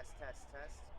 Test, test, test.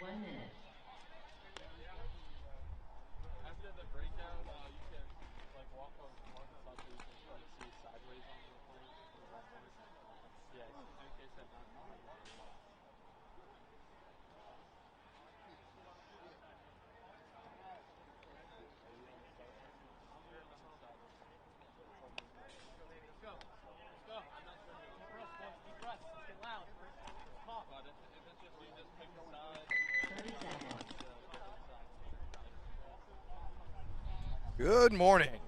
1 minute. After the breakdown, you can like walk on the side so you can like see sideways on the plane. Yeah, in case that not. Let's go. I'm not sure. Deep breaths. Let's get loud. Talk. But if it's just you just pick the side. 30 seconds. Good morning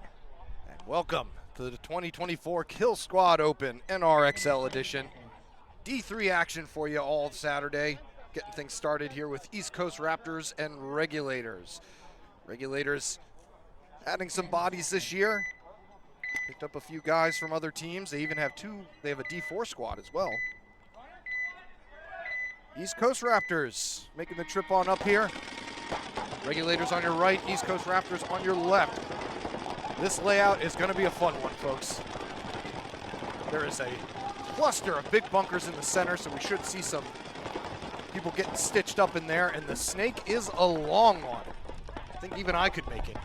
and welcome to the 2024 Killsquad Open NRXL edition. D3 action for you all Saturday. Getting things started here with East Coast Raptors and Regulators. Regulators adding some bodies this year. Picked up a few guys from other teams. They even have they have a D4 squad as well. East Coast Raptors making the trip on up here. Regulators on your right, East Coast Raptors on your left. This layout is going to be a fun one, folks. There is a cluster of big bunkers in the center, so we should see some people getting stitched up in there, and the snake is a long one. I think even I could make it.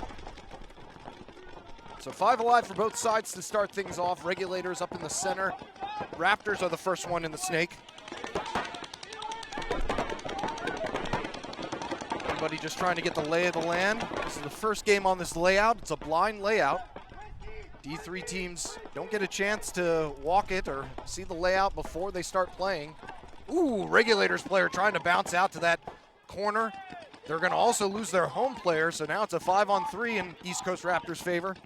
So 5 alive for both sides to start things off. Regulators up in the center. Raptors are the first one in the snake. Everybody just trying to get the lay of the land. This is the first game on this layout. It's a blind layout. D3 teams don't get a chance to walk it or see the layout before they start playing. Ooh, Regulators player trying to bounce out to that corner. They're going to also lose their home player, so now it's a 5-on-3 in East Coast Raptors' favor.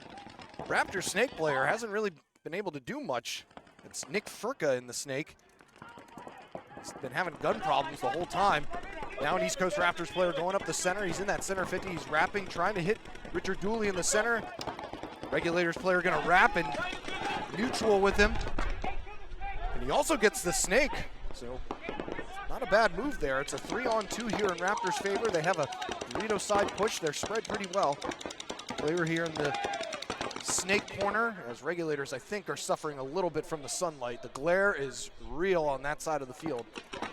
Raptors snake player hasn't really been able to do much. It's Nick Furka in the snake. He's been having gun problems the whole time. Now an East Coast Raptors player going up the center. He's in that center 50. He's wrapping, trying to hit Richard Dooley in the center. Regulators player going to wrap and neutral with him. And he also gets the snake. So not a bad move there. It's a 3-on-2 here in Raptors' favor. They have a Dorito side push. They're spread pretty well. Player here in the snake corner, as Regulators, I think, are suffering a little bit from the sunlight. The glare is real on that side of the field.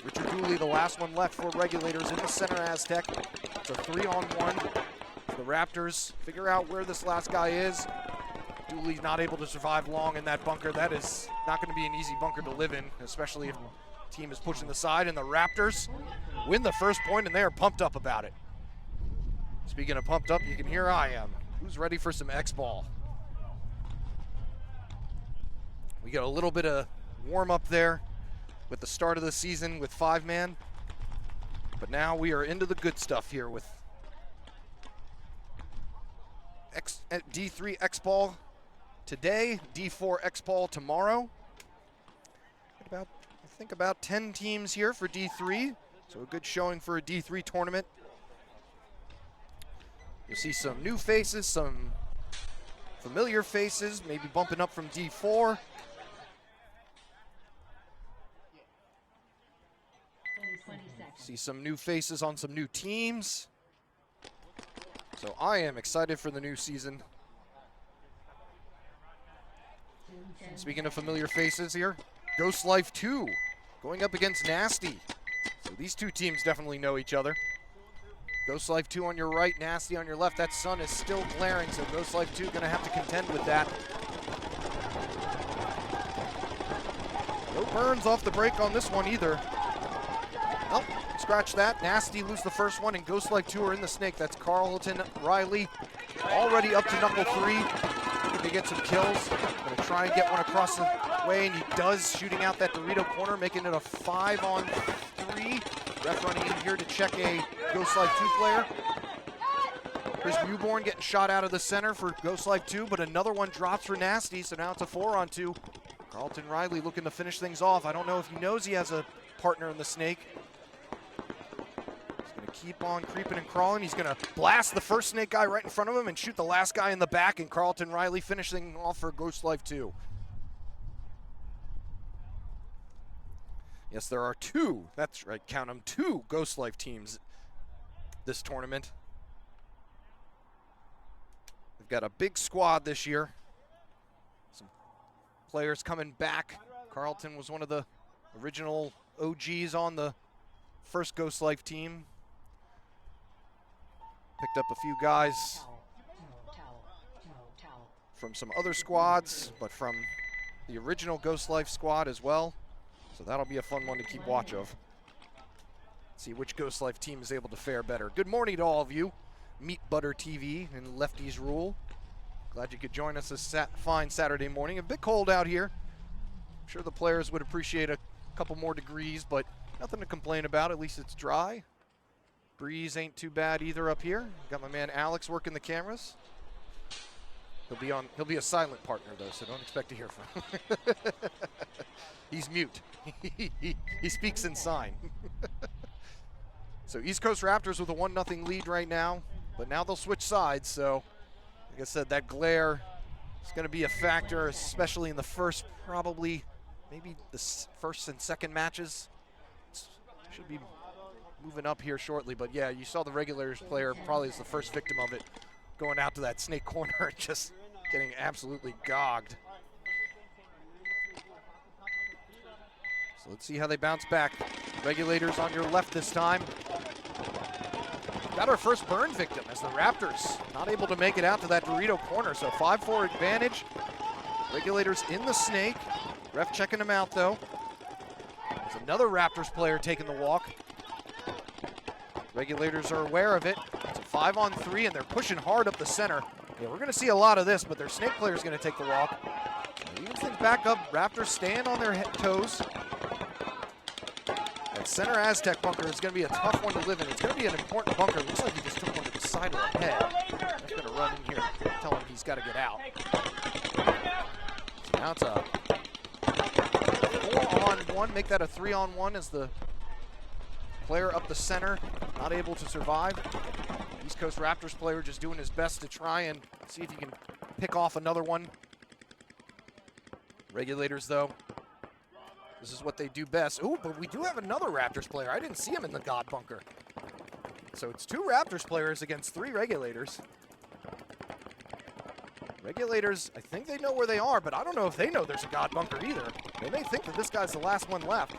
Richard Dooley, the last one left for Regulators in the center Aztec. It's a 3-on-1. The Raptors figure out where this last guy is. Dooley's not able to survive long in that bunker. That is not going to be an easy bunker to live in, especially if the team is pushing the side. And the Raptors win the first point, and they are pumped up about it. Speaking of pumped up, you can hear I am. Who's ready for some XBall? We got a little bit of warm-up there with the start of the season with 5-man. But now we are into the good stuff here with D3 XBall today, D4 XBall tomorrow. I think about 10 teams here for D3, so a good showing for a D3 tournament. You'll see some new faces, some familiar faces, maybe bumping up from D4. See some new faces on some new teams. So I am excited for the new season. Speaking of familiar faces here, Ghost Life 2 going up against Nasty. So these two teams definitely know each other. Ghost Life 2 on your right, Nasty on your left. That sun is still glaring, so Ghost Life 2 going to have to contend with that. No burns off the break on this one either. Oh, scratch that. Nasty lose the first one, and Ghost Life 2 are in the snake. That's Carlton, Riley, already up to knuckle 3. Looking to get some kills. Gonna try and get one across the way, and he does, shooting out that Dorito corner, making it a 5-on-3. Ref running in here to check a Ghost Life 2 player. Chris Newborn getting shot out of the center for Ghost Life 2, but another one drops for Nasty, so now it's a 4-on-2. Carlton Riley looking to finish things off. I don't know if he knows he has a partner in the snake. He's gonna keep on creeping and crawling. He's gonna blast the first snake guy right in front of him and shoot the last guy in the back, and Carlton Riley finishing off for Ghost Life 2. Yes, there are 2, that's right, count them, 2 Ghost Life teams this tournament. We've got a big squad this year. Some players coming back. Carlton was one of the original OGs on the first Ghost Life team. Picked up a few guys from some other squads, but from the original Ghost Life squad as well. So that'll be a fun one to keep watch of. See which Ghost Life team is able to fare better. Good morning to all of you. Meat Butter TV and Lefties Rule. Glad you could join us this fine Saturday morning. A bit cold out here. I'm sure the players would appreciate a couple more degrees, but nothing to complain about. At least it's dry. Breeze ain't too bad either up here. Got my man Alex working the cameras. He'll be a silent partner though, so don't expect to hear from him. He's mute. He speaks in sign. So East Coast Raptors with a 1-0 lead right now, but now they'll switch sides. So, like I said, that glare is going to be a factor, especially in the first, probably, maybe the first and second matches. Should be moving up here shortly, but yeah, you saw the Regulators player probably is the first victim of it, going out to that snake corner and just getting absolutely gogged. So let's see how they bounce back. Regulators on your left this time. Got our first burn victim as the Raptors not able to make it out to that Dorito corner. So 5-4 advantage. Regulators in the snake. Ref checking them out though. There's another Raptors player taking the walk. Regulators are aware of it. It's a 5-on-3 and they're pushing hard up the center. Yeah, we're gonna see a lot of this, but their snake player's gonna take the walk. Even think back up, Raptors staying on their toes. That center Aztec bunker is going to be a tough one to live in. It's going to be an important bunker. Looks like he just took one to the side of the head. He's going to run in here and tell him he's got to get out. So now it's a 4-on-1. Make that a 3-on-1 as the player up the center not able to survive. East Coast Raptors player just doing his best to try and see if he can pick off another one. Regulators, though, this is what they do best. Ooh, but we do have another Raptors player. I didn't see him in the God bunker. So it's 2 Raptors players against 3 Regulators. Regulators, I think they know where they are, but I don't know if they know there's a God bunker either. They may think that this guy's the last one left.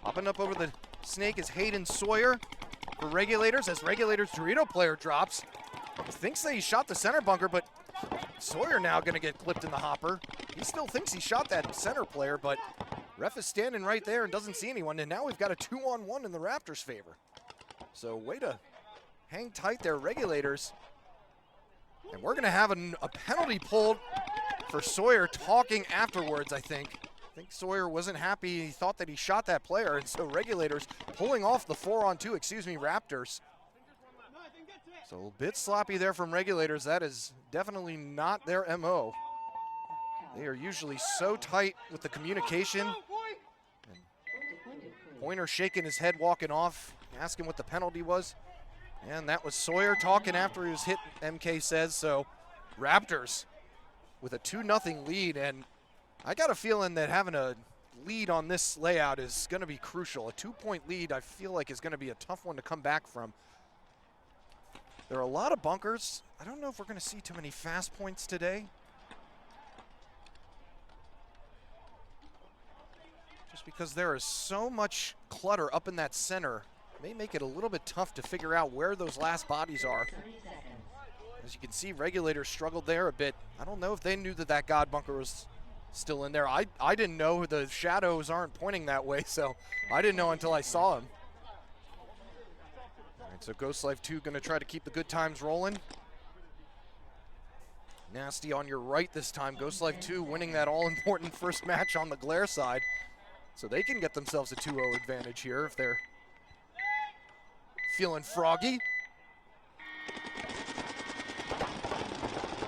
Popping up over the snake is Hayden Sawyer for Regulators, as Regulators Dorito player drops. He thinks that he shot the center bunker, but Sawyer now going to get clipped in the hopper. He still thinks he shot that center player, but ref is standing right there and doesn't see anyone, and now we've got a 2-on-1 in the Raptors' favor. So way to hang tight there, Regulators. And we're going to have a penalty pulled for Sawyer talking afterwards, I think. I think Sawyer wasn't happy. He thought that he shot that player, and so Regulators pulling off the 4-on-2, Raptors. So a bit sloppy there from Regulators. That is definitely not their MO. They are usually so tight with the communication. And Pointer shaking his head, walking off, asking what the penalty was. And that was Sawyer talking after he was hit, MK says. So Raptors with a 2-0 lead. And I got a feeling that having a lead on this layout is going to be crucial. A 2-point lead, I feel like, is going to be a tough one to come back from. There are a lot of bunkers. I don't know if we're going to see too many fast points today. Just because there is so much clutter up in that center, may make it a little bit tough to figure out where those last bodies are. As you can see, Regulators struggled there a bit. I don't know if they knew that that God bunker was still in there. I didn't know. The shadows aren't pointing that way, so I didn't know until I saw him. So Ghost Life 2 going to try to keep the good times rolling. Nasty on your right this time. Ghost Life 2 winning that all-important first match on the glare side. So they can get themselves a 2-0 advantage here if they're feeling froggy.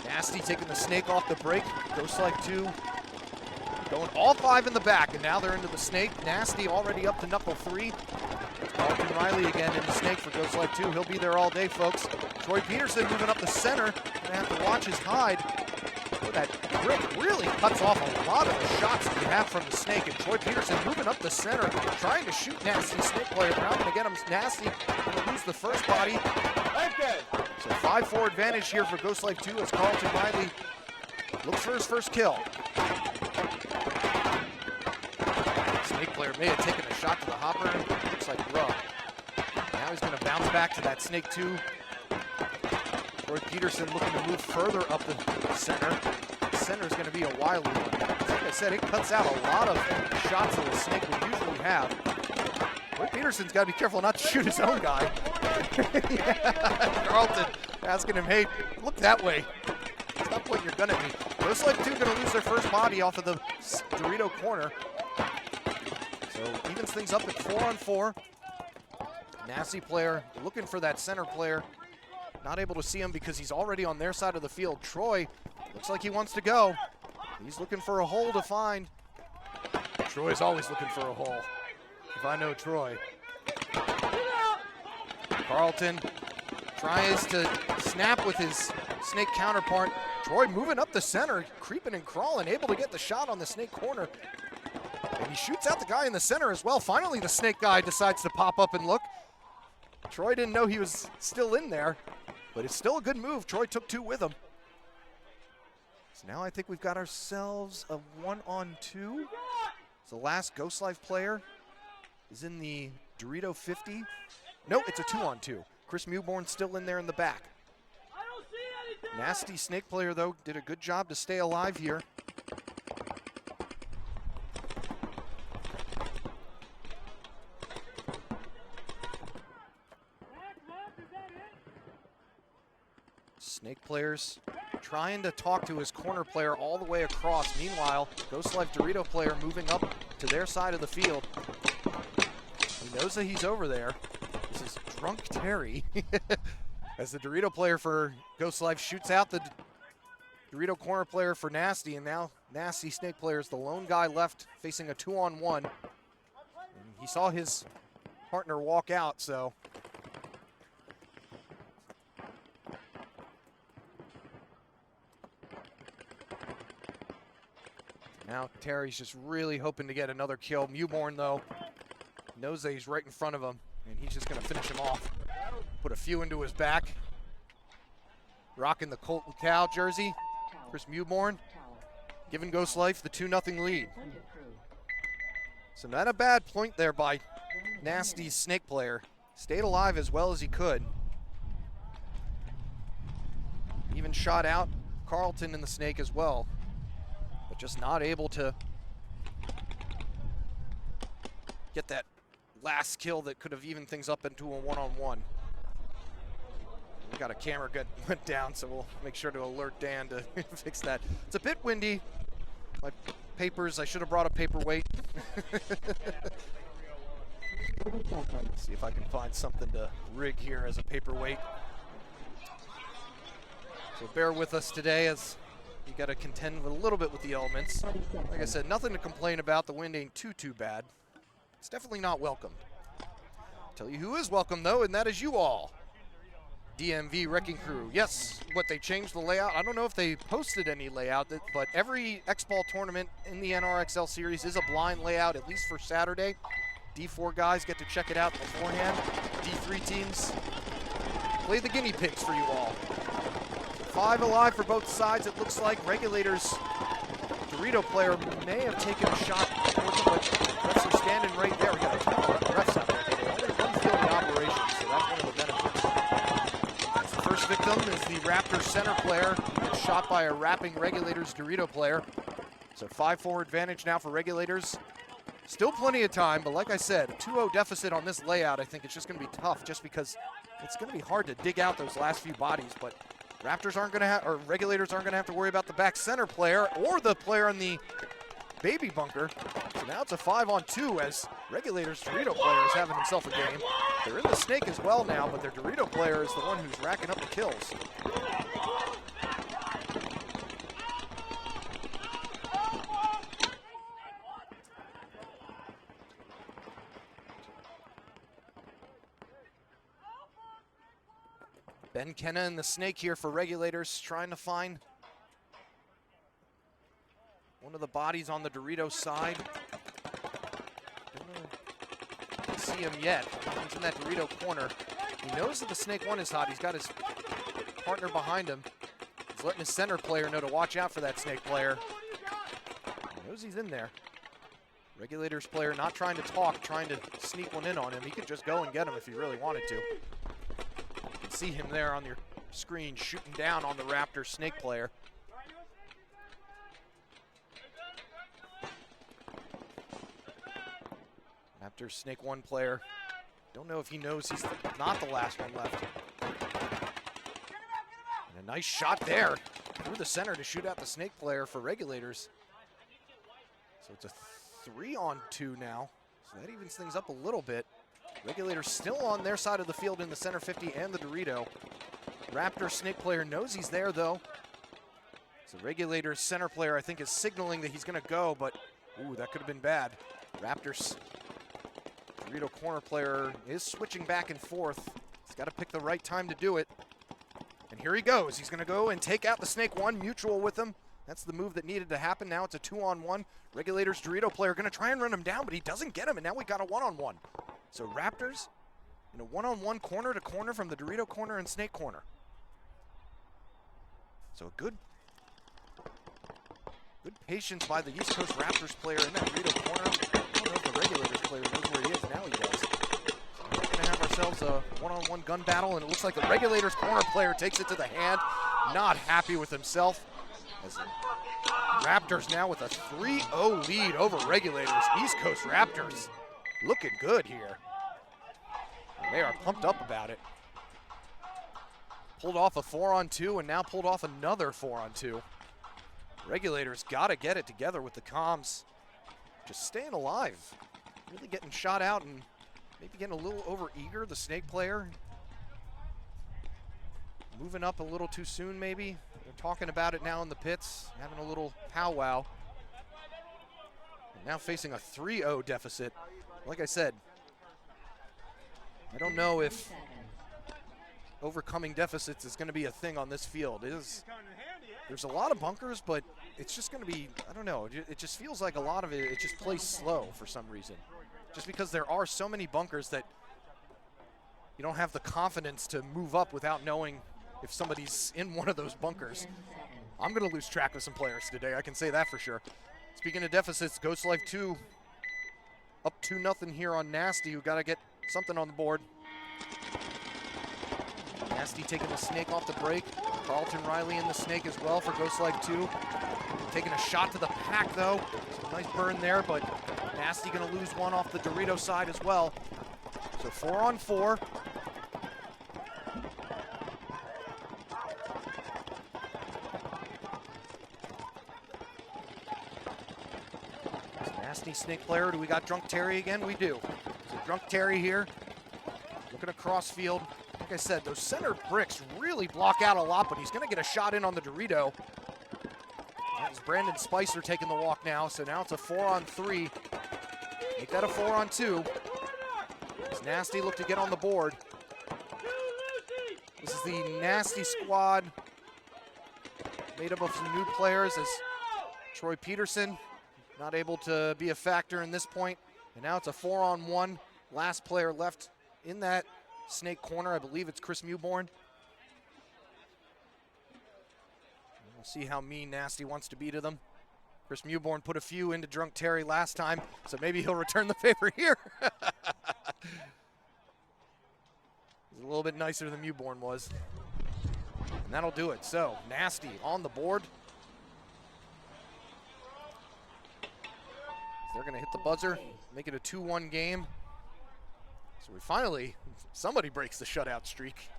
Nasty taking the snake off the break. Ghost Life 2 going all 5 in the back, and now they're into the snake. Nasty already up to knuckle 3. Carlton Riley again in the snake for Ghost Life 2. He'll be there all day, folks. Troy Peterson moving up the center. Gonna have to watch his hide. Oh, that grip really cuts off a lot of the shots that you have from the snake. And Troy Peterson moving up the center, trying to shoot Nasty snake player. They're not gonna get him. Nasty gonna lose the first body. So 5-4 advantage here for Ghost Life 2 as Carlton Riley looks for his first kill. Snake player may have taken a shot to the hopper. Looks like rub. Now he's going to bounce back to that snake 2. Troy Peterson looking to move further up the center. The center is going to be a wily one. Like I said, it cuts out a lot of shots that a snake would usually have. Troy Peterson's got to be careful not to shoot his own guy. Yeah, Carlton asking him, hey, look that way. Stop pointing your gun at me. Ghost Life 2 going to lose their first body off of the Dorito corner. So evens things up at 4-on-4. Nasty player looking for that center player. Not able to see him because he's already on their side of the field. Troy looks like he wants to go. He's looking for a hole to find. Troy's always looking for a hole, if I know Troy. Carlton tries to snap with his snake counterpart. Troy moving up the center, creeping and crawling, able to get the shot on the snake corner. And he shoots out the guy in the center as well. Finally, the snake guy decides to pop up and look. Troy didn't know he was still in there, but it's still a good move. Troy took 2 with him. So now I think we've got ourselves a 1-on-2. So the last Ghost Life player is in the Dorito 50. No, it's a 2-on-2. Chris Mewborn still in there in the back. Nasty snake player, though, did a good job to stay alive here. Snake players trying to talk to his corner player all the way across. Meanwhile, Ghost Life Dorito player moving up to their side of the field. He knows that he's over there. This is Drunk Terry. As the Dorito player for Ghost Life shoots out the Dorito corner player for Nasty, and now Nasty snake player is the lone guy left facing a 2-on-1. And he saw his partner walk out, so. Now Terry's just really hoping to get another kill. Mewborn, though, knows that he's right in front of him, and he's just going to finish him off. Put a few into his back. Rocking the Colton Cow jersey. Chris Mewborn giving Ghost Life the 2-0 lead. So not a bad point there by Nasty's snake player. Stayed alive as well as he could. Even shot out Carlton in the snake as well. But just not able to get that last kill that could have evened things up into a 1-on-1. We got a camera went down, so we'll make sure to alert Dan to fix that. It's a bit windy. My papers, I should have brought a paperweight. See if I can find something to rig here as a paperweight. So bear with us today as you got to contend with a little bit with the elements. Like I said, nothing to complain about. The wind ain't too bad. It's definitely not welcomed. Tell you who is welcome, though, and that is you all. DMV Wrecking Crew. Yes, what, they changed the layout? I don't know if they posted any layout, but every XBall tournament in the NRXL series is a blind layout, at least for Saturday. D4 guys get to check it out beforehand. D3 teams play the guinea pigs for you all. 5 alive for both sides, it looks like. Regulators, Dorito player may have taken a shot towards him, but refs are standing right there. We got a ton of refs out there today. Only one field in operation, so that's one of the benefits. First victim is the Raptor center player. He gets shot by a wrapping Regulators Dorito player. So 5-4 advantage now for Regulators. Still plenty of time, but like I said, a 2-0 deficit on this layout. I think it's just going to be tough just because it's going to be hard to dig out those last few bodies, but Raptors aren't going to have, or Regulators aren't going to have to worry about the back center player or the player in the baby bunker. So now it's a 5-on-2 as Regulators' Dorito player is having himself a game. They're in the snake as well now, but their Dorito player is the one who's racking up the kills. Ben Kenna and the snake here for Regulators, trying to find one of the bodies on the Dorito side. Don't see him yet. He's in that Dorito corner. He knows that the snake one is hot. He's got his partner behind him. He's letting his center player know to watch out for that snake player. He knows he's in there. Regulators player not trying to talk, trying to sneak one in on him. He could just go and get him if he really wanted to. You can see him there on your screen shooting down on the Raptors snake player. Raptors snake one player. Don't know if he knows he's not the last one left. And a nice shot there through the center to shoot out the snake player for Regulators. So it's a 3-on-2 now. So that evens things up a little bit. Regulators still on their side of the field in the center 50 and the Dorito. Raptor snake player knows he's there though. So Regulators center player I think is signaling that he's gonna go, but ooh, that could have been bad. Raptors Dorito corner player is switching back and forth. He's got to pick the right time to do it. And here he goes. He's going to go and take out the snake one, mutual with him. That's the move that needed to happen. Now it's a 2-on-1. Regulators Dorito player going to try and run him down, but he doesn't get him, and now we got a 1-on-1. So Raptors in a 1-on-1 corner to corner from the Dorito corner and snake corner. So a good patience by the East Coast Raptors player in that Dorito corner. I don't know if the Regulators player knows where he is. Now he does. So we're going to have ourselves a 1-on-1 gun battle, and it looks like the Regulators corner player takes it to the hand. Not happy with himself. As the Raptors now with a 3-0 lead over Regulators. East Coast Raptors looking good here. And they are pumped up about it. Pulled off a 4-on-2 and now pulled off another 4-on-2. Regulators got to get it together with the comms. Just staying alive. Really getting shot out and maybe getting a little over-eager, the snake player. Moving up a little too soon, maybe. They're talking about it now in the pits, having a little powwow. And now facing a 3-0 deficit. Like I said, I don't know if overcoming deficits is going to be a thing on this field. There's a lot of bunkers, but it's just going to be, I don't know, it just feels like a lot of it just plays slow for some reason. Just because there are so many bunkers that you don't have the confidence to move up without knowing if somebody's in one of those bunkers. I'm going to lose track of some players today, I can say that for sure. Speaking of deficits, Ghost Life 2 up 2-0 here on Nasty, who got to get something on the board. Nasty taking the snake off the break. Carlton Riley in the snake as well for Ghost Life 2. Taking a shot to the pack though. Nice burn there, but Nasty gonna lose one off the Dorito side as well. So 4-on-4. Nasty snake player, do we got Drunk Terry again? We do. So Drunk Terry here, looking across field. Like I said, those center bricks really block out a lot, but he's going to get a shot in on the Dorito. That's Brandon Spicer taking the walk now, so now it's a 4-on-3. Make that a 4-on-2. It's Nasty look to get on the board. This is the Nasty squad, made up of some new players as Troy Peterson, not able to be a factor in this point. And now it's a 4-on-1. Last player left in that snake corner, I believe it's Chris Mewborn. We'll see how mean Nasty wants to be to them. Chris Mewborn put a few into Drunk Terry last time, so maybe he'll return the favor here. He's a little bit nicer than Mewborn was. And that'll do it. So, Nasty on the board. They're going to hit the buzzer, make it a 2-1 game. So we finally, somebody breaks the shutout streak.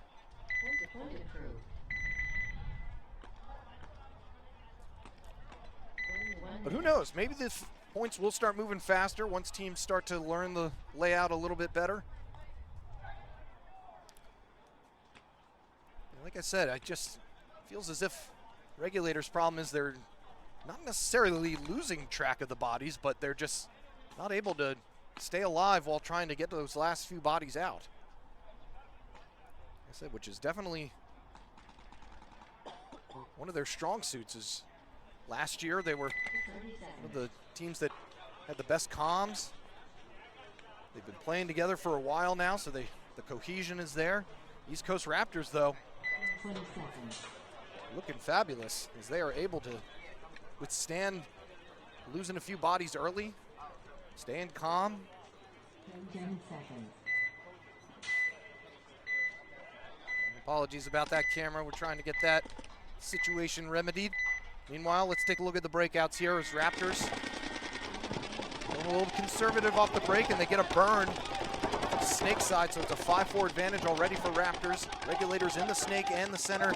But who knows, maybe the points will start moving faster once teams start to learn the layout a little bit better. And like I said, I just feels as if Regulators' problem is they're not necessarily losing track of the bodies, but they're just not able to stay alive while trying to get those last few bodies out. Like I said, which is definitely one of their strong suits. Is last year they were one of the teams that had the best comms. They've been playing together for a while now, so the cohesion is there. East Coast Raptors, though, looking fabulous as they are able to withstand losing a few bodies early, staying calm. 10 seconds. Apologies about that, camera. We're trying to get that situation remedied. Meanwhile, let's take a look at the breakouts here as Raptors going a little conservative off the break, and they get a burn to the snake side, so it's a 5-4 advantage already for Raptors. Regulators in the snake and the center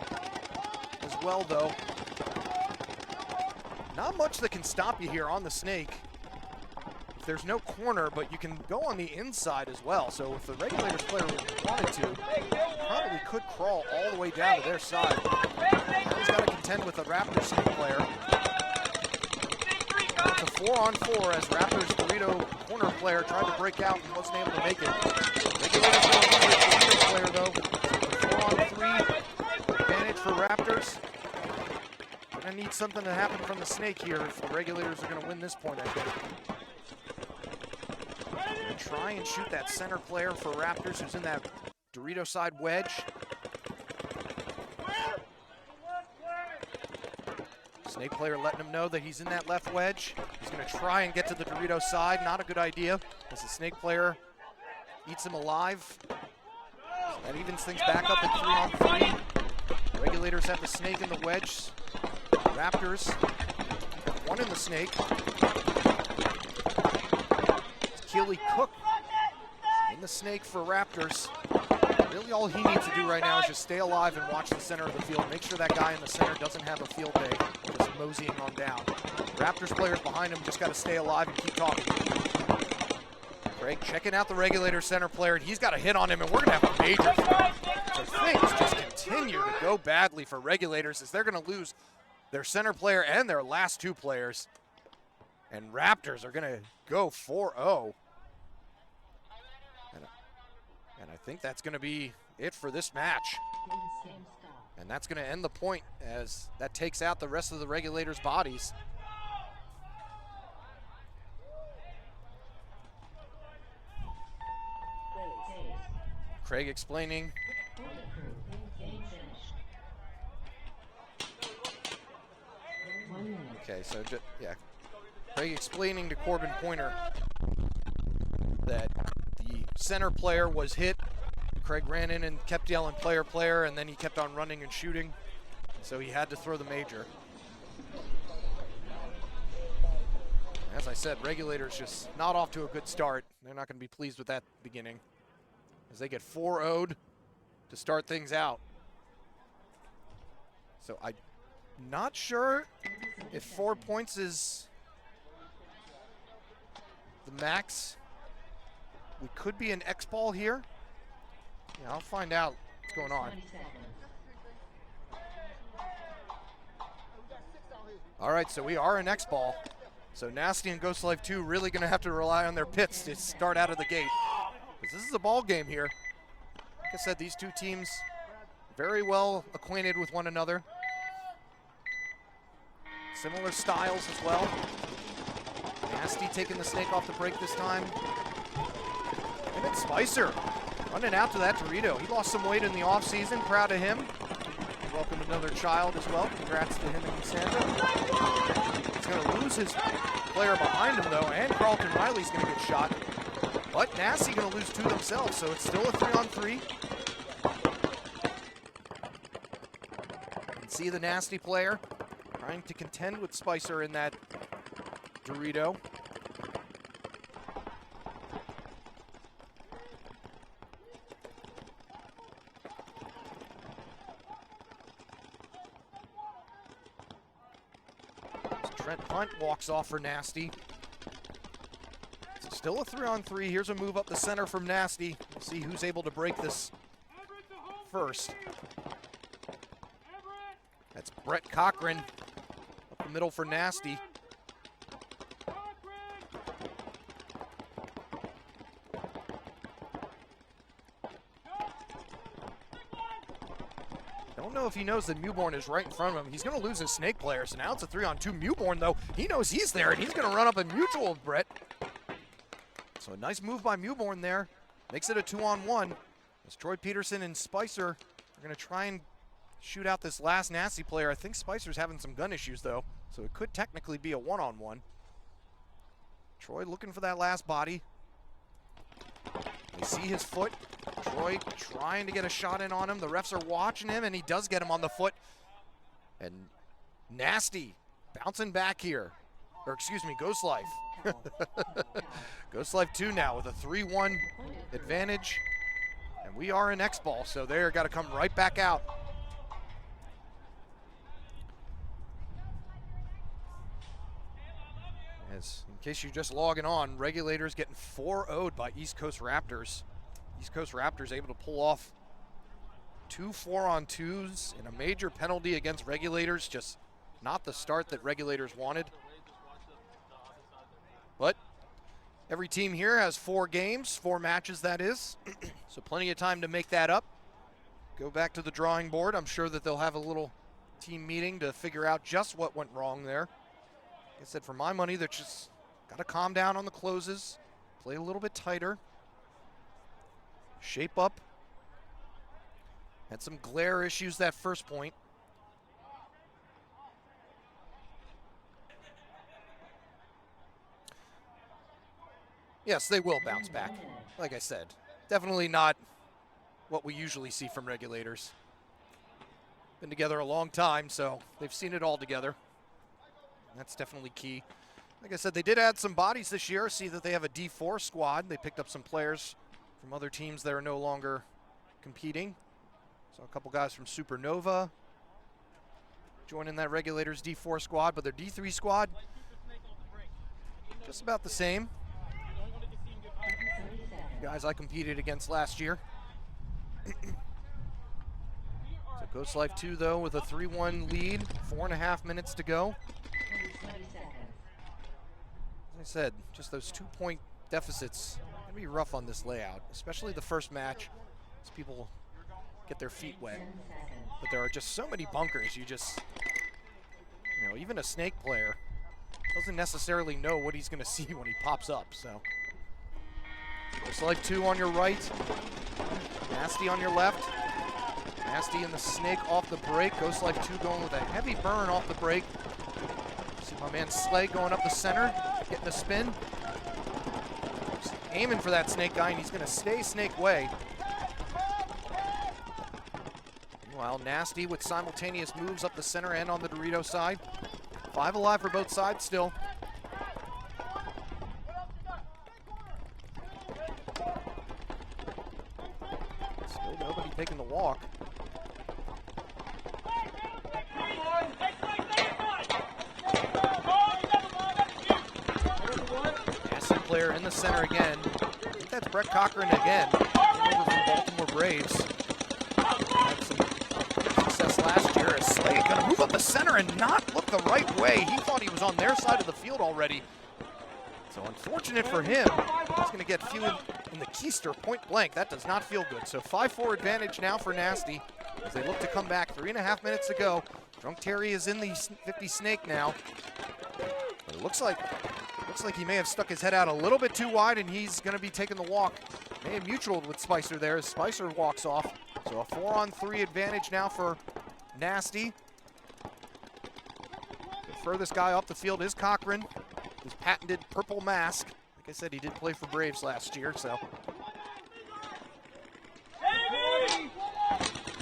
as well, though. Not much that can stop you here on the snake. If there's no corner, but you can go on the inside as well. So if the Regulators player wanted to, probably could crawl all the way down to their side. He's got to contend with a Raptors snake player. It's a 4-on-4 as Raptors Dorito corner player tried to break out and wasn't able to make it. Regulators going to be a Dorito player though. It's a 4-on-3 advantage for Raptors. They're going to need something to happen from the snake here if the Regulators are going to win this point, I think. Try and shoot that center player for Raptors who's in that Dorito side wedge. Snake player letting him know that he's in that left wedge. He's going to try and get to the Dorito side. Not a good idea as the snake player eats him alive. So that evens things back up at 3-on-3. Regulators have the snake and the wedge. Raptors have one in the snake. Keely Cook in the snake for Raptors. Really all he needs to do right now is just stay alive and watch the center of the field. Make sure that guy in the center doesn't have a field day, just moseying on down. Raptors players behind him just got to stay alive and keep talking. Craig checking out the Regulator center player, and he's got a hit on him, and we're going to have a major fight. So things just continue to go badly for Regulators as they're going to lose their center player and their last two players. And Raptors are going to go 4-0. And I think that's going to be it for this match. And that's going to end the point as that takes out the rest of the Regulators' bodies. Craig explaining. Okay, so yeah. Craig explaining to Corbin Pointer that the center player was hit. Craig ran in and kept yelling player, player, and then he kept on running and shooting. So he had to throw the major. As I said, Regulators just not off to a good start. They're not going to be pleased with that beginning as they get 4-0'd to start things out. So I'm not sure if 4 points is the max. We could be an XBall here. Yeah, I'll find out what's going on. All right, so we are an XBall. So Nasty and Ghost Life 2 really going to have to rely on their pits to start out of the gate. Because this is a ball game here. Like I said, these two teams very well acquainted with one another. Similar styles as well. Nasty taking the snake off the break this time. And it's Spicer running out to that Dorito. He lost some weight in the offseason. Proud of him. Welcome another child as well. Congrats to him and Cassandra. He's going to lose his player behind him, though, and Carlton Riley's going to get shot. But Nasty going to lose two themselves, so it's still a 3-on-3. You can see the Nasty player trying to contend with Spicer in that Dorito. Trent Hunt walks off for Nasty. It's still a 3-on-3. Here's a move up the center from Nasty. We'll see who's able to break this first. That's Brett Cochran up the middle for Nasty. Don't know if he knows that Mewborn is right in front of him. He's going to lose his snake player, so now it's a 3-on-2. Mewborn, though, he knows he's there, and he's going to run up and mutual with Brett. So a nice move by Mewborn there. Makes it a 2-on-1. As Troy Peterson and Spicer are going to try and shoot out this last Nasty player. I think Spicer's having some gun issues, though, so it could technically be a 1-on-1. Troy looking for that last body. They see his foot. Troy trying to get a shot in on him. The refs are watching him, and he does get him on the foot. And Nasty bouncing back here. Or excuse me, Ghost Life. Ghost Life 2 now with a 3-1 advantage. And we are in XBall, so they're got to come right back out. As, in case you're just logging on, Regulators getting 4-0'd by East Coast Raptors. East Coast Raptors able to pull off 2 4-on-2s and a major penalty against Regulators. Just not the start that Regulators wanted. But every team here has 4 games, 4 matches that is. So plenty of time to make that up. Go back to the drawing board. I'm sure that they'll have a little team meeting to figure out just what went wrong there. Like I said, for my money, they're just got to calm down on the closes, play a little bit tighter, shape up. Had some glare issues that first point. Yes, they will bounce back. Like I said, definitely not what we usually see from Regulators. Been together a long time, so they've seen it all together. That's definitely key. Like I said, they did add some bodies this year. See that they have a D4 squad. They picked up some players from other teams that are no longer competing. So a couple guys from Supernova joining that Regulators D4 squad, but their D3 squad just about the same. Guys I competed against last year. So Ghost Life 2 though with a 3-1 lead, 4.5 minutes to go. As I said, just those 2-point deficits gonna be rough on this layout, especially the first match as people get their feet wet. But there are just so many bunkers, you know, even a snake player doesn't necessarily know what he's gonna see when he pops up, so. Ghost Life 2 on your right, Nasty on your left. Nasty and the snake off the break. Ghost Life 2 going with a heavy burn off the break. See my man Slay going up the center, getting the spin. Just aiming for that snake guy, and he's going to stay snake way. Meanwhile, Nasty with simultaneous moves up the center and on the Dorito side. 5 alive for both sides still. Nobody taking the walk. Nasty player in the center again. I think that's Brett Cochran again. Over from Baltimore Braves. Had some success last year. As Slade gonna move up the center and not look the right way. He thought he was on their side of the field already. So unfortunate for him. He's going to get few in the keister point blank. That does not feel good. So 5-4 advantage now for Nasty as they look to come back. 3.5 minutes to go. Drunk Terry is in the 50 snake now. But it looks like he may have stuck his head out a little bit too wide, and he's going to be taking the walk. May have mutualed with Spicer there as Spicer walks off. So a 4-on-3 advantage now for Nasty. The furthest guy off the field is Cochran. His patented purple mask. Like I said, he did play for Braves last year, so.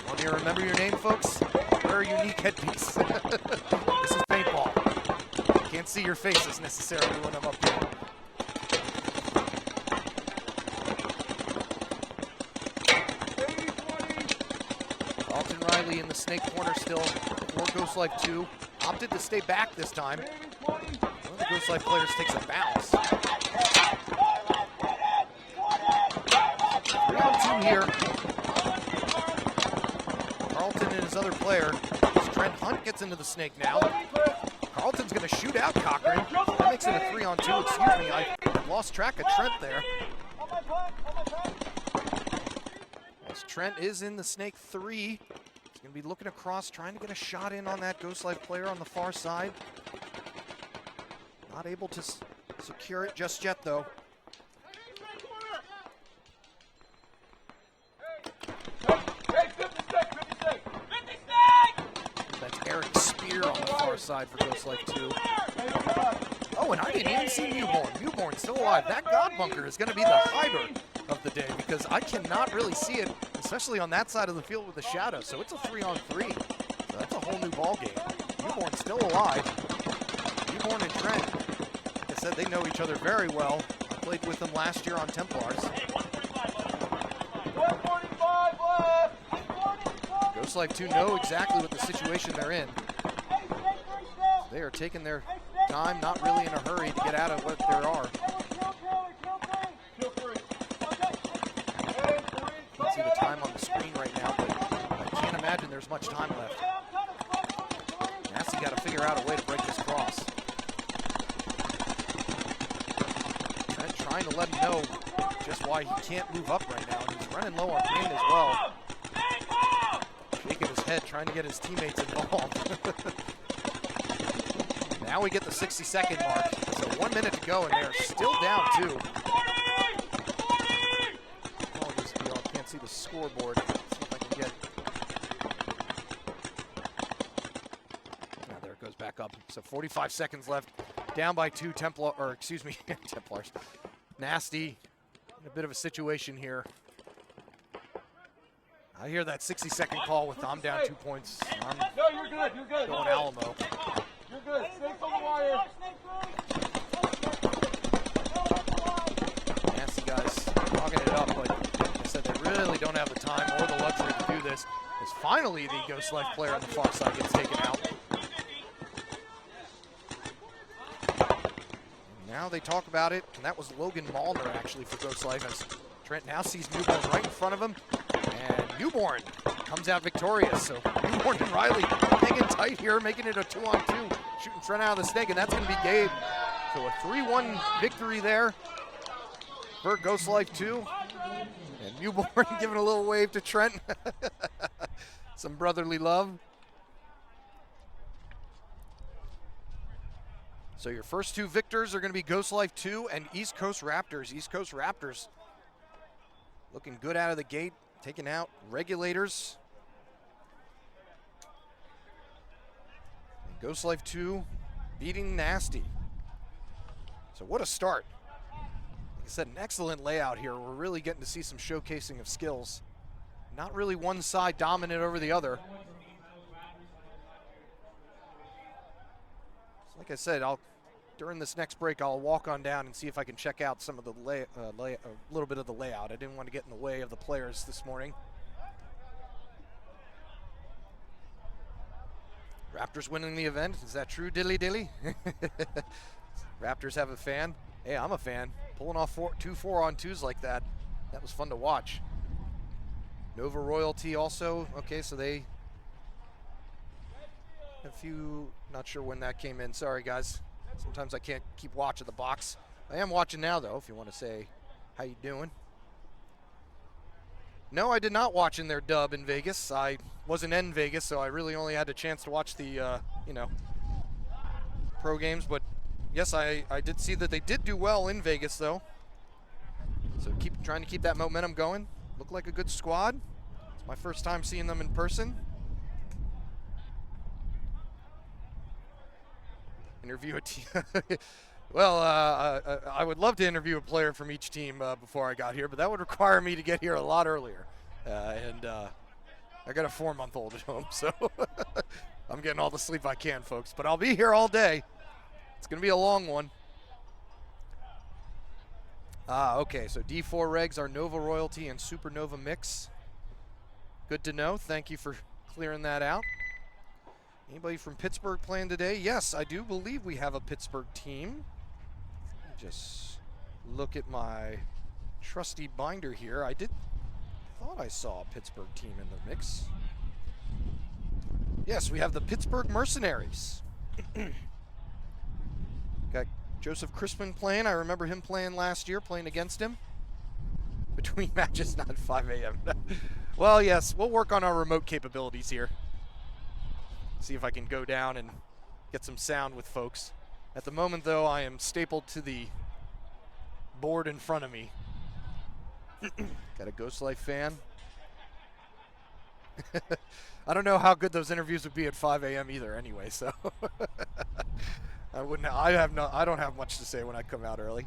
Want me to remember your name, folks? Wear a unique headpiece. This is paintball. Can't see your faces necessarily when I'm up here. Dalton Riley in the snake corner still. For Ghost Life 2. Opted to stay back this time. One of the Ghost Life players takes a bounce. 3-on-2 here. Carlton and his other player. Trent Hunt gets into the snake now. Carlton's going to shoot out Cochran. That makes it a 3-on-2. Excuse me, I lost track of Trent there. As Trent is in the snake 3. He's going to be looking across, trying to get a shot in on that Ghost Life player on the far side. Not able to secure it just yet, though. That's Eric Spear on the far side for Ghost Life 2. Oh, and I didn't even see Newborn. Newborn's still alive. That God Bunker is going to be the hider of the day because I cannot really see it, especially on that side of the field with the shadow. So it's a 3-on-3. So that's a whole new ball game. Newborn's still alive. Newborn and Trent, like I said, they know each other very well. I played with them last year on Templars. Ghost Life 2 know exactly what the situation they're in. They are taking their time, not really in a hurry to get out of what there are. You can see the time on the screen right now, but I can't imagine there's much time left. Nasty got to figure out a way to break this cross. Trent trying to let him know just why he can't move up right now, and he's running low on paint as well. Shaking his head, trying to get his teammates involved. Now we get the 60-second mark. So 1 minute to go, and they're still down 2. Can't see the scoreboard. Let's see if I can get. Now there it goes back up. So 45 seconds left. Down by 2. Templars. Nasty. In a bit of a situation here. I hear that 60-second call with I'm down 2 points. No, you're good. You're good. Going Alamo. You're good. Snake on the wire. Nasty guys hogging it up, but like I said, they really don't have the time or the luxury to do this. As finally the Ghost Life player on the far side gets taken out. And now they talk about it, and that was Logan Malner actually for Ghost Life, as Trent now sees Newborn right in front of him. And Newborn comes out victorious. So Newborn and Riley hanging tight here, making it a 2-on-2, shooting Trent out of the snake, and that's going to be Gabe. So a 3-1 victory there for Ghost Life 2. And Newborn giving a little wave to Trent. Some brotherly love. So your first 2 victors are going to be Ghost Life 2 and East Coast Raptors. East Coast Raptors looking good out of the gate. Taking out Regulators. And Ghost Life 2 beating Nasty. So what a start. Like I said, an excellent layout here. We're really getting to see some showcasing of skills. Not really one side dominant over the other. So like I said, during this next break, I'll walk on down and see if I can check out some of the a little bit of the layout. I didn't want to get in the way of the players this morning. Raptors winning the event. Is that true, Dilly Dilly? Raptors have a fan. Hey, I'm a fan. Pulling off 2 4-on-2s like that. That was fun to watch. Nova Royalty also. Okay, so they a few, not sure when that came in. Sorry, guys. Sometimes I can't keep watch of the box. I am watching now, though, if you want to say, how you doing? No, I did not watch in their dub in Vegas. I wasn't in Vegas, so I really only had a chance to watch the, pro games. But, yes, I did see that they did do well in Vegas, though. So trying to keep that momentum going. Look like a good squad. It's my first time seeing them in person. Interview a team. Well, I would love to interview a player from each team before I got here, but that would require me to get here a lot earlier. And I got a 4-month-old at home, so I'm getting all the sleep I can, folks. But I'll be here all day. It's going to be a long one. Okay, so D4 regs are Nova Royalty and Supernova Mix. Good to know. Thank you for clearing that out. Anybody from Pittsburgh playing today? Yes, I do believe we have a Pittsburgh team. Let me just look at my trusty binder here. I thought I saw a Pittsburgh team in the mix. Yes, we have the Pittsburgh Mercenaries. Got Joseph Crispin playing. I remember him playing last year, playing against him. Between matches, not 5 a.m. Well, yes, we'll work on our remote capabilities here. See if I can go down and get some sound with folks. At the moment, though, I am stapled to the board in front of me. Got a Ghost Life fan. I don't know how good those interviews would be at 5 a.m. either anyway, so I don't have much to say when I come out early.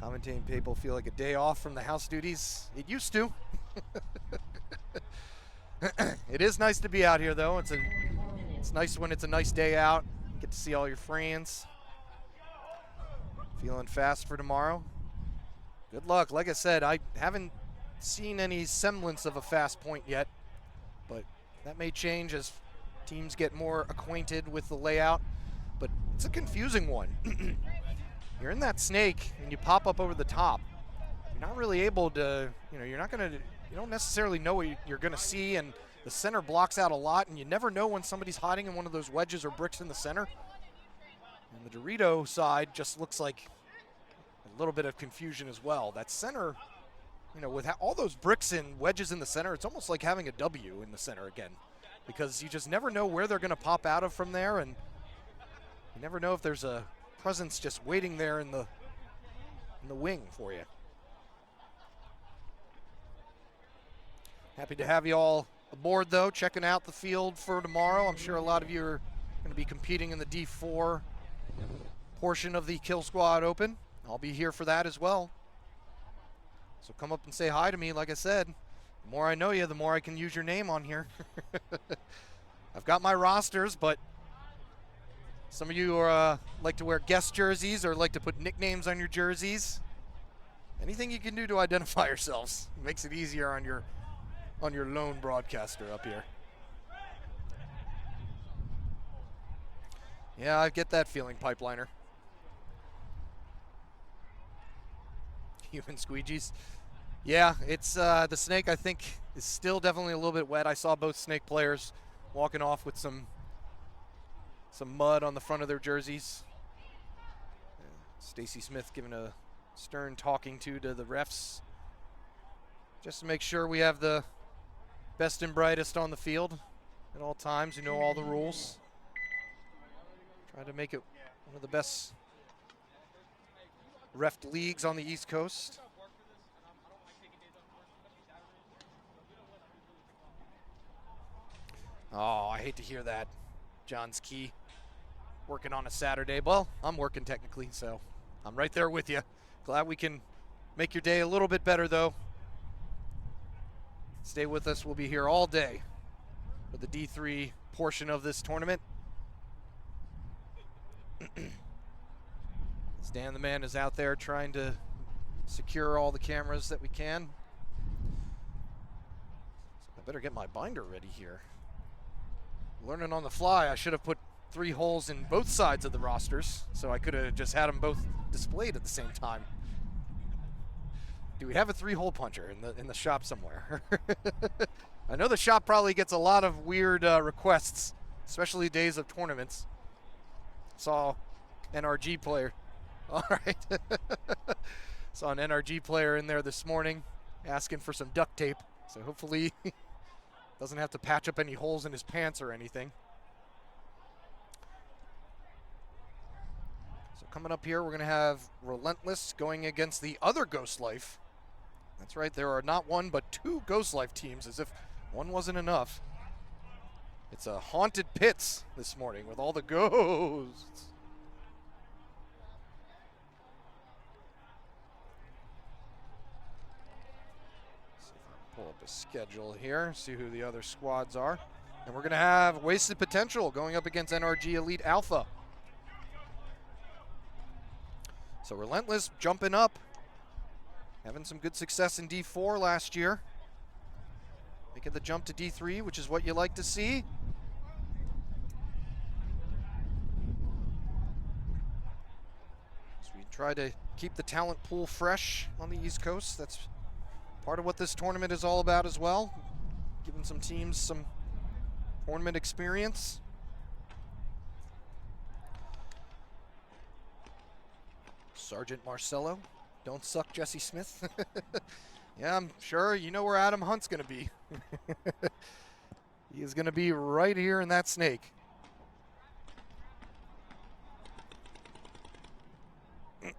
Commentating people feel like a day off from the house duties. It used to. It is nice to be out here, though. It's nice when it's a nice day out. Get to see all your friends. Feeling fast for tomorrow. Good luck. Like I said, I haven't seen any semblance of a fast point yet, but that may change as teams get more acquainted with the layout. But it's a confusing one. You're in that snake and you pop up over the top. You're not really able to, you don't necessarily know what you're going to see, and the center blocks out a lot, and you never know when somebody's hiding in one of those wedges or bricks in the center. And the Dorito side just looks like a little bit of confusion as well. That center, with all those bricks and wedges in the center, it's almost like having a W in the center again, because you just never know where they're going to pop out of from there, and you never know if there's a presence just waiting there in the wing for you. Happy to have you all aboard, though, checking out the field for tomorrow. I'm sure a lot of you are going to be competing in the D4 portion of the Killsquad Open. I'll be here for that as well. So come up and say hi to me. Like I said, the more I know you, the more I can use your name on here. I've got my rosters, but some of you are, like to wear guest jerseys or like to put nicknames on your jerseys. Anything you can do to identify yourselves makes it easier on your lone broadcaster up here. Yeah, I get that feeling, Pipeliner. Human squeegees. Yeah, it's the snake, I think, is still definitely a little bit wet. I saw both snake players walking off with some mud on the front of their jerseys. Stacy Smith giving a stern talking to the refs, just to make sure we have the best and brightest on the field at all times, who know all the rules. Try to make it one of the best ref leagues on the East Coast. Oh, I hate to hear that. John's Key working on a Saturday. Well, I'm working technically, so I'm right there with you. Glad we can make your day a little bit better, though. Stay with us. We'll be here all day for the D3 portion of this tournament. Stan the man is out there trying to secure all the cameras that we can. So I better get my binder ready here. Learning on the fly, I should have put 3 holes in both sides of the rosters, so I could have just had them both displayed at the same time. Do we have a 3-hole puncher in the shop somewhere? I know the shop probably gets a lot of weird requests, especially days of tournaments. Saw NRG player. All right. Saw an NRG player in there this morning asking for some duct tape, so hopefully he doesn't have to patch up any holes in his pants or anything. So coming up here, we're going to have Relentless going against the other Ghost Life. That's right, there are not 1 but 2 Ghost Life teams, as if one wasn't enough. It's a haunted pits this morning with all the ghosts. See if I can pull up a schedule here, see who the other squads are. And we're going to have Wasted Potential going up against NRG Elite Alpha. So Relentless jumping up. Having some good success in D4 last year. Making the jump to D3, which is what you like to see. try to keep the talent pool fresh on the East Coast. That's part of what this tournament is all about as well, giving some teams some tournament experience. Sergeant Marcello, don't suck Jesse Smith. Yeah, I'm sure you know where Adam Hunt's going to be. He is going to be right here in that snake.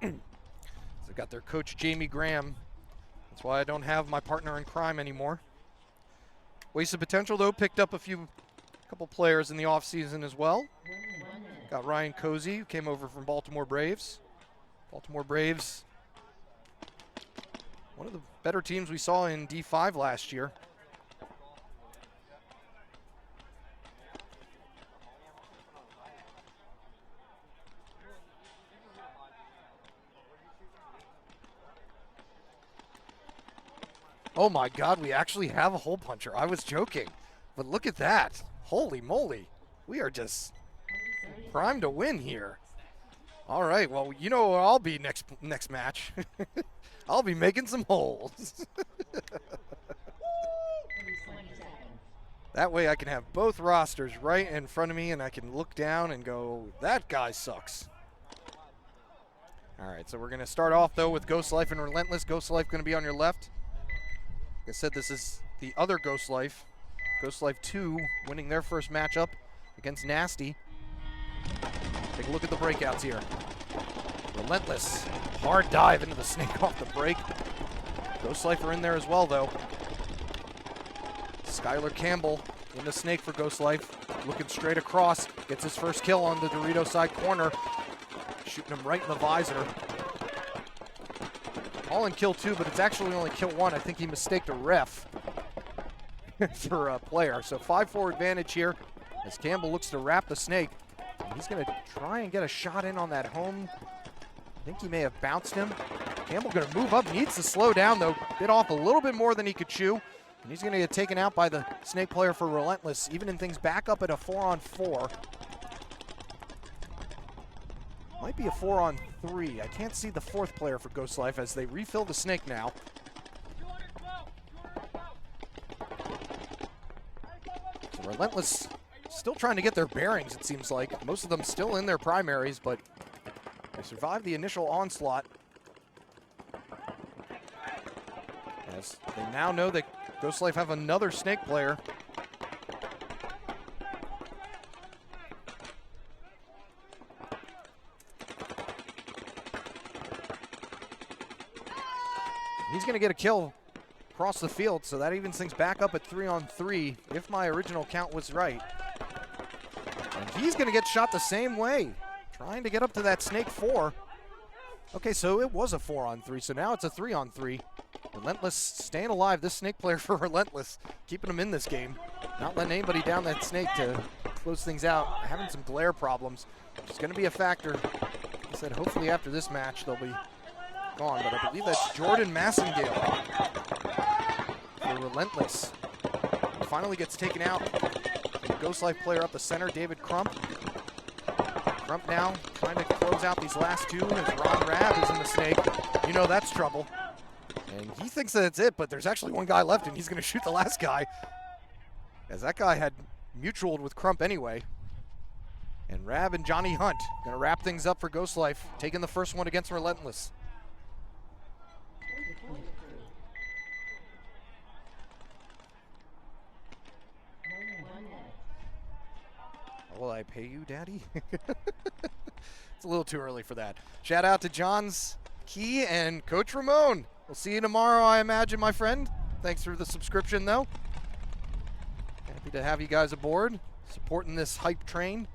They got their coach Jamie Graham. That's why I don't have my partner in crime anymore. Wasted Potential, though, picked up a couple players in the offseason as well. Got Ryan Cozy, who came over from Baltimore Braves. Baltimore Braves, one of the better teams we saw in D5 last year. Oh my God, we actually have a hole puncher. I was joking, but look at that. Holy moly. We are just primed to win here. All right, well, you know where I'll be next match. I'll be making some holes. That way I can have both rosters right in front of me and I can look down and go, that guy sucks. All right, so we're going to start off, though, with Ghost Life and Relentless. Ghost Life going to be on your left. Like I said, this is the other Ghost Life. Ghost Life 2 winning their first matchup against Nasty. Take a look at the breakouts here. Relentless, hard dive into the snake off the break. Ghost Life are in there as well, though. Skylar Campbell in the snake for Ghost Life, looking straight across, gets his first kill on the Dorito side corner, shooting him right in the visor. All in kill 2, but it's actually only kill 1. I think he mistaked a ref for a player. So 5-4 advantage here as Campbell looks to wrap the snake. He's going to try and get a shot in on that home. I think he may have bounced him. Campbell going to move up, needs to slow down though. Bit off a little bit more than he could chew. And he's going to get taken out by the snake player for Relentless, evening things back up at a 4-on-4. Might be a 4-on-3. I can't see the fourth player for Ghost Life as they refill the snake now. So Relentless still trying to get their bearings, it seems like. Most of them still in their primaries, but they survived the initial onslaught. As they now know that Ghost Life have another snake player. He's going to get a kill across the field, so that evens things back up at 3-on-3, if my original count was right. And he's going to get shot the same way, trying to get up to that snake 4. Okay, so it was a 4-on-3, so now it's a 3-on-3. Relentless staying alive, this snake player for Relentless, keeping him in this game. Not letting anybody down that snake to close things out. Having some glare problems, which is going to be a factor. Like I said, hopefully after this match they'll be gone, but I believe that's Jordan Massengale for Relentless. He finally gets taken out. The Ghost Life player up the center, David Crump. Crump now trying to close out these last two as Ron Rabb is in the snake. You know that's trouble. And he thinks that it's it, but there's actually one guy left and he's going to shoot the last guy, as that guy had mutualed with Crump anyway. And Rabb and Johnny Hunt going to wrap things up for Ghost Life, taking the first one against Relentless. Will I pay you, Daddy? It's a little too early for that. Shout out to John's Key and Coach Ramon. We'll see you tomorrow, I imagine, my friend. Thanks for the subscription, though. Happy to have you guys aboard, supporting this hype train.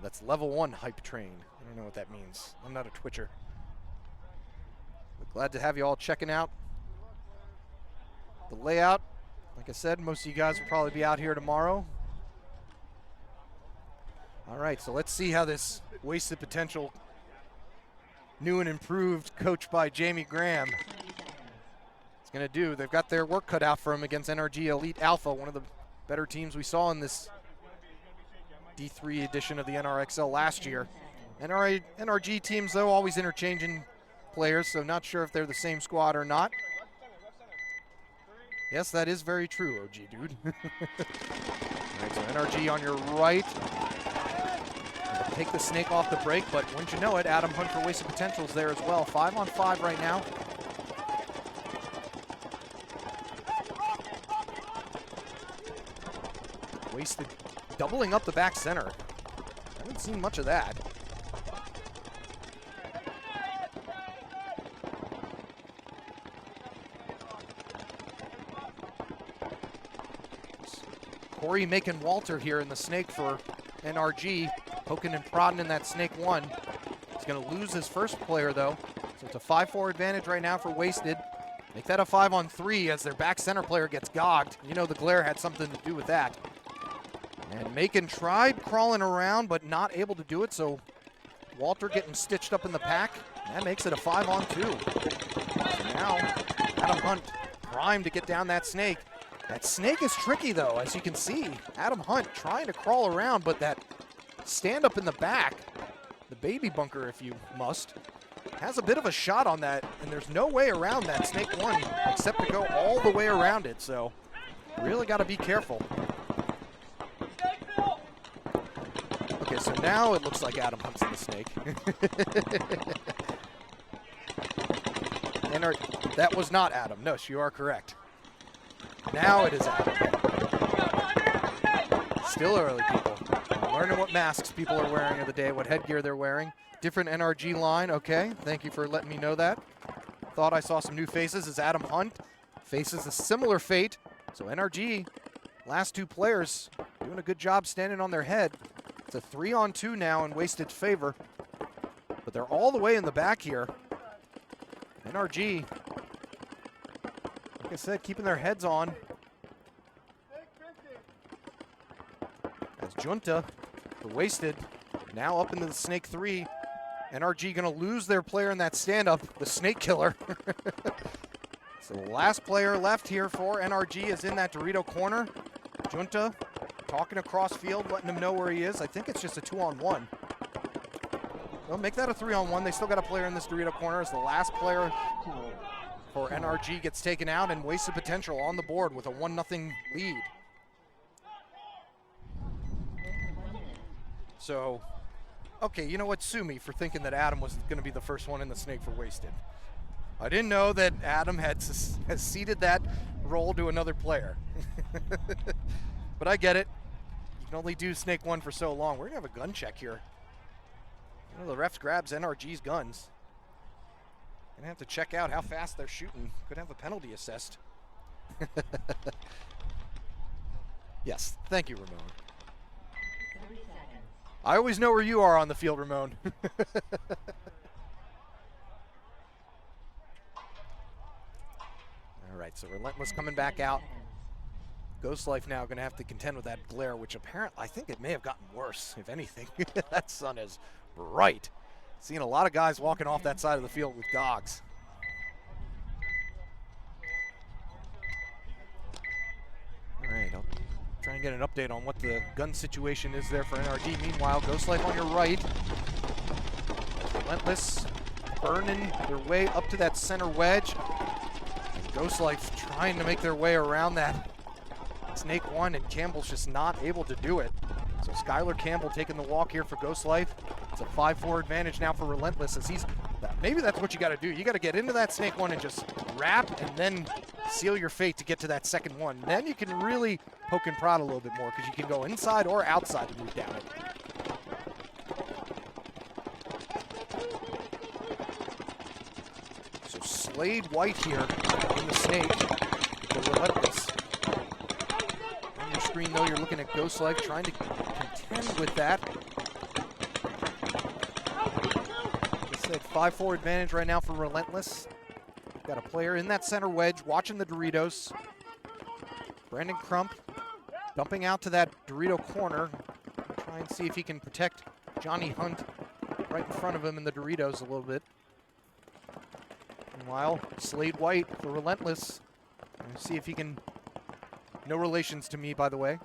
That's level 1 hype train. I don't know what that means. I'm not a Twitcher. But glad to have you all checking out the layout. Like I said, most of you guys will probably be out here tomorrow. All right, so let's see how this Wasted Potential, new and improved, coached by Jamie Graham, is going to do. They've got their work cut out for them against NRG Elite Alpha, one of the better teams we saw in this D3 edition of the NRXL last year. NRG teams, though, always interchanging players, so not sure if they're the same squad or not. Yes, that is very true, OG dude. All right, so NRG on your right. Take the snake off the break, but wouldn't you know it, Adam Hunt for Wasted Potential is there as well. 5-on-5 right now. Wasted doubling up the back center. Haven't seen much of that. Corey making Walter here in the snake for NRG, poking and prodding in that snake one. He's going to lose his first player though, so it's a 5-4 advantage right now for Wasted. Make that a 5-on-3 as their back center player gets gogged. You know the glare had something to do with that. And Macon tried crawling around, but not able to do it, so Walter getting stitched up in the pack. That makes it a 5-on-2. So now, Adam Hunt primed to get down that snake. That snake is tricky, though, as you can see. Adam Hunt trying to crawl around, but that stand up in the back, the baby bunker, if you must, has a bit of a shot on that, and there's no way around that snake one except to go all the way around it, so really got to be careful. Okay, so now it looks like Adam Hunt's in the snake. And that was not Adam. No, you are correct. Now it is Adam. Still early, people. Learning what masks people are wearing of the day, what headgear they're wearing. Different NRG line, okay. Thank you for letting me know that. Thought I saw some new faces as Adam Hunt faces a similar fate. So NRG, last two players, doing a good job standing on their head. It's a 3-on-2 now in Wasted favor. But they're all the way in the back here. NRG, like I said, keeping their heads on. As Junta, for Wasted, now up into the Snake 3. NRG gonna lose their player in that stand-up, the Snake Killer. So the last player left here for NRG is in that Dorito corner. Junta talking across field, letting him know where he is. I think it's just a 2-on-1. Well, make that a 3-on-1. They still got a player in this Dorito corner as the last player for NRG gets taken out, and Wasted Potential on the board with a 1-0 lead. So, okay, you know what? Sue me for thinking that Adam was going to be the first one in the snake for Wasted. I didn't know that Adam has ceded that role to another player. But I get it. You can only do snake 1 for so long. We're going to have a gun check here. You know, the refs grabs NRG's guns. Gonna have to check out how fast they're shooting. Could have a penalty assessed. Yes, thank you, Ramon. I always know where you are on the field, Ramon. All right, so Relentless coming back out. Ghost Life now going to have to contend with that glare, which apparently, I think it may have gotten worse, if anything. That sun is bright. Seeing a lot of guys walking off that side of the field with gogs. All right, I'll try and get an update on what the gun situation is there for NRG. Meanwhile, Ghost Life on your right. Relentless burning their way up to that center wedge. And Ghost Life trying to make their way around that Snake 1, and Campbell's just not able to do it. So Skylar Campbell taking the walk here for Ghost Life. It's a 5-4 advantage now for Relentless, as maybe that's what you got to do. You got to get into that Snake 1 and just wrap and then seal your fate to get to that second one. Then you can really poke and prod a little bit more, because you can go inside or outside to move down it. So Slade White here in the Snake for Relentless. On your screen, though, you're looking at Ghost Life trying to contend with that. 5-4 advantage right now for Relentless. Got a player in that center wedge watching the Doritos. Brandon Crump dumping out to that Dorito corner. Try and see if he can protect Johnny Hunt right in front of him in the Doritos a little bit. Meanwhile, Slade White for Relentless. See if he can... No relations to me, by the way.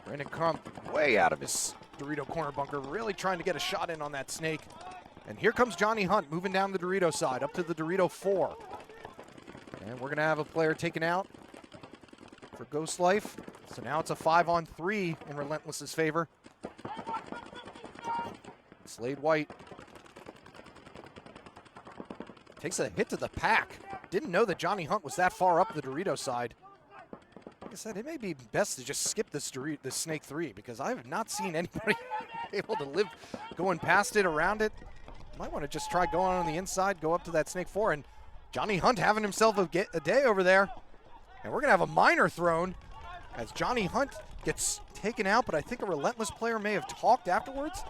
Brandon Crump way out of his Dorito corner bunker, really trying to get a shot in on that snake. And here comes Johnny Hunt moving down the Dorito side, up to the Dorito 4. And we're going to have a player taken out for Ghost Life. So now it's a 5-on-3 in Relentless's favor. Slade White takes a hit to the pack. Didn't know that Johnny Hunt was that far up the Dorito side. Like I said, it may be best to just skip this Snake 3 because I have not seen anybody able to live going past it, around it. Might want to just try going on the inside, go up to that Snake 4, and Johnny Hunt having himself a day over there. And we're going to have a minor thrown as Johnny Hunt gets taken out, but I think a Relentless player may have talked afterwards.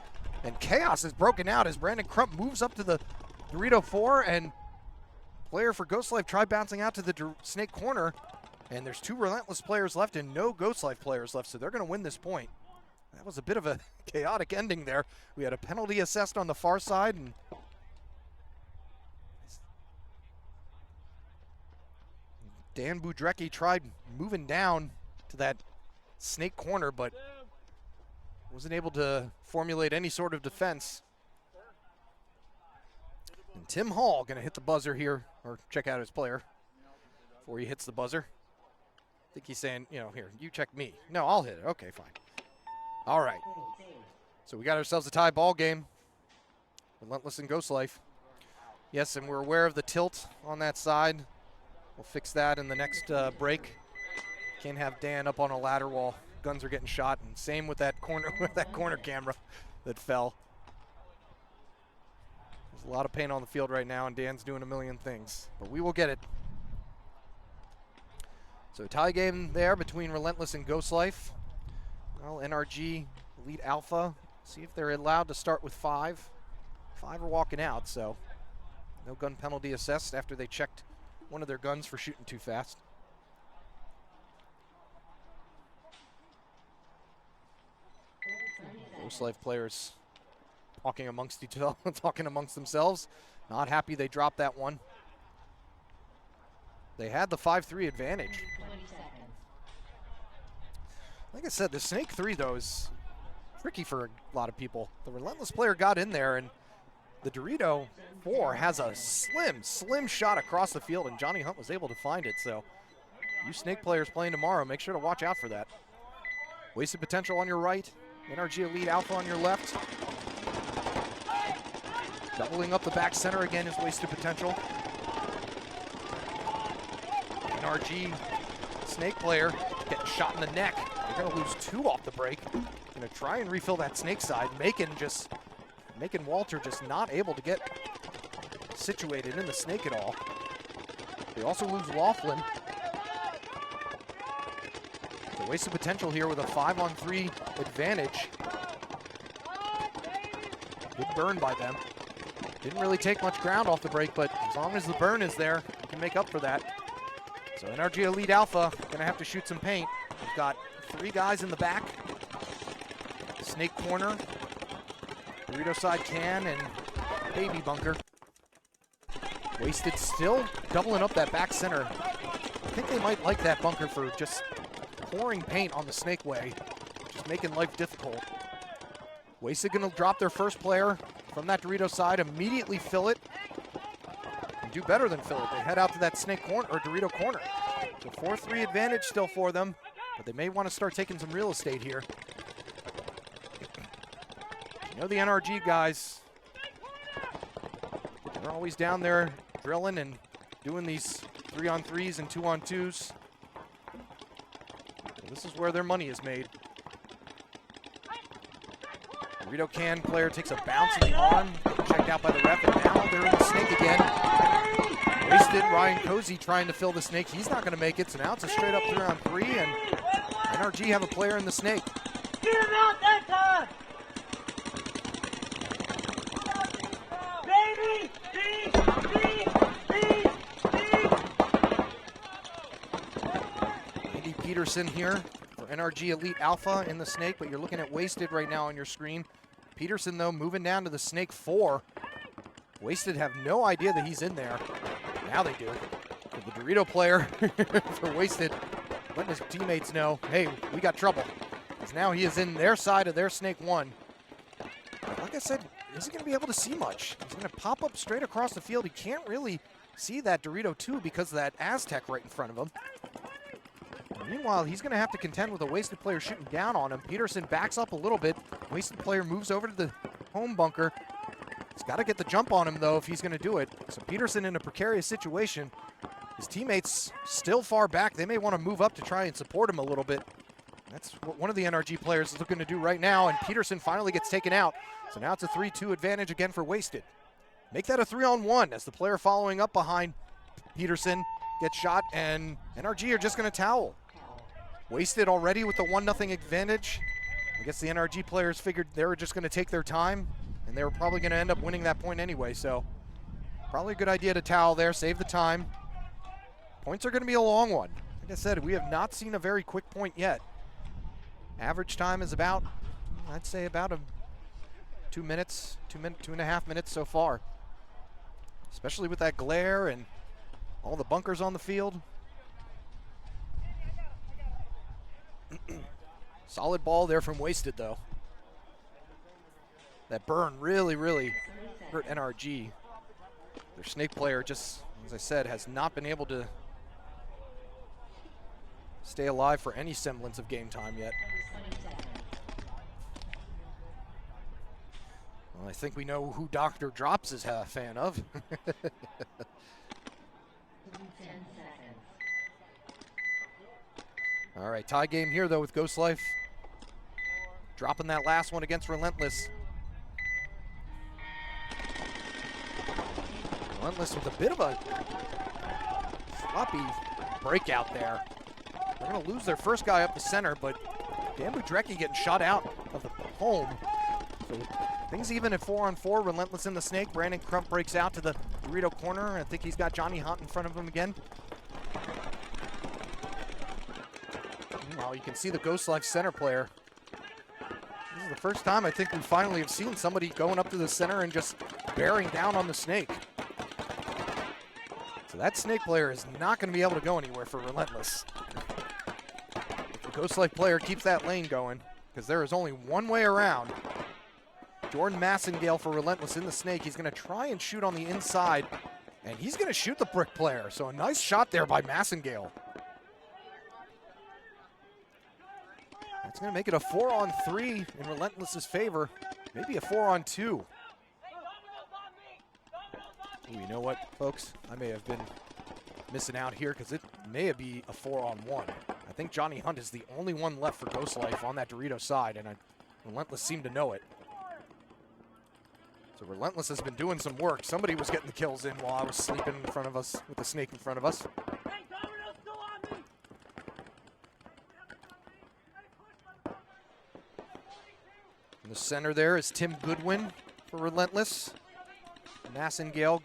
And chaos is broken out as Brandon Crump moves up to the Dorito 4, and player for Ghost Life tried bouncing out to the Snake corner. And there's 2 Relentless players left and no Ghost Life players left, so they're going to win this point. That was a bit of a chaotic ending there. We had a penalty assessed on the far side, and Dan Budrecki tried moving down to that Snake corner, but wasn't able to formulate any sort of defense. And Tim Hall going to hit the buzzer here, or check out his player before he hits the buzzer. I think he's saying, you know, here, you check me. No, I'll hit it. Okay, fine. All right. So we got ourselves a tie ball game. Relentless and Ghost Life. Yes, and we're aware of the tilt on that side. We'll fix that in the next break. Can't have Dan up on a ladder while guns are getting shot, and same with that corner camera that fell. There's a lot of paint on the field right now, and Dan's doing a million things, but we will get it. So tie game there between Relentless and Ghost Life. Well, NRG Elite Alpha, see if they're allowed to start with 5. 5 are walking out, so no gun penalty assessed after they checked one of their guns for shooting too fast. Ghost Life players talking amongst themselves. Not happy they dropped that one. They had the 5-3 advantage. Like I said, the Snake 3, though, is tricky for a lot of people. The Relentless player got in there, and the Dorito 4 has a slim shot across the field, and Johnny Hunt was able to find it. So you Snake players playing tomorrow, make sure to watch out for that. Wasted Potential on your right. NRG Elite Alpha on your left. Doubling up the back center again is Wasted Potential. NRG Snake player getting shot in the neck. They're going to lose 2 off the break. Going to try and refill that Snake side. Making Walter just not able to get situated in the Snake at all. They also lose Laughlin. So Wasted Potential here with a 5-on-3 advantage. Good burn by them. Didn't really take much ground off the break, but as long as the burn is there, you can make up for that. So NRG Elite Alpha gonna have to shoot some paint. We've got 3 guys in the back. Snake corner, Dorito side can, and baby bunker. Wasted still doubling up that back center. I think they might like that bunker for just pouring paint on the Snake way, just making life difficult. Wasted gonna drop their first player from that Dorito side, immediately fill it, and do better than fill it. They head out to that Snake corner, or Dorito corner. So 4-3 advantage still for them, but they may want to start taking some real estate here. You know the NRG guys, they're always down there drilling and doing these 3-on-3s and 2-on-2s. So this is where their money is made. Dorito can player takes a bounce in the arm, checked out by the ref, and now they're in the Snake again. Wasted, Ryan Cozy trying to fill the Snake. He's not going to make it, so now it's a straight up 3-on-3, and NRG have a player in the Snake. Get him out that time! Baby! Andy Peterson here for NRG Elite Alpha in the Snake, but you're looking at Wasted right now on your screen. Peterson, though, moving down to the Snake 4. Wasted have no idea that he's in there. Now they do. The Dorito player for Wasted letting his teammates know, hey, we got trouble. Because now he is in their side of their Snake 1. like I said, isn't going to be able to see much. He's going to pop up straight across the field. He can't really see that Dorito 2 because of that Aztec right in front of him. And meanwhile, he's going to have to contend with a wasted player shooting down on him. Peterson backs up a little bit. Wasted player moves over to the home bunker. He's got to get the jump on him, though, if he's going to do it. So Peterson in a precarious situation. His teammates still far back. They may want to move up to try and support him a little bit. That's what one of the NRG players is looking to do right now, and Peterson finally gets taken out. So now it's a 3-2 advantage again for Wasted. Make that a 3-on-1 as the player following up behind Peterson gets shot, and NRG are just going to towel. Wasted already with the 1-0 advantage. I guess the NRG players figured they were just going to take their time, and they were probably going to end up winning that point anyway, so probably a good idea to towel there, save the time. Points are going to be a long one. Like I said, we have not seen a very quick point yet. Average time is about, I'd say about 2 minutes, 2.5 minutes so far. Especially with that glare and all the bunkers on the field. Solid ball there from Wasted, though. That burn really, really hurt NRG. Their snake player, just as I said, has not been able to stay alive for any semblance of game time yet. Well, I think we know who Dr. Drops is a fan of. 10 seconds. All right, tie game here, though, with Ghost Life. Dropping that last one against Relentless. Relentless with a bit of a sloppy breakout there. They're going to lose their first guy up the center, but Dan Budrecki getting shot out of the home. So things even at 4-on-4. Relentless in the snake. Brandon Crump breaks out to the Dorito corner. I think he's got Johnny Hunt in front of him again. Meanwhile, you can see the Ghost Life center player. This is the first time I think we finally have seen somebody going up to the center and just bearing down on the snake. So that snake player is not going to be able to go anywhere for Relentless. If the Ghost Life player keeps that lane going, because there is only one way around. Jordan Massengale for Relentless in the snake. He's going to try and shoot on the inside, and he's going to shoot the brick player. So a nice shot there by Massengale. That's going to make it a 4-on-3 in Relentless's favor. Maybe a 4-on-2. Ooh, you know what, folks? I may have been missing out here because it may be a 4-on-1. I think Johnny Hunt is the only one left for Ghost Life on that Dorito side, and Relentless seemed to know it. So Relentless has been doing some work. Somebody was getting the kills in while I was sleeping in front of us with the snake in front of us. In the center there is Tim Goodwin for Relentless. Massengale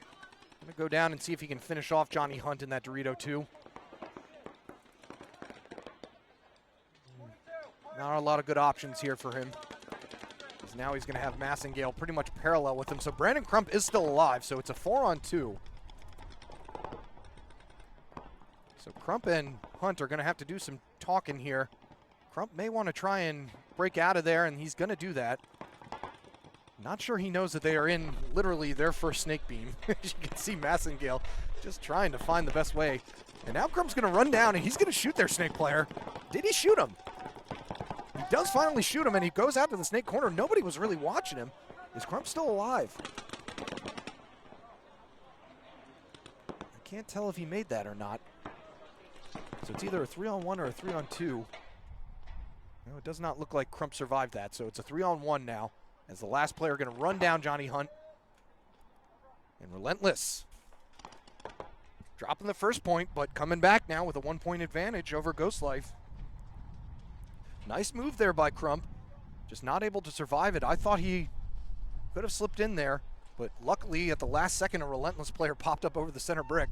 going to go down and see if he can finish off Johnny Hunt in that Dorito 2. Not a lot of good options here for him. Because now he's going to have Massengale pretty much parallel with him. So Brandon Crump is still alive, so it's a 4-on-2. So Crump and Hunt are going to have to do some talking here. Crump may want to try and break out of there, and he's going to do that. Not sure he knows that they are in literally their first snake beam. As you can see Massengale just trying to find the best way. And now Crump's going to run down, and he's going to shoot their snake player. Did he shoot him? He does finally shoot him, and he goes out to the snake corner. Nobody was really watching him. Is Crump still alive? I can't tell if he made that or not. So it's either a 3-on-1 or a 3-on-2. No, it does not look like Crump survived that, so it's a 3-on-1 now. As the last player going to run down Johnny Hunt. And Relentless dropping the first point, but coming back now with a 1-point advantage over Ghost Life. Nice move there by Crump. Just not able to survive it. I thought he could have slipped in there, but luckily at the last second, a Relentless player popped up over the center brick.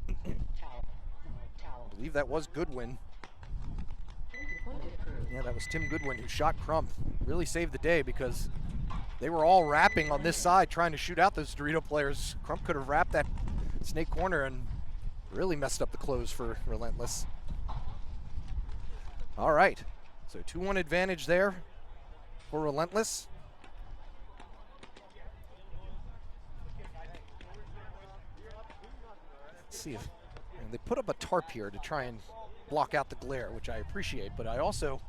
I believe that was Goodwin. Yeah, that was Tim Goodwin who shot Crump. Really saved the day because they were all wrapping on this side trying to shoot out those Dorito players. Crump could have wrapped that snake corner and really messed up the close for Relentless. All right, so 2-1 advantage there for Relentless. see if and they put up a tarp here to try and block out the glare, which I appreciate, but I also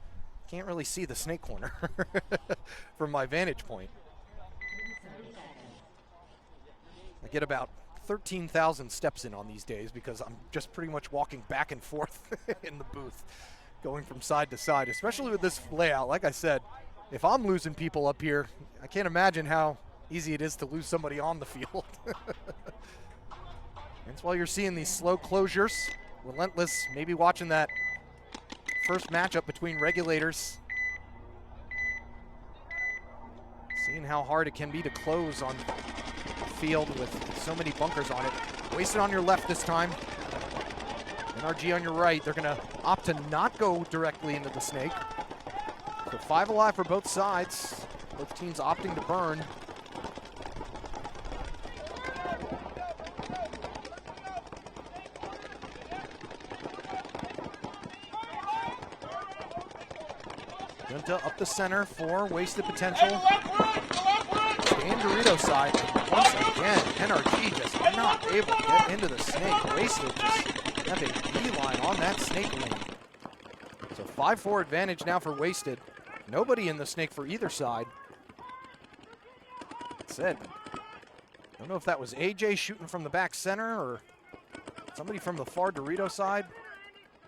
can't really see the snake corner from my vantage point. I get about 13,000 steps in on these days because I'm just pretty much walking back and forth in the booth, going from side to side, especially with this layout. Like I said, if I'm losing people up here, I can't imagine how easy it is to lose somebody on the field. That's why you're seeing these slow closures, relentless, maybe watching that first matchup between regulators. Seeing how hard it can be to close on a field with so many bunkers on it. Wasted on your left this time. NRG on your right. They're gonna opt to not go directly into the snake. So 5 alive for both sides. Both teams opting to burn. Junta up the center for wasted potential. Stand Dorito side. Once again, NRG just not able to get into the snake. Wasted just having beeline on that snake lane. So 5-4 advantage now for Wasted. Nobody in the snake for either side. That's it. Don't know if that was AJ shooting from the back center or somebody from the far Dorito side.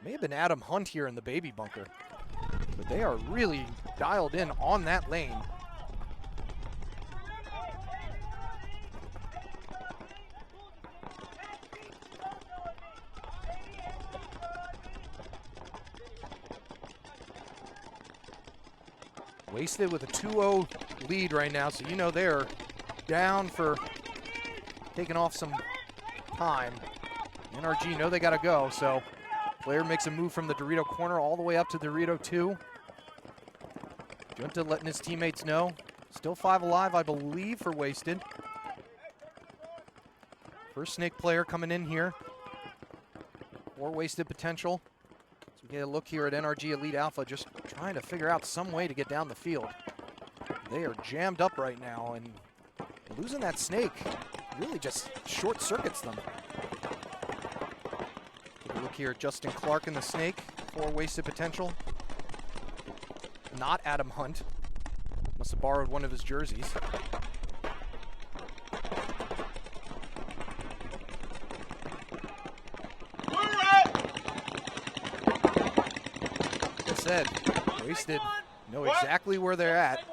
May have been Adam Hunt here in the baby bunker. But they are really dialed in on that lane. Wasted with a 2-0 lead right now, so you know they're down for taking off some time. NRG know they gotta go, so player makes a move from the Dorito corner all the way up to Dorito 2. Junta letting his teammates know. Still 5 alive, I believe, for Wasted. First snake player coming in here. 4 wasted potential. So we get a look here at NRG Elite Alpha, just trying to figure out some way to get down the field. They are jammed up right now, and losing that snake really just short circuits them. Take a look here at Justin Clark in the snake. 4 wasted potential. Not Adam Hunt. Must have borrowed one of his jerseys. Like I said, Wasted know exactly where they're at.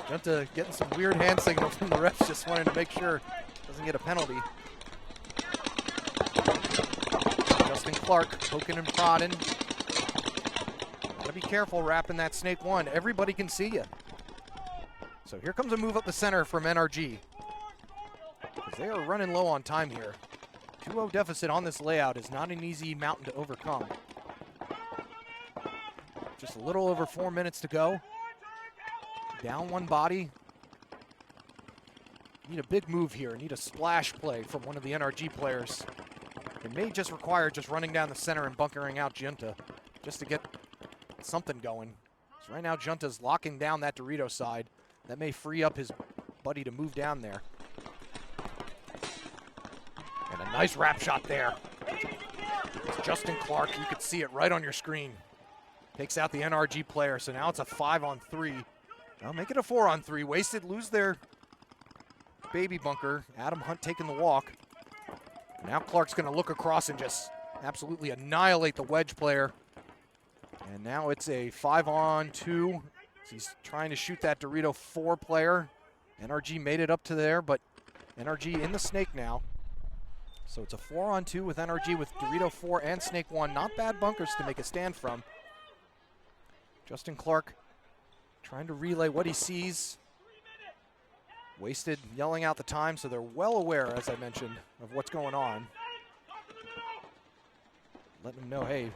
Junta getting some weird hand signals from the refs, just wanting to make sure doesn't get a penalty. Justin Clark poking and prodding. Gotta be careful wrapping that snake one. Everybody can see you. So here comes a move up the center from NRG. Because they are running low on time here. 2-0 deficit on this layout is not an easy mountain to overcome. Just a little over 4 minutes to go. Down one body. Need a big move here. Need a splash play from one of the NRG players. It may just require just running down the center and bunkering out Junta just to get something going. So right now Junta's locking down that Dorito side. That may free up his buddy to move down there. And a nice wrap shot there. It's Justin Clark. You could see it right on your screen. Takes out the NRG player. So now it's a 5-on-3. Now make it a 4-on-3. Wasted lose their baby bunker. Adam Hunt taking the walk. Now Clark's going to look across and just absolutely annihilate the wedge player. And now it's a 5-on-2. He's trying to shoot that Dorito 4 player. NRG made it up to there, but NRG in the snake now. So it's a 4-on-2 with NRG with Dorito 4 and snake 1. Not bad bunkers to make a stand from. Justin Clark trying to relay what he sees. Wasted yelling out the time, so they're well aware, as I mentioned, of what's going on. Letting them know, hey,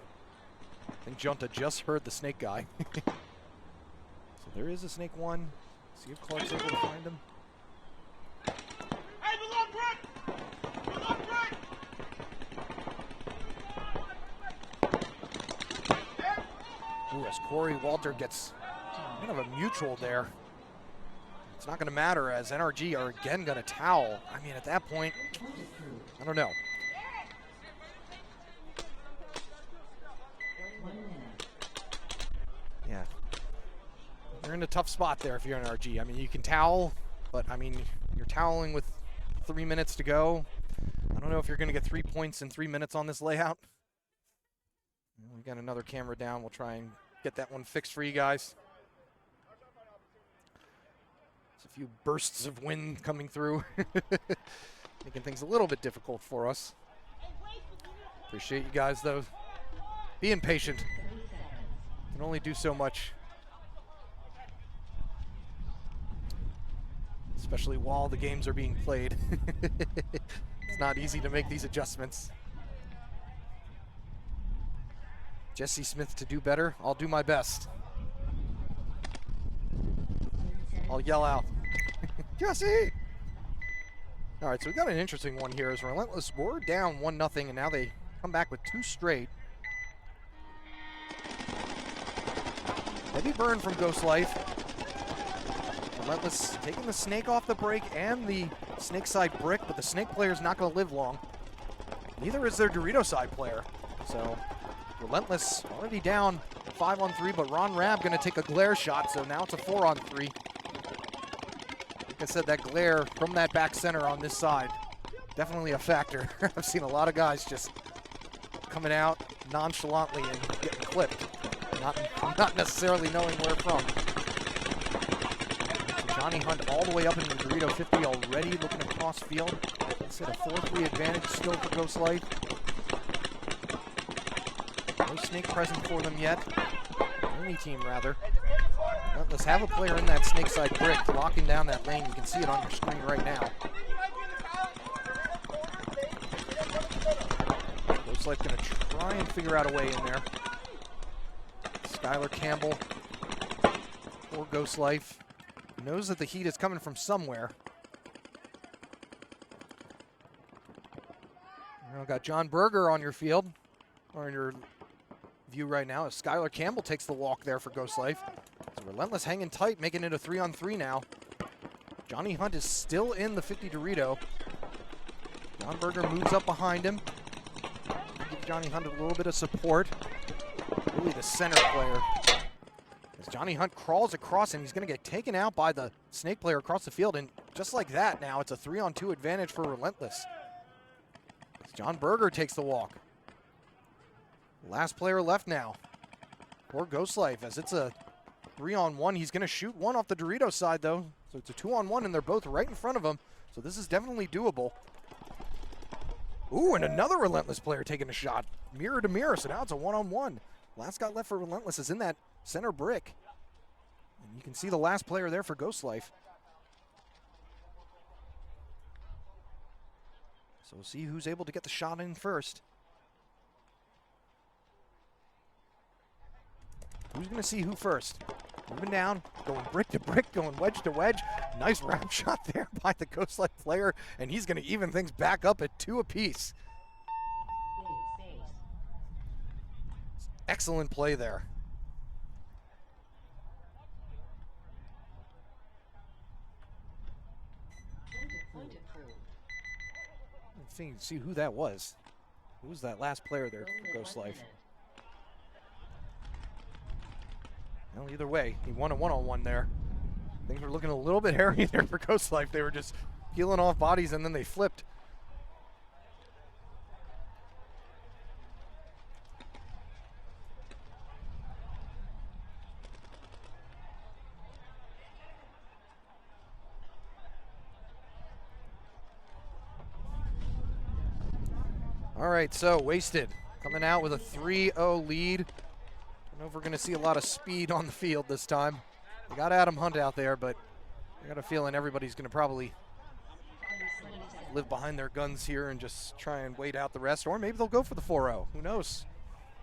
I think Junta just heard the snake guy. So there is a snake 1. See if Clark's able to find him. Ooh, as Corey Walter gets kind of a mutual there. It's not going to matter as NRG are again going to towel. I mean, at that point, I don't know. 1 minute. Yeah. You're in a tough spot there if you're NRG. I mean, you can towel, but I mean, you're toweling with 3 minutes to go. I don't know if you're going to get 3 points in 3 minutes on this layout. We got another camera down. We'll try and get that one fixed for you guys. There's a few bursts of wind coming through, making things a little bit difficult for us. Appreciate you guys, though. Being patient. Can only do so much. Especially while the games are being played. It's not easy to make these adjustments. Jesse Smith to do better. I'll do my best. I'll yell out, Jesse! All right, so we got an interesting one here. As Relentless were down 1-0, and now they come back with 2 straight. Heavy burn from Ghost Life. Relentless taking the snake off the break and the snake side brick, but the snake player's not going to live long. Neither is their Dorito side player. So Relentless already down 5-on-3, but Ron Rabb going to take a glare shot, so now it's a 4-on-3. Like I said, that glare from that back center on this side, definitely a factor. I've seen a lot of guys just coming out nonchalantly and getting clipped, not necessarily knowing where from. So Johnny Hunt all the way up into the Dorito 50 already, looking across field. I said a 4-3 advantage still for Ghost Life. No snake present for them yet. Any team, rather. Let's have a player in that snake side brick locking down that lane. You can see it on your screen right now. Looks like going to try and figure out a way in there. Skylar Campbell for Ghost Life knows that the heat is coming from somewhere. Now got John Berger on your field, or in your view right now, as Skylar Campbell takes the walk there for Ghost Life. So Relentless hanging tight, making it a 3-on-3 now. Johnny Hunt is still in the 50 Dorito. John Berger moves up behind him. Give Johnny Hunt a little bit of support. Really the center player. As Johnny Hunt crawls across him, he's going to get taken out by the snake player across the field. And just like that now, it's a 3-on-2 advantage for Relentless. As John Berger takes the walk. Last player left now for Ghost Life, as it's a 3-on-1. He's going to shoot one off the Dorito side, though. So it's a 2-on-1, and they're both right in front of him. So this is definitely doable. Ooh, and another Relentless player taking a shot. Mirror to mirror, so now it's a 1-on-1. Last guy left for Relentless is in that center brick. And you can see the last player there for Ghost Life. So we'll see who's able to get the shot in first. Who's going to see who first? Moving down, going brick to brick, going wedge to wedge. Nice wrap shot there by the Ghost Life player, and he's going to even things back up at 2 apiece. Excellent play there. I think you can see who that was. Who was that last player there for Ghost Life? Well, either way, he won a 1-on-1 there. Things were looking a little bit hairy there for Ghost Life. They were just peeling off bodies, and then they flipped. All right, so Wasted coming out with a 3-0 lead. I don't know if we're going to see a lot of speed on the field this time. We got Adam Hunt out there, but I got a feeling everybody's going to probably live behind their guns here and just try and wait out the rest, or maybe they'll go for the 4-0. Who knows?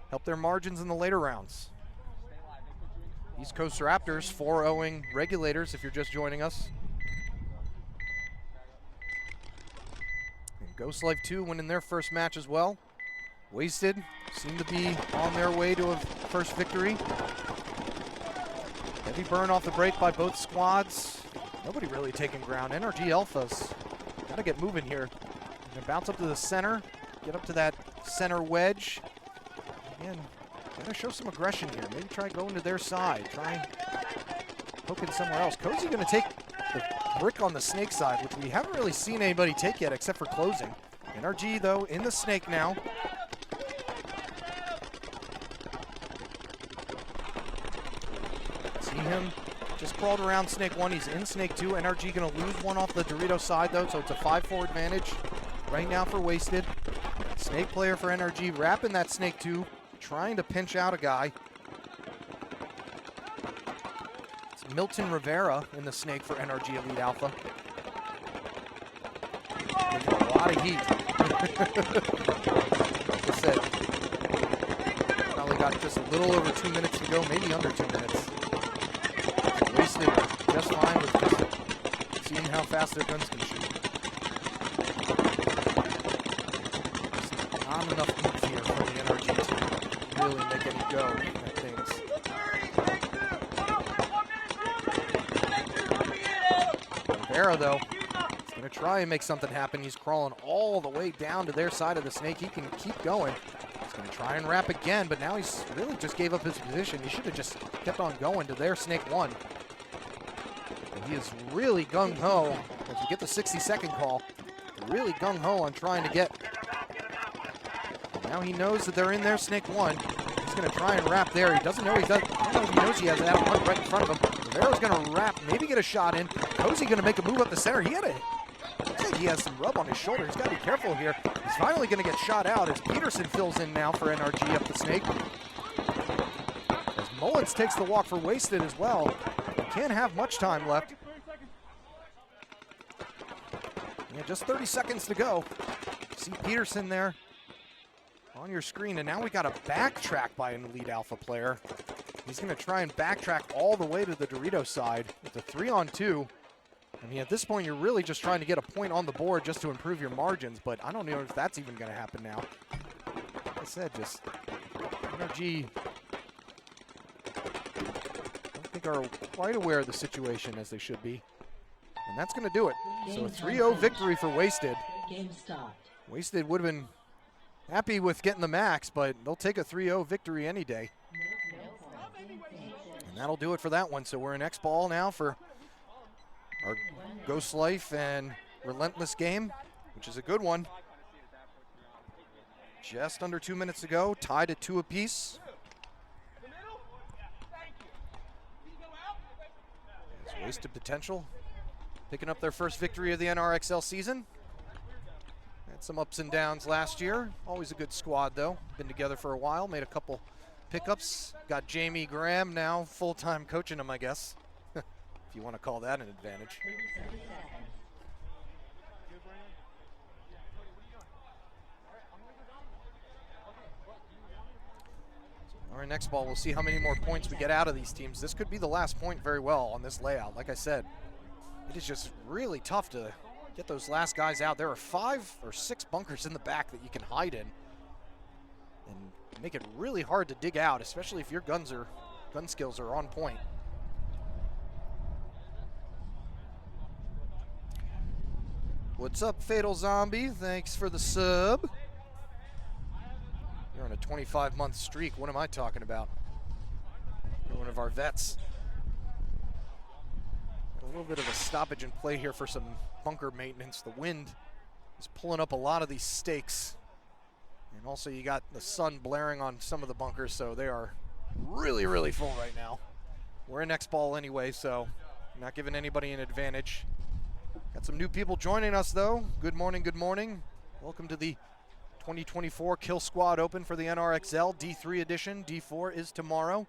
Help their margins in the later rounds. East Coast Raptors 4-0ing Regulators if you're just joining us. And Ghost Life 2 winning their first match as well. Wasted seem to be on their way to a first victory. Heavy burn off the break by both squads. Nobody really taking ground. NRG Alphas got to get moving here. Gonna bounce up to the center, get up to that center wedge. Again, gotta show some aggression here. Maybe try going to their side. Try poking somewhere else. Cozy gonna take the brick on the snake side, which we haven't really seen anybody take yet except for closing. NRG though in the snake now. See him just crawled around snake 1. He's in snake 2. NRG gonna lose one off the Dorito side though, so it's a 5-4 advantage right now for Wasted. Snake player for NRG wrapping that snake 2, trying to pinch out a guy. It's Milton Rivera in the snake for NRG Elite Alpha. Taking a lot of heat. Like I said, probably got just a little over 2 minutes to go, maybe under 2 minutes. Wasted just fine with just seeing how fast their guns can shoot. There's not enough heat here from the NRG to really make any go at things. Rivera, though, is going to try and make something happen. He's crawling all the way down to their side of the snake. He can keep going. He's going to try and wrap again, but now he's really just gave up his position. He should have just kept on going to their snake 1. He is really gung-ho as we get the 60-second call. Really gung-ho on trying to get. Now he knows that they're in their snake 1. He's going to try and wrap there. He doesn't know I don't know if he knows he has Adam Hunt right in front of him. Rivera's going to wrap, maybe get a shot in. Cozy going to make a move up the center. Looks like he has some rub on his shoulder. He's got to be careful here. He's finally going to get shot out as Peterson fills in now for NRG up the snake. As Mullins takes the walk for Wasted as well. Can't have much time left. Yeah, just 30 seconds to go. See Peterson there on your screen, and now we got a backtrack by an Elite Alpha player. He's going to try and backtrack all the way to the Dorito side with a 3-on-2. I mean, at this point, you're really just trying to get a point on the board just to improve your margins, but I don't know if that's even going to happen now. Like I said, just NRG are quite aware of the situation as they should be. And that's going to do it. So a 3-0 victory for Wasted. Game stopped. Wasted would have been happy with getting the max, but they'll take a 3-0 victory any day. And that'll do it for that one. So we're in XBall now for our Ghost Life and Relentless game, which is a good one. Just under 2 minutes to go, tied at 2 apiece. Wasted Potential picking up their first victory of the NRXL season. Had some ups and downs last year. Always a good squad though. Been together for a while, made a couple pickups. Got Jamie Graham now full-time coaching them, I guess. If you want to call that an advantage. All right, next ball, we'll see how many more points we get out of these teams. This could be the last point very well on this layout. Like I said, it is just really tough to get those last guys out. There are 5 or 6 bunkers in the back that you can hide in and make it really hard to dig out, especially if your gun skills are on point. What's up, Fatal Zombie? Thanks for the sub. You're on a 25-month streak. What am I talking about? You're one of our vets. A little bit of a stoppage in play here for some bunker maintenance. The wind is pulling up a lot of these stakes. And also you got the sun blaring on some of the bunkers, so they are really, really full right now. We're in XBall anyway, so not giving anybody an advantage. Got some new people joining us, though. Good morning, good morning. Welcome to the 2024 Killsquad Open for the NRXL D3 edition. D4 is tomorrow.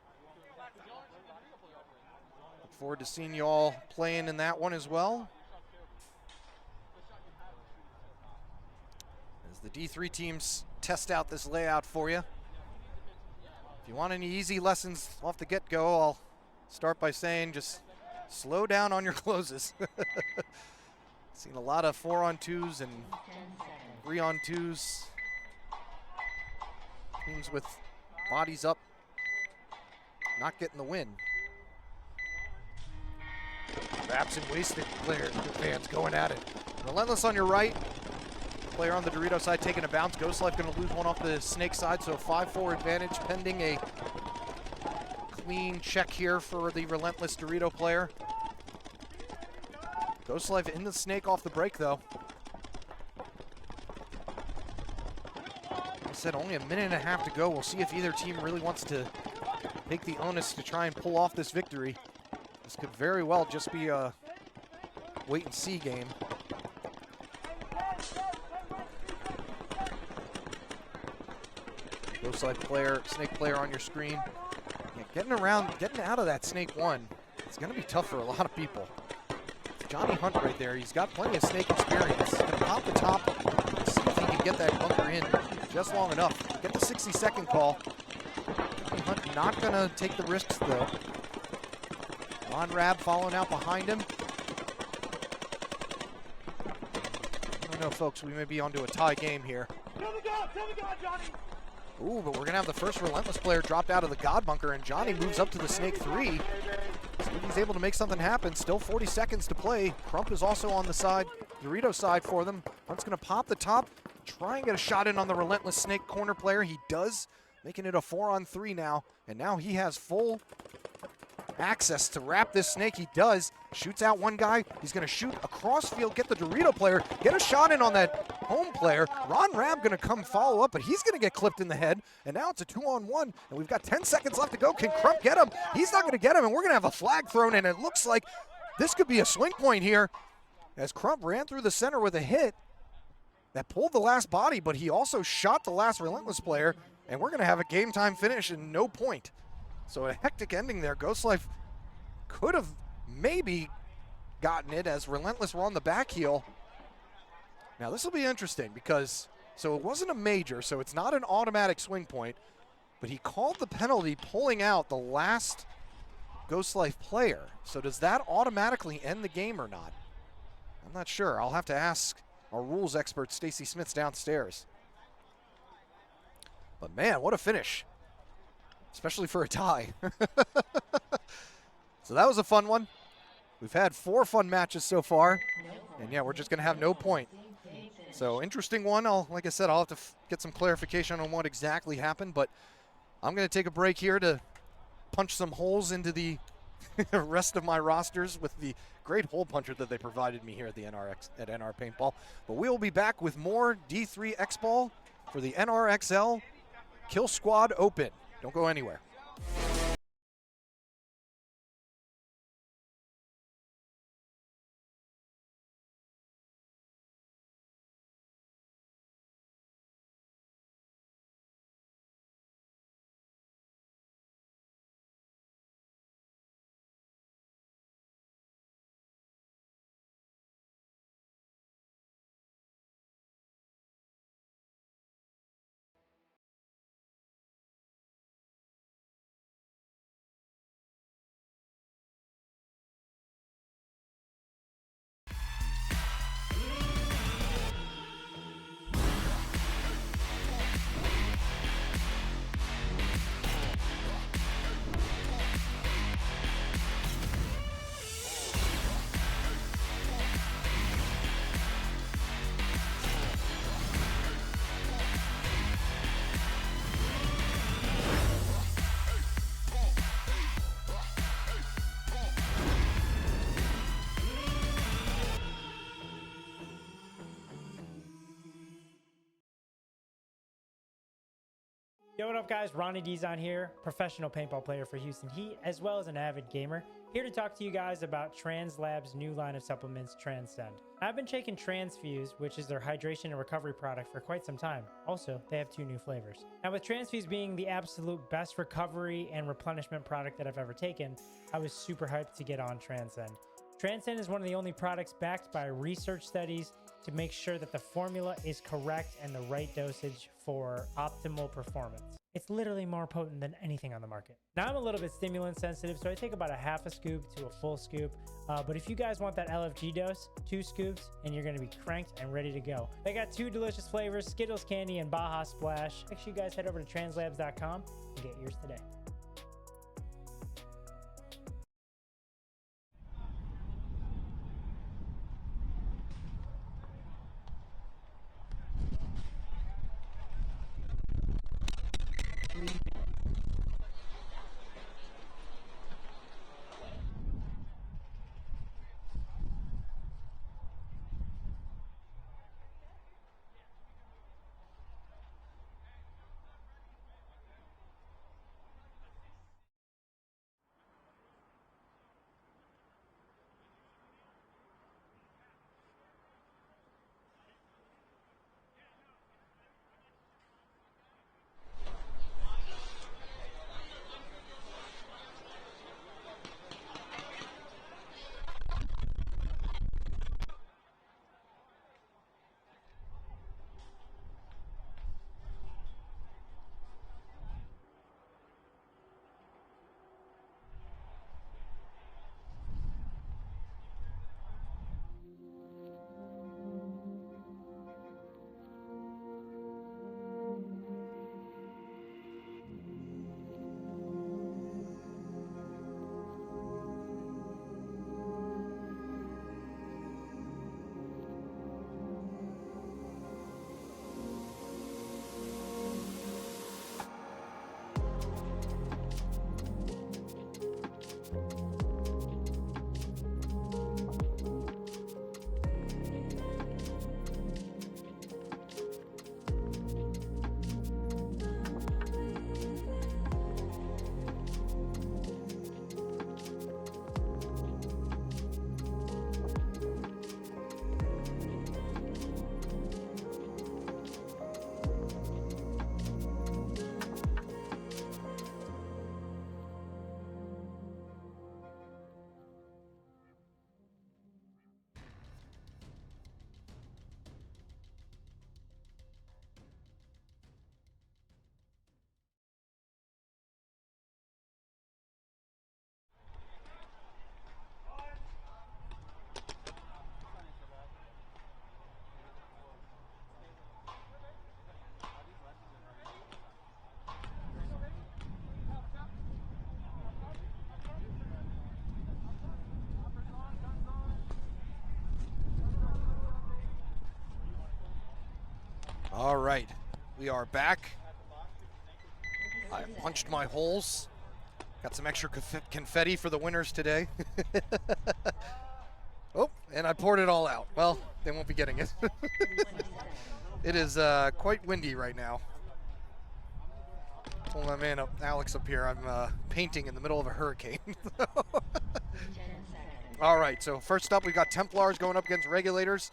Look forward to seeing you all playing in that one as well. As the D3 teams test out this layout for you. If you want any easy lessons off the get-go, I'll start by saying just slow down on your closes. Seen a lot of 4-on-2s and 3-on-2s. Teams with bodies up, not getting the win. Wraps and Wasted players, fans going at it. Relentless on your right. player on the Dorito side taking a bounce. Ghost Life going to lose one off the Snake side, so a 5-4 advantage pending a clean check here for the relentless Dorito player. Ghost Life in the Snake off the break, though. Like I said, only a minute and a half to go. We'll see if either team really wants to take the onus to try and pull off this victory. This could very well just be a wait-and-see game. Ghost Life player, Snake player on your screen. Yeah, getting out of that Snake 1, it's going to be tough for a lot of people. It's Johnny Hunt right there. He's got plenty of Snake experience. He's going to pop the top, see if he can get that bunker in just long enough. Get the 60-second call. Johnny Hunt not going to take the risks, though. Ron Rab following out behind him. I don't know, folks. We may be onto a tie game here. Ooh, but we're going to have the first Relentless player dropped out of the God bunker, and Johnny moves up to the Snake 3. See if he's able to make something happen. Still 40 seconds to play. Crump is also on the side, Dorito side for them. Hunt's going to pop the top, try and get a shot in on the Relentless Snake corner player. He does, making it a 4-on-3 now, and now he has full access to wrap this Snake. He does. Shoots out one guy. He's going to shoot across field, get the Dorito player, get a shot in on that home player. Ron Rab going to come follow up, but he's going to get clipped in the head. And now it's a 2-on-1, and we've got 10 seconds left to go. Can Crump get him? He's not going to get him, and we're going to have a flag thrown, and it looks like this could be a swing point here as Crump ran through the center with a hit that pulled the last body, but he also shot the last Relentless player, and we're going to have a game time finish and no point. So a hectic ending there. Ghost Life could have maybe gotten it as Relentless were on the back heel. Now this will be interesting because, so it wasn't a major, so it's not an automatic swing point, but he called the penalty pulling out the last Ghost Life player. So does that automatically end the game or not? I'm not sure. I'll have to ask our rules expert, Stacy Smith's downstairs. But man, what a finish. Especially for a tie. So that was a fun one. We've had 4 fun matches so far. And yeah, we're just going to have no point. So interesting one. Like I said, I'll have to get some clarification on what exactly happened. But I'm going to take a break here to punch some holes into the rest of my rosters with the great hole puncher that they provided me here at the NR Paintball. But we will be back with more D3 XBall for the NRXL Killsquad Open. Don't go anywhere. Yo, what up guys, Ronnie Dizon here, professional paintball player for Houston Heat, as well as an avid gamer, here to talk to you guys about TransLab's new line of supplements, Transcend. I've been taking Transfuse, which is their hydration and recovery product, for quite some time. Also, they have 2 new flavors. Now with Transfuse being the absolute best recovery and replenishment product that I've ever taken, I was super hyped to get on Transcend. Transcend is one of the only products backed by research studies to make sure that the formula is correct and the right dosage for optimal performance. It's literally more potent than anything on the market. Now I'm a little bit stimulant sensitive, so I take about a half a scoop to a full scoop. But if you guys want that LFG dose, 2 scoops, and you're gonna be cranked and ready to go. They got 2 delicious flavors, Skittles Candy and Baja Splash. Make sure you guys head over to translabs.com and get yours today. All right, we are back. I punched my holes. Got some extra confetti for the winners today. Oh, and I poured it all out. Well, they won't be getting it. It is quite windy right now. Told my man Alex up here, I'm painting in the middle of a hurricane. All right, so first up, we've got Templars going up against Regulators.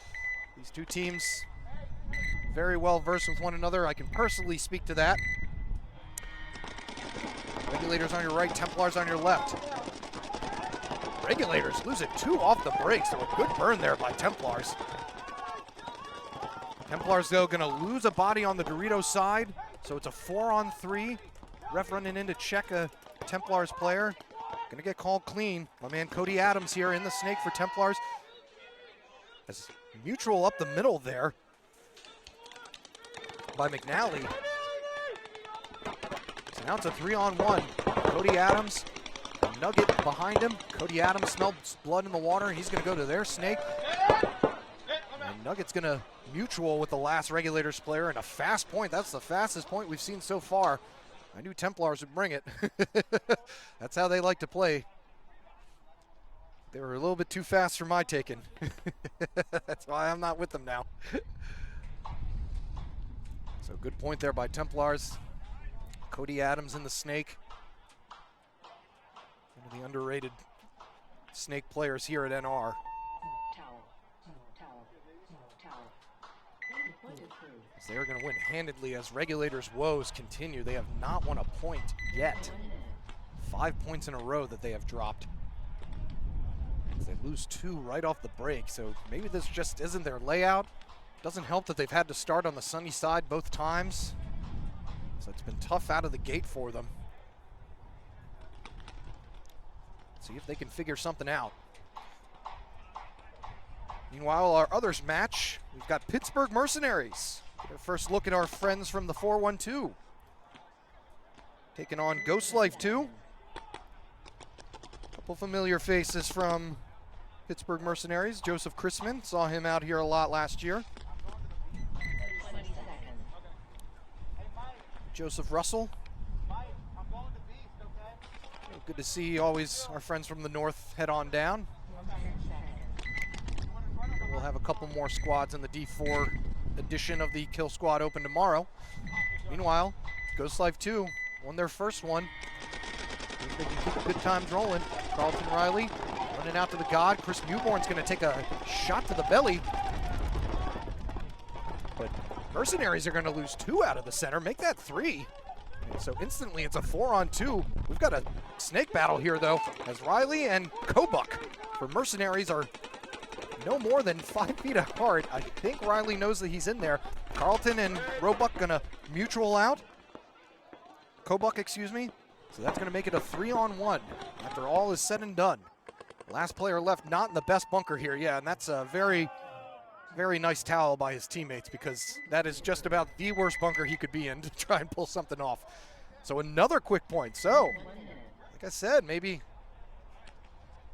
These two teams very well versed with one another. I can personally speak to that. Regulators on your right, Templars on your left. Regulators losing 2 off the break, so a good burn there by Templars. Templars, though, going to lose a body on the Doritos side, so it's a 4-on-3. Ref running in to check a Templars player. Going to get called clean. My man Cody Adams here in the snake for Templars. As mutual up the middle there by McNally. So now it's a 3-on-1. Cody Adams, Nugget behind him. Cody Adams smells blood in the water. He's going to go to their snake. And Nugget's going to mutual with the last Regulators player and a fast point. That's the fastest point we've seen so far. I knew Templars would bring it. That's how they like to play. They were a little bit too fast for my taking. That's why I'm not with them now. So good point there by Templars. Cody Adams in the snake. One of the underrated snake players here at NR. As they're going to win handedly as Regulators' woes continue. They have not won a point yet. 5 points in a row that they have dropped. As they lose 2 right off the break, so maybe this just isn't their layout. Doesn't help that they've had to start on the sunny side both times. So it's been tough out of the gate for them. See if they can figure something out. Meanwhile, our others match, we've got Pittsburgh Mercenaries. Get our first look at our friends from the 412. Taking on Ghost Life 2. Couple familiar faces from Pittsburgh Mercenaries. Joseph Chrisman, saw him out here a lot last year. Joseph Russell. Good to see always our friends from the north head on down. We'll have a couple more squads in the D4 edition of the Killsquad Open tomorrow. Meanwhile, Ghost Life 2 won their first one. If they can keep good times rolling. Carlton Riley running out to the God. Chris Newborn's going to take a shot to the belly. But Mercenaries are going to lose 2 out of the center, make that 3. And so instantly it's a 4-on-2. We've got a snake battle here, though, as Riley and Kobuck for Mercenaries are no more than 5 feet apart. I think Riley knows that he's in there. Carlton and Roebuck gonna mutual out. Kobuck, excuse me. So that's gonna make it a 3-on-1 after all is said and done. Last player left not in the best bunker here. Yeah, and that's a very, very nice towel by his teammates because that is just about the worst bunker he could be in to try and pull something off. So another quick point. So, like I said, maybe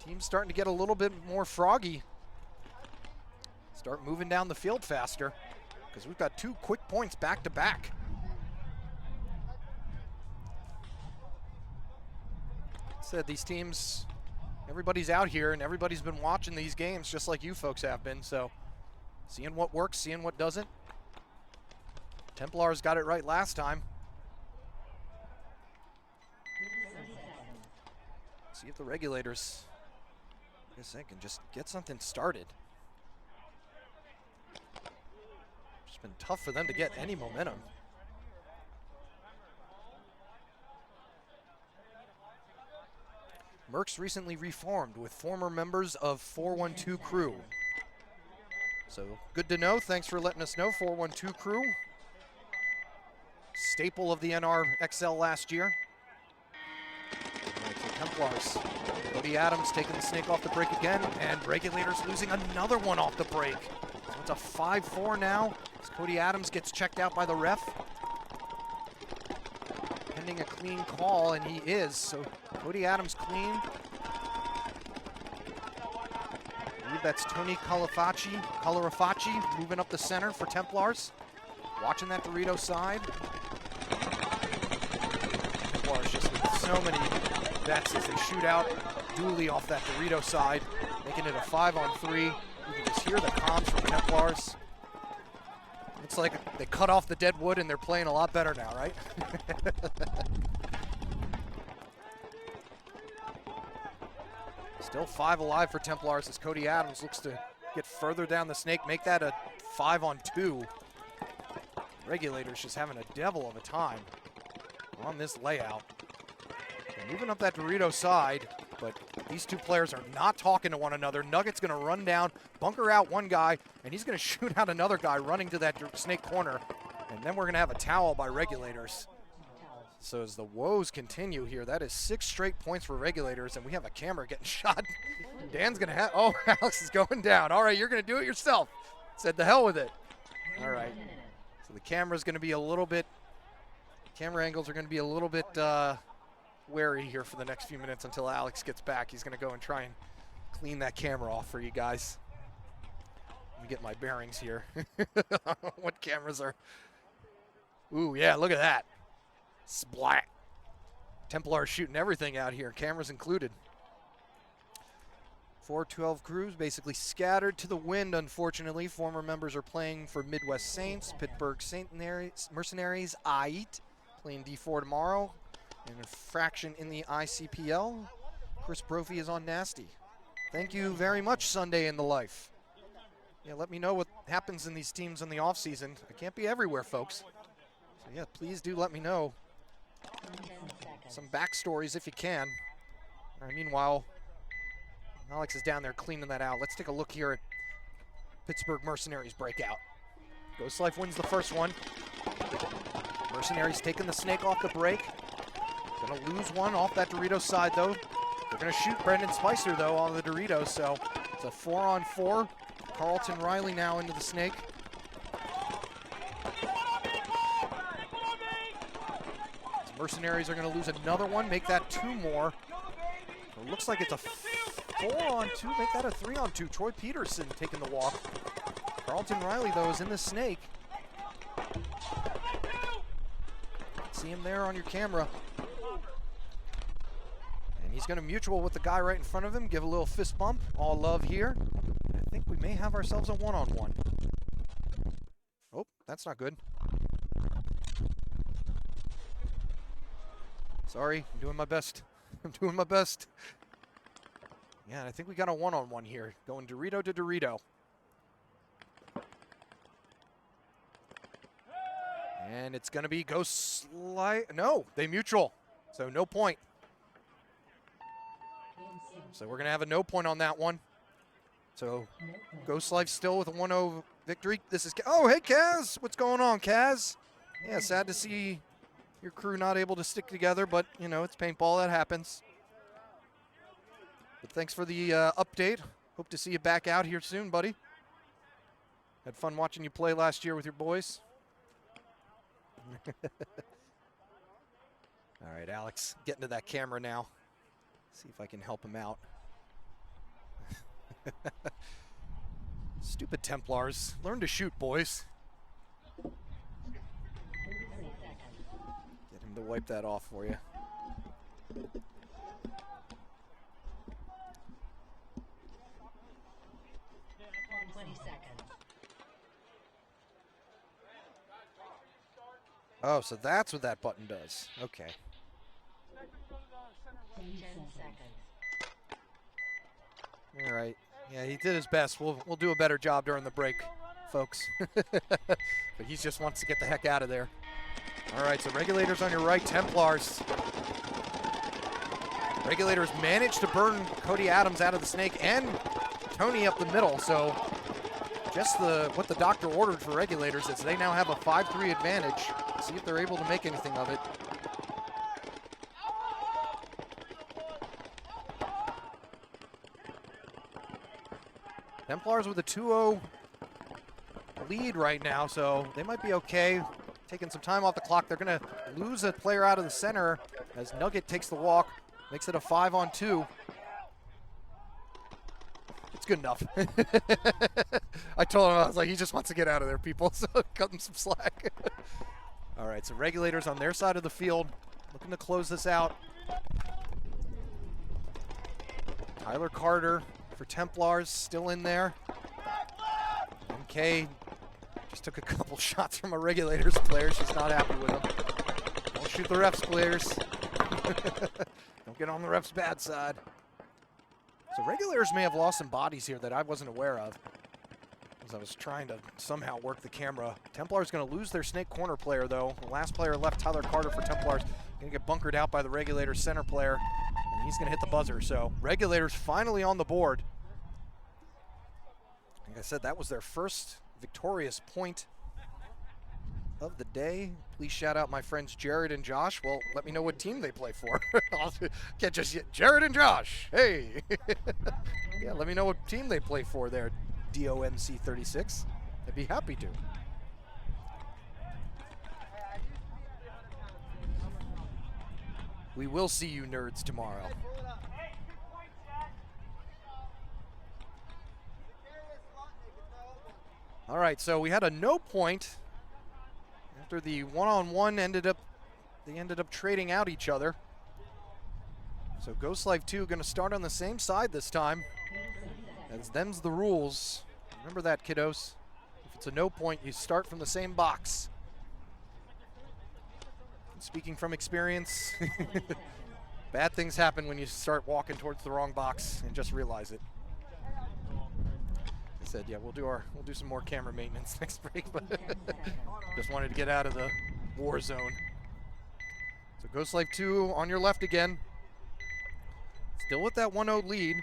team's starting to get a little bit more froggy. Start moving down the field faster because we've got 2 quick points back to back. Said these teams, everybody's out here and everybody's been watching these games just like you folks have been, so seeing what works, seeing what doesn't. Templars got it right last time. See if the Regulators, I guess they can just get something started. It's been tough for them to get any momentum. Mercs recently reformed with former members of 412 crew. So good to know. Thanks for letting us know, 412 crew. Staple of the NRXL last year. All right, so Templars. Cody Adams taking the snake off the break again, and Regulators losing another one off the break. So it's a 5-4 now as Cody Adams gets checked out by the ref. Pending a clean call, and he is. So Cody Adams clean. I believe that's Tony Colarafaci moving up the center for Templars. watching that Dorito side. Templars just with so many vets as they shoot out dually off that Dorito side, making it a 5-on-3. You can just hear the comms from Templars. Looks like they cut off the dead wood and they're playing a lot better now, right? Still 5 alive for Templars as Cody Adams looks to get further down the snake, make that a 5-on-2. Regulators just having a devil of a time on this layout. They're moving up that Dorito side, but these two players are not talking to one another. Nugget's going to run down, bunker out one guy, and he's going to shoot out another guy running to that snake corner. And then we're going to have a towel by Regulators. So as the woes continue here, that is 6 straight points for Regulators, and we have a camera getting shot. Dan's going to have, oh, Alex is going down. All right, you're going to do it yourself. Said the hell with it. All right. So the camera's going to be a little bit, camera angles are going to be a little bit wary here for the next few minutes until Alex gets back. He's going to go and try and clean that camera off for you guys. Let me get my bearings here. What cameras are, ooh, yeah, look at that. Splat. Templars shooting everything out here, cameras included. 412 crews basically scattered to the wind, unfortunately. Former members are playing for Midwest Saints, Pittsburgh Mercenaries, AIT, playing D4 tomorrow. And a fraction in the ICPL. Chris Brophy is on Nasty. Thank you very much, Sunday in the Life. Yeah, let me know what happens in these teams in the offseason. I can't be everywhere, folks. So yeah, please do let me know some backstories if you can. All right, meanwhile, Alex is down there cleaning that out. Let's take a look here at Pittsburgh Mercenaries breakout. Ghost Life wins the first one. Mercenaries taking the snake off the break. Gonna lose one off that Dorito side though. They're gonna shoot Brendan Spicer though on the Dorito, so it's a 4-on-4. Carlton Riley now into the snake. Mercenaries are going to lose another one, make that 2 more. So it looks like it's a 4-on-2, make that a 3-on-2. Troy Peterson taking the walk. Carlton Riley, though, is in the snake. See him there on your camera. And he's going to mutual with the guy right in front of him, give a little fist bump. All love here. I think we may have ourselves a 1-on-1. Oh, that's not good. Sorry, I'm doing my best. I'm doing my best. Yeah, I think we got a 1-on-1 here. Going Dorito to Dorito. And it's going to be Ghost Life. No, they mutual. So no point. So we're going to have a no point on that one. So Ghost Life still with a 1-0 victory. This is, oh, hey, Kaz. What's going on, Kaz? Yeah, sad to see your crew not able to stick together, but, you know, it's paintball. That happens. But thanks for the update. Hope to see you back out here soon, buddy. Had fun watching you play last year with your boys. All right, Alex, getting to that camera now. See if I can help him out. Stupid Templars. Learn to shoot, boys. Get him to wipe that off for you. Oh, so that's what that button does. Okay. 10 seconds. All right. Yeah, he did his best. We'll do a better job during the break, folks. But he just wants to get the heck out of there. All right, so Regulators on your right, Templars. Regulators managed to burn Cody Adams out of the snake and Tony up the middle. So just what the doctor ordered for Regulators is they now have a 5-3 advantage. See if they're able to make anything of it. Templars with a 2-0 lead right now, so they might be okay. Taking some time off the clock. They're going to lose a player out of the center as Nugget takes the walk, makes it a 5-on-2. It's good enough. I told him, I was like, he just wants to get out of there, people, so cut him some slack. All right, so Regulators on their side of the field, looking to close this out. Tyler Carter for Templars still in there. MK just took a couple shots from a Regulators player. She's not happy with him. Don't shoot the refs, players. Don't get on the refs' bad side. So Regulators may have lost some bodies here that I wasn't aware of, as I was trying to somehow work the camera. Templars going to lose their snake corner player, though. The last player left, Tyler Carter for Templars, going to get bunkered out by the Regulators center player, and he's going to hit the buzzer. So Regulators finally on the board. Like I said, that was their first victorious point of the day. Please shout out my friends Jared and Josh. Well, let me know what team they play for. Can't just Jared and Josh. Hey. Yeah, let me know what team they play for there. DOMC 36. I'd be happy to. We will see you nerds tomorrow. All right, so we had a no point after the one-on-one they ended up trading out each other. So Ghost Life 2 going to start on the same side this time, as them's the rules. Remember that, kiddos. If it's a no point, you start from the same box. Speaking from experience, bad things happen when you start walking towards the wrong box and just realize it. I said, yeah, we'll do some more camera maintenance next break, but just wanted to get out of the war zone. So Ghost Life 2 on your left again. Still with that 1-0 lead.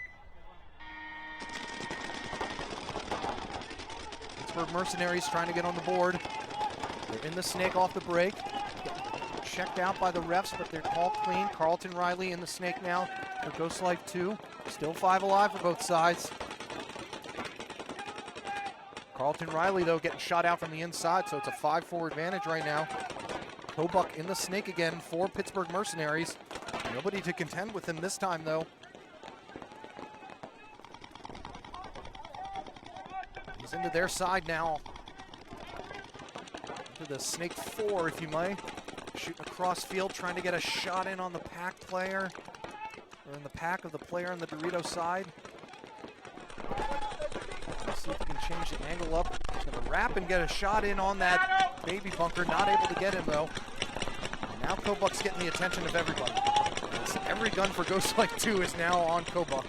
Pittsburgh Mercenaries trying to get on the board. They're in the snake off the break. Checked out by the refs, but they're called clean. Carlton Riley in the snake now for Ghost Life 2. Still 5 alive for both sides. Carlton Riley, though, getting shot out from the inside, so it's a 5-4 advantage right now. Kobuck in the snake again for Pittsburgh Mercenaries. Nobody to contend with him this time, though. He's into their side now. Into the snake 4, if you might. Shooting across field, trying to get a shot in on the pack player, or in the pack of the player on the Dorito side. Let's see if we can change the angle up. He's gonna wrap and get a shot in on that baby bunker. Not able to get him though. And now Kobuck's getting the attention of everybody. Every gun for Ghost Life 2 is now on Kobuck.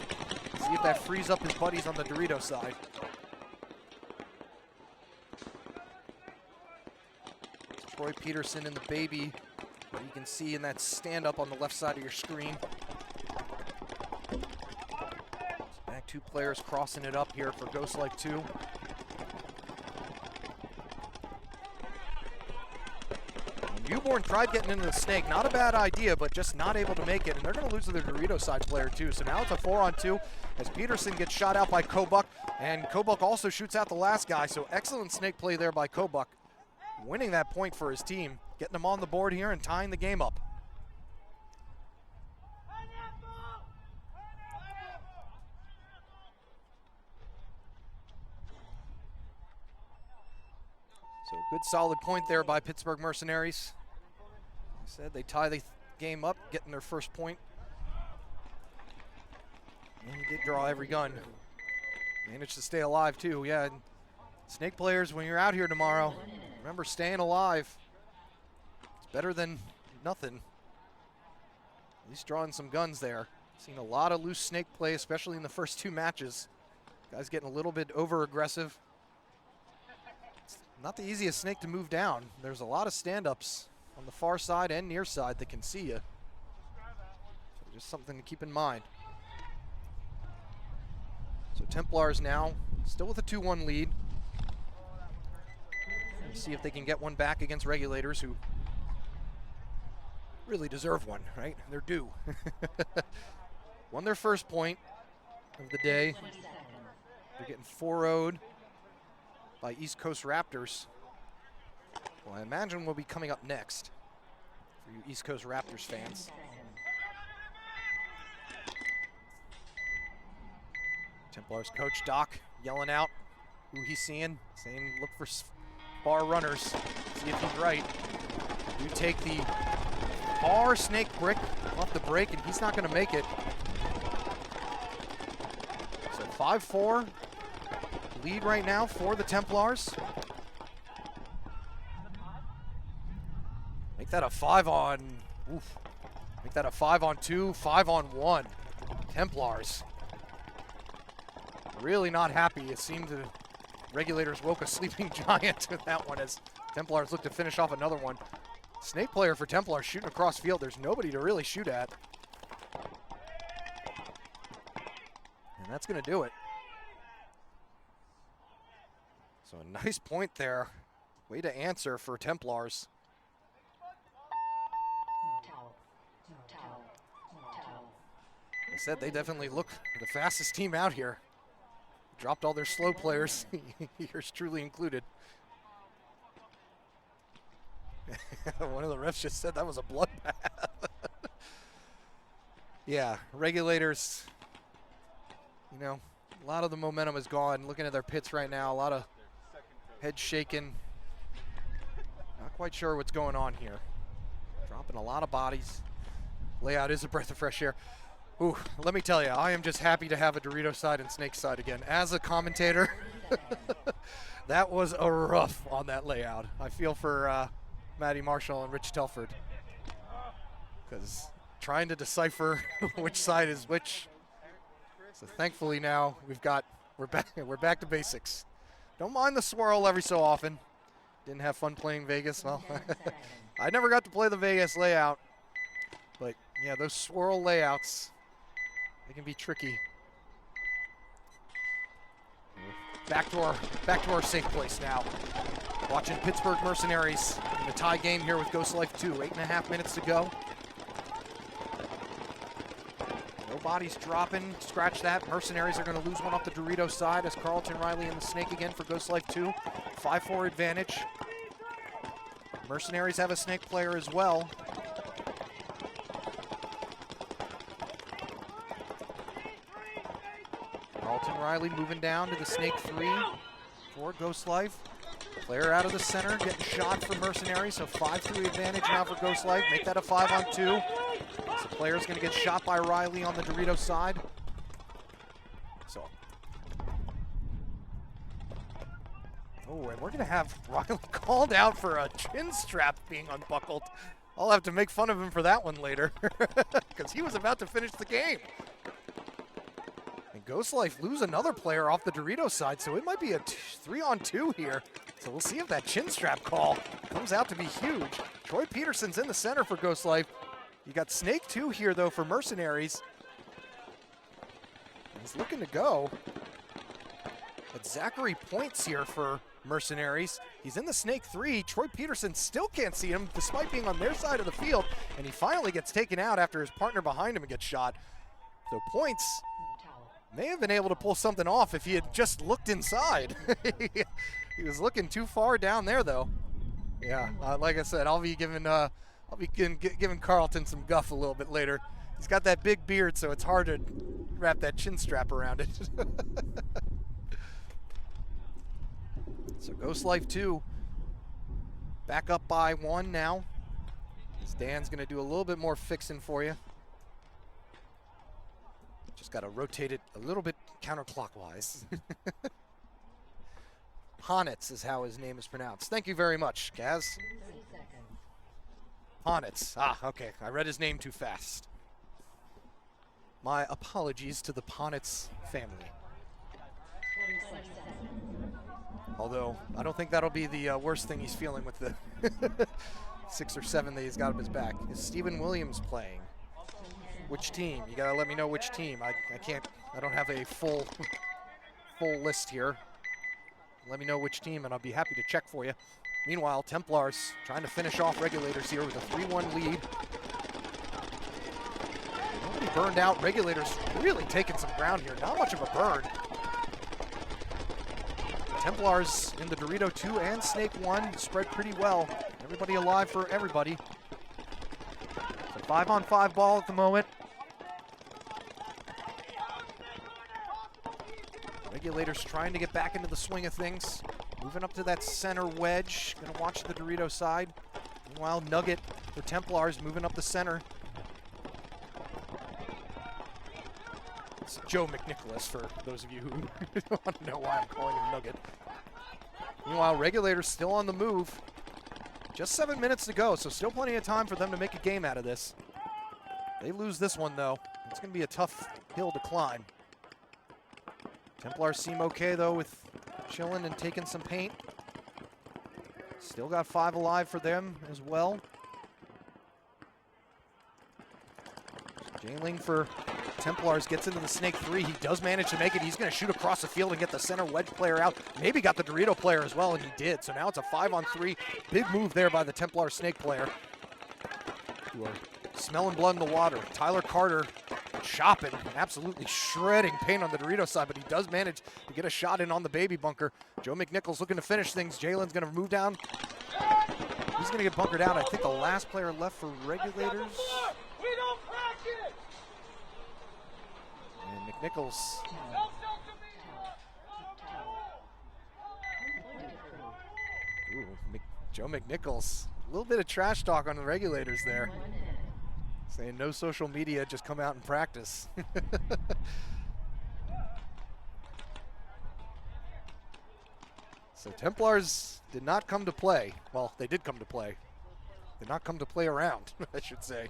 See if that frees up his buddies on the Dorito side. Troy Peterson in the baby, that you can see in that stand-up on the left side of your screen. Back 2 players crossing it up here for Ghost Life 2. Newborn tried getting into the snake. Not a bad idea, but just not able to make it. And they're going to lose to their Dorito side player, too. So now it's a 4-on-2 as Peterson gets shot out by Kobuck. And Kobuck also shoots out the last guy. So excellent snake play there by Kobuck, winning that point for his team, getting them on the board here and tying the game up. So good solid point there by Pittsburgh Mercenaries. Like I said, they tie the game up, getting their first point. And he did draw every gun. Managed to stay alive too, yeah. Snake players, when you're out here tomorrow, remember staying alive. It's better than nothing. At least drawing some guns there. Seen a lot of loose snake play, especially in the first 2 matches. Guys getting a little bit over aggressive. It's not the easiest snake to move down. There's a lot of stand-ups on the far side and near side that can see you. So just something to keep in mind. So Templars now still with a 2-1 lead. See if they can get one back against Regulators, who really deserve one, right? They're due. Won their first point of the day. They're getting 4-0'd by East Coast Raptors. Well, I imagine we'll be coming up next for you East Coast Raptors fans. Templars coach Doc yelling out who he's seeing, saying look for far runners, see if he's right. You take the far snake brick off the break, and he's not going to make it. So 5-4 lead right now for the Templars. Make that a 5-on. Oof. Make that a 5-on-2, 5-on-1. Templars really not happy. It seemed the Regulators woke a sleeping giant with that one as Templars look to finish off another one. Snake player for Templars shooting across field. There's nobody to really shoot at. And that's going to do it. So a nice point there. Way to answer for Templars. I said they definitely look the fastest team out here. Dropped all their slow players, yours truly included. One of the refs just said that was a bloodbath. Yeah, Regulators, you know, a lot of the momentum is gone. Looking at their pits right now, a lot of head shaking. Not quite sure what's going on here. Dropping a lot of bodies. Layout is a breath of fresh air. Ooh, let me tell you, I am just happy to have a Dorito side and Snake side again. As a commentator, that was a rough on that layout. I feel for Matty Marshall and Rich Telford, because trying to decipher which side is which. So thankfully now we're back to basics. Don't mind the swirl every so often. Didn't have fun playing Vegas. Well, I never got to play the Vegas layout, but yeah, those swirl layouts, they can be tricky. Back to our safe place now. Watching Pittsburgh Mercenaries in a tie game here with Ghost Life 2. 8.5 minutes to go. No bodies dropping. Scratch that. Mercenaries are going to lose one off the Dorito side as Carlton Riley and the Snake again for Ghost Life 2. 5-4 advantage. Mercenaries have a Snake player as well. Carlton Riley moving down to the Snake 3 for Ghost Life. Player out of the center, getting shot for Mercenaries, so 5-3 advantage now for Ghost Life. Make that a 5-on-2. So player's going to get shot by Riley on the Dorito side. So, oh, and we're going to have Riley called out for a chin strap being unbuckled. I'll have to make fun of him for that one later, because he was about to finish the game. And Ghost Life lose another player off the Dorito side, so it might be a 3-on-2 here. So we'll see if that chin strap call comes out to be huge. Troy Peterson's in the center for Ghost Life. You got Snake 2 here, though, for Mercenaries. He's looking to go. But Zachary points here for Mercenaries. He's in the Snake 3. Troy Peterson still can't see him despite being on their side of the field. And he finally gets taken out after his partner behind him gets shot. So points may have been able to pull something off if he had just looked inside. He was looking too far down there, though. Yeah, like I said, I'll be giving Carlton some guff a little bit later. He's got that big beard, so it's hard to wrap that chin strap around it. So Ghost Life 2 back up by 1 now. As Dan's going to do a little bit more fixing for you. Just got to rotate it a little bit counterclockwise. Honitz is how his name is pronounced. Thank you very much, Gaz. Honitz. Ah, okay. I read his name too fast. My apologies to the Ponitz family. Although, I don't think that'll be the worst thing he's feeling with the 6 or 7 that he's got up his back. Is Steven Williams playing? Which team? You gotta let me know which team. I don't have a full list here. Let me know which team and I'll be happy to check for you. Meanwhile, Templars trying to finish off Regulators here with a 3-1 lead. Nobody burned out. Regulators really taking some ground here. Not much of a burn. Templars in the Dorito 2 and Snake 1 spread pretty well. Everybody alive for everybody. So 5-on-5 ball at the moment. Regulators trying to get back into the swing of things. Moving up to that center wedge. Going to watch the Dorito side. Meanwhile, Nugget for Templars moving up the center. It's Joe McNicholas, for those of you who want to know why I'm calling him Nugget. Meanwhile, Regulators still on the move. Just 7 minutes to go, so still plenty of time for them to make a game out of this. They lose this one, though. It's going to be a tough hill to climb. Templars seem okay, though, with chilling and taking some paint. Still got 5 alive for them as well. Jailing for Templars gets into the Snake 3. He does manage to make it. He's going to shoot across the field and get the center wedge player out. Maybe got the Dorito player as well, and he did. So now it's a 5-on-3. Big move there by the Templar Snake player. Who are smelling blood in the water. Tyler Carter chopping, absolutely shredding paint on the Dorito side, but he does manage to get a shot in on the baby bunker. Joe McNichols looking to finish things. Jalen's going to move down. He's going to get bunkered out. I think the last player left for Regulators. And McNichols. Ooh, Joe McNichols. A little bit of trash talk on the Regulators there. Saying no social media, just come out and practice. So Templars did not come to play. Well, they did come to play. Did not come to play around, I should say.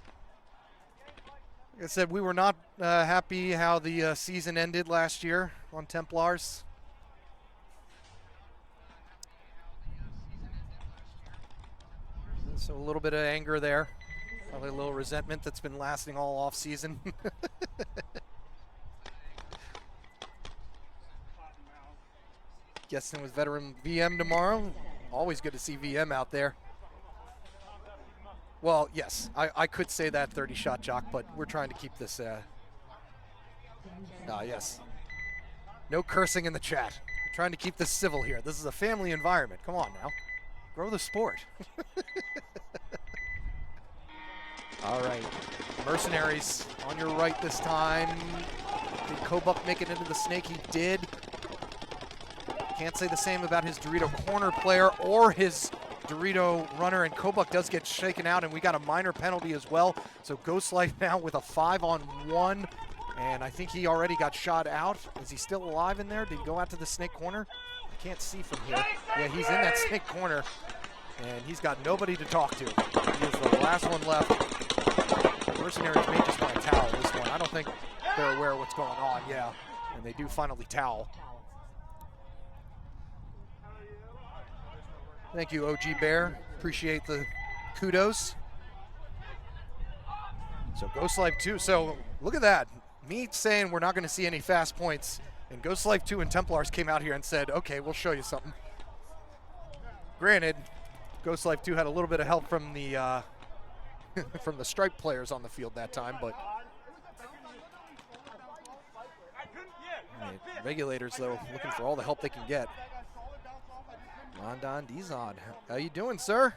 Like I said, we were not happy how the season ended last year on Templars. So a little bit of anger there. Probably a little resentment that's been lasting all off season. Guessing with veteran VM tomorrow. Always good to see VM out there. Well, yes, I could say that 30-shot jock, but we're trying to keep this. Yes. No cursing in the chat. We're trying to keep this civil here. This is a family environment. Come on now. Grow the sport. All right, Mercenaries on your right this time. Did Kobuk make it into the Snake? He did. Can't say the same about his Dorito corner player or his Dorito runner, and Kobuk does get shaken out, and we got a minor penalty as well. So Ghost Life now with a 5-on-1, and I think he already got shot out. Is he still alive in there? Did he go out to the Snake corner? I can't see from here. Yeah, he's in that Snake corner, and he's got nobody to talk to. He is the last one left. Mercenaries may just want to towel this one. I don't think they're aware of what's going on, yeah. And they do finally towel. Thank you, OG Bear. Appreciate the kudos. So Ghost Life 2. So look at that. Me saying we're not going to see any fast points. And Ghost Life 2 and Templars came out here and said, okay, we'll show you something. Granted, Ghost Life 2 had a little bit of help from the from the Stripe players on the field that time, but right, Regulators, though, looking for all the help they can get. Rondon Dizon, how you doing, sir?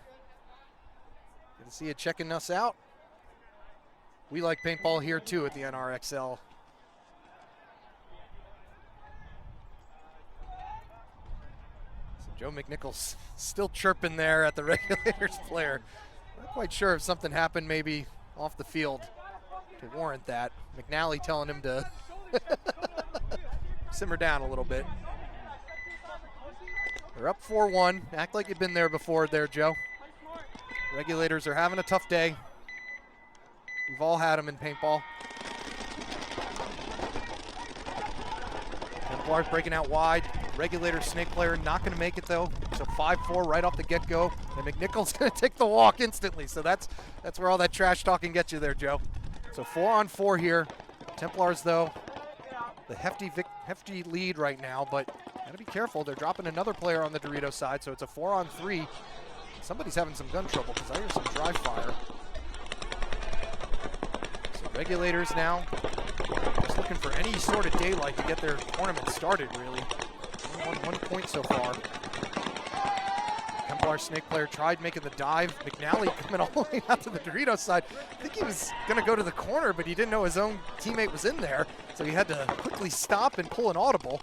Good to see you checking us out. We like paintball here, too, at the NRXL. So Joe McNichols still chirping there at the Regulators player. Not quite sure if something happened maybe off the field to warrant that. McNally telling him to simmer down a little bit. They're up 4-1. Act like you've been there before there, Joe. Regulators are having a tough day. We've all had them in paintball. Templars breaking out wide. Regulator Snake player not going to make it, though. So 5-4 right off the get-go. And McNichols going to take the walk instantly. So that's where all that trash talking gets you there, Joe. So 4-on-4 here. Templars, though, the hefty lead right now, but got to be careful. They're dropping another player on the Dorito side, so it's a 4-on-3. Somebody's having some gun trouble because I hear some dry fire. So Regulators now just looking for any sort of daylight to get their tournament started, really. Only one point so far. Templar Snake player tried making the dive. McNally coming all the way out to the Dorito side. I think he was going to go to the corner, but he didn't know his own teammate was in there, so he had to quickly stop and pull an audible.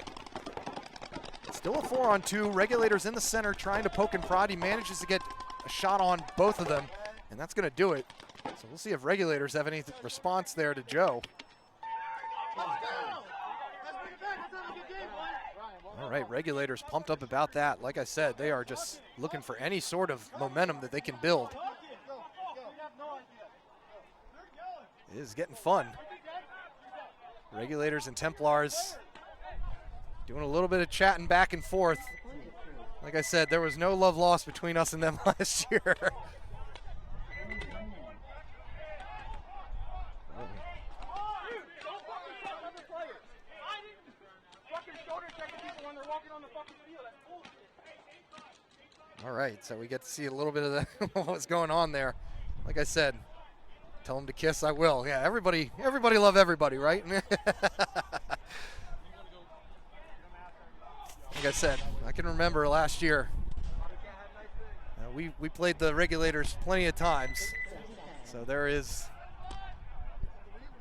Still a 4-on-2. Regulators in the center trying to poke and prod. He manages to get a shot on both of them, and that's going to do it. So we'll see if Regulators have any response there to Joe. All right, Regulators pumped up about that. Like I said, they are just looking for any sort of momentum that they can build. It is getting fun. Regulators and Templars doing a little bit of chatting back and forth. Like I said, there was no love lost between us and them last year. All right, so we get to see a little bit of what was going on there. Like I said, tell them to kiss, I will. Yeah, everybody love everybody, right? Like I said, I can remember last year. We played the Regulators plenty of times. So there is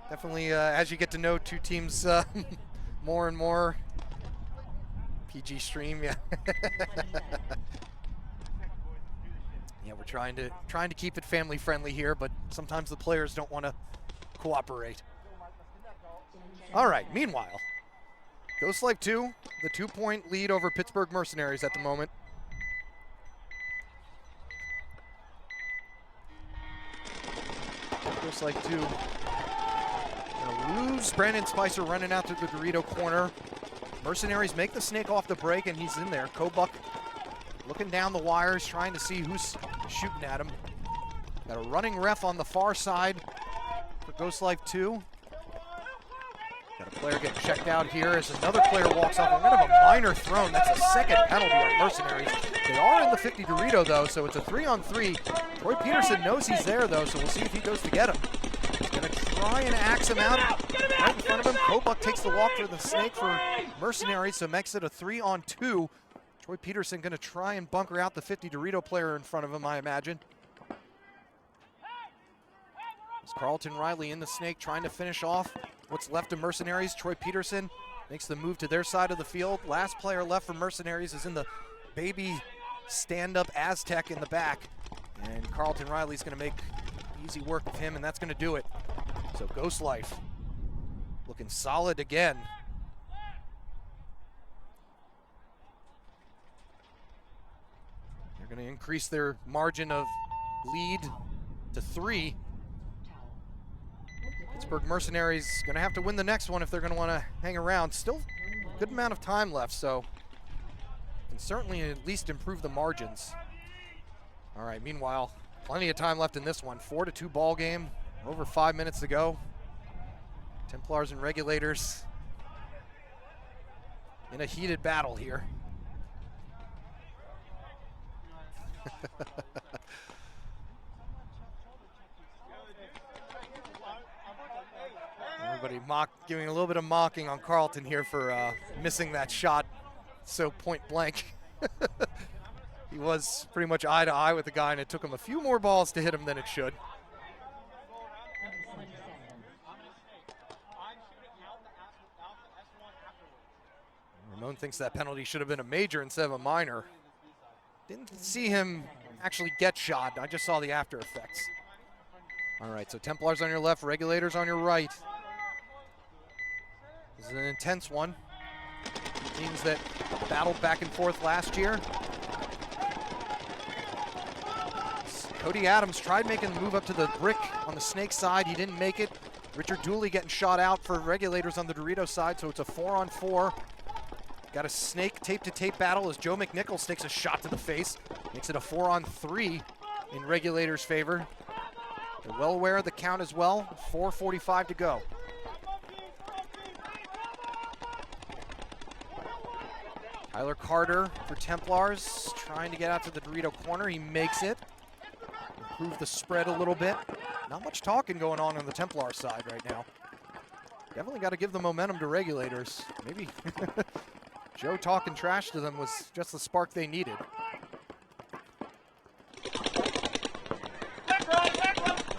definitely, as you get to know two teams more and more, PG stream, yeah. Yeah, we're trying to keep it family friendly here, but sometimes the players don't want to cooperate. All right, meanwhile, Ghost Life 2, the 2-point lead over Pittsburgh Mercenaries at the moment. Ghost Life 2 gonna lose Brandon Spicer running out to the Dorito corner. Mercenaries make the snake off the break, and he's in there. Kobuck looking down the wires, trying to see who's shooting at him. Got a running ref on the far side for Ghost Life 2. Got a player getting checked out here as another player walks off. We're going to have a minor thrown. That's a second penalty on Mercenaries. They are in the 50 Dorito, though, so it's a 3-on-3. Troy Peterson knows he's there, though, so we'll see if he goes to get him. He's going to try and axe him out right in front of him. Kobuck takes the walk for the snake for Mercenaries, so makes it a 3-on-2. Troy Peterson going to try and bunker out the 50 Dorito player in front of him, I imagine. It's Carlton Riley in the snake trying to finish off what's left of Mercenaries. Troy Peterson makes the move to their side of the field. Last player left for Mercenaries is in the baby stand-up Aztec in the back. And Carlton Riley's going to make easy work of him, and that's going to do it. So Ghost Life looking solid again. They're going to increase their margin of lead to 3. Pittsburgh Mercenaries going to have to win the next one if they're going to want to hang around. Still a good amount of time left, so can certainly at least improve the margins. All right, meanwhile, plenty of time left in this one. 4-2 ball game, over 5 minutes to go. Templars and Regulators in a heated battle here. Everybody giving a little bit of mocking on Carlton here for missing that shot so point blank. He was pretty much eye to eye with the guy, and it took him a few more balls to hit him than it should. Ramon thinks that penalty should have been a major instead of a minor. Didn't see him actually get shot. I just saw the after effects. All right, so Templars on your left, Regulators on your right. This is an intense one. Teams that battled back and forth last year. Cody Adams tried making the move up to the brick on the snake side. He didn't make it. Richard Dooley getting shot out for Regulators on the Dorito side, so it's a 4-on-4. Got a snake tape-to-tape battle as Joe McNichols takes a shot to the face. Makes it a 4-on-3 in Regulators' favor. They're well aware of the count as well. 4:45 to go. Tyler Carter for Templars, trying to get out to the Dorito corner. He makes it. Improve the spread a little bit. Not much talking going on the Templar side right now. Definitely got to give the momentum to Regulators. Maybe Joe talking trash to them was just the spark they needed.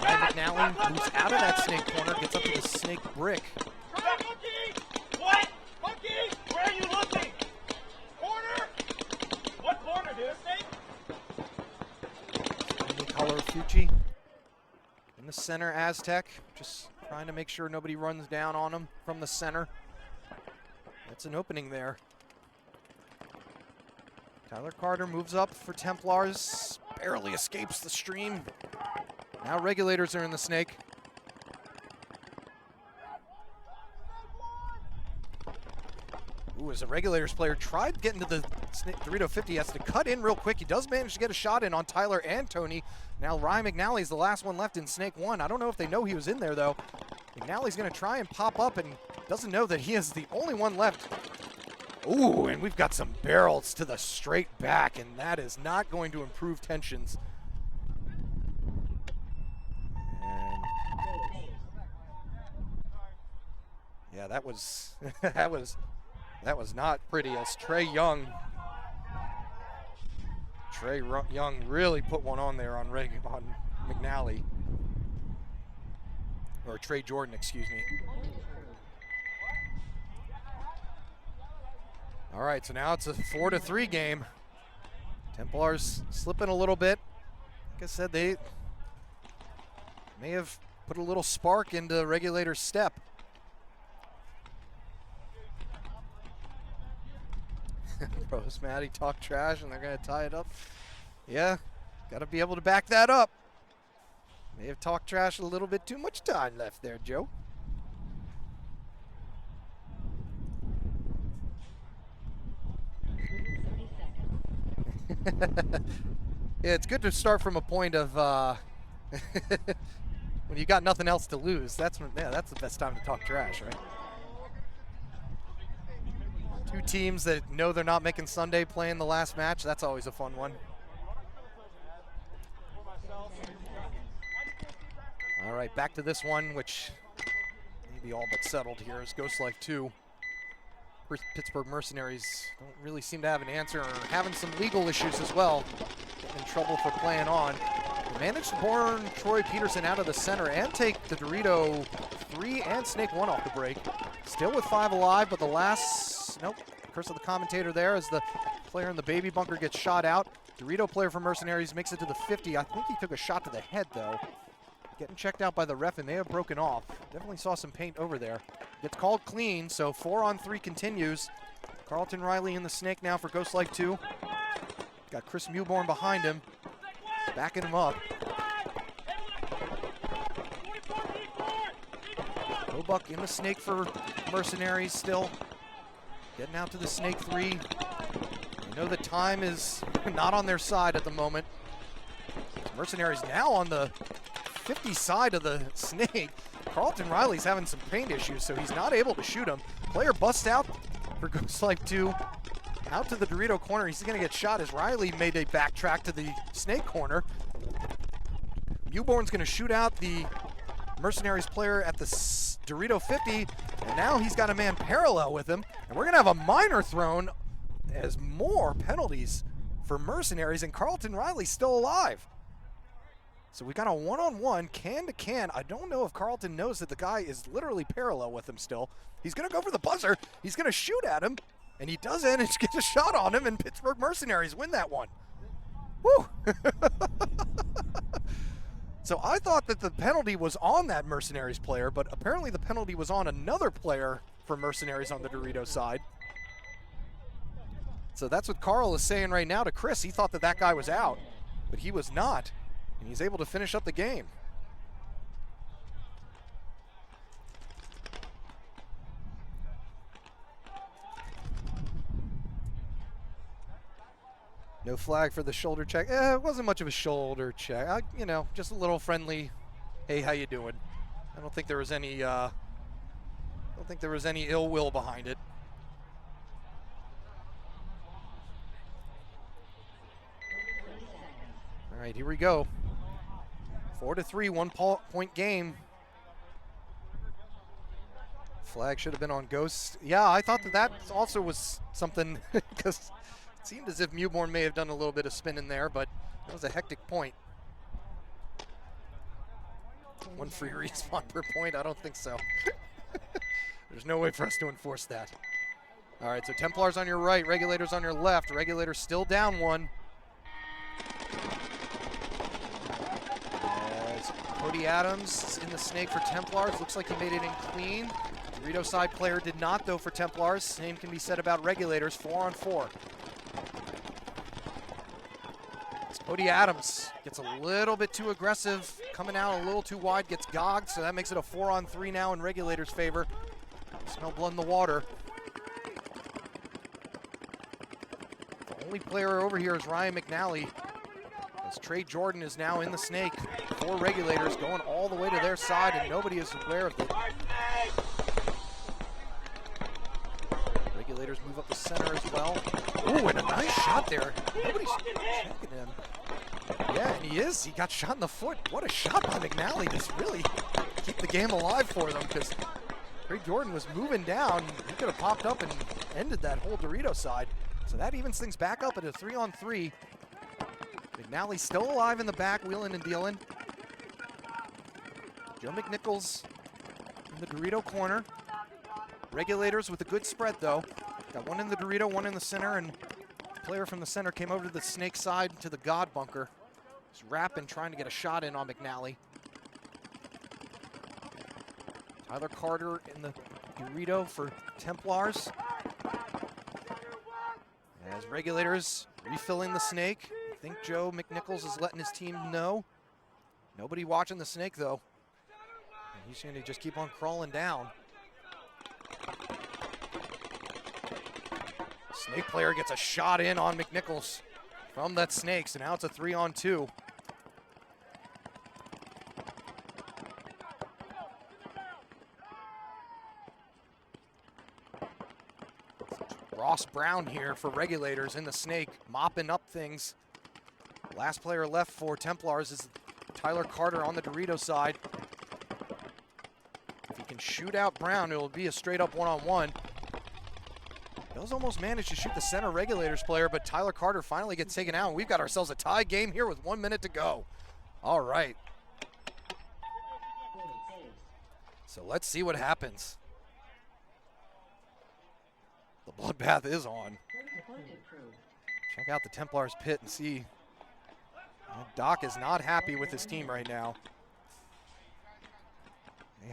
Ryan McNally moves out of that snake corner, gets up to the snake brick. What? Monkey, where are you looking? Corner? center Aztec, just trying to make sure nobody runs down on him from the center. That's an opening there. Tyler Carter moves up for Templars, barely escapes the stream. Now Regulators are in the snake. Ooh, as a Regulators player tried getting to the Dorito 50, he has to cut in real quick. He does manage to get a shot in on Tyler and Tony. Now Ryan McNally is the last one left in Snake 1. I don't know if they know he was in there, though. McNally's going to try and pop up and doesn't know that he is the only one left. Ooh, and we've got some barrels to the straight back, and that is not going to improve tensions. And yeah, that was that was not pretty, as Trey Young really put one on there on McNally. Or Trey Jordan, excuse me. All right, so now it's a 4-3 game. Templars slipping a little bit. Like I said, they may have put a little spark into Regulator's step. Rose Matty talk trash and they're going to tie it up. Yeah, got to be able to back that up. May have talked trash a little bit too much time left there, Joe. Yeah, it's good to start from a point of when you got nothing else to lose. That's when, yeah, that's the best time to talk trash, right? Two teams that know they're not making Sunday playing the last match. That's always a fun one. All right, back to this one, which may be all but settled here, is Ghost Life 2. Pittsburgh Mercenaries don't really seem to have an answer, or having some legal issues as well. Getting in trouble for playing on. They managed to burn Troy Peterson out of the center and take the Dorito 3 and Snake 1 off the break. Still with 5 alive, but the last, nope, curse of the commentator there as the player in the baby bunker gets shot out. Dorito player for Mercenaries makes it to the 50. I think he took a shot to the head though. Getting checked out by the ref and may have broken off. Definitely saw some paint over there. Gets called clean, so 4-on-3 continues. Carlton Riley in the snake now for Ghost Life 2. Got Chris Mewborn behind him, backing him up. Roebuck in the snake for Mercenaries still. Getting out to the snake 3. I know the time is not on their side at the moment. Mercenaries now on the 50 side of the snake. Carlton Riley's having some paint issues, so he's not able to shoot him. Player busts out for Ghost Life 2. Out to the Dorito corner. He's going to get shot as Riley made a backtrack to the snake corner. Mewborn's going to shoot out the Mercenaries player at the Dorito 50, and now he's got a man parallel with him. And we're going to have a minor thrown as more penalties for Mercenaries, and Carlton Riley's still alive. So we got a one-on-one, can-to-can. I don't know if Carlton knows that the guy is literally parallel with him still. He's going to go for the buzzer. He's going to shoot at him, and he doesn't. He gets a shot on him, and Pittsburgh Mercenaries win that one. Woo! So I thought that the penalty was on that Mercenaries player, but apparently the penalty was on another player for Mercenaries on the Dorito side. So that's what Carl is saying right now to Chris. He thought that that guy was out, but he was not. And he's able to finish up the game. No flag for the shoulder check. It wasn't much of a shoulder check. You know, just a little friendly, hey, how you doing? I don't think there was any ill will behind it. All right, here we go. 4-3, 1 point game. Flag should have been on Ghost. Yeah, I thought that also was something because it seemed as if Mewborn may have done a little bit of spin in there, but that was a hectic point. 1 free respawn per point? I don't think so. There's no way for us to enforce that. All right, so Templars on your right, Regulators on your left. Regulators still down 1. Cody Adams in the snake for Templars. Looks like he made it in clean. Dorito side player did not, though, for Templars. Same can be said about Regulators, 4-on-4. Cody Adams gets a little bit too aggressive, coming out a little too wide, gets gogged, so that makes it a 4-on-3 now in Regulators' favor. Smell blood in the water. The only player over here is Ryan McNally, as Trey Jordan is now in the snake for Regulators, going all the way to their side, and nobody is aware of it. Regulators move up the center as well. Ooh, and a nice shot there. Nobody's checking him. Yeah, and he is. He got shot in the foot. What a shot by McNally to really keep the game alive for them, because Trey Jordan was moving down. He could have popped up and ended that whole Dorito side. So that evens things back up at a 3-on-3. McNally still alive in the back, wheeling and dealing. Joe McNichols in the Dorito corner. Regulators with a good spread, though. Got one in the Dorito, one in the center, and the player from the center came over to the snake side to the God bunker. He's rapping, trying to get a shot in on McNally. Tyler Carter in the Dorito for Templars. As Regulators refilling the snake. I think Joe McNichols is letting his team know. Nobody watching the snake, though. And he's going to just keep on crawling down. Snake player gets a shot in on McNichols from that snake, so now it's a 3-on-2. Ross Brown here for Regulators in the snake, mopping up things. Last player left for Templars is Tyler Carter on the Dorito side. If he can shoot out Brown, it'll be a straight-up 1-on-1. Does almost manage to shoot the center Regulators player, but Tyler Carter finally gets taken out, and we've got ourselves a tie game here with 1 minute to go. All right. So let's see what happens. The bloodbath is on. Check out the Templars pit and see. Doc is not happy with his team right now.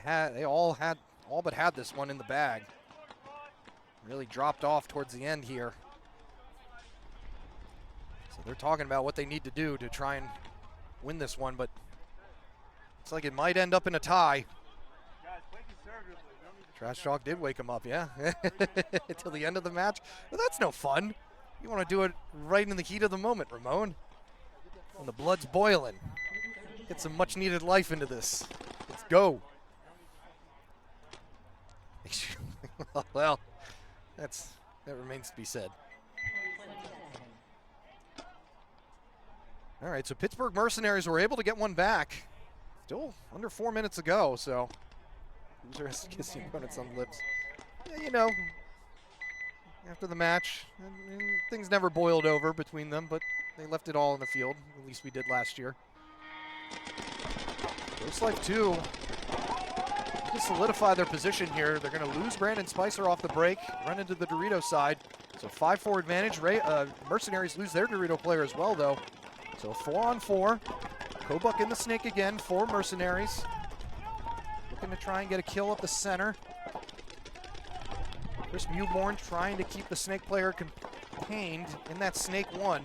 They all but had this one in the bag. Really dropped off towards the end here. So they're talking about what they need to do to try and win this one, but looks like it might end up in a tie. Trash Talk did wake him up, yeah, till the end of the match. Well, that's no fun. You want to do it right in the heat of the moment, Ramon. When the blood's boiling. Get some much needed life into this. Let's go. Well, that remains to be said. All right, so Pittsburgh Mercenaries were able to get one back. Still under 4 minutes ago, so loser has to kiss the opponents on the lips. Yeah, you know, after the match, and things never boiled over between them, but they left it all in the field. At least we did last year. Ghost Life 2 to solidify their position here. They're going to lose Brandon Spicer off the break, run into the Dorito side. So 5-4 advantage. Mercenaries lose their Dorito player as well, though. So 4-on-4. Kobuk in the snake again for Mercenaries. Looking to try and get a kill up the center. Chris Mewborn trying to keep the snake player contained in that snake one.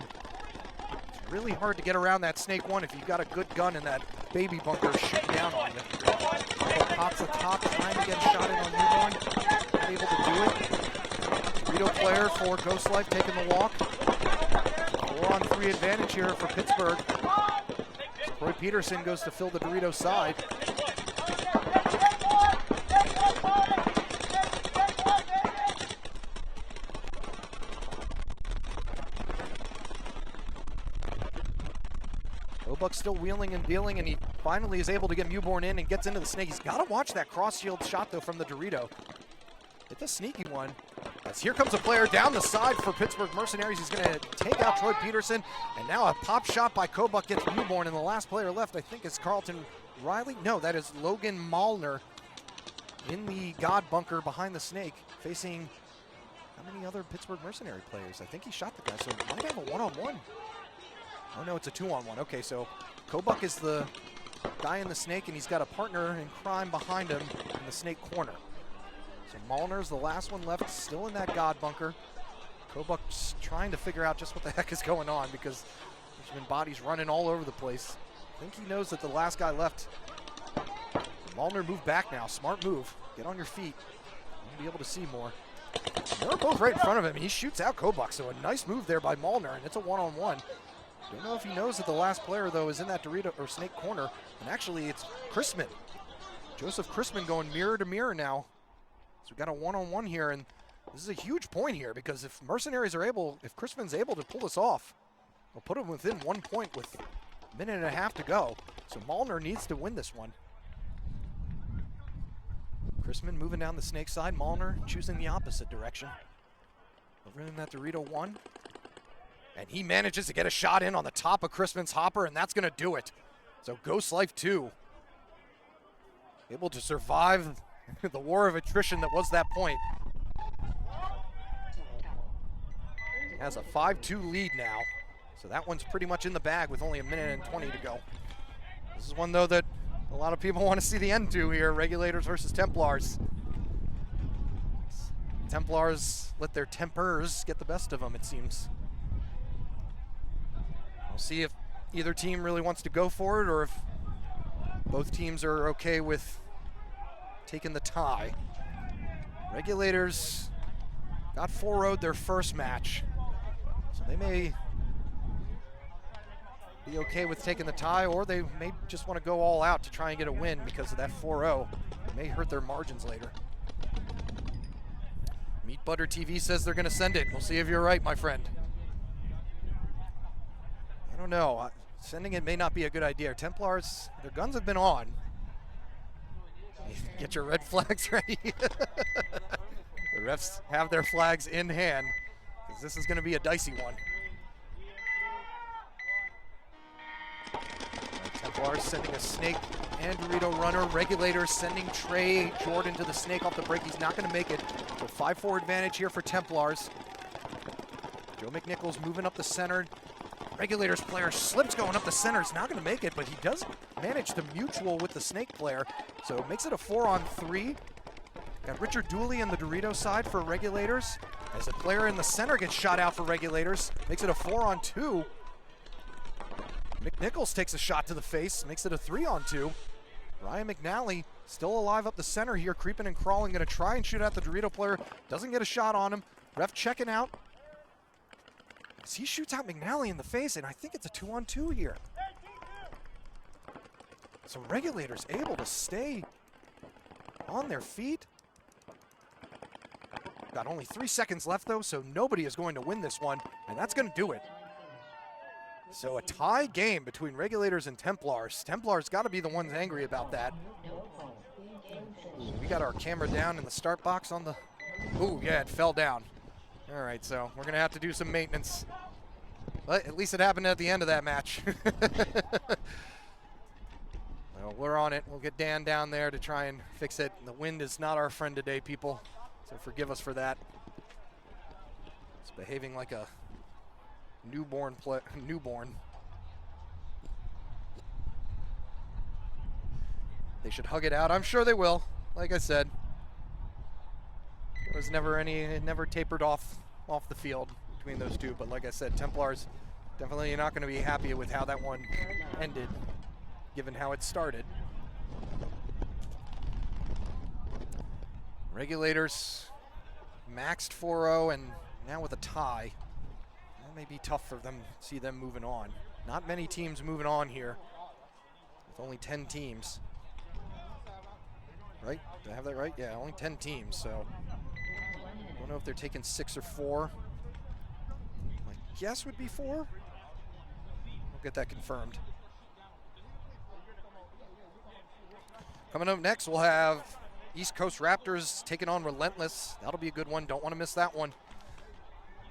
It's really hard to get around that snake one if you've got a good gun in that baby bunker shooting down on you. Pops the top, trying to get a shot in on Mewborn. Not able to do it. Dorito player for Ghost Life taking the walk. 4-on-3 advantage here for Pittsburgh. Troy Peterson goes to fill the Dorito side. Buck's still wheeling and dealing, and he finally is able to get Mewborn in and gets into the snake. He's got to watch that cross-shield shot, though, from the Dorito. It's a sneaky one. As here comes a player down the side for Pittsburgh Mercenaries. He's going to take out Troy Peterson, and now a pop shot by Kobuk gets Mewborn, and the last player left, I think, is Carlton Riley. No, that is Logan Malner in the God bunker behind the snake, facing how many other Pittsburgh Mercenary players? I think he shot the guy, so he might have a 1-on-1. Oh, no, it's a 2-on-1. Okay, so Kobuk is the guy in the snake, and he's got a partner in crime behind him in the snake corner. So Malner's the last one left, still in that God bunker. Kobuk's trying to figure out just what the heck is going on because there's been bodies running all over the place. I think he knows that the last guy left. Malner moved back now. Smart move. Get on your feet. You'll be able to see more. They're both right in front of him. He shoots out Kobuk, so a nice move there by Malner, and it's a one-on-one. Don't know if he knows that the last player, though, is in that Dorito or snake corner, and actually it's Chrisman. Joseph Chrisman going mirror to mirror now. So we got a one-on-one here, and this is a huge point here because if Mercenaries are able, if Chrisman's able to pull this off, we'll put him within 1 point with a minute and a half to go. So Malner needs to win this one. Chrisman moving down the snake side. Malner choosing the opposite direction. Over in that Dorito 1. And he manages to get a shot in on the top of Chrisman's hopper, and that's going to do it. So Ghost Life 2 able to survive the war of attrition that was that point. Has a 5-2 lead now. So that one's pretty much in the bag with only a minute and 20 to go. This is one, though, that a lot of people want to see the end to here. Regulators versus Templars. Templars let their tempers get the best of them, it seems. We'll see if either team really wants to go for it or if both teams are okay with taking the tie. Regulators got 4-0'd their first match, so they may be okay with taking the tie, or they may just want to go all out to try and get a win because of that 4-0. It may hurt their margins later. Meat Butter TV says they're going to send it. We'll see if you're right, my friend. I don't know. Sending it may not be a good idea. Templars, their guns have been on. Get your red flags ready. The refs have their flags in hand because this is going to be a dicey one. Templars sending a snake and Dorito runner. Regulators sending Trey Jordan to the snake off the break. He's not going to make it. So 5-4 advantage here for Templars. Joe McNichols moving up the center. Regulators player slips going up the center. He's not going to make it, but he does manage to mutual with the snake player. So it makes it a 4-on-3. Got Richard Dooley on the Dorito side for Regulators. As the player in the center gets shot out for Regulators. Makes it a 4-on-2. McNichols takes a shot to the face, makes it a 3-on-2. Ryan McNally still alive up the center here, creeping and crawling, gonna try and shoot at the Dorito player. Doesn't get a shot on him. Ref checking out. As he shoots out McNally in the face, and I think it's a 2-on-2 here. So Regulators able to stay on their feet. Got only 3 seconds left though, so nobody is going to win this one, and that's gonna do it. So a tie game between Regulators and Templars. Templars got to be the ones angry about that. Ooh, we got our camera down in the start box on the... Ooh, yeah, it fell down. All right, so we're going to have to do some maintenance. But at least it happened at the end of that match. Well, we're on it. We'll get Dan down there to try and fix it. The wind is not our friend today, people. So forgive us for that. It's behaving like a newborn. They should hug it out. I'm sure they will. Like I said, there was never any, it never tapered off the field between those two. But like I said, Templars definitely not going to be happy with how that one ended, given how it started. Regulators maxed 4-0 and now with a tie. That may be tough for them to see them moving on. Not many teams moving on here with only 10 teams. Right? Did I have that right? Yeah, only 10 teams, so I don't know if they're taking 6 or 4. My guess would be 4. We'll get that confirmed. Coming up next, we'll have East Coast Raptors taking on Relentless. That'll be a good one. Don't want to miss that one.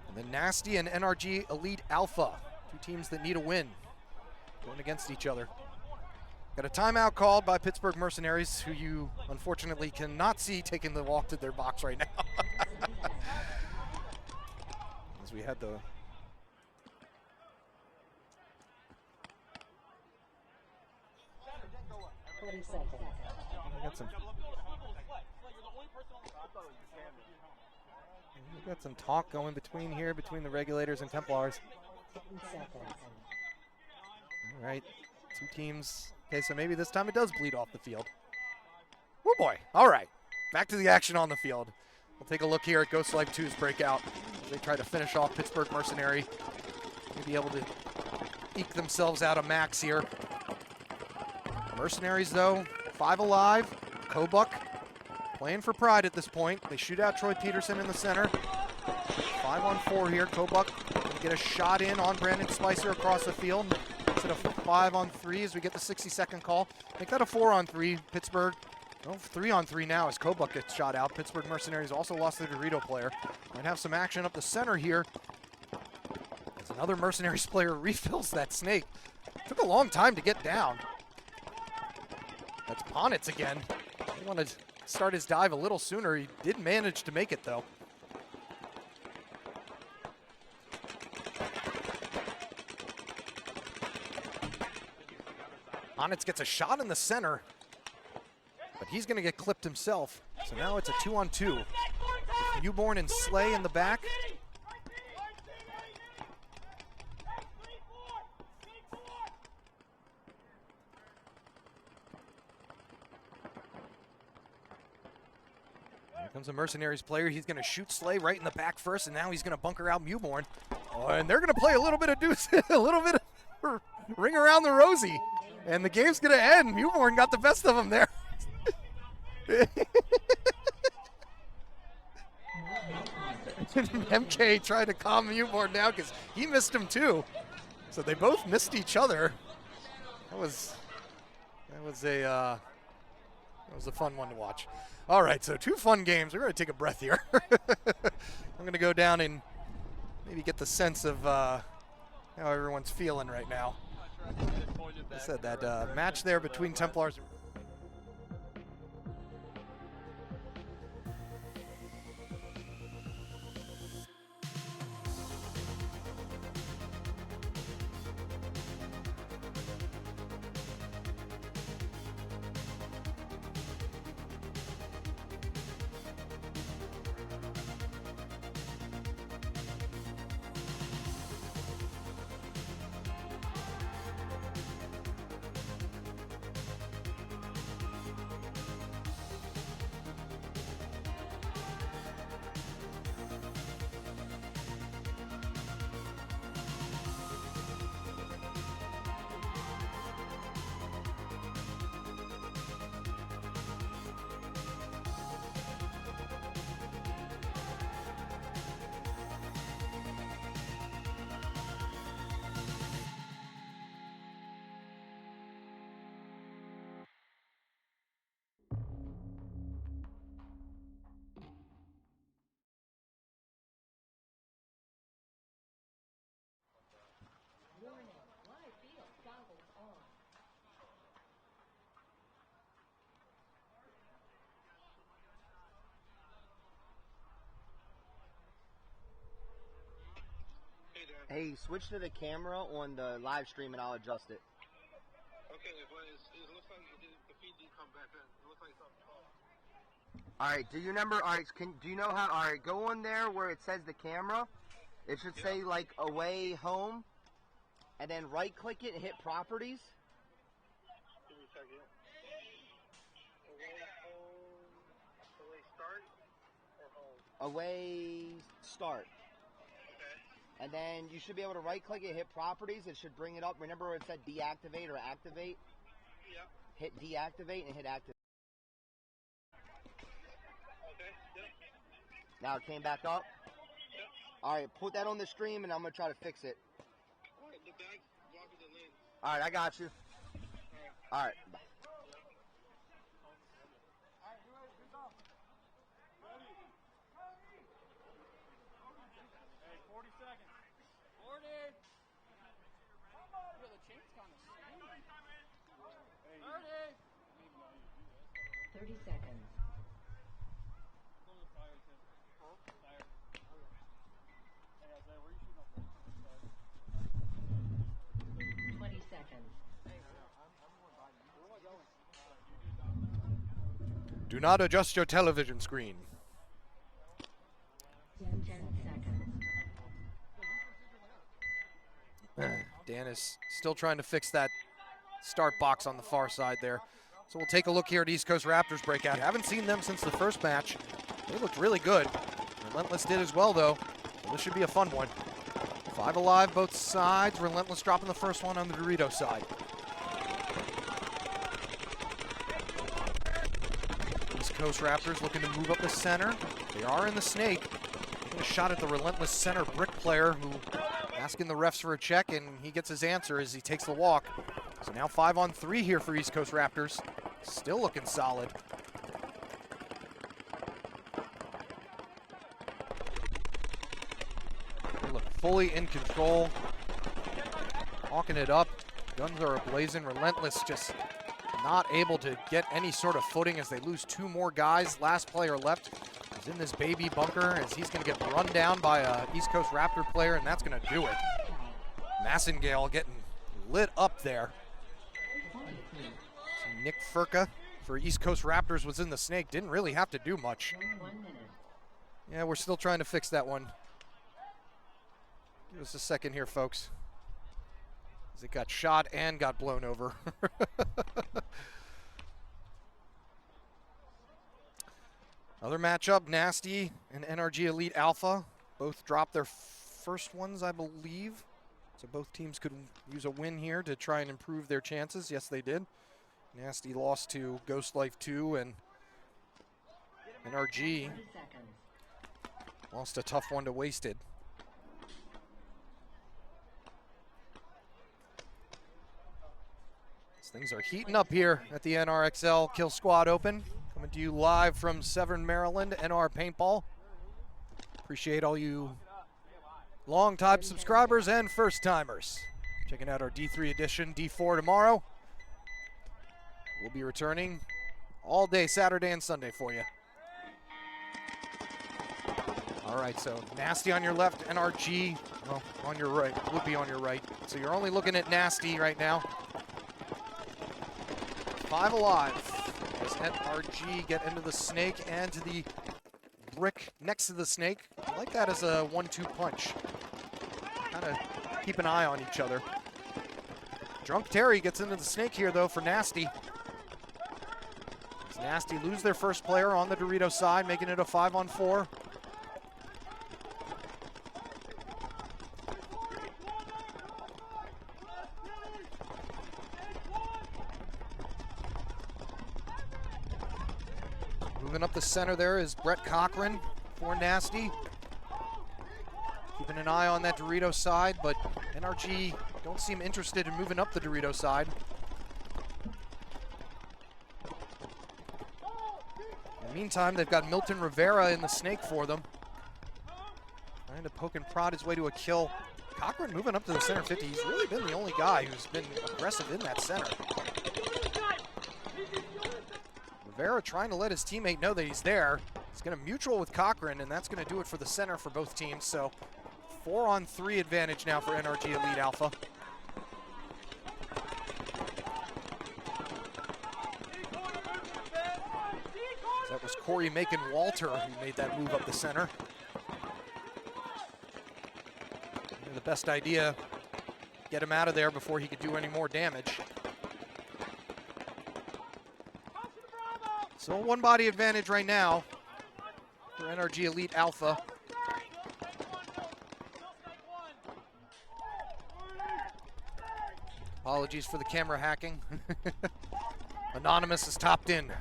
And then Nasty and NRG Elite Alpha, 2 teams that need a win, going against each other. Got a timeout called by Pittsburgh Mercenaries, who you unfortunately cannot see taking the walk to their box right now. As we had the... 20 seconds. We got some talk going between here, between the Regulators and Templars. 10 seconds. All right, two teams. Okay, so maybe this time it does bleed off the field. Oh boy, all right. Back to the action on the field. We'll take a look here at Ghost Life 2's breakout. They try to finish off Pittsburgh Mercenary. Maybe able to eke themselves out of Max here. Mercenaries, though, 5 alive. Kobuck playing for pride at this point. They shoot out Troy Peterson in the center. 5 on 4 here. Kobuck going to get a shot in on Brandon Spicer across the field. Instead of 5 on 3 as we get the 60-second call. Make that a 4 on 3. Pittsburgh, 3 on 3 now as Kobuck gets shot out. Pittsburgh Mercenaries also lost their Dorito player. Might have some action up the center here. As another Mercenaries player refills that snake. Took a long time to get down. That's Ponitz again. He wanted to start his dive a little sooner. He did manage to make it, though. Ponitz gets a shot in the center, but he's going to get clipped himself. So now it's a 2 on 2. With Newborn and Slay in the back. Comes a Mercenaries player. He's going to shoot Slay right in the back first, and now he's going to bunker out Mewborn. Oh, and they're going to play a little bit of deuce, a little bit of ring around the rosy. And the game's going to end. Mewborn got the best of him there. MK tried to calm Mewborn down because he missed him too. So they both missed each other. That was a fun one to watch. All right, so 2 fun games. We're going to take a breath here. I'm going to go down and maybe get the sense of how everyone's feeling right now. I said that match there between Templars. Hey, switch to the camera on the live stream and I'll adjust it. Okay, but it looks like the feed didn't come back in. It looks like something off. Alright, do you remember, alright, do you know how, alright, go on there where it says the camera. It should say, like, away home. And then right-click it and hit properties. Give me a second. Away home, away start, or home? Away start. And then you should be able to right-click it, hit properties. It should bring it up. Remember where it said deactivate or activate? Yeah. Hit deactivate and hit activate. Okay, yep. Now it came back up? Yep. All right, put that on the stream and I'm going to try to fix it. All right, the bag's blocking the lens. All right, I got you. All right. Bye. Seconds. 20 seconds. Do not adjust your television screen. 10 seconds. Dan is still trying to fix that start box on the far side there. So we'll take a look here at East Coast Raptors breakout. Haven't seen them since the first match. They looked really good. Relentless did as well, though. So this should be a fun one. 5 alive both sides. Relentless dropping the first one on the Dorito side. East Coast Raptors looking to move up the center. They are in the snake. Taking a shot at the Relentless center brick player who asking the refs for a check, and he gets his answer as he takes the walk. So now 5-on-3 here for East Coast Raptors. Still looking solid. They look fully in control. Hawking it up. Guns are ablazing. Relentless just not able to get any sort of footing as they lose 2 more guys. Last player left is in this baby bunker as he's going to get run down by a East Coast Raptor player, and that's going to do it. Massengale getting lit up there. So Nick Furka for East Coast Raptors was in the snake. Didn't really have to do much. 1 minute. Yeah, we're still trying to fix that one. Give us a second here, folks. As it got shot and got blown over. Other matchup, Nasty and NRG Elite Alpha. Both dropped their first ones, I believe. So both teams could use a win here to try and improve their chances. Yes, they did. Nasty lost to Ghost Life 2, and NRG 30 seconds. lost a tough one to Wasted. Things are heating up here at the NRXL Killsquad Open. Coming to you live from Severn, Maryland, NR Paintball. Appreciate all you long-time subscribers and first-timers. Checking out our D3 edition, D4 tomorrow. We'll be returning all day Saturday and Sunday for you. All right, so Nasty on your left, NRG, well, on your right, would be on your right. So you're only looking at Nasty right now. 5 alive as NRG get into the snake and to the brick next to the snake. I like that as a 1-2 punch. Kind of keep an eye on each other. Drunk Terry gets into the snake here, though, for Nasty. As Nasty lose their first player on the Dorito side, making it a 5-on-4. Moving up the center there is Brett Cochran for Nasty. Keeping an eye on that Dorito side, but NRG don't seem interested in moving up the Dorito side. In the meantime, they've got Milton Rivera in the snake for them. Trying to poke and prod his way to a kill. Cochran moving up to the center 50. He's really been the only guy who's been aggressive in that center. Rivera trying to let his teammate know that he's there. He's going to mutual with Cochran, and that's going to do it for the center for both teams. So 4-on-3 advantage now for NRG Elite Alpha. That was Corey Macon Walter who made that move up the center. The best idea, get him out of there before he could do any more damage. So a 1-body advantage right now for NRG Elite Alpha. Apologies for the camera hacking. Anonymous is topped in.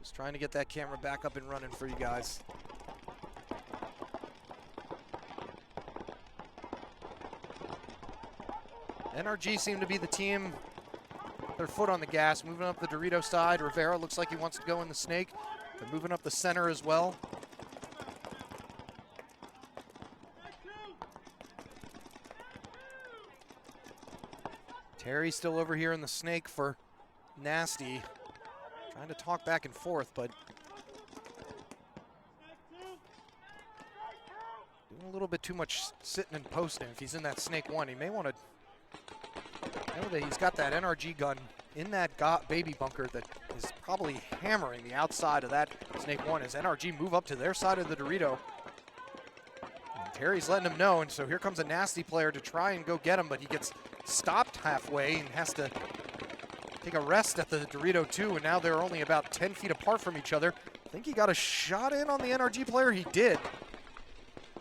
Just trying to get that camera back up and running for you guys. NRG seem to be the team, their foot on the gas, moving up the Dorito side. Rivera looks like he wants to go in the snake. They're moving up the center as well. Terry still over here in the snake for Nasty. Trying to talk back and forth, but doing a little bit too much sitting and posting. If he's in that snake one, he may want to know that he's got that NRG gun in that baby bunker that is probably hammering the outside of that Snake 1 as NRG move up to their side of the Dorito. And Terry's letting him know, and so here comes a nasty player to try and go get him, but he gets stopped halfway and has to take a rest at the Dorito 2, and now they're only about 10 feet apart from each other. I think he got a shot in on the NRG player. He did.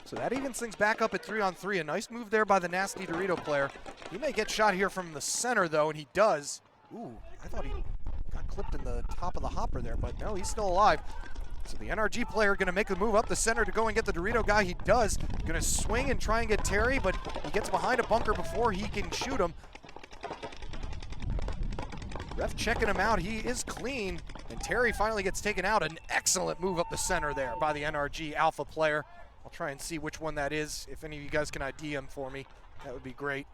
So that evens things back up at 3-on-3. A nice move there by the nasty Dorito player. He may get shot here from the center, though, and he does. Ooh, I thought he got clipped in the top of the hopper there, but no, he's still alive. So the NRG player going to make a move up the center to go and get the Dorito guy. He does. Going to swing and try and get Terry, but he gets behind a bunker before he can shoot him. Ref checking him out. He is clean, and Terry finally gets taken out. An excellent move up the center there by the NRG Alpha player. I'll try and see which one that is. If any of you guys can ID him for me, that would be great.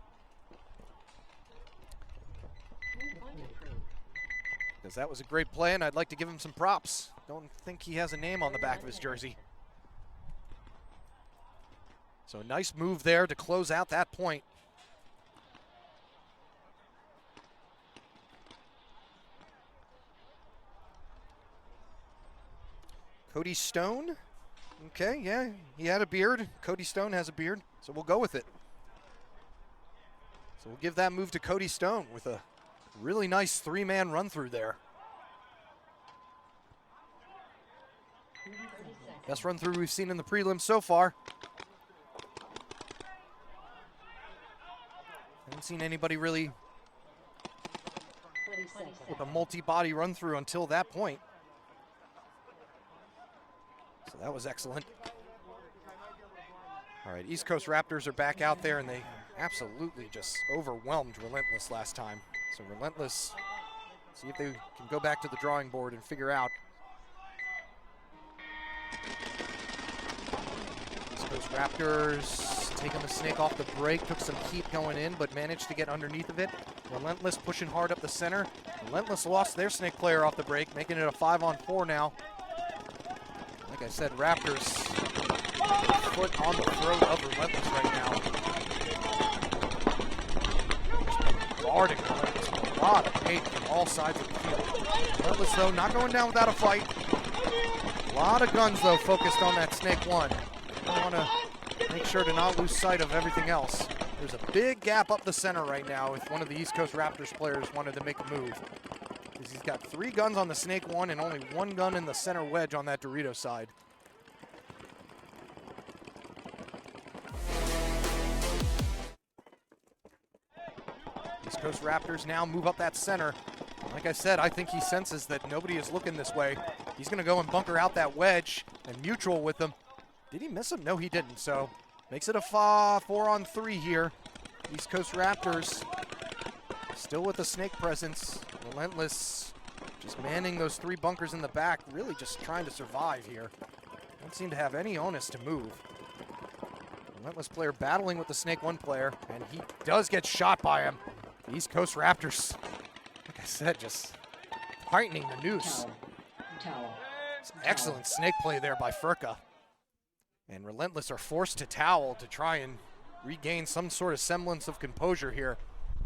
Because that was a great play, and I'd like to give him some props. Don't think he has a name on the back of his jersey. So a nice move there to close out that point. Cody Stone. Okay, yeah, he had a beard. Cody Stone has a beard, so we'll go with it. So we'll give that move to Cody Stone with a really nice three-man run-through there. Best run-through we've seen in the prelims so far. Haven't seen anybody really with a multi-body run-through until that point. So that was excellent. All right, East Coast Raptors are back out there, and they absolutely just overwhelmed Relentless last time. So Relentless, see if they can go back to the drawing board and figure out. East Coast Raptors taking the Snake off the break, took some heat going in, but managed to get underneath of it. Relentless pushing hard up the center. Relentless lost their Snake player off the break, making it a 5-on-4 now. Like I said, Raptors foot on the throat of Relentless right now. Just guarding Relentless with a lot of hate from all sides of the field. Relentless, though, not going down without a fight. A lot of guns, though, focused on that Snake 1. I want to make sure to not lose sight of everything else. There's a big gap up the center right now if one of the East Coast Raptors players wanted to make a move. Because he's got 3 guns on the Snake 1 and only 1 gun in the center wedge on that Dorito side. East Coast Raptors now move up that center. Like I said, I think he senses that nobody is looking this way. He's going to go and bunker out that wedge and mutual with them. Did he miss him? No, he didn't. So makes it a 4-on-3 here. East Coast Raptors still with the Snake presence. Relentless just manning those 3 bunkers in the back, really just trying to survive here. Don't seem to have any onus to move. Relentless player battling with the Snake 1 player, and he does get shot by him. The East Coast Raptors, like I said, just tightening the noose. Excellent Snake play there by Furka. And Relentless are forced to towel to try and regain some sort of semblance of composure here.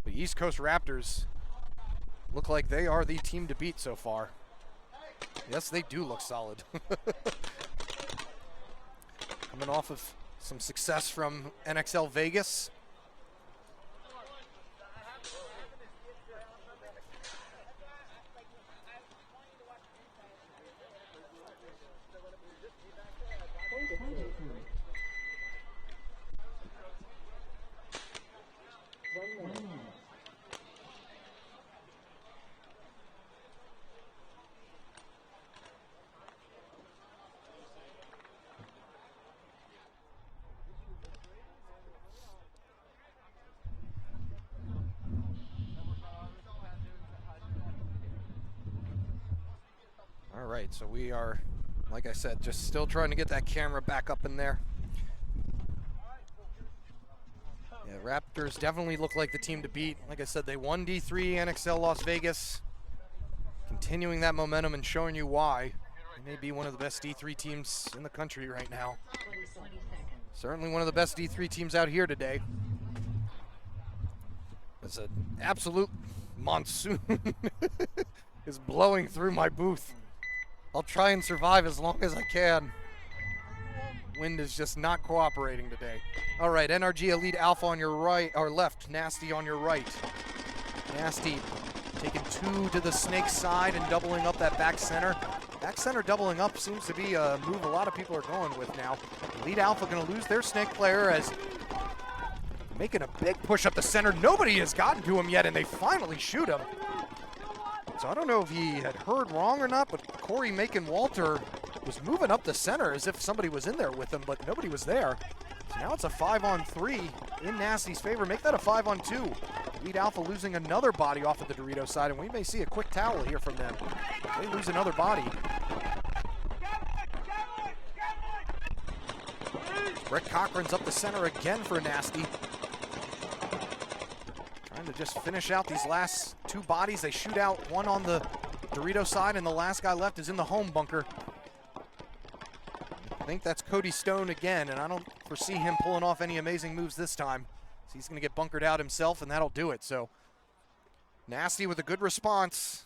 The East Coast Raptors look like they are the team to beat so far. Yes, they do look solid. Coming off of some success from NXL Vegas. All right, so we are, like I said, just still trying to get that camera back up in there. Yeah, Raptors definitely look like the team to beat. Like I said, they won D3 NXL Las Vegas, continuing that momentum and showing you why. They may be one of the best D3 teams in the country right now. Certainly one of the best D3 teams out here today. It's an absolute monsoon is blowing through my booth. I'll try and survive as long as I can. Wind is just not cooperating today. All right, NRG Elite Alpha on your right, or left, Nasty on your right. Nasty taking 2 to the snake side and doubling up that back center. Back center doubling up seems to be a move a lot of people are going with now. Elite Alpha going to lose their snake player as making a big push up the center. Nobody has gotten to him yet, and they finally shoot him. So I don't know if he had heard wrong or not, but Corey Macon Walter was moving up the center as if somebody was in there with him, but nobody was there. So now it's a 5-on-3 in Nasty's favor. Make that a 5-on-2. Elite Alpha losing another body off of the Dorito side, and we may see a quick towel here from them. They lose another body. Brett Cochran's up the center again for Nasty. Trying to just finish out these last 2 bodies. They shoot out one on the Dorito side, and the last guy left is in the home bunker. I think that's Cody Stone again, and I don't foresee him pulling off any amazing moves this time. So he's going to get bunkered out himself, and that'll do it. So Nasty with a good response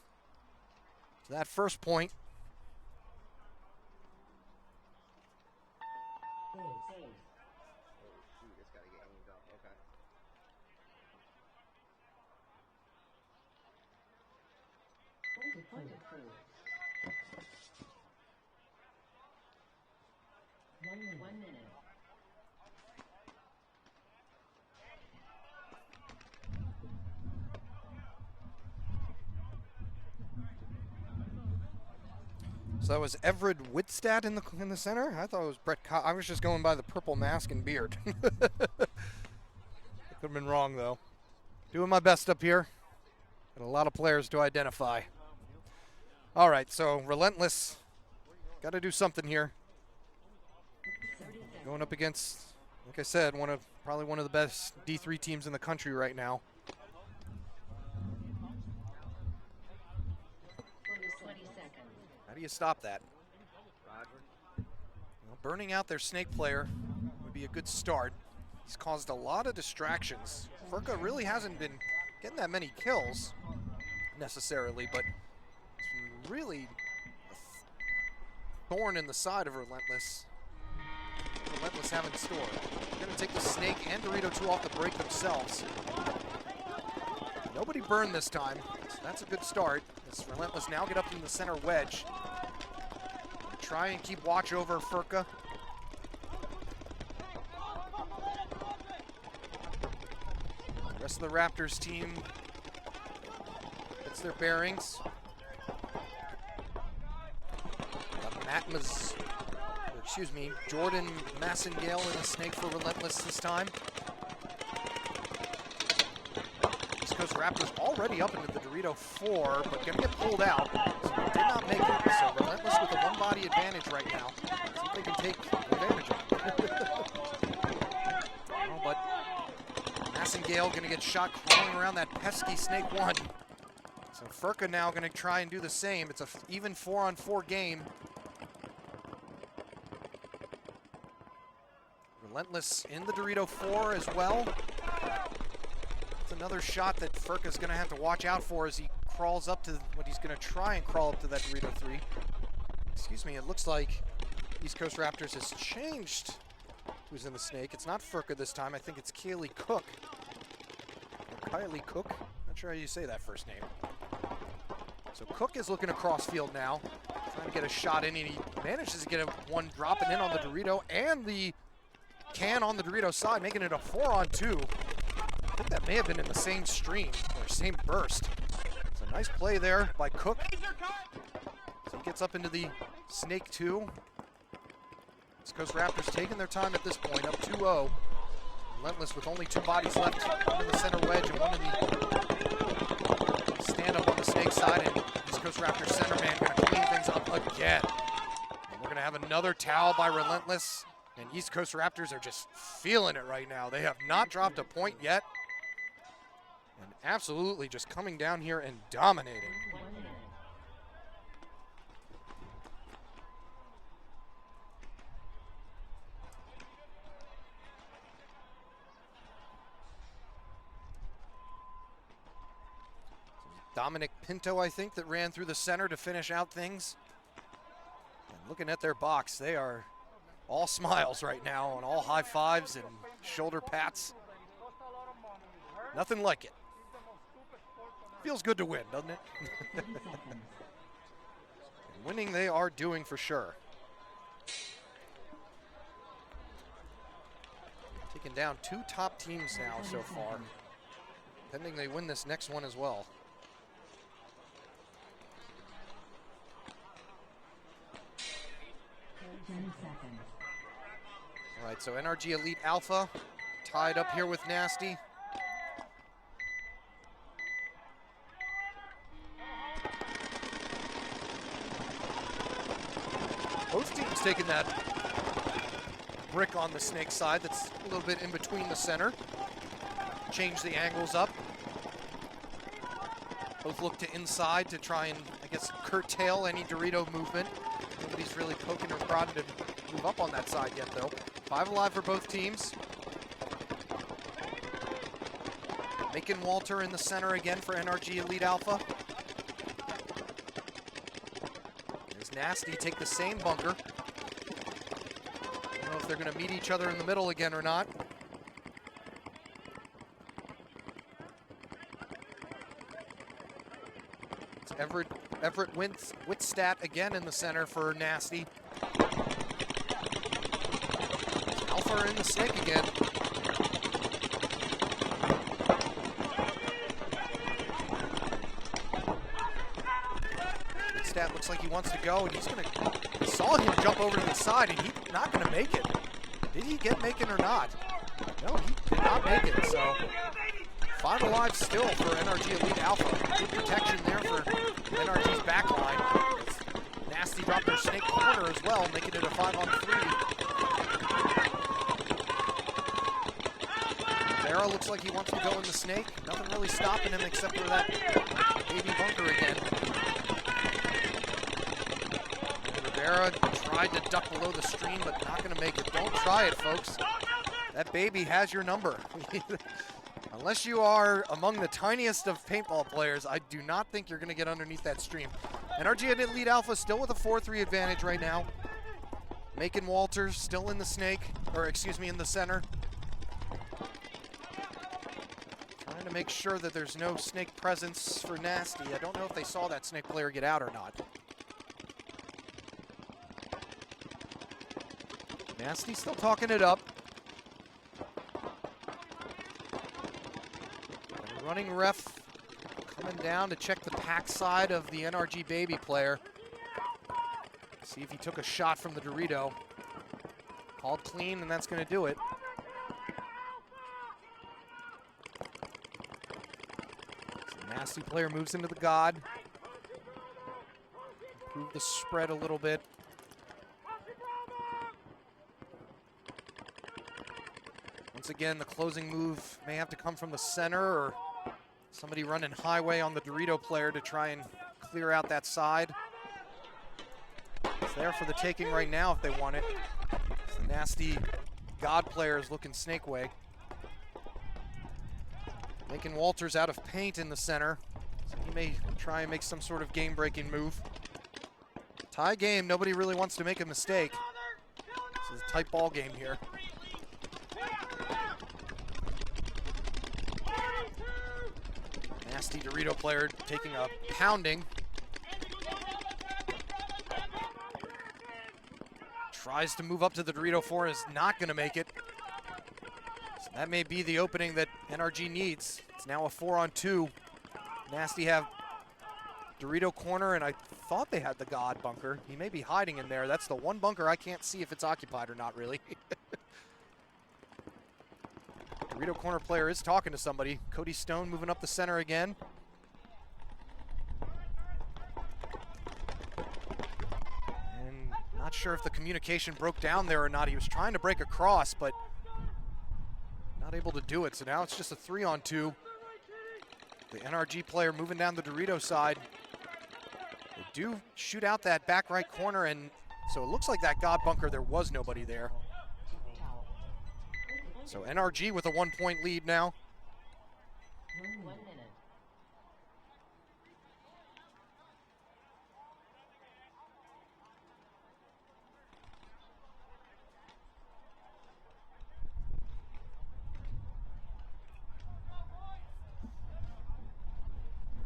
to that first point. One minute. So that was Everett Whitstad in the center. I thought it was Brett. I was just going by the purple mask and beard. Could have been wrong though. Doing my best up here. Got a lot of players to identify. All right, so Relentless. Got to do something here. Going up against, like I said, probably one of the best D3 teams in the country right now. 20 seconds. How do you stop that? Well, burning out their snake player would be a good start. He's caused a lot of distractions. Furka really hasn't been getting that many kills necessarily, but it's been really a thorn in the side of Relentless. Relentless having in store. They're going to take the snake and Dorito 2 off the break themselves. Nobody burned this time, so that's a good start. As Relentless now get up in the center wedge. Try and keep watch over Furka. The rest of the Raptors team gets their bearings. Jordan Massengale in a snake for Relentless this time. East Coast Raptors already up into the Dorito 4, but gonna get pulled out. So they did not make it. So Relentless with a 1-body advantage right now. See if they can take advantage of it. Oh, but Massengale gonna get shot crawling around that pesky Snake 1. So Furka now gonna try and do the same. It's a even 4-on-4 game. Relentless in the Dorito 4 as well. It's another shot that Furka's going to have to watch out for as he crawls up to what he's going to try and crawl up to that Dorito 3. Excuse me, it looks like East Coast Raptors has changed who's in the snake. It's not Furka this time. I think it's Kylie Cook. Or Kylie Cook. Not sure how you say that first name. So Cook is looking across field now, trying to get a shot in, and he manages to get one dropping in on the Dorito and the can on the Dorito side, making it a 4-on-2. I think that may have been in the same stream or same burst. It's a nice play there by Cook. So he gets up into the Snake 2. East Coast Raptors taking their time at this point, up 2-0. Relentless with only 2 bodies left, one in the center wedge and one in the stand-up on the Snake side, and East Coast Raptors center man gonna clean things up again. And we're gonna have another towel by Relentless. And East Coast Raptors are just feeling it right now. They have not dropped a point yet. And absolutely just coming down here and dominating. Dominic Pinto, I think, that ran through the center to finish out things. And looking at their box, they are all smiles right now and all high fives and shoulder pats. Nothing like it. Feels good to win, doesn't it? Winning they are doing for sure. Taking down 2 top teams now so far. Pending they win this next one as well. All right, so NRG Elite Alpha tied up here with Nasty. Both teams taking that brick on the snake side that's a little bit in between the center. Change the angles up. Both look to inside to try and, I guess, curtail any Dorito movement. Nobody's really poking or prodding to move up on that side yet, though. 5 alive for both teams. Macon Walter in the center again for NRG Elite Alpha. There's Nasty take the same bunker. I don't know if they're going to meet each other in the middle again or not. It's Everett Wittstadt again in the center for Nasty. Alpha in the snake again. Wittstadt looks like he wants to go, and he's going to... Saw him jump over to the side, and he's not going to make it. Did he get Macon or not? No, he did not make it, so... 5 alive still for NRG Elite Alpha. Good protection there for NRG's backline. Nasty dropped their snake corner as well, making it a 5-on-3. Vera looks like he wants to go in the snake. Nothing really stopping him except for that baby bunker again. Rivera tried to duck below the stream, but not going to make it. Don't try it, folks. That baby has your number. Unless you are among the tiniest of paintball players, I do not think you're going to get underneath that stream. NRG and Elite Alpha still with a 4-3 advantage right now. Macon Walters still in the snake, or excuse me, in the center. Trying to make sure that there's no snake presence for Nasty. I don't know if they saw that snake player get out or not. Nasty still talking it up. Running ref coming down to check the pack side of the NRG baby player. See if he took a shot from the Dorito. Called clean, and that's going to do it. So Nasty player moves into the God. Improve the spread a little bit. Once again, the closing move may have to come from the center, or somebody running highway on the Dorito player to try and clear out that side. It's there for the taking right now if they want it. The Nasty God player is looking snake way. Macon Walters out of paint in the center, so he may try and make some sort of game-breaking move. Tie game, nobody really wants to make a mistake. This is a tight ball game here. Nasty Dorito player taking a pounding. Tries to move up to the Dorito 4, is not going to make it. So that may be the opening that NRG needs. It's now a 4-on-2. Nasty have Dorito corner, and I thought they had the God bunker. He may be hiding in there. That's the one bunker I can't see if it's occupied or not, really. Dorito corner player is talking to somebody. Cody Stone moving up the center again. And not sure if the communication broke down there or not. He was trying to break across, but not able to do it. So now it's just a 3-on-2. The NRG player moving down the Dorito side. They do shoot out that back right corner, and so it looks like that God bunker, there was nobody there. So NRG with a 1-point lead now. 1 minute.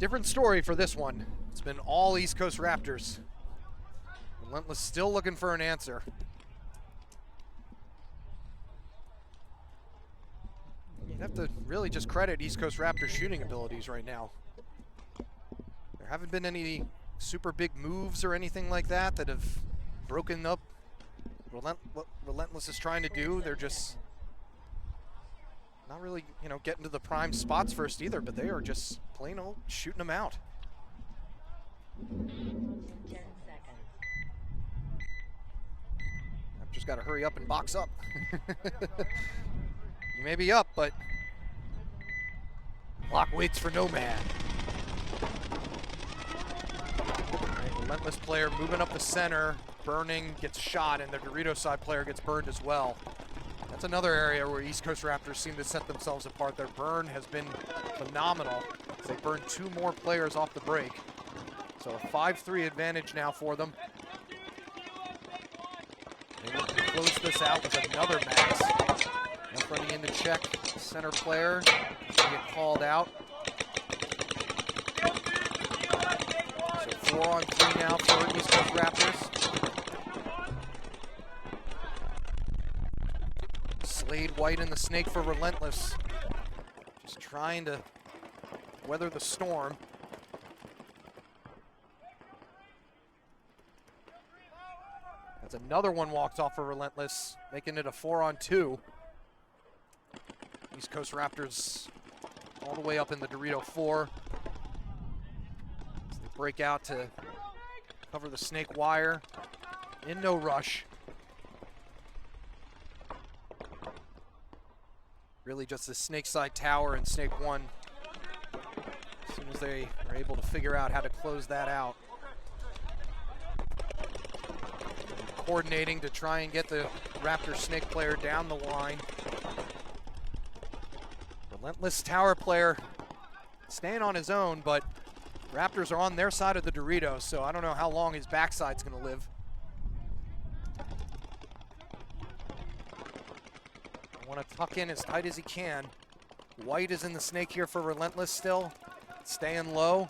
Different story for this one. It's been all East Coast Raptors. Relentless still looking for an answer. You have to really just credit East Coast Raptors shooting abilities right now. There haven't been any super big moves or anything like that that have broken up what Relentless is trying to do. They're just not really, you know, getting to the prime spots first either, but they are just plain old shooting them out. 10 seconds. I've just got to hurry up and box up. You may be up, but clock waits for no man. Relentless player moving up the center, burning, gets shot, and the Dorito side player gets burned as well. That's another area where East Coast Raptors seem to set themselves apart. Their burn has been phenomenal. They burned 2 more players off the break. So a 5-3 advantage now for them. They look to close this out with another Max. Now running in to check center player. He's going to get called out. So 4-on-3 now for East Coast Raptors. Slade White and the Snake for Relentless. Just trying to weather the storm. That's another one walked off for Relentless, making it a 4-on-2. East Coast Raptors all the way up in the Dorito 4. As they break out to cover the Snake wire. In no rush. Really just the Snake side tower and Snake 1. As soon as they are able to figure out how to close that out. Coordinating to try and get the Raptor Snake player down the line. Relentless tower player staying on his own, but Raptors are on their side of the Dorito, so I don't know how long his backside's gonna live. Want to tuck in as tight as he can. White is in the Snake here for Relentless still. Staying low.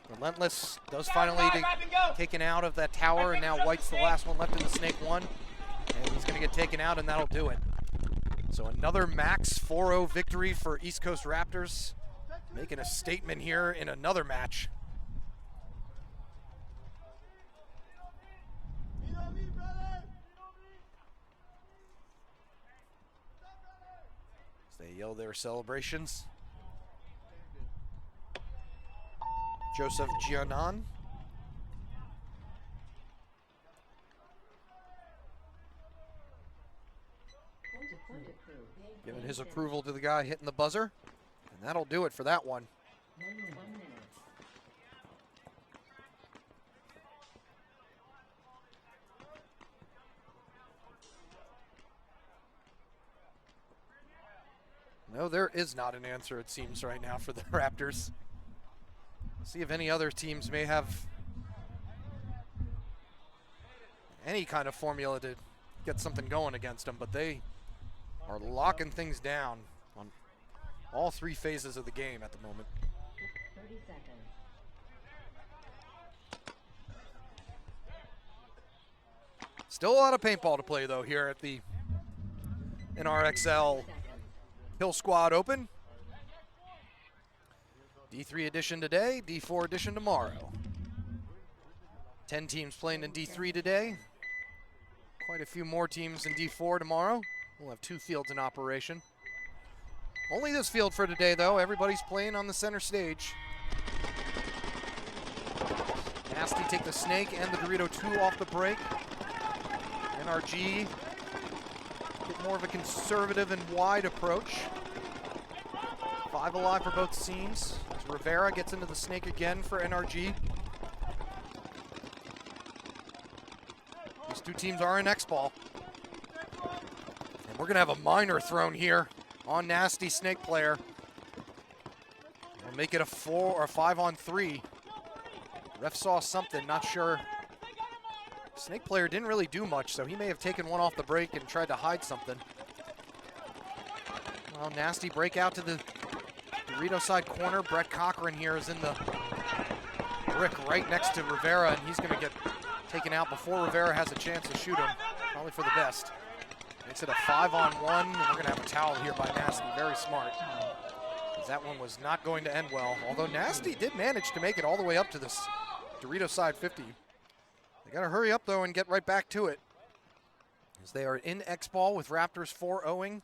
Relentless does finally get taken out of that tower, and now White's the last one left in the Snake 1. And he's going to get taken out, and that'll do it. So another max 4-0 victory for East Coast Raptors. Making a statement here in another match. They yell their celebrations. Joseph Giannon. Giving his approval to the guy hitting the buzzer. And that'll do it for that one. 1 minute. No, there is not an answer, it seems, right now for the Raptors. See if any other teams may have any kind of formula to get something going against them, but they are locking things down on all 3 phases of the game at the moment. 30 seconds. Still a lot of paintball to play, though, here at the NRXL Killsquad Open. D3 edition today, D4 edition tomorrow. 10 teams playing in D3 today. Quite a few more teams in D4 tomorrow. We'll have 2 fields in operation. Only this field for today, though. Everybody's playing on the center stage. Nasty take the Snake and the Dorito 2 off the break. NRG get more of a conservative and wide approach. 5 alive for both teams. As Rivera gets into the Snake again for NRG. These 2 teams are in XBall. And we're gonna have a minor thrown here on Nasty Snake player. We'll make it a 4 or 5-on-3. Ref saw something, not sure. Snake player didn't really do much, so he may have taken one off the break and tried to hide something. Well, Nasty break out to the Dorito side corner. Brett Cochran here is in the brick right next to Rivera, and he's going to get taken out before Rivera has a chance to shoot him. Probably for the best. Makes it a 5-on-1, and we're going to have a towel here by Nasty. Very smart. That one was not going to end well, although Nasty did manage to make it all the way up to this Dorito side 50. They got to hurry up, though, and get right back to it, as they are in XBall with Raptors 4-0ing.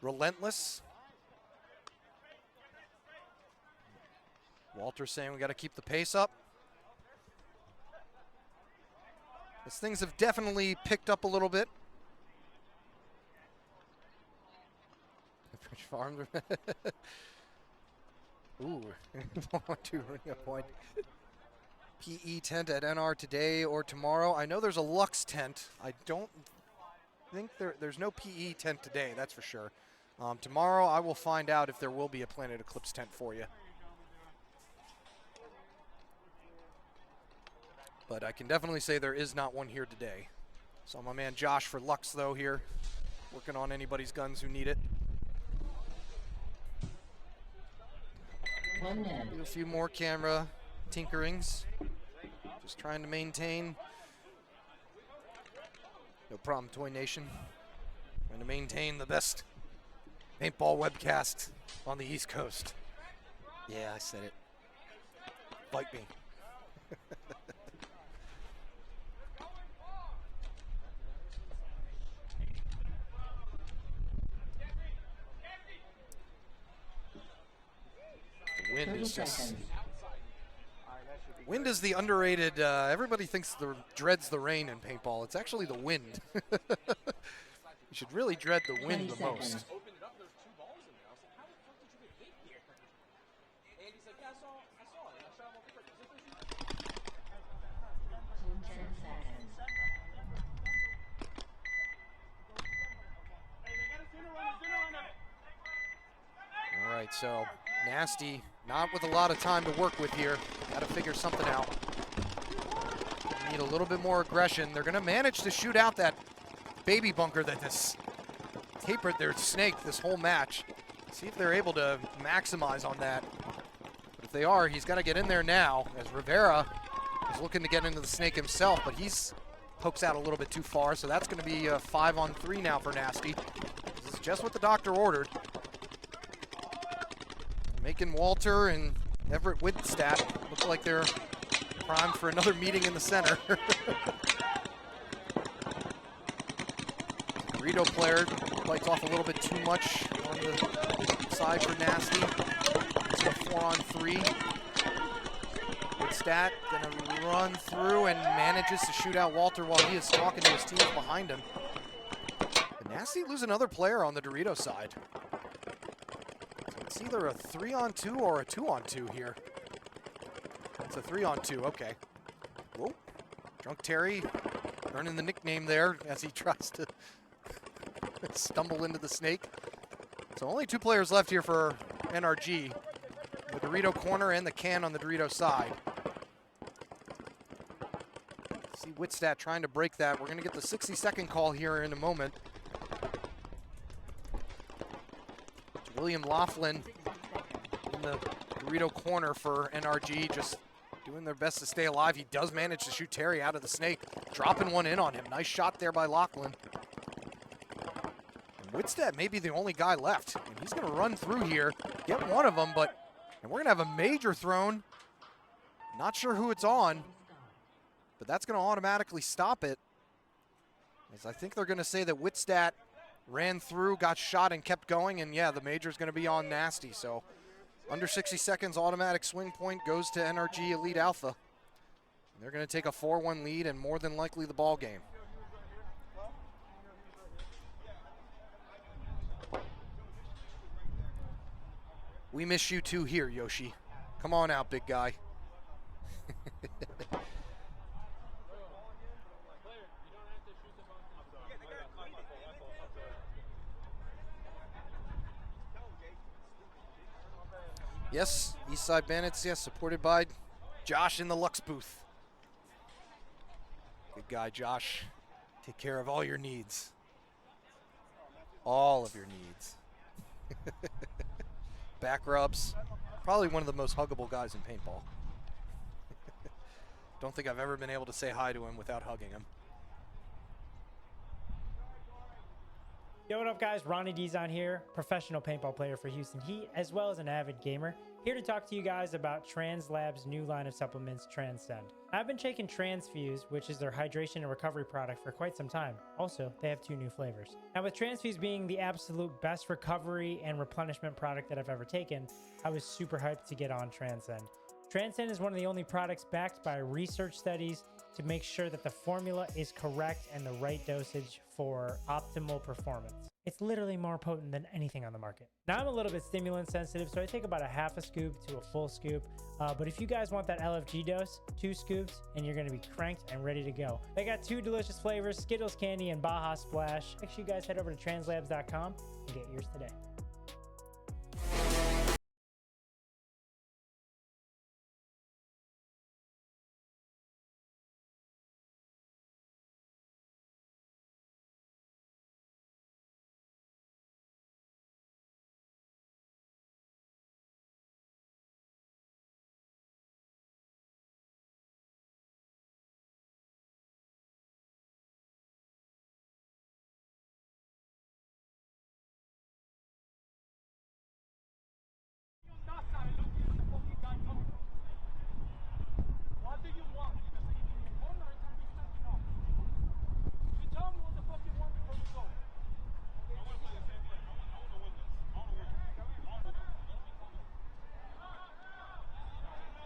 Relentless. Walter saying we got to keep the pace up. As things have definitely picked up a little bit. Farm. Ooh, 1-2 ring a point. PE tent at NR today or tomorrow. I know there's a Lux tent. I don't think there's no PE tent today, that's for sure. Tomorrow I will find out if there will be a Planet Eclipse tent for you. But I can definitely say there is not one here today. So my man Josh for Lux, though, here, working on anybody's guns who need it. Do a few more camera tinkerings. Just trying to maintain. No problem, Toy Nation. Trying to maintain the best paintball webcast on the East Coast. Yeah, I said it. Fight me. Wind is just. Wind is the underrated. Everybody thinks dreads the rain in paintball. It's actually the wind. You should really dread the wind the most. All right, so Nasty, not with a lot of time to work with here. Got to figure something out. Need a little bit more aggression. They're going to manage to shoot out that baby bunker that this tapered their snake this whole match. See if they're able to maximize on that. But if they are, he's got to get in there now, as Rivera is looking to get into the snake himself, but he's pokes out a little bit too far, so that's going to be a 5-on-3 now for Nasty. This is just what the doctor ordered. Making Walter and Everett Widstadt look like they're primed for another meeting in the center. Dorito player bites off a little bit too much on the side for Nasty. It's a 4-on-3. Widstadt gonna run through and manages to shoot out Walter while he is talking to his teams behind him. But Nasty lose another player on the Dorito side. It's either a 3-on-2 or a 2-on-2 here. It's a 3-on-2, okay. Whoa. Drunk Terry earning the nickname there as he tries to stumble into the snake. So only 2 players left here for NRG. The Dorito corner and the can on the Dorito side. See Widstadt trying to break that. We're going to get the 60-second call here in a moment. William Laughlin in the Dorito corner for NRG, just doing their best to stay alive. He does manage to shoot Terry out of the snake, dropping one in on him. Nice shot there by Laughlin. And Widstadt may be the only guy left, and he's going to run through here, get one of them, and we're going to have a major thrown. Not sure who it's on, but that's going to automatically stop it, as I think they're going to say that Widstadt ran through, got shot, and kept going, and yeah, the major's going to be on Nasty. So under 60 seconds, automatic swing point goes to NRG Elite Alpha. And they're going to take a 4-1 lead and more than likely the ball game. We miss you too here, Yoshi. Come on out, big guy. Yes, Eastside Bandits, yes, supported by Josh in the Lux booth. Good guy, Josh. Take care of all your needs. All of your needs. Back rubs. Probably one of the most huggable guys in paintball. Don't think I've ever been able to say hi to him without hugging him. Yo, what up guys, Ronnie Dizon here, professional paintball player for Houston Heat, as well as an avid gamer. Here to talk to you guys about TransLab's new line of supplements, Transcend. I've been taking Transfuse, which is their hydration and recovery product, for quite some time. Also, they have 2 new flavors. Now with Transfuse being the absolute best recovery and replenishment product that I've ever taken, I was super hyped to get on Transcend. Transcend is one of the only products backed by research studies to make sure that the formula is correct and the right dosage for optimal performance. It's literally more potent than anything on the market. Now I'm a little bit stimulant sensitive, so I take about a half a scoop to a full scoop. But if you guys want that LFG dose, 2 scoops and you're gonna be cranked and ready to go. They got 2 delicious flavors, Skittles Candy and Baja Splash. Make sure you guys head over to translabs.com and get yours today. What do you want? Because if you in the corner, it can be standing up. You tell me what the fuck you want before you go. I want to play the same way. I want to win this. I want to win this.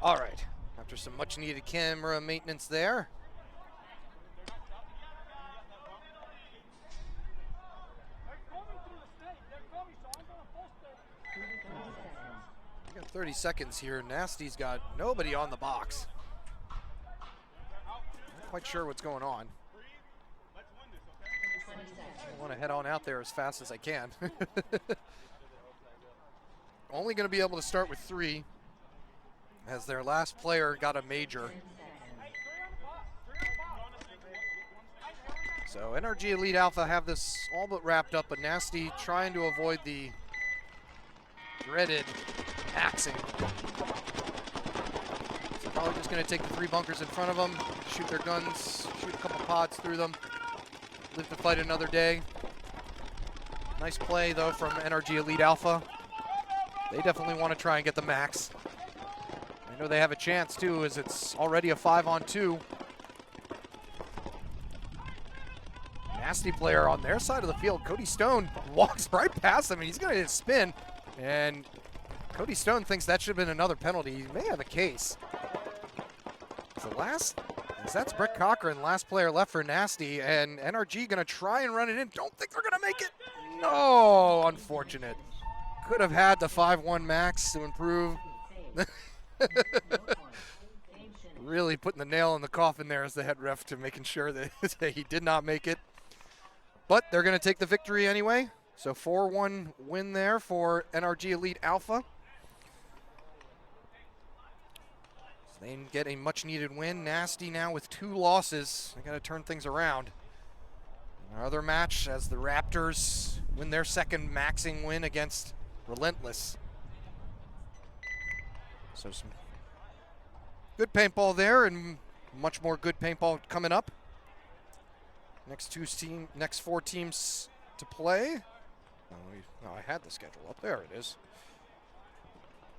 All right, after some much needed camera maintenance there. We got 30 seconds here. Nasty's got nobody on the box. Not quite sure what's going on. I want to head on out there as fast as I can. Only going to be able to start with 3, as their last player got a major. So NRG Elite Alpha have this all but wrapped up, but Nasty trying to avoid the dreaded axing. So probably just going to take the 3 bunkers in front of them, shoot their guns, shoot a couple pods through them, live to fight another day. Nice play though from NRG Elite Alpha. They definitely want to try and get the max. I know they have a chance too, as it's already a 5-on-2. Nasty player on their side of the field. Cody Stone walks right past him and he's going to hit a spin. And Cody Stone thinks that should have been another penalty. He may have a case. So that's Brett Cochran, last player left for Nasty, and NRG gonna try and run it in. Don't think they're gonna make it. No, unfortunate. Could have had the 5-1 max to improve. Really putting the nail in the coffin there as the head ref to making sure that he did not make it. But they're gonna take the victory anyway. So 4-1 win there for NRG Elite Alpha. So they get a much needed win. Nasty now with 2 losses. They got to turn things around. Our other match as the Raptors win their 2nd maxing win against Relentless. So some good paintball there and much more good paintball coming up. Next 4 teams to play. No, I had the schedule up. There it is.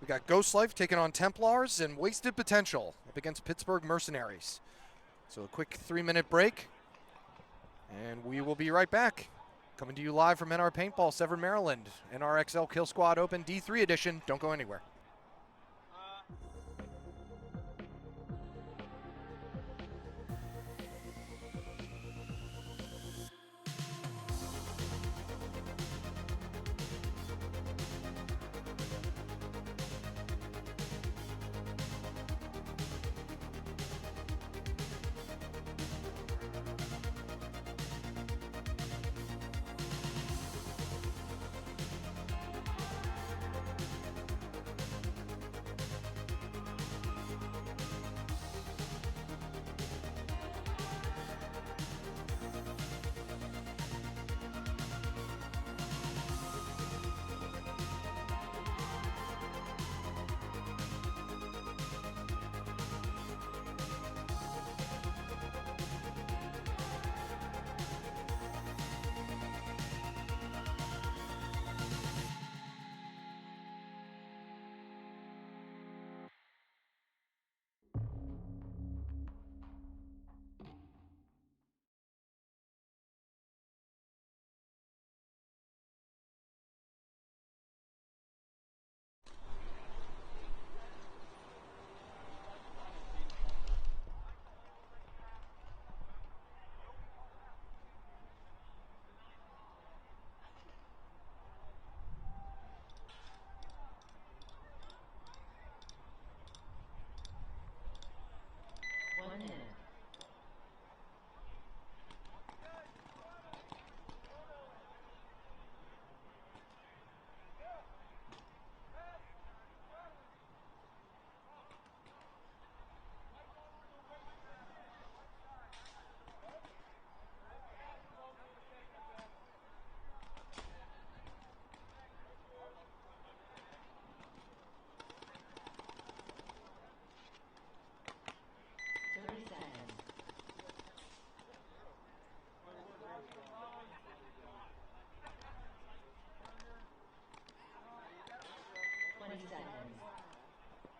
We got Ghost Life taking on Templars and Wasted Potential up against Pittsburgh Mercenaries. So a quick 3-minute break, and we will be right back. Coming to you live from NR Paintball, Severn, Maryland. NRXL Killsquad Open D3 edition. Don't go anywhere.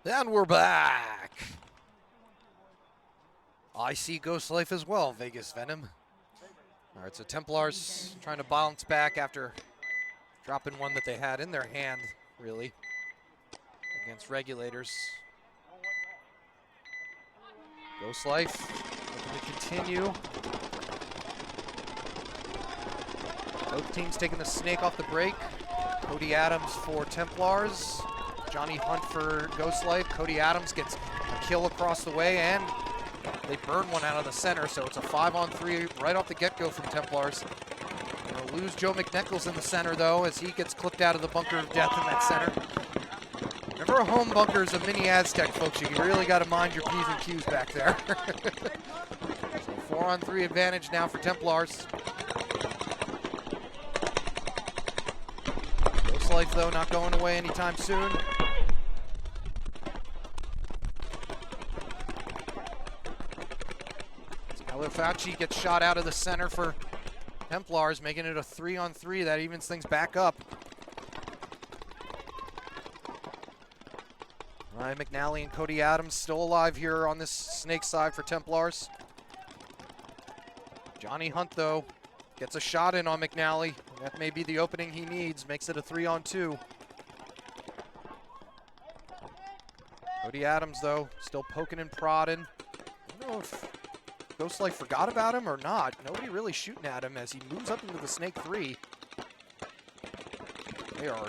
And we're back. I see Ghost Life as well, Vegas Venom. All right, so Templars trying to bounce back after dropping one that they had in their hand, really, against Regulators. Ghost Life looking to continue. Both teams taking the snake off the break. Cody Adams for Templars. Johnny Hunt for Ghost Life. Cody Adams gets a kill across the way, and they burn one out of the center, so it's a 5-on-3 right off the get-go from Templars. Gonna lose Joe McNichols in the center, though, as he gets clipped out of the bunker of death in that center. Whenever a home bunker is a mini Aztec, folks, you really got to mind your P's and Q's back there. So 4-on-3 advantage now for Templars. Ghost Life, though, not going away anytime soon. Fauci gets shot out of the center for Templars, making it a 3-on-3. That evens things back up. Ryan McNally and Cody Adams still alive here on this snake side for Templars. Johnny Hunt, though, gets a shot in on McNally. That may be the opening he needs. Makes it a 3-on-2. Cody Adams, though, still poking and prodding. I don't know if Ghost Life forgot about him or not. Nobody really shooting at him as he moves up into the snake 3. They are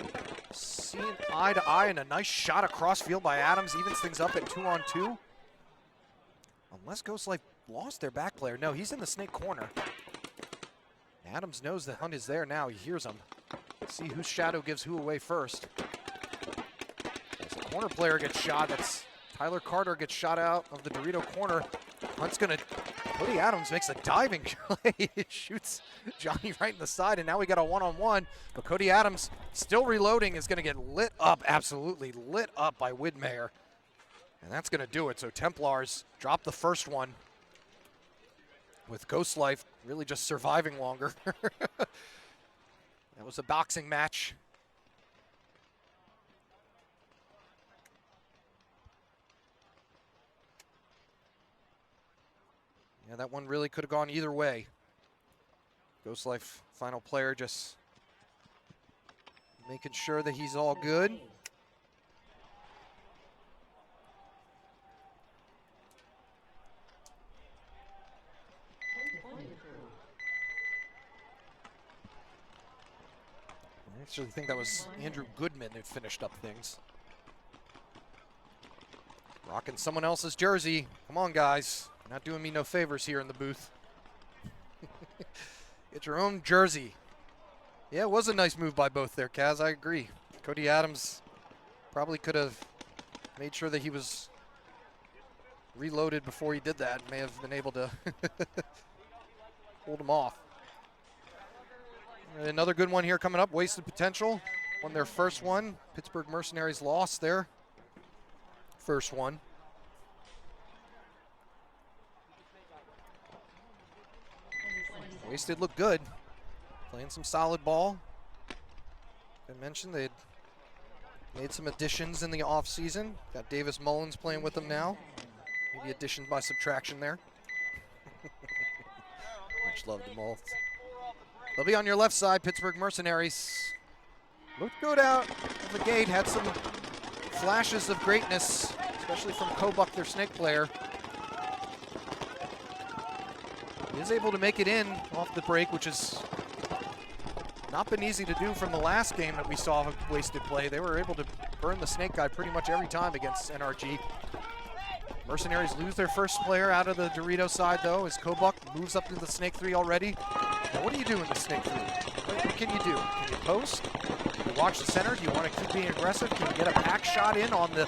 seeing eye to eye, and a nice shot across field by Adams evens things up at 2-on-2. Unless Ghost Life lost their back player. No, he's in the snake corner. Adams knows that Hunt is there now. He hears him. Let's see whose shadow gives who away first. As the corner player gets shot, that's Tyler Carter gets shot out of the Dorito corner. Hunt's gonna, Cody Adams makes a diving play. Shoots Johnny right in the side, and now we got a 1-on-1. But Cody Adams, still reloading, is gonna get lit up, absolutely lit up by Widmeyer. And that's gonna do it. So Templars drop the first one, with Ghost Life really just surviving longer. That was a boxing match. Yeah, that one really could have gone either way. Ghost Life final player just making sure that he's all good. I actually think that was Andrew Goodman who finished up things. Rocking someone else's jersey. Come on, guys. Not doing me no favors here in the booth. Get your own jersey. Yeah, it was a nice move by both there, Kaz. I agree. Cody Adams probably could have made sure that he was reloaded before he did that. May have been able to hold him off. Another good one here coming up. Wasted Potential won their first one. Pittsburgh Mercenaries lost their first one. Wasted looked good. Playing some solid ball. I mentioned they'd made some additions in the offseason. Got Davis Mullins playing with them now. Maybe addition by subtraction there. Much love to Mullins. They'll be on your left side, Pittsburgh Mercenaries. Looked good out of the gate. Had some flashes of greatness, especially from Kobuck, their snake player. He is able to make it in off the break, which has not been easy to do from the last game that we saw Wasted play. They were able to burn the snake guy pretty much every time against NRG. Mercenaries lose their first player out of the Dorito side, though, as Kobuck moves up to the snake 3 already. Now, what do you do in the snake 3? What can you do? Can you post? Can you watch the center? Do you want to keep being aggressive? Can you get a pack shot in on the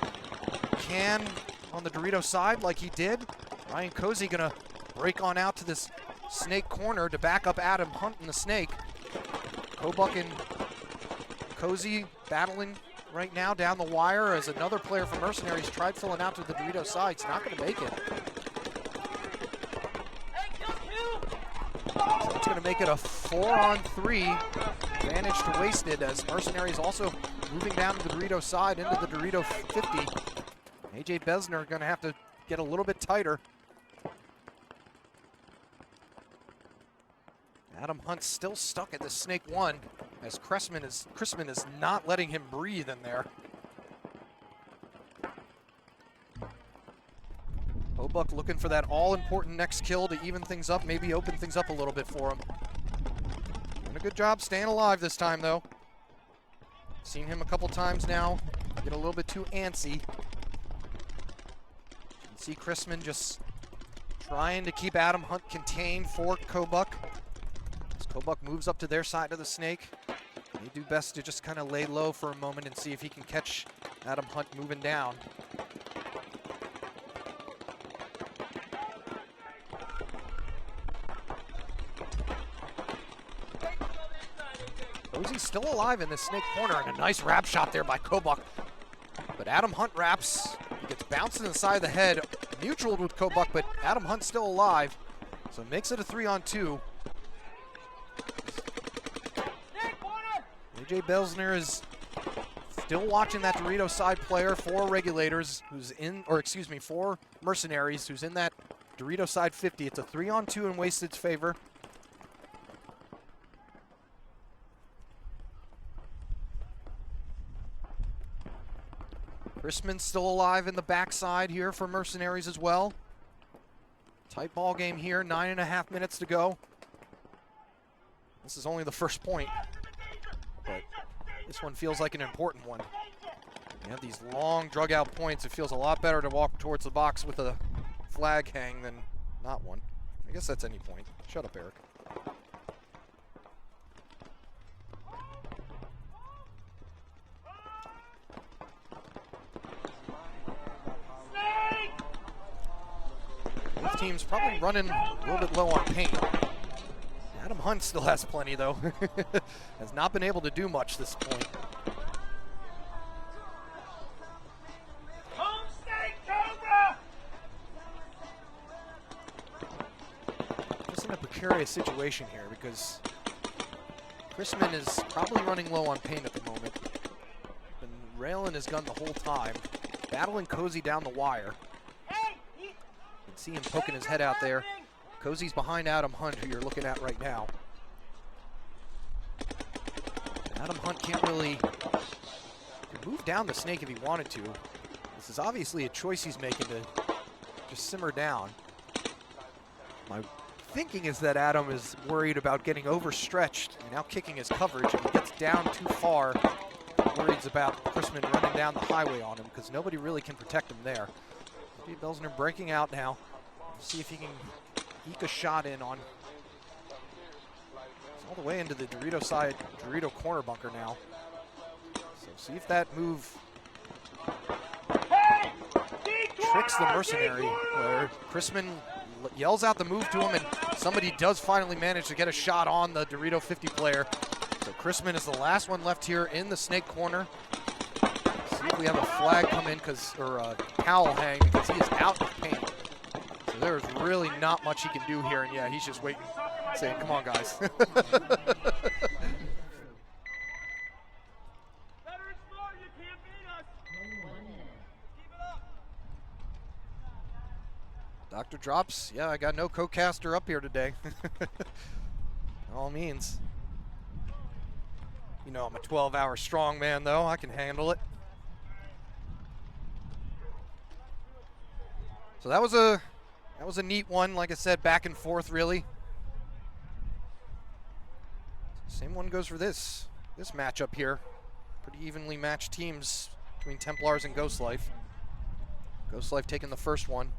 can on the Dorito side like he did? Ryan Cozy gonna break on out to this snake corner to back up Adam Hunt in the snake. Kobuck and Cozy battling right now down the wire as another player from Mercenaries tried filling out to the Dorito side. It's not going to make it. So it's going to make it a 4-on-3 advantage to Wasted as Mercenaries also moving down to the Dorito side into the Dorito 50. AJ Besner going to have to get a little bit tighter. Adam Hunt's still stuck at the snake one as Crispin is not letting him breathe in there. Hobuck looking for that all-important next kill to even things up, maybe open things up a little bit for him. Doing a good job staying alive this time, though. Seen him a couple times now get a little bit too antsy. You can see Crispin just trying to keep Adam Hunt contained for Hobuck. As Hobuck moves up to their side of the snake, they do best to just kind of lay low for a moment and see if he can catch Adam Hunt moving down. Rosie's still alive in this snake corner, and a nice wrap shot there by Hobuck. But Adam Hunt wraps. He gets bounced in the side of the head, mutualed with Hobuck, but Adam Hunt's still alive. So it makes it a 3-on-2. AJ Besner is still watching that Dorito side player for Regulators, who's in, or excuse me, for Mercenaries, who's in that Dorito side 50. It's a 3-on-2 in Wasted's favor. Crispin's still alive in the backside here for Mercenaries as well. Tight ball game here, 9.5 minutes to go. This is only the first point, but this one feels like an important one. You have these long drug out points. It feels a lot better to walk towards the box with a flag hang than not one. I guess that's any point. Shut up, Eric. Both teams probably running a little bit low on paint. Adam Hunt still has plenty, though. Has not been able to do much this point. Just in a precarious situation here because Crispin is probably running low on paint at the moment. Been railing his gun the whole time, battling Cozy down the wire. You can see him poking his head out there. Cozy's behind Adam Hunt, who you're looking at right now. Adam Hunt can't really move down the snake if he wanted to. This is obviously a choice he's making to just simmer down. My thinking is that Adam is worried about getting overstretched and now kicking his coverage. If he gets down too far, worries about Crispin running down the highway on him because nobody really can protect him there. AJ Besner breaking out now. See if he can eke a shot in on. It's all the way into the Dorito side, Dorito corner bunker now. So see if that move tricks the mercenary, where Crispin yells out the move to him, and somebody does finally manage to get a shot on the Dorito 50 player. So Crispin is the last one left here in the snake corner. See if we have a flag come in, or a towel hang, because he is out of paint. So there's really not much he can do here, and yeah, he's just waiting, saying, come on, guys. Doctor drops, yeah, I got no co-caster up here today. All means. You know I'm a 12-hour strong man, though. I can handle it. So that was a neat one. Like I said, back and forth, really. Same one goes for this matchup here. Pretty evenly matched teams between Templars and Ghost Life. Ghost Life taking the first one.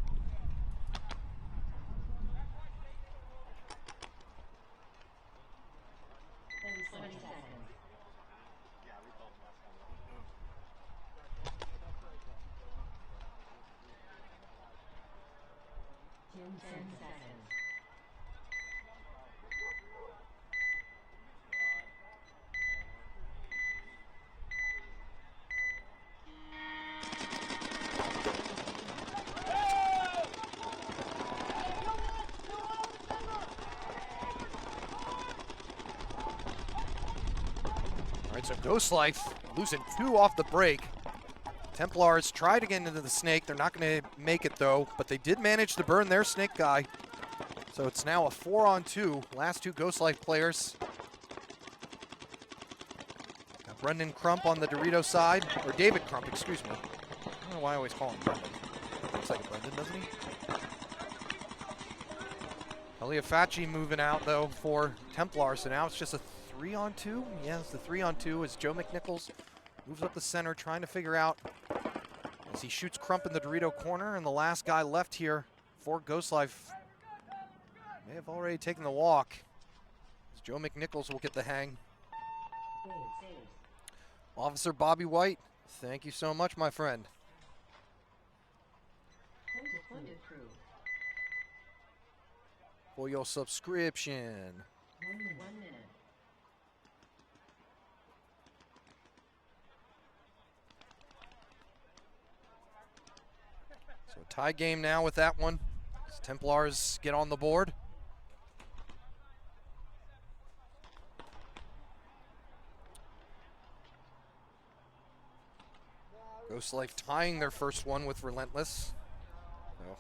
So Ghost Life losing 2 off the break. Templars try to get into the snake. They're not going to make it though, but they did manage to burn their snake guy. So it's now a 4-on-2. Last two Ghost Life players. Got Brendan Crump on the Dorito side, or David Crump, excuse me. I don't know why I always call him Brendan. Looks like Brendan, doesn't he? Eliafachi moving out though for Templars, so now it's just a 3-on-2. Yeah, it's the 3-on-2 as Joe McNichols moves up the center, trying to figure out as he shoots Crump in the Dorito corner, and the last guy left here for Ghost Life may have already taken the walk. As Joe McNichols will get the hang. Officer Bobby White, thank you so much, my friend. For your subscription. 1 minute. So tie game now with that one. As Templars get on the board. Ghost Life tying their first one with Relentless. So,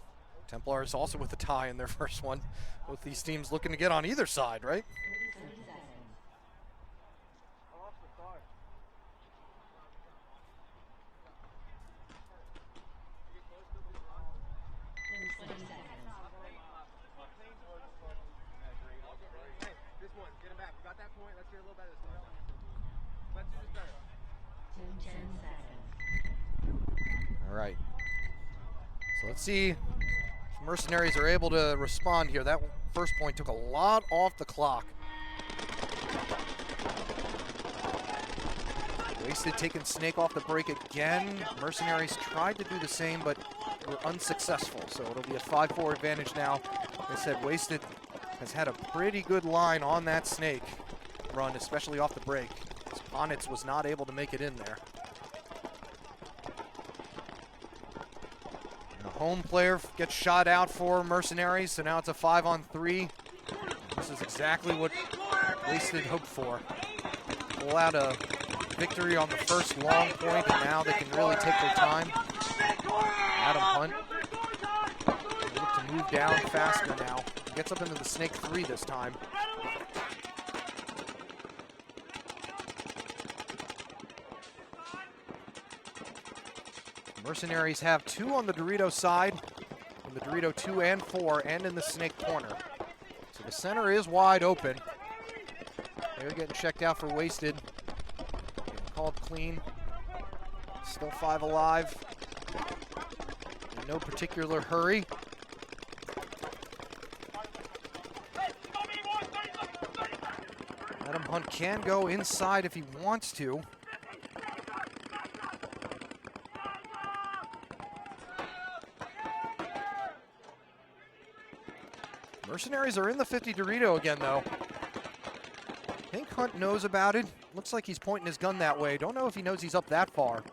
Templars also with a tie in their first one. Both these teams looking to get on either side, right? 30 seconds. This one, get him back. We got that point. Let's hear a little better this one. Let's do this better. 10 seconds. All right. So let's see if Mercenaries are able to respond here. That first point took a lot off the clock. Wasted taking Snake off the break again. Mercenaries tried to do the same, but were unsuccessful. So it'll be a 5-4 advantage now. Like I said, Wasted has had a pretty good line on that Snake run, especially off the break. Onyx was not able to make it in there. And a home player gets shot out for Mercenaries, so now it's a 5-on-3. This is exactly what Wasted hoped for. Pull out a victory on the first long point, and now they can really take their time. Adam Hunt look to move down faster now. Gets up into the Snake 3 this time. Mercenaries have 2 on the Dorito side, in the Dorito 2 and 4, and in the Snake corner. So the center is wide open. They're getting checked out for Wasted. Getting called clean. Still 5 alive. In no particular hurry. Adam Hunt can go inside if he wants to. Mercenaries are in the 50 Dorito again, though. I think Hunt knows about it. Looks like he's pointing his gun that way. Don't know if he knows he's up that far.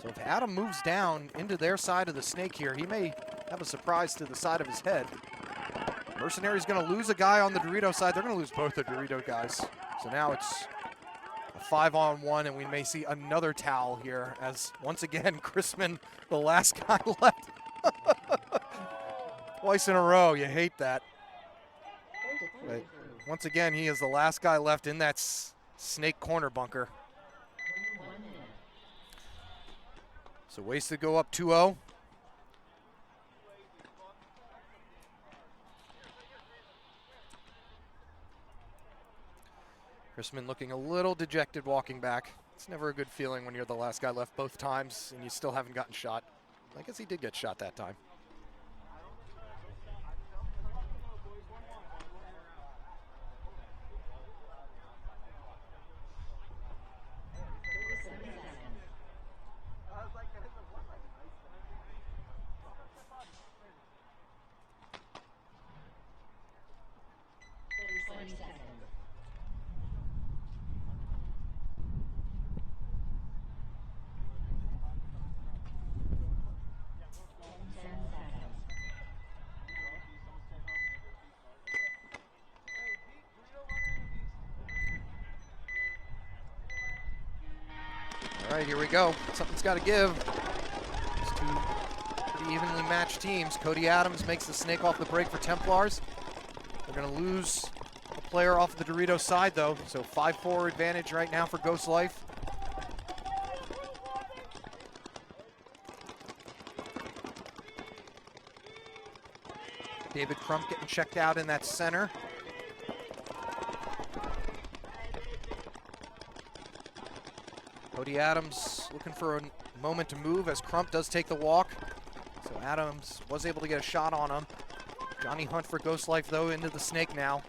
So if Adam moves down into their side of the Snake here, he may have a surprise to the side of his head. Mercenaries going to lose a guy on the Dorito side. They're going to lose both the Dorito guys. So now it's a 5-on-1, and we may see another towel here as, once again, Chrisman, the last guy left. Twice in a row. You hate that. But once again, he is the last guy left in that Snake corner bunker. So Wasted go up 2-0. Chrisman looking a little dejected walking back. It's never a good feeling when you're the last guy left both times and you still haven't gotten shot. I guess he did get shot that time. All right, here we go. Something's got to give. Pretty evenly matched teams. Cody Adams makes the snake off the break for Templars. They're going to lose a player off the Dorito side, though. So 5-4 advantage right now for Ghost Life. David Crump getting checked out in that center. Cody Adams looking for a moment to move as Crump does take the walk. So Adams was able to get a shot on him. Johnny Hunt for Ghost Life, though, into the snake now.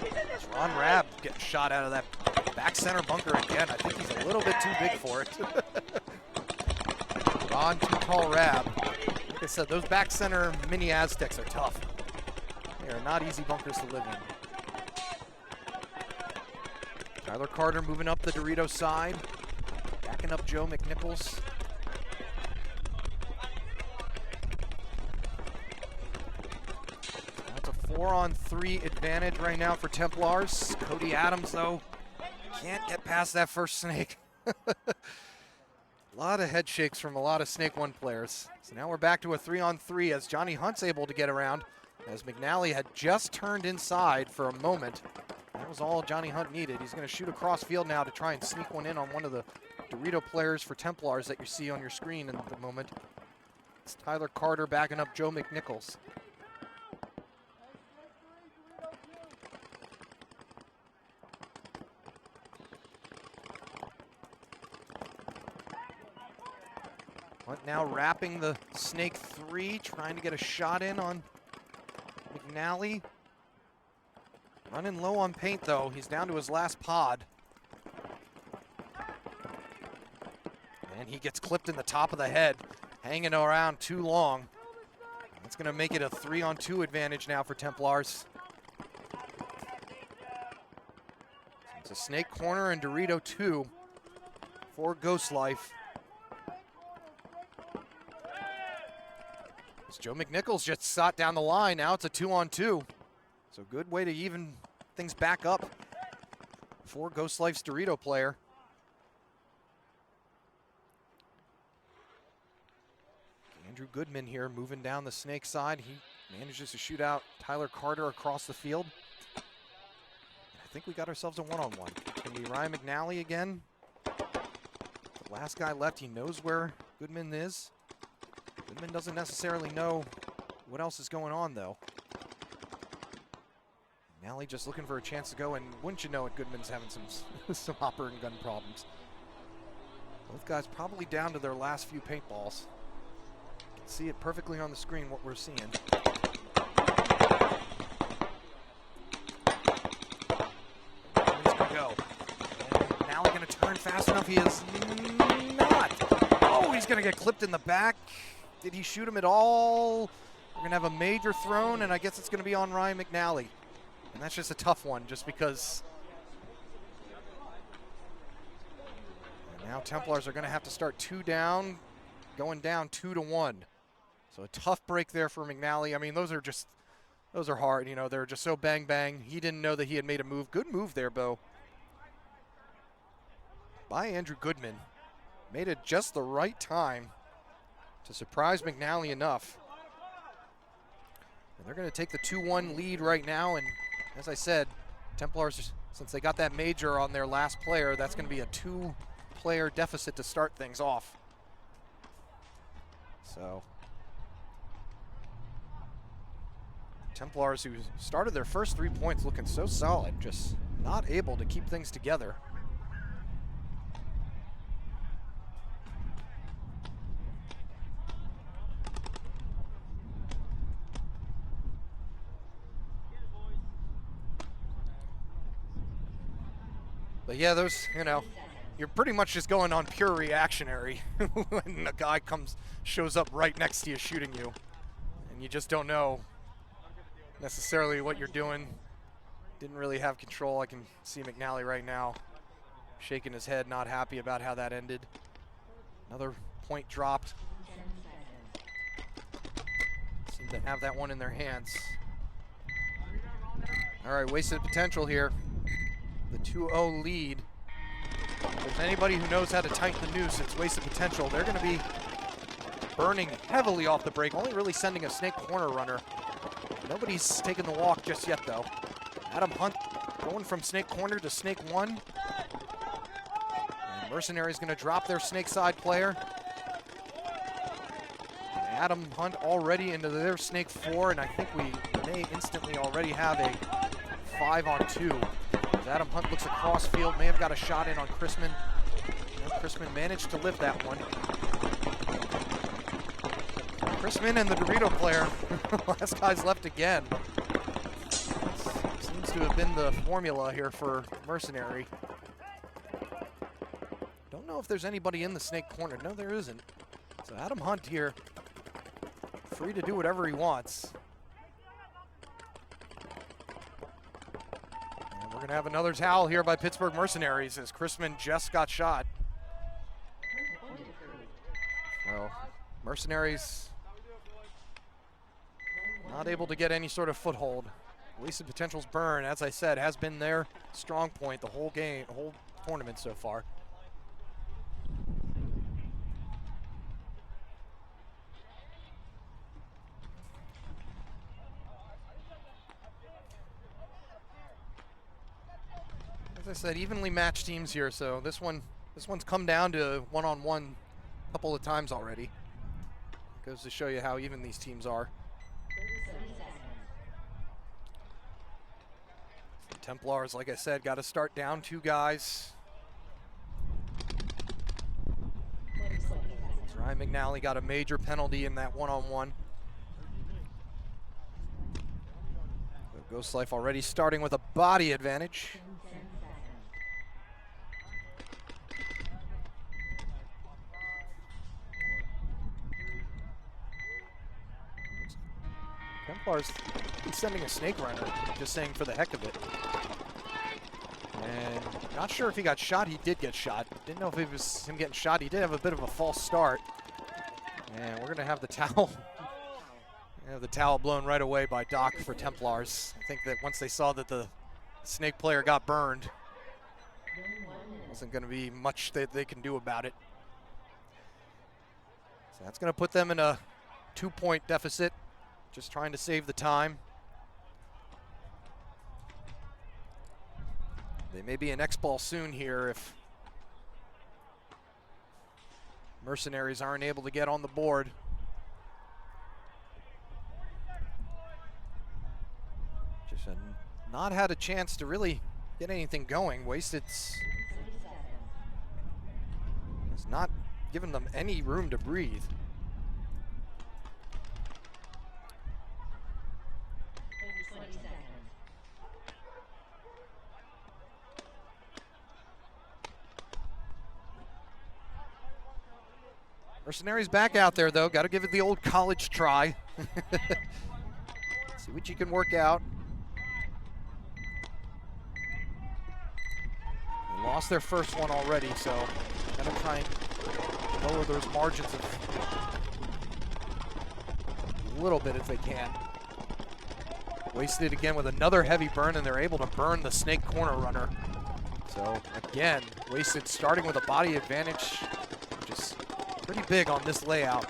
It's Ron Rabb getting shot out of that back center bunker again. I think he's a little bit too big for it. Ron, too tall Rabb. Like I said, those back center mini Aztecs are tough. They are not easy bunkers to live in. Tyler Carter moving up the Dorito side, backing up Joe McNichols. That's a 4-on-3 advantage right now for Templars. Cody Adams, though, can't get past that first snake. A lot of head shakes from a lot of Snake 1 players. So now we're back to a 3-on-3 as Johnny Hunt's able to get around, as McNally had just turned inside for a moment. That was all Johnny Hunt needed. He's going to shoot across field now to try and sneak one in on one of the Dorito players for Templars that you see on your screen in the moment. It's Tyler Carter backing up Joe McNichols. Hunt now wrapping the Snake 3, trying to get a shot in on McNally. Running low on paint, though. He's down to his last pod. And he gets clipped in the top of the head, hanging around too long. That's going to make it a 3-on-2 advantage now for Templars. It's a Snake corner and Dorito 2 for Ghost Life. As Joe McNichols just shot down the line. Now it's a 2-on-2. So good way to even things back up for Ghost Life's Dorito player. Andrew Goodman here moving down the Snake side. He manages to shoot out Tyler Carter across the field. I think we got ourselves a 1-on-1. Can we Ryan McNally again? The last guy left, he knows where Goodman is. Goodman doesn't necessarily know what else is going on, though. McNally just looking for a chance to go, and wouldn't you know it, Goodman's having some hopper and gun problems. Both guys probably down to their last few paintballs. You can see it perfectly on the screen what we're seeing. Goodman's gonna go. And McNally gonna turn fast enough. He is not. Oh, he's gonna get clipped in the back. Did he shoot him at all? We're gonna have a major thrown, and I guess it's gonna be on Ryan McNally. And that's just a tough one, just because. And now Templars are going to have to start 2 down, going down 2-1. So a tough break there for McNally. I mean, those are hard. You know, they're just so bang bang. He didn't know that he had made a move. Good move there, Bo. By Andrew Goodman. Made it just the right time to surprise McNally enough. And they're going to take the 2-1 lead right now, and as I said, Templars, since they got that major on their last player, that's going to be a 2-player deficit to start things off. So, Templars, who started their first 3 points looking so solid, just not able to keep things together. But yeah, those, you know, you're pretty much just going on pure reactionary when a guy shows up right next to you shooting you. And you just don't know necessarily what you're doing. Didn't really have control. I can see McNally right now shaking his head, not happy about how that ended. Another point dropped. Seem to have that one in their hands. All right, wasted potential here. The 2-0 lead. If there's anybody who knows how to tighten the noose, it's wasted potential. They're going to be burning heavily off the break, only really sending a snake corner runner. Nobody's taken the walk just yet, though. Adam Hunt going from snake corner to snake 1. And Mercenary's going to drop their snake side player. And Adam Hunt already into their snake 4, and I think we may instantly already have a 5-on-2. As Adam Hunt looks across field, may have got a shot in on Chrisman. And Chrisman managed to lift that one. Chrisman and the Dorito player, last guy's left again. Seems to have been the formula here for Mercenary. Don't know if there's anybody in the snake corner. No, there isn't. So Adam Hunt here, free to do whatever he wants. And we're gonna have another towel here by Pittsburgh Mercenaries as Chrisman just got shot. Well, Mercenaries not able to get any sort of foothold. Wasted Potential's burn, as I said, has been their strong point the whole game, the whole tournament so far. As I said, evenly matched teams here, so this one's come down to one-on-one a couple of times already. Goes to show you how even these teams are. Templars, like I said, got to start down 2 guys. Ryan McNally got a major penalty in that one-on-one. Ghost Life already starting with a body advantage. Templars sending a snake runner, just saying for the heck of it. And not sure if he got shot. He did get shot. Didn't know if it was him getting shot. He did have a bit of a false start. And we're going to have the towel. Have the towel blown right away by Doc for Templars. I think that once they saw that the snake player got burned, wasn't going to be much that they can do about it. So that's going to put them in a 2-point deficit. Just trying to save the time. They may be an XBall soon here if Mercenaries aren't able to get on the board. Just not had a chance to really get anything going. Wasted's has not given them any room to breathe. Mercenaries back out there, though. Got to give it the old college try. See what you can work out. They lost their first one already, so got to try and lower those margins a little bit if they can. Wasted again with another heavy burn, and they're able to burn the snake corner runner. So again, Wasted starting with a body advantage, which is pretty big on this layout.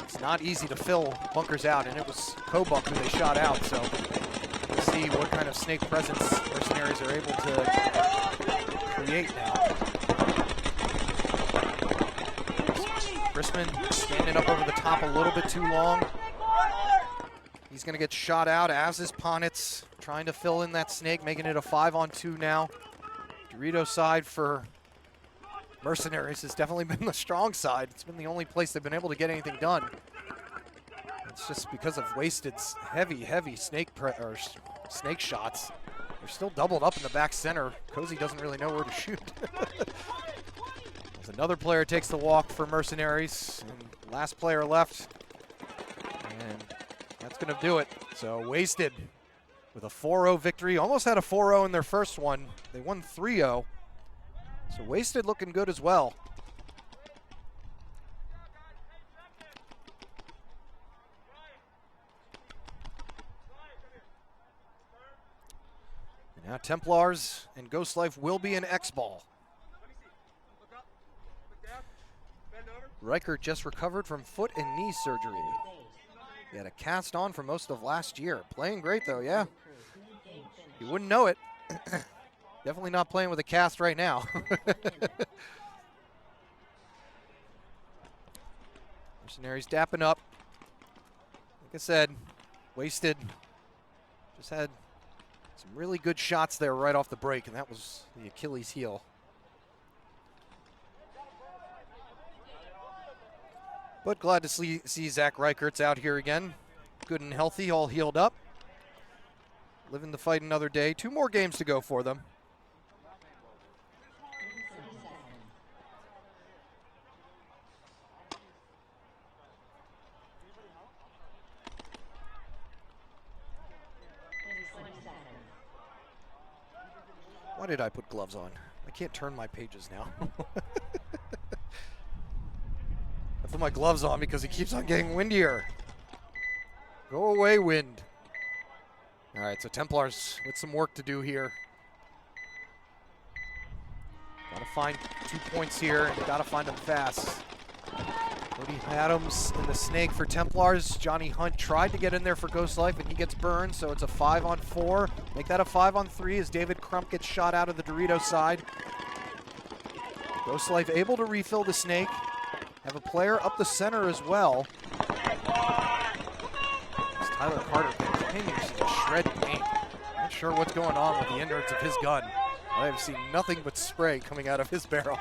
It's not easy to fill bunkers out, and it was Kobunk who they shot out, so we'll see what kind of snake presence Mercenaries are able to create now. Chrisman standing up over the top a little bit too long. He's going to get shot out, as is Ponitz, trying to fill in that snake, making it a 5-on-2 now. Dorito side for Mercenaries has definitely been the strong side. It's been the only place they've been able to get anything done. It's just because of Wasted's heavy snake shots. They're still doubled up in the back center. Cozy doesn't really know where to shoot. As another player takes the walk for Mercenaries, and last player left. And that's going to do it. So Wasted with a 4-0 victory. Almost had a 4-0 in their first one. They won 3-0. So Wasted looking good as well. And now Templars and Ghost Life will be an XBall. Reichert just recovered from foot and knee surgery. He had a cast on for most of last year. Playing great though, yeah. You wouldn't know it. Definitely not playing with a cast right now. Mercenaries dapping up. Like I said, wasted. Just had some really good shots there right off the break, and that was the Achilles heel. But glad to see Zach Reichert's out here again. Good and healthy, all healed up. Living to fight another day. 2 more games to go for them. Why did I put gloves on? I can't turn my pages now. I put my gloves on because it keeps on getting windier. Go away, wind. All right, so Templars with some work to do here. Gotta find 2 points here, and gotta find them fast. Cody Adams in the snake for Templars. Johnny Hunt tried to get in there for Ghost Life, and he gets burned, so it's a 5-on-4. Make that a 5-on-3 as David Crump gets shot out of the Dorito side. Ghost Life able to refill the snake. Have a player up the center as well. As Tyler Carter continues to shred paint. Not sure what's going on with the innards of his gun. I have seen nothing but spray coming out of his barrel.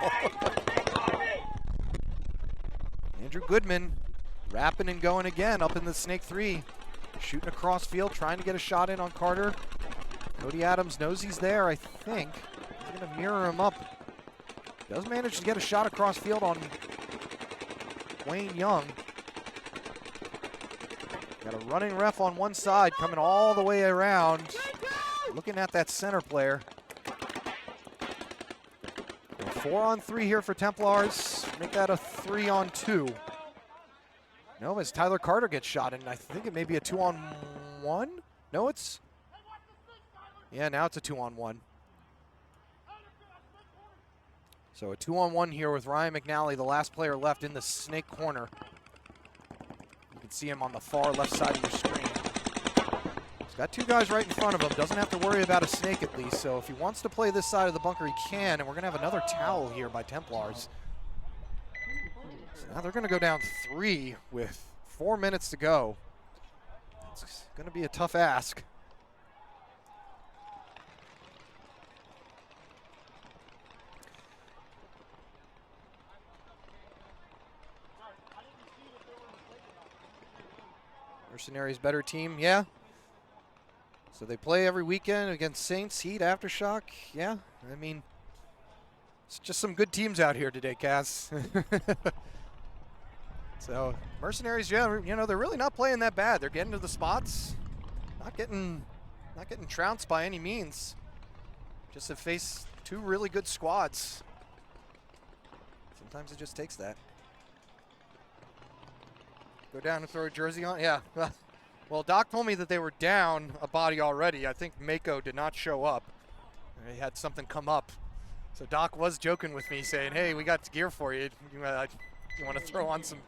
Andrew Goodman rapping and going again up in the Snake 3. Shooting across field, trying to get a shot in on Carter. Cody Adams knows he's there, I think. He's going to mirror him up. Does manage to get a shot across field on Wayne Young. Got a running ref on one side, coming all the way around. Looking at that center player. 4-on-3 here for Templars. Make that a 3-on-2. No, as Tyler Carter gets shot, and I think it may be a 2-on-1. No, it's... Yeah, now it's a 2-on-1. So a 2-on-1 here with Ryan McNally, the last player left in the snake corner. You can see him on the far left side of your screen. He's got 2 guys right in front of him. Doesn't have to worry about a snake at least. So if he wants to play this side of the bunker, he can. And we're going to have another towel here by Templars. So now they're going to go down 3 with 4 minutes to go. It's going to be a tough ask. Mercenaries better team, yeah. So they play every weekend against Saints, Heat, Aftershock. Yeah, I mean, it's just some good teams out here today, Cass. So Mercenaries, yeah, you know, they're really not playing that bad. They're getting to the spots, not getting trounced by any means. Just have faced 2 really good squads. Sometimes it just takes that. Go down and throw a jersey on? Yeah. Well, Doc told me that they were down a body already. I think Mako did not show up. He had something come up. So Doc was joking with me, saying, hey, we got gear for you. You want to throw on some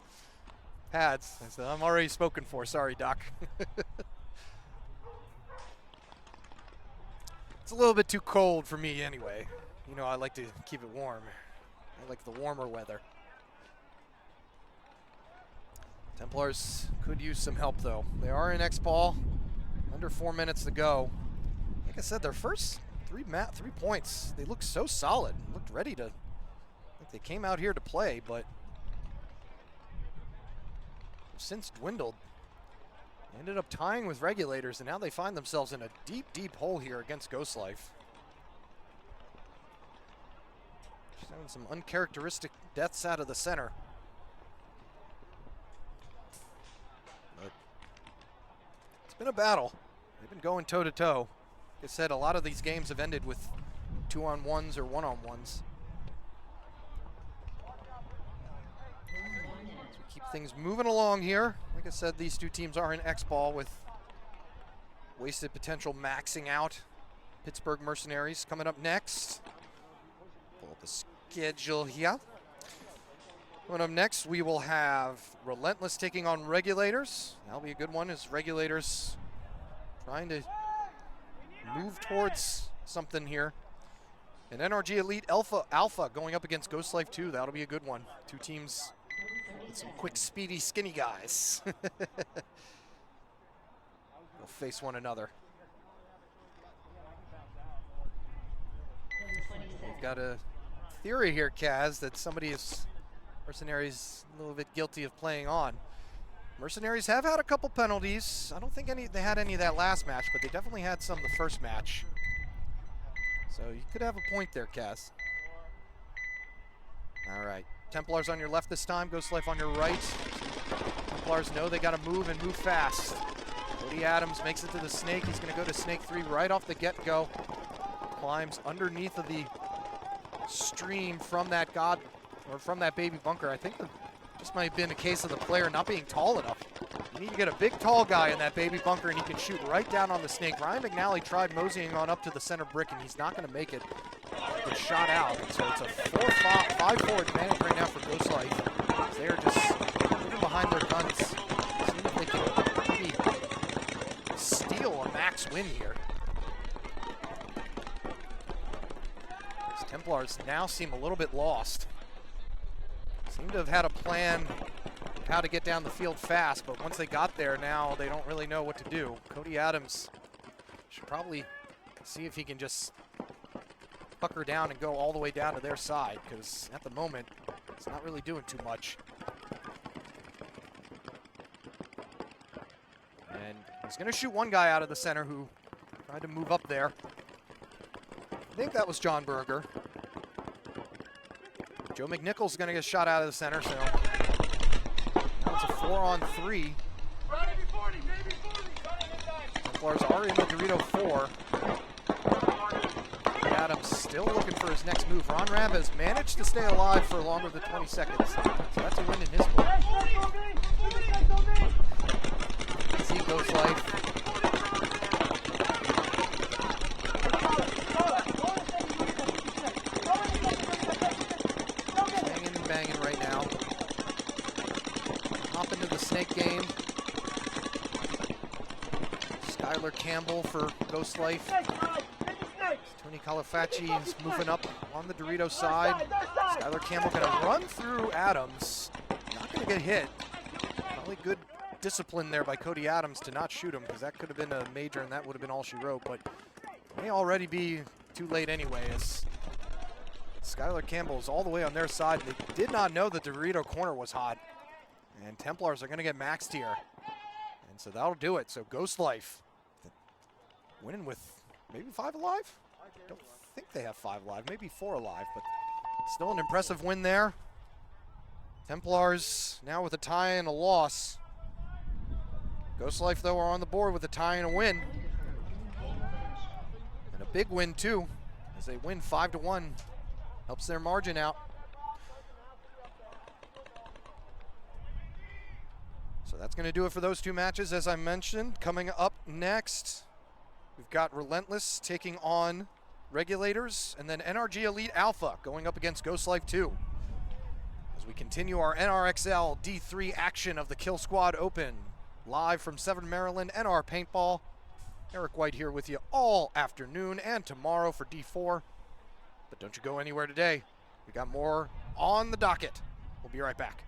pads? I said, I'm already spoken for. Sorry, Doc. It's a little bit too cold for me anyway. You know, I like to keep it warm. I like the warmer weather. Templars could use some help, though. They are in XBall. Under 4 minutes to go. Like I said, their first 3 points, they looked so solid. Looked ready to... Like they came out here to play, but... since dwindled. They ended up tying with Regulators, and now they find themselves in a deep, deep hole here against Ghost Life. Just having some uncharacteristic deaths out of the center. Been a battle. They've been going toe-to-toe. Like I said, a lot of these games have ended with 2-on-1s or 1-on-1s. So we keep things moving along here. Like I said, these 2 teams are in XBall with wasted potential maxing out. Pittsburgh Mercenaries coming up next. Pull up the schedule here. Coming up next, we will have Relentless taking on Regulators. That'll be a good one as Regulators trying to move towards something here. And NRG Elite Alpha going up against Ghost Life 2. That'll be a good one. Two teams with some quick, speedy, skinny guys. They'll face one another. We've got a theory here, Kaz, that Mercenaries a little bit guilty of playing on. Mercenaries have had a couple penalties. I don't think they had any of that last match, but they definitely had some the first match. So you could have a point there, Kaz. All right, Templars on your left this time, Ghost Life on your right. Templars know they gotta move and move fast. Cody Adams makes it to the snake. He's gonna go to snake 3 right off the get-go. Climbs underneath of the stream from that baby bunker. I think this might have been a case of the player not being tall enough. You need to get a big, tall guy in that baby bunker, and he can shoot right down on the snake. Ryan McNally tried moseying on up to the center brick, and he's not going to make it. Gets shot out. So it's a 5-4 advantage right now for Ghost Life. They're just moving behind their guns. See if they can maybe steal a max win here. These Templars now seem a little bit lost. Seem to have had a plan of how to get down the field fast, but once they got there, now they don't really know what to do. Cody Adams should probably see if he can just pucker down and go all the way down to their side, because at the moment, it's not really doing too much. And he's going to shoot one guy out of the center who tried to move up there. I think that was John Berger. Joe McNichol's going to get shot out of the center, so now it's a 4-on-3. Templars are in the Dorito 4. Adams still looking for his next move. Ron Rabb has managed to stay alive for longer than 20 seconds, so that's a win in his book. See Ghost Life. Banging right now. Hop into the snake game. Skylar Campbell for Ghost Life. Tony Calafacci is moving up on the Dorito side. Skylar Campbell gonna run through Adams. Not gonna get hit. Probably good discipline there by Cody Adams to not shoot him, because that could have been a major and that would have been all she wrote, but it may already be too late anyway, as Skylar Campbell is all the way on their side. They did not know that the Dorito corner was hot. And Templars are going to get maxed here. And so that'll do it. So Ghost Life winning with maybe 5 alive? I don't think they have 5 alive. Maybe 4 alive, but still an impressive win there. Templars now with a tie and a loss. Ghost Life, though, are on the board with a tie and a win. And a big win, too, as they win 5-1. Helps their margin out. So that's going to do it for those 2 matches, as I mentioned. Coming up next, we've got Relentless taking on Regulators, and then NRG Elite Alpha going up against Ghost Life 2. As we continue our NRXL D3 action of the Killsquad Open, live from Severn, Maryland, NR Paintball. Eric White here with you all afternoon and tomorrow for D4. But don't you go anywhere today. We got more on the docket. We'll be right back.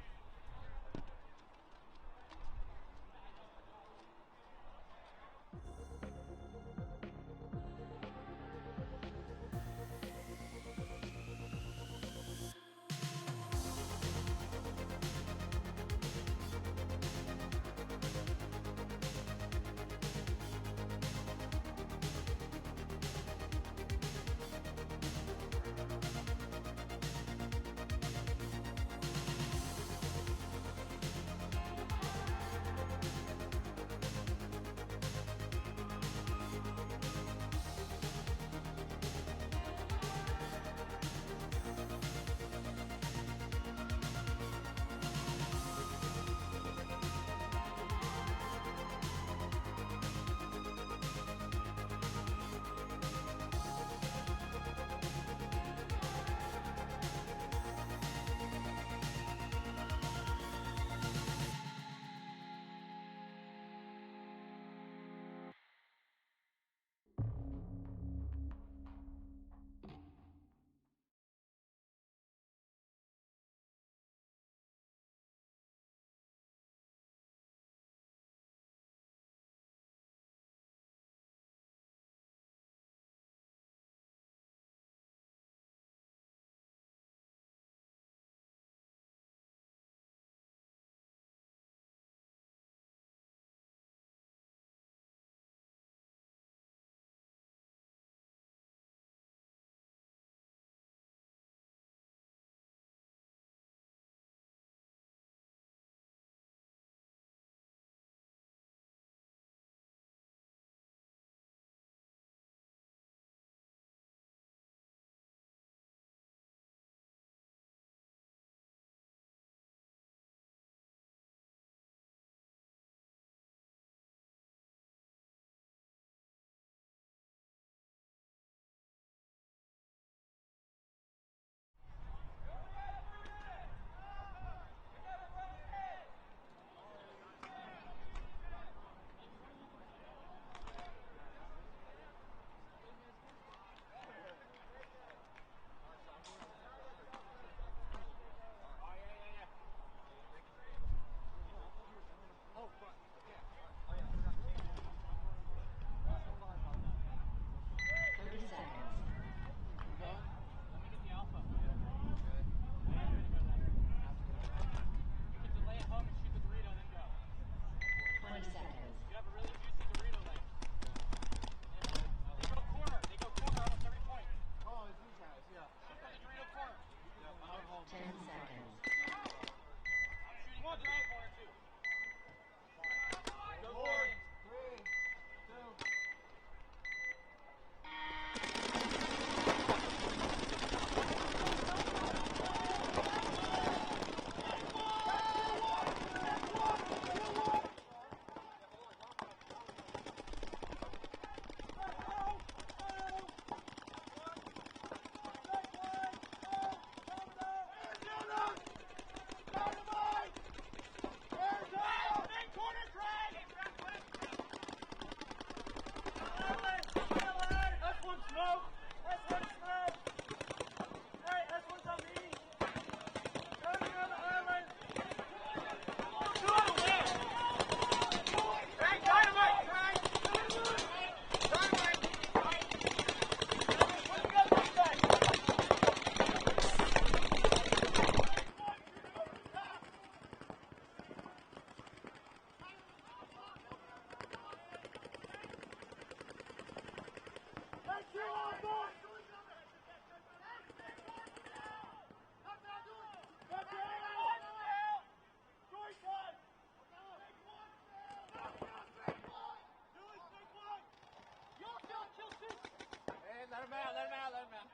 Let him out, let him out, let him out.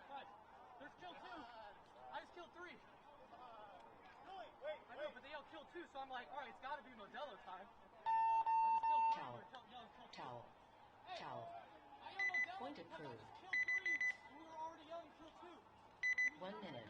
Guys, there's kill 2. I just killed 3. I know, but they all killed 2, so I'm like, alright, it's gotta be Modelo time. I just killed 3. Towel. Towel. I am Modelo. Point because I approved. just killed 3, and we were already yelling kill 2. 1 minute.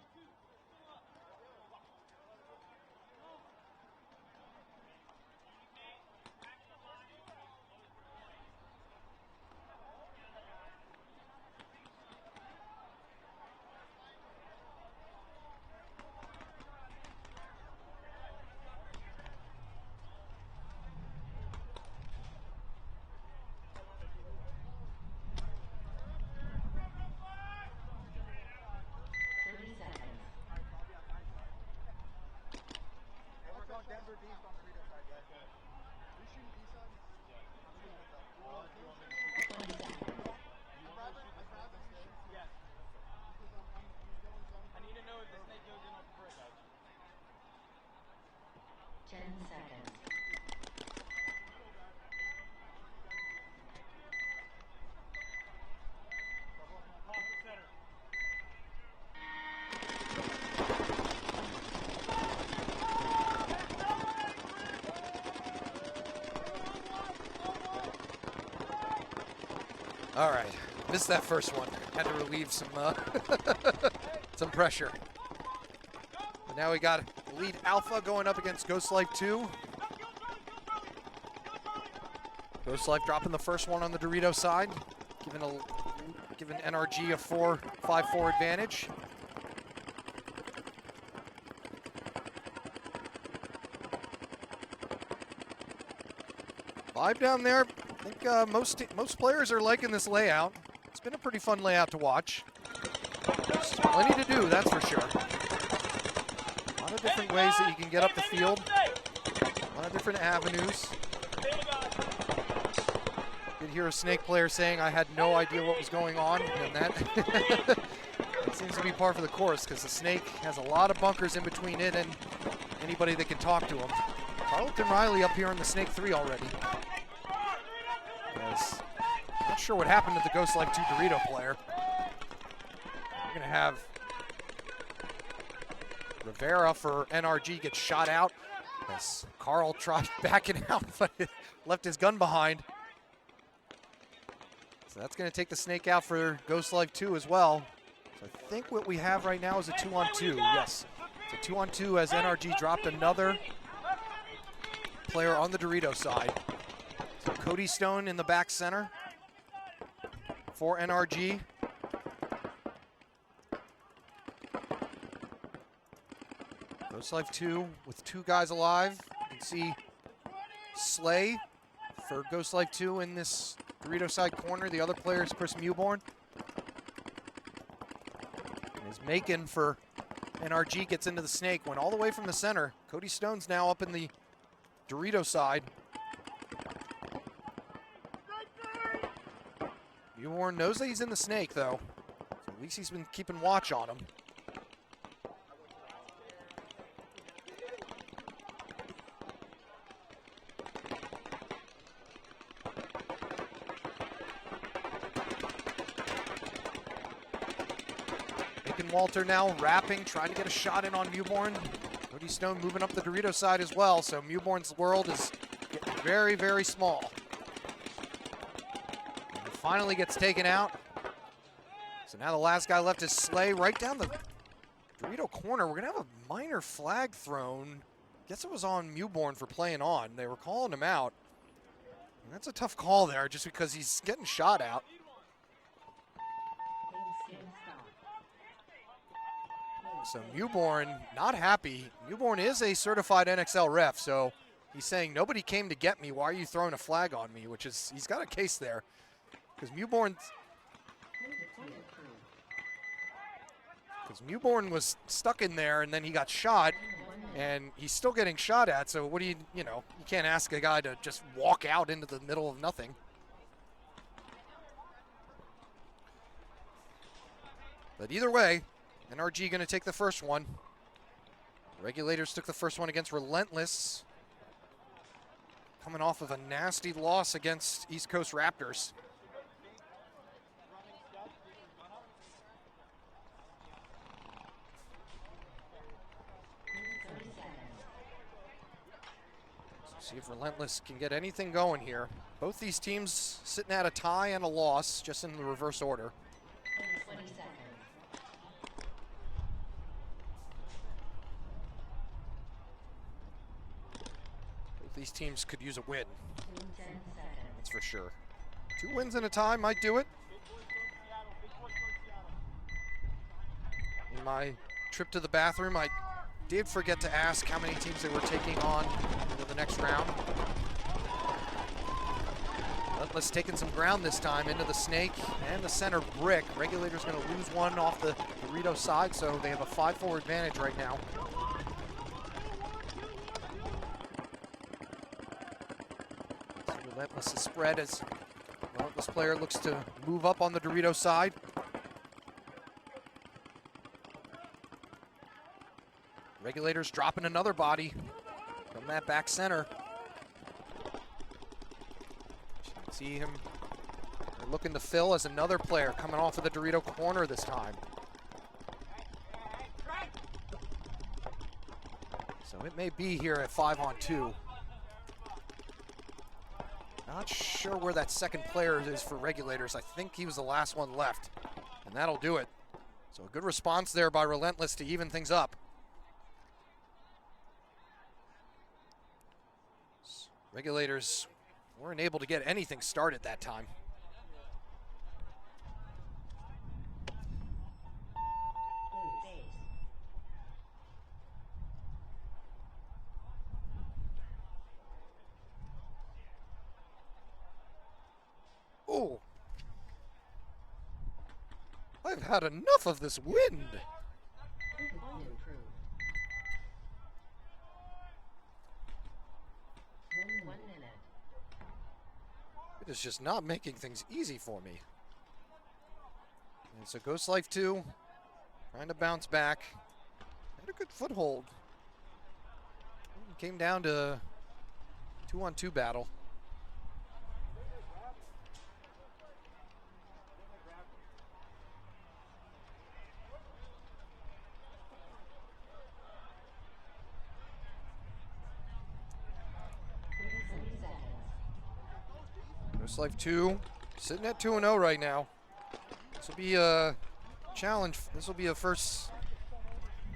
I need to know if the snake goes in on the brick, guys. 10 seconds. All right, missed that first one. Had to relieve some some pressure. But now we got Elite Alpha going up against Ghost Life 2. Ghost Life dropping the first one on the Dorito side, giving NRG a 5-4 advantage. Vibe down there. I think most players are liking this layout. It's been a pretty fun layout to watch. There's plenty to do, that's for sure. A lot of different ways that you can get up the field. A lot of different avenues. You could hear a Snake player saying, "I had no idea what was going on," and that, that seems to be par for the course because the Snake has a lot of bunkers in between it and anybody that can talk to him. Carlton Riley up here in the Snake 3 already. Yes. Not sure what happened to the Ghost Life 2 Dorito player. We're going to have Rivera for NRG get shot out as Carl tried backing out but left his gun behind. So that's going to take the Snake out for Ghost Life 2 as well. So I think what we have right now is a 2-on-2. Yes, it's a 2-on-2 as NRG dropped another player on the Dorito side. So Cody Stone in the back center for NRG. Ghost Life 2 with 2 guys alive. You can see Slay for Ghost Life 2 in this Dorito side corner. The other player is Chris Mewborn. And as Macon for NRG gets into the Snake, went all the way from the center. Cody Stone's now up in the Dorito side. Mewborn knows that he's in the Snake, though. So at least he's been keeping watch on him. Walter now wrapping, trying to get a shot in on Mewborn. Cody Stone moving up the Dorito side as well, so Mewborn's world is getting very, very small. And he finally gets taken out. So now the last guy left is Slay right down the Dorito corner. We're gonna have a minor flag thrown. Guess it was on Mewborn for playing on. They were calling him out. And that's a tough call there just because he's getting shot out. So Mewborn not happy. Mewborn is a certified NXL ref, so he's saying nobody came to get me. Why are you throwing a flag on me? Which is, he's got a case there. Because Mewborn was stuck in there and then he got shot and he's still getting shot at. So what do you know, you can't ask a guy to just walk out into the middle of nothing. But either way, NRG going to take the first one. Regulators took the first one against Relentless, coming off of a nasty loss against East Coast Raptors. So see if Relentless can get anything going here. Both these teams sitting at a tie and a loss, just in the reverse order. 20 seconds. These teams could use a win, 10 seconds. that's for sure. 2 wins in a tie might do it. In my trip to the bathroom, I did forget to ask how many teams they were taking on in the next round. Relentless taking some ground this time into the snake and the center brick. Regulators going to lose one off the Dorito side, so they have a 5-4 advantage right now. Relentless is spread as Relentless player looks to move up on the Dorito side. Regulators dropping another body from that back center. You can see him looking to fill as another player coming off of the Dorito corner this time. So it may be here at 5-on-2. Not sure where that second player is for Regulators. I think he was the last one left, and that'll do it. So a good response there by Relentless to even things up. Regulators weren't able to get anything started that time. Oh, I've had enough of this wind. Ball improved. 1 minute. It is just not making things easy for me. And so Ghost Life 2, trying to bounce back. Had a good foothold. Came down to 2-on-2 battle. Ghost Life 2 sitting at 2-0 right now. This will be a challenge. This will be a first.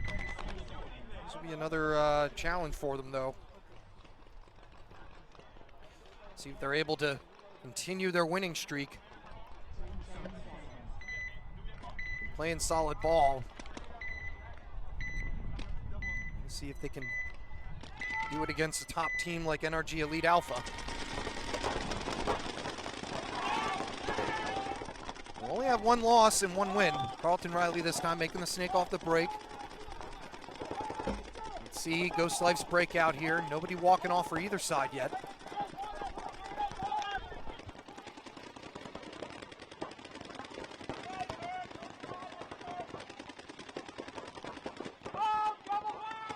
This will be another challenge for them, though. See if they're able to continue their winning streak. Playing solid ball. Let's see if they can do it against a top team like NRG Elite Alpha. We'll only have 1 loss and 1 win. Carlton Riley this time making the snake off the break. Let's see Ghost Life's breakout here. Nobody walking off for either side yet.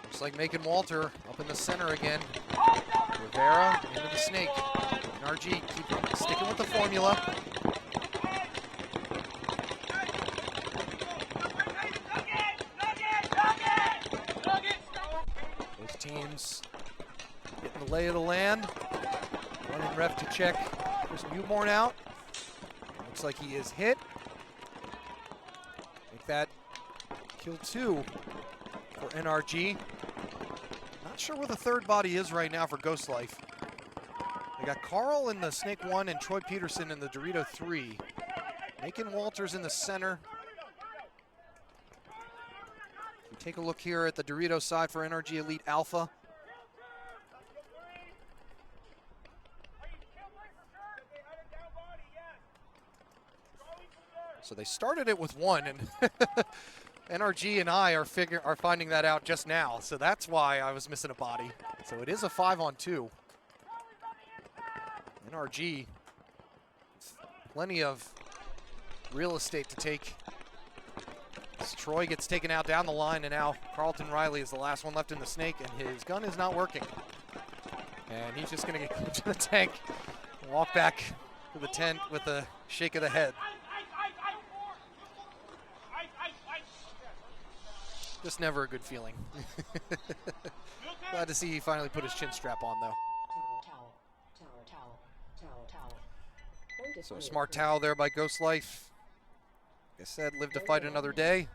Looks like making Walter up in the center again. Rivera into the snake. NRG keep sticking with the formula. Both teams getting the lay of the land. Running ref to check Chris Newborn out. Looks like he is hit. Make that kill 2 for NRG. Not sure where the third body is right now for Ghost Life. They got Carl in the Snake 1 and Troy Peterson in the Dorito 3. Making Walters in the center. We take a look here at the Dorito side for NRG Elite Alpha. So they started it with 1, and NRG and I are finding that out just now. So that's why I was missing a body. So it is a 5-on-2. NRG, plenty of real estate to take As Troy gets taken out down the line, and now Carlton Riley is the last one left in the snake, and his gun is not working. And he's just going to get into the tank and walk back to the tent with a shake of the head. Just never a good feeling. Glad to see he finally put his chin strap on, though. So a smart towel there by Ghost Life. Like I said, live to fight another day.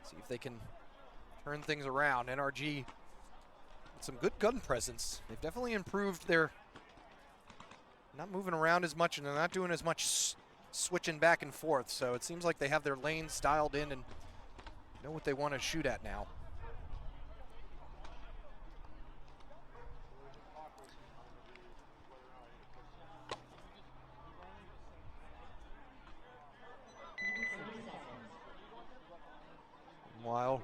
See if they can turn things around. NRG with some good gun presence. They've definitely improved their not moving around as much, and they're not doing as much switching back and forth. So it seems like they have their lanes dialed in and know what they want to shoot at now. Meanwhile,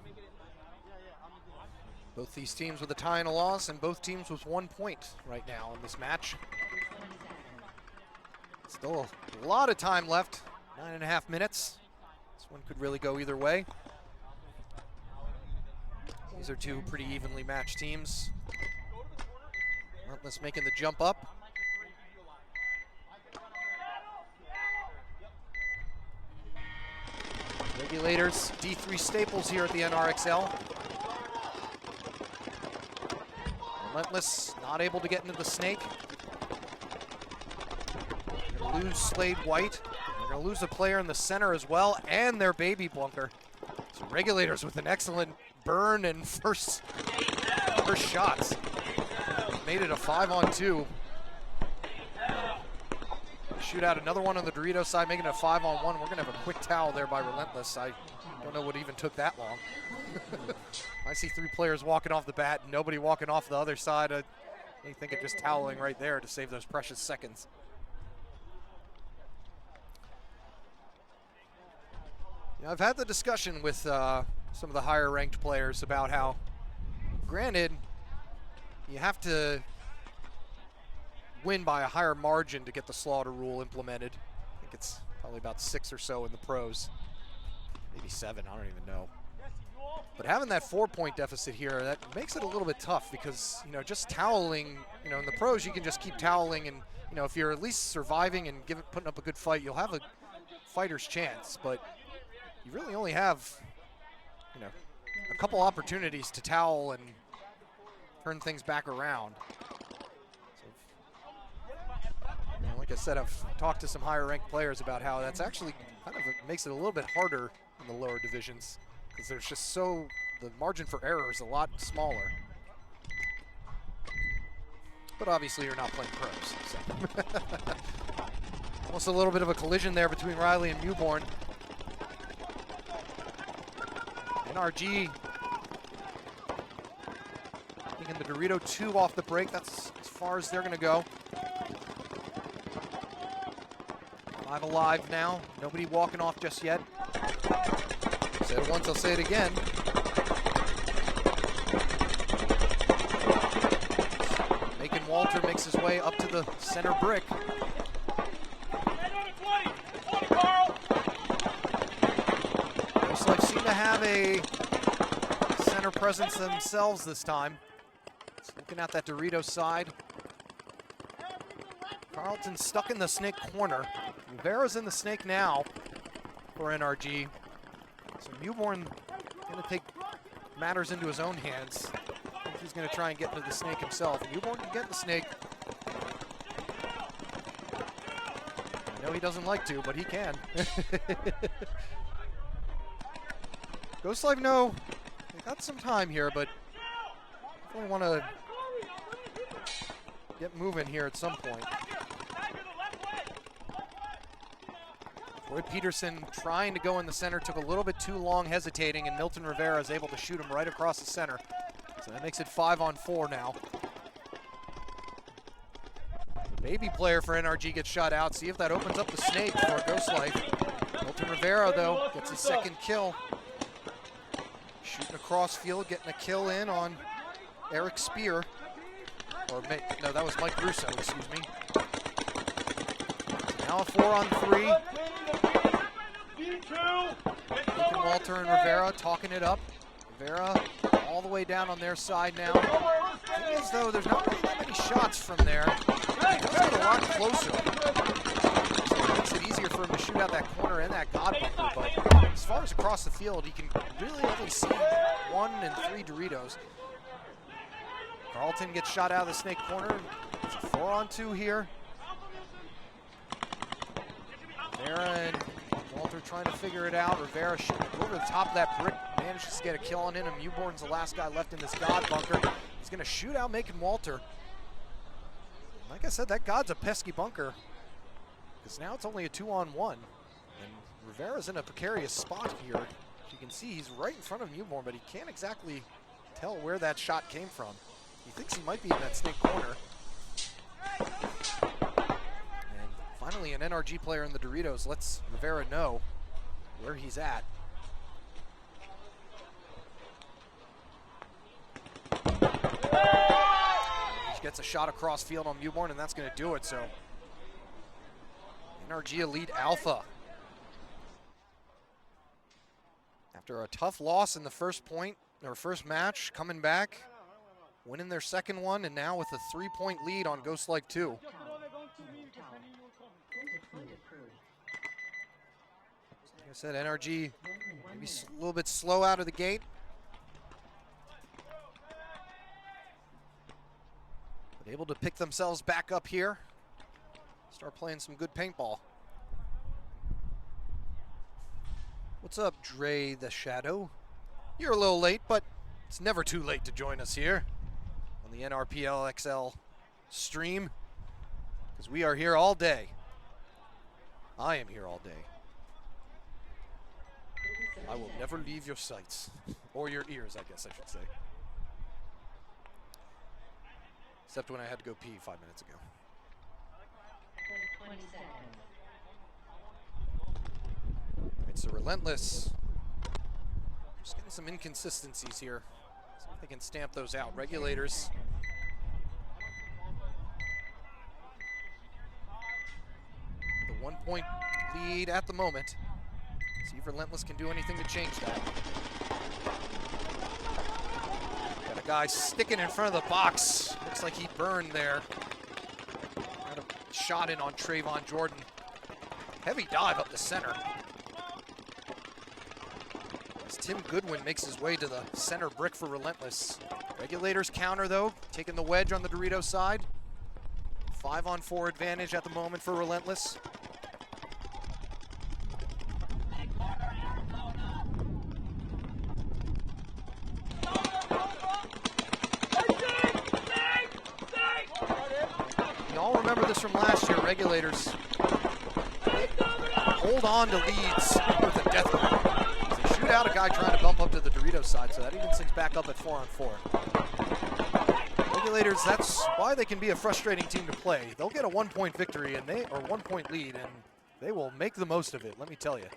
both these teams with a tie and a loss, and both teams with 1 point right now in this match. Still a lot of time left, 9.5 minutes. This one could really go either way. These are two pretty evenly matched teams. Relentless making the jump up. Regulators, D3 staples here at the NRXL. Relentless not able to get into the snake. They're going to lose Slade White. They're going to lose a player in the center as well, and their baby bunker. So Regulators with an excellent burn and first shots. Made it a 5-on-2. Shoot out another one on the Dorito side, making it a 5-on-1. We're going to have a quick towel there by Relentless. I don't know what even took that long. I see 3 players walking off the bat and nobody walking off the other side. I think of just toweling right there to save those precious seconds. You know, I've had the discussion with some of the higher ranked players about how, granted, you have to win by a higher margin to get the slaughter rule implemented. I think it's probably about 6 or so in the pros, maybe 7, I don't even know. But having that 4-point deficit here, that makes it a little bit tough because, you know, just toweling, you know, in the pros you can just keep toweling, and, you know, if you're at least surviving and putting up a good fight, you'll have a fighter's chance. But you really only have, you know, a couple opportunities to towel and turn things back around. You know, like I said, I've talked to some higher ranked players about how that's actually kind of makes it a little bit harder in the lower divisions because there's just the margin for error is a lot smaller. But obviously you're not playing pros, so. Almost a little bit of a collision there between Riley and Newborn. NRG taking the Dorito 2 off the break. That's as far as they're going to go. 5 alive now. Nobody walking off just yet. Said it once, I'll say it again. Making Walter makes his way up to the center brick. Looks like seem to have a center presence themselves this time. Just looking at that Dorito side. Carlton stuck in the snake corner. Rivera's in the snake now for NRG. So Newborn going to take matters into his own hands. I think he's going to try and get into the snake himself. Newborn can get in the snake. I know he doesn't like to, but he can. Ghost Life, no, they got some time here, but definitely want to get moving here at some point. Roy Peterson trying to go in the center, took a little bit too long hesitating, and Milton Rivera is able to shoot him right across the center. So that makes it 5-on-4 now. The baby player for NRG gets shot out. See if that opens up the snake for Ghost Life. Milton Rivera, though, gets his second kill. Shooting across field, getting a kill in on Eric Spear. Or, no, that was Mike Russo, excuse me. So now a 4-on-3. Lincoln Walter and Rivera talking it up. Rivera all the way down on their side now. Thing is, though, there's not really that many shots from there. It does get a lot closer. So it makes it easier for him to shoot out that corner and that God bunker. But as far as across the field, he can really only see 1 and 3 Doritos. Carlton gets shot out of the snake corner. It's a 4-on-2 here. Rivera and Walter trying to figure it out. Rivera over the top of that brick, manages to get a kill on him. Mewborn's the last guy left in this God bunker. He's going to shoot out Macon Walter. Like I said, that God's a pesky bunker, because now it's only a 2-on-1. And Rivera's in a precarious spot here. As you can see, he's right in front of Mewborn, but he can't exactly tell where that shot came from. He thinks he might be in that snake corner. And finally, an NRG player in the Doritos lets Rivera know where he's at. He gets a shot across field on Mewborn, and that's going to do it. So NRG Elite Alpha, after a tough loss in the first match, coming back, winning their second one, and now with a 3-point lead on Ghost Like 2. Point approved. Like I said, NRG maybe a little bit slow out of the gate. But able to pick themselves back up here. Start playing some good paintball. What's up, Dre the Shadow? You're a little late, but it's never too late to join us here on the NRPL XL stream, because we are here all day. I am here all day. I will never leave your sights, or your ears, I guess I should say. Except when I had to go pee 5 minutes ago. 20 seconds. It's a Relentless. Just getting some inconsistencies here. See if they can stamp those out. Regulators. The 1-point lead at the moment. See if Relentless can do anything to change that. Got a guy sticking in front of the box. Looks like he burned there. Got a shot in on Trayvon Jordan. Heavy dive up the center. As Tim Goodwin makes his way to the center brick for Relentless. Regulators counter though, taking the wedge on the Dorito side. 5-on-4 advantage at the moment for Relentless. You all remember this from last year, Regulators. Hold on to leads with a death grip. They shoot out a guy trying to bump up to the Doritos side, so that evens things back up at 4-on-4. Regulators, that's why they can be a frustrating team to play. They'll get a 1-point victory or 1-point lead, and they will make the most of it, let me tell you.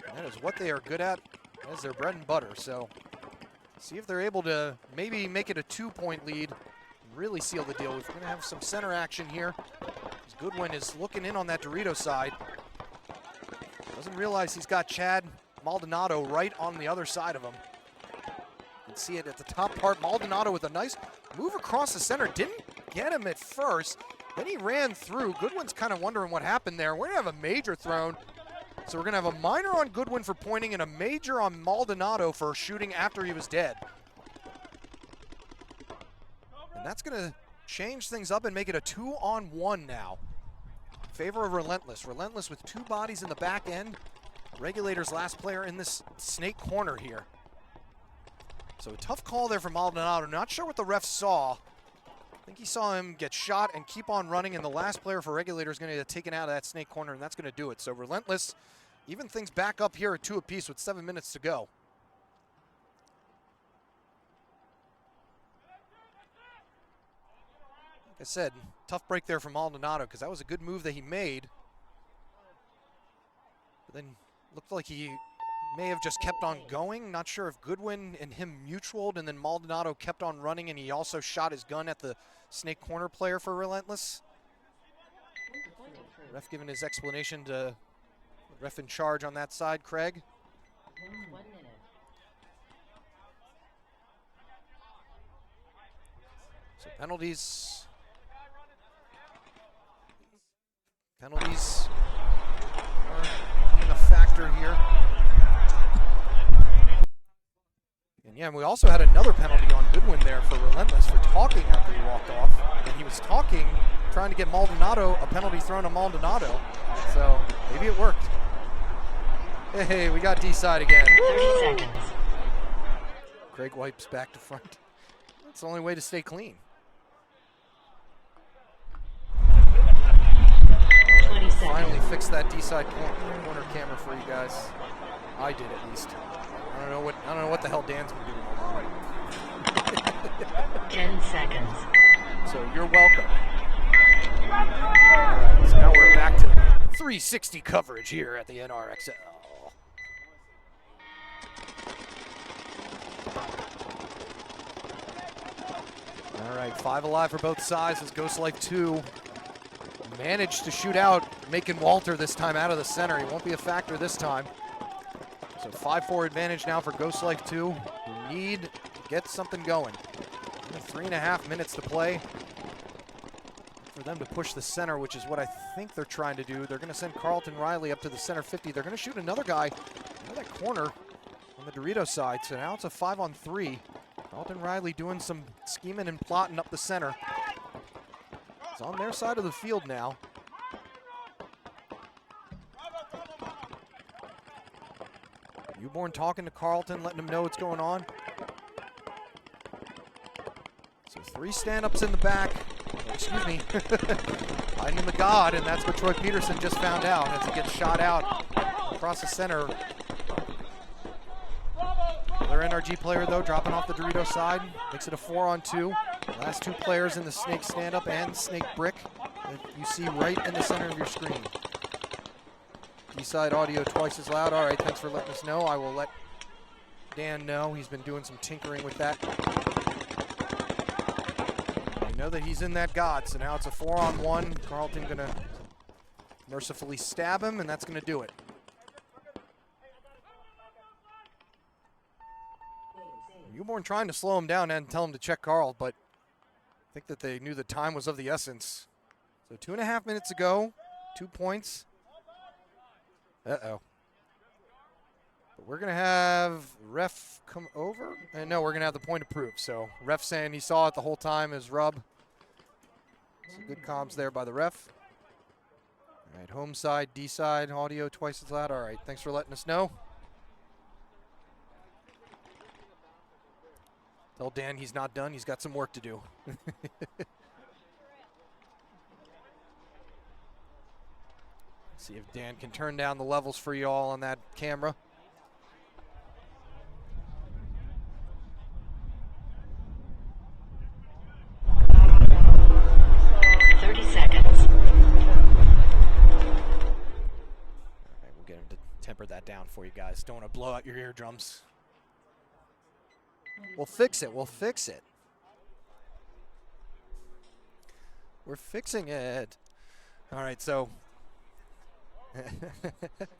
And that is what they are good at as their bread and butter. So see if they're able to maybe make it a 2-point lead and really seal the deal. We're going to have some center action here. Goodwin is looking in on that Dorito side. Doesn't realize he's got Chad Maldonado right on the other side of him. You can see it at the top part. Maldonado with a nice move across the center. Didn't get him at first. Then he ran through. Goodwin's kind of wondering what happened there. We're going to have a major thrown. So we're going to have a minor on Goodwin for pointing and a major on Maldonado for shooting after he was dead. And that's going to change things up and make it a 2-on-1 now. Favor of Relentless. Relentless with 2 bodies in the back end. Regulators last player in this snake corner here. So a tough call there for Maldonado. Not sure what the ref saw. I think he saw him get shot and keep on running, and the last player for Regulators is going to get taken out of that snake corner, and that's going to do it. So Relentless even things back up here at 2 apiece with 7 minutes to go. Like I said, tough break there from Maldonado because that was a good move that he made. But then looked like he may have just kept on going. Not sure if Goodwin and him mutualed and then Maldonado kept on running and he also shot his gun at the snake corner player for Relentless. Ref giving his explanation to Ref in charge on that side, Craig. 1 minute. So penalties. Penalties are becoming a factor here. And yeah, we also had another penalty on Goodwin there for Relentless for talking after he walked off. And he was talking, trying to get Maldonado, a penalty thrown to Maldonado. So maybe it worked. Hey, we got D-side again. 30 seconds. Craig wipes back to front. That's the only way to stay clean. 20 seconds. Finally fixed that D-side corner camera for you guys. I did at least. I don't know what the hell Dan's been doing all morning. 10 seconds. So you're welcome. All right, so now we're back to 360 coverage here at the NRXL. All right, 5 alive for both sides as Ghost Life 2 managed to shoot out, making Walter this time out of the center. He won't be a factor this time. So 5-4 advantage now for Ghost Life 2, who need to get something going. 3.5 minutes to play for them to push the center, which is what I think they're trying to do. They're going to send Carlton Riley up to the center 50. They're going to shoot another guy in that corner on the Dorito side. So now it's a 5-on-3. Carlton Riley doing some scheming and plotting up the center. It's on their side of the field now. Newborn talking to Carlton, letting him know what's going on. So 3 stand-ups in the back. Excuse me. Hiding in the God, and that's what Troy Peterson just found out as he gets shot out across the center. Another NRG player, though, dropping off the Dorito side. Makes it a 4-on-2. Last 2 players in the Snake stand-up and Snake brick that you see right in the center of your screen. D-side audio twice as loud. All right, thanks for letting us know. I will let Dan know. He's been doing some tinkering with that. I know that he's in that God, so now it's a 4-on-1. Carlton gonna mercifully stab him, and that's gonna do it. Newborn trying to slow him down and tell him to check Carl, but I think that they knew the time was of the essence. So 2.5 minutes ago, 2 points. Uh-oh. But we're going to have ref come over. And no, we're going to have the point approved. So ref saying he saw it the whole time is rub. Some good comms there by the ref. All right, home side, D side, audio twice as loud. All right, thanks for letting us know. Tell Dan he's not done. He's got some work to do. See if Dan can turn down the levels for you all on that camera. We'll get him to temper that down for you guys. Don't want to blow out your eardrums. We'll fix it. We'll fix it. We're fixing it. All right, so. 10 seconds.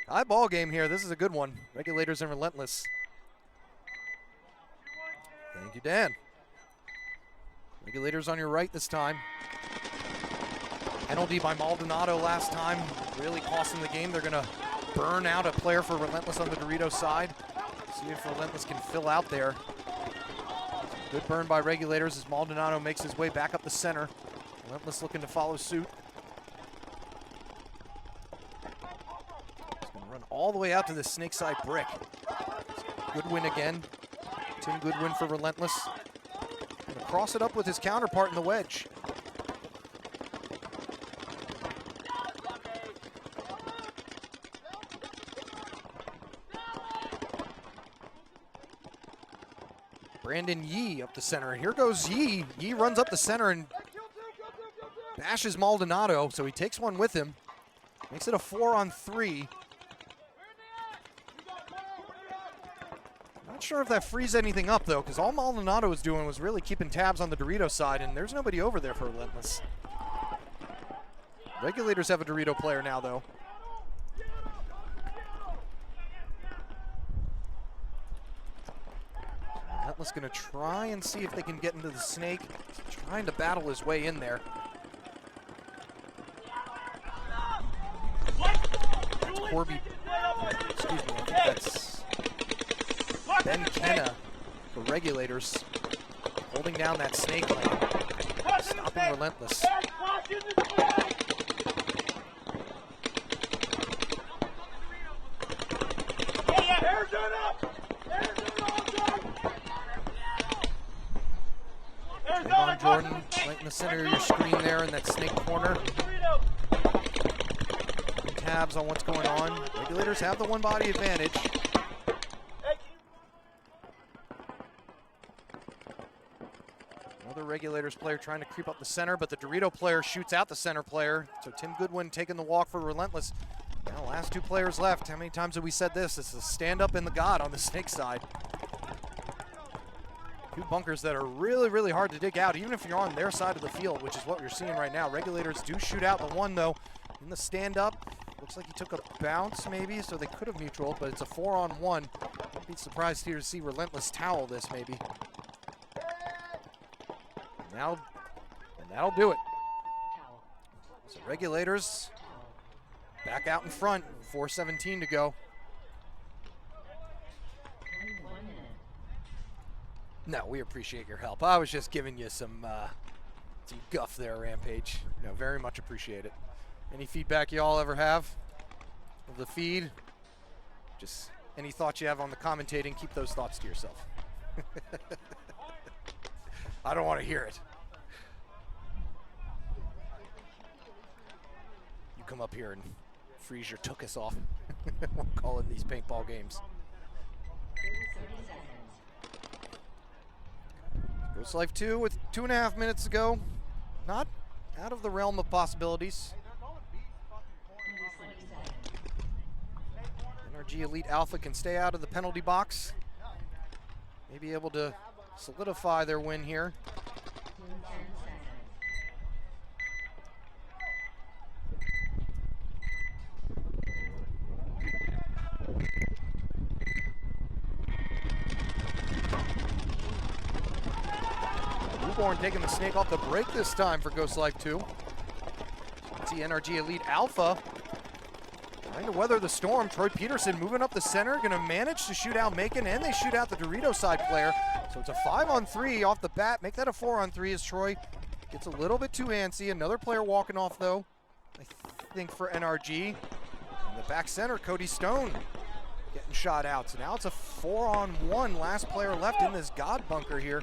High ball game here. This is a good one. Regulators and Relentless. Thank you, Dan. Regulators on your right this time. Penalty by Maldonado last time. Really costing the game. They're going to burn out a player for Relentless on the Dorito side. See if Relentless can fill out there. Good burn by Regulators as Maldonado makes his way back up the center. Relentless looking to follow suit. He's going to run all the way out to the snake side brick. Goodwin again. Tim Goodwin for Relentless. Going to cross it up with his counterpart in the wedge. Brandon Yee up the center. Here goes Yee. Yee runs up the center and bashes Maldonado, so he takes one with him. Makes it a 4-on-3. Not sure if that frees anything up, though, because all Maldonado was doing was really keeping tabs on the Dorito side, and there's nobody over there for Relentless. Regulators have a Dorito player now, though. Relentless gonna try and see if they can get into the snake. He's trying to battle his way in there. That's Corby. Excuse me, I think that's Ben Kenna, the Regulators, holding down that snake lane, stopping Relentless. Avon Jordan right in the center of your screen there in that snake corner. Tabs on what's going on. Regulators have the one body advantage. Another Regulators player trying to creep up the center, but the Dorito player shoots out the center player. So Tim Goodwin taking the walk for Relentless. Now last two players left. How many times have we said this? It's a stand up in the God on the snake side. Two bunkers that are really, really hard to dig out, even if you're on their side of the field, which is what you're seeing right now. Regulators do shoot out the one, though, in the stand-up. Looks like he took a bounce, maybe, so they could have mutual, but it's a 4-on-1. I'd be surprised here to see Relentless towel this, maybe. And that'll do it. So Regulators back out in front, 4:17 to go. No, we appreciate your help. I was just giving you some guff there, Rampage. No, very much appreciate it. Any feedback y'all ever have of the feed? Just any thoughts you have on the commentating, keep those thoughts to yourself. I don't want to hear it. You come up here and freeze your tuchus off. We're calling these paintball games. Ghost Life 2 with 2.5 minutes to go. Not out of the realm of possibilities. NRG Elite Alpha can stay out of the penalty box. Maybe able to solidify their win here. Taking the snake off the break this time for Ghost Life 2. Let's see NRG Elite Alpha trying to weather the storm. Troy Peterson moving up the center, going to manage to shoot out Macon, and they shoot out the Dorito side player. So it's a 5-on-3 off the bat. Make that a 4-on-3 as Troy gets a little bit too antsy. Another player walking off, though, I think for NRG. In the back center, Cody Stone getting shot out. So now it's a 4-on-1. Last player left in this God bunker here.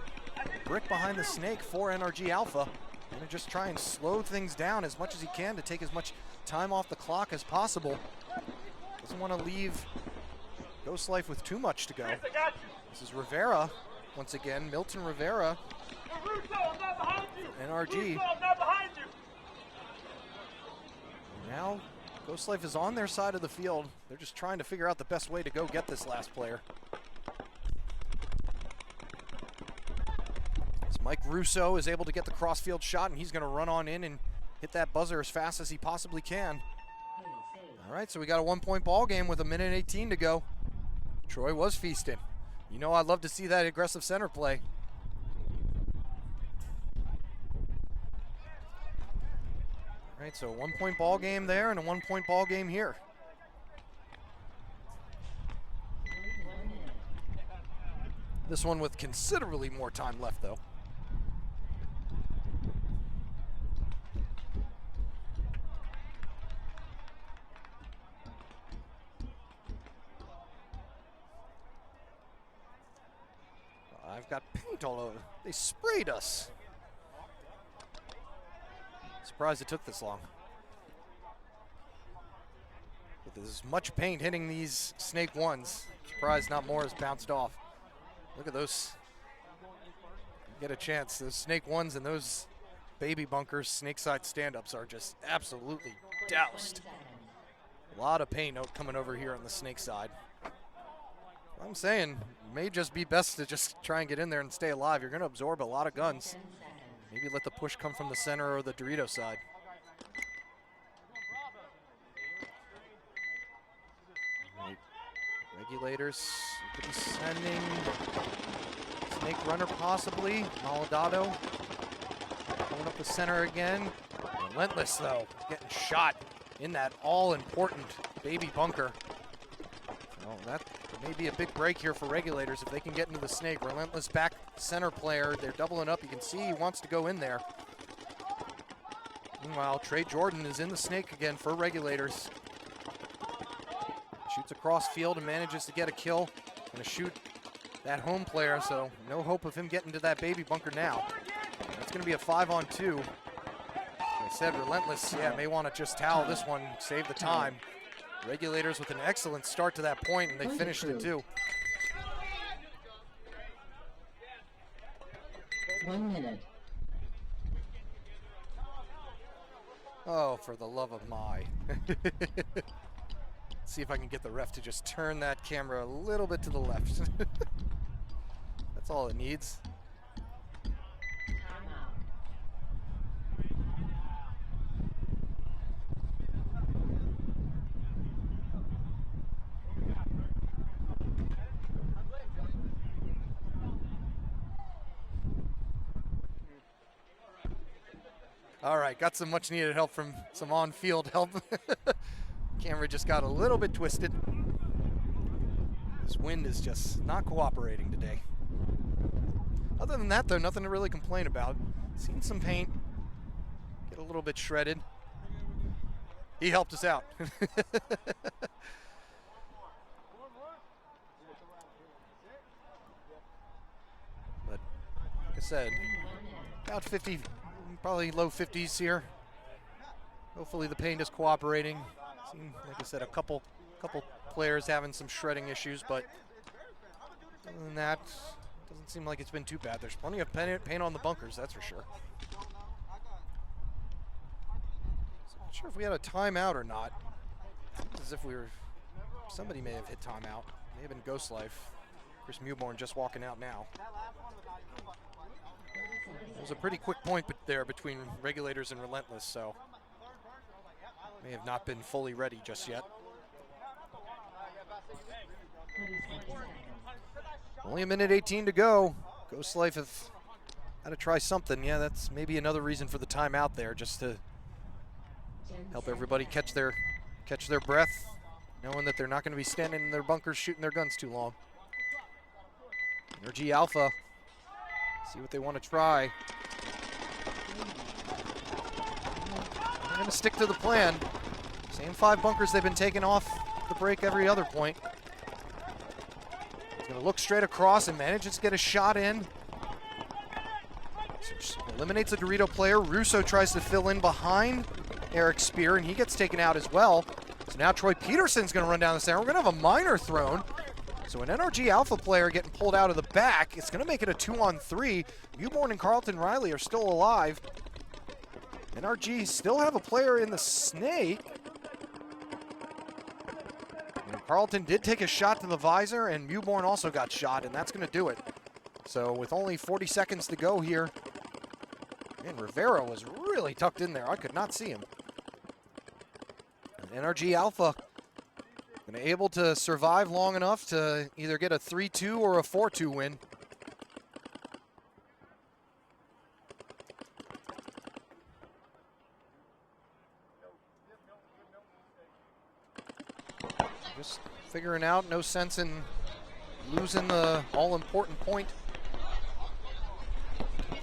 Brick behind the snake for NRG Alpha. Gonna just try and slow things down as much as he can to take as much time off the clock as possible. Doesn't want to leave Ghost Life with too much to go. This is Rivera once again, Milton Rivera. NRG. Now Ghost Life is on their side of the field. They're just trying to figure out the best way to go get this last player. Mike Russo is able to get the crossfield shot, and he's going to run on in and hit that buzzer as fast as he possibly can. All right, so we got a 1-point ball game with 1:18 to go. Troy was feasting. You know I'd love to see that aggressive center play. All right, so a 1-point ball game there and a 1-point ball game here. This one with considerably more time left, though. I've got paint all over. They sprayed us. Surprised it took this long. With as much paint hitting these snake ones, surprised not more has bounced off. Look at those. Get a chance. Those snake ones and those baby bunkers, snake side stand-ups are just absolutely doused. A lot of paint coming over here on the snake side. I'm saying, it may just be best to just try and get in there and stay alive. You're going to absorb a lot of guns. Maybe let the push come from the center or the Dorito side. Right. Regulators could be sending. Snake runner possibly. Maladado going up the center again. Relentless though, getting shot in that all-important baby bunker. So that may be a big break here for Regulators if they can get into the Snake. Relentless back center player. They're doubling up. You can see he wants to go in there. Meanwhile, Trey Jordan is in the Snake again for Regulators. Shoots across field and manages to get a kill. Gonna shoot that home player, so no hope of him getting to that baby bunker now. That's gonna be a 5-on-2. Like I said, Relentless, yeah, may want to just towel this one, save the time. Regulators with an excellent start to that point, and they finished it too. 1 minute. Oh, for the love of my. See if I can get the ref to just turn that camera a little bit to the left. That's all it needs. All right, got some much needed help from some on-field help. Camera just got a little bit twisted. This wind is just not cooperating today. Other than that though, nothing to really complain about. Seen some paint get a little bit shredded. He helped us out. But like I said, about 50, probably low 50s here. Hopefully the paint is cooperating. Seen, like I said, a couple players having some shredding issues, but other than that, doesn't seem like it's been too bad. There's plenty of paint on the bunkers, that's for sure. So not sure if we had a timeout or not. Seems as if we were, somebody may have hit timeout. May have been Ghost Life. Chris Mewborn just walking out now. It was a pretty quick point there between Regulators and Relentless, so may have not been fully ready just yet. Only a minute 18 to go. Ghost Life have had to try something. Yeah, that's maybe another reason for the timeout there, just to help everybody catch their breath, knowing that they're not going to be standing in their bunkers shooting their guns too long. Energy Alpha, see what they want to try. They're going to stick to the plan. Same 5 bunkers they've been taking off the break every other point. He's going to look straight across and manages to get a shot in. Eliminates a Dorito player. Russo tries to fill in behind Eric Spear, and he gets taken out as well. So now Troy Peterson's going to run down the center. We're going to have a minor thrown. So an NRG Alpha player getting pulled out of the back. It's going to make it a 2-on-3. Mewborn and Carlton Riley are still alive. NRG still have a player in the Snake. And Carlton did take a shot to the visor, and Mewborn also got shot, and that's going to do it. So with only 40 seconds to go here, and Rivera was really tucked in there. I could not see him. And NRG Alpha able to survive long enough to either get a 3-2 or a 4-2 win. Just figuring out, no sense in losing the all-important point.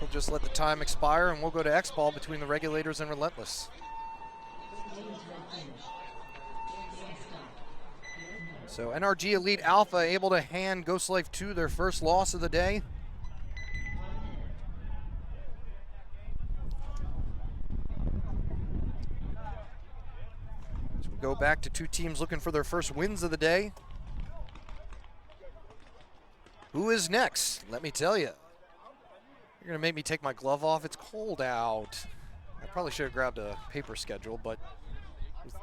We'll just let the time expire and we'll go to XBall between the Regulators and Relentless. So NRG Elite Alpha able to hand Ghost Life 2 their first loss of the day. So we go back to 2 teams looking for their first wins of the day. Who is next? Let me tell you. You're gonna make me take my glove off. It's cold out. I probably should have grabbed a paper schedule, but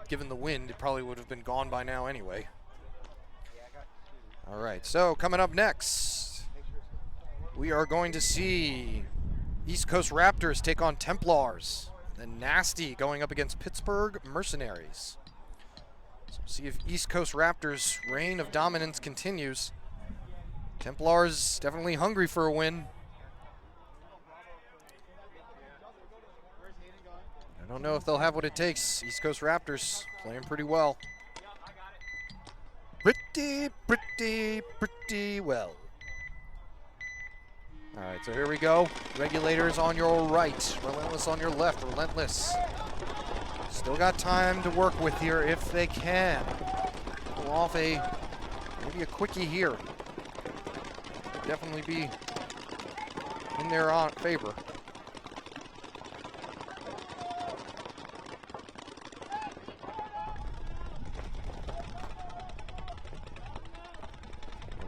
given the wind, it probably would have been gone by now anyway. All right, so coming up next, we are going to see East Coast Raptors take on Templars. Then Nasty going up against Pittsburgh Mercenaries. So see if East Coast Raptors' reign of dominance continues. Templars definitely hungry for a win. I don't know if they'll have what it takes. East Coast Raptors playing pretty well. Pretty well. All right, so here we go. Regulators on your right, Relentless on your left. Relentless still got time to work with here if they can. Pull off maybe a quickie here. Definitely be in their favor.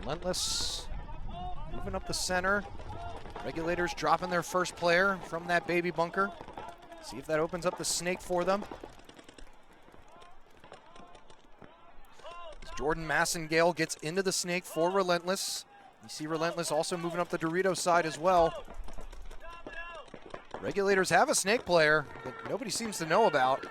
Relentless moving up the center. Regulators dropping their first player from that baby bunker. See if that opens up the snake for them. As Jordan Massengale gets into the snake for Relentless. You see Relentless also moving up the Dorito side as well. Regulators have a snake player that nobody seems to know about.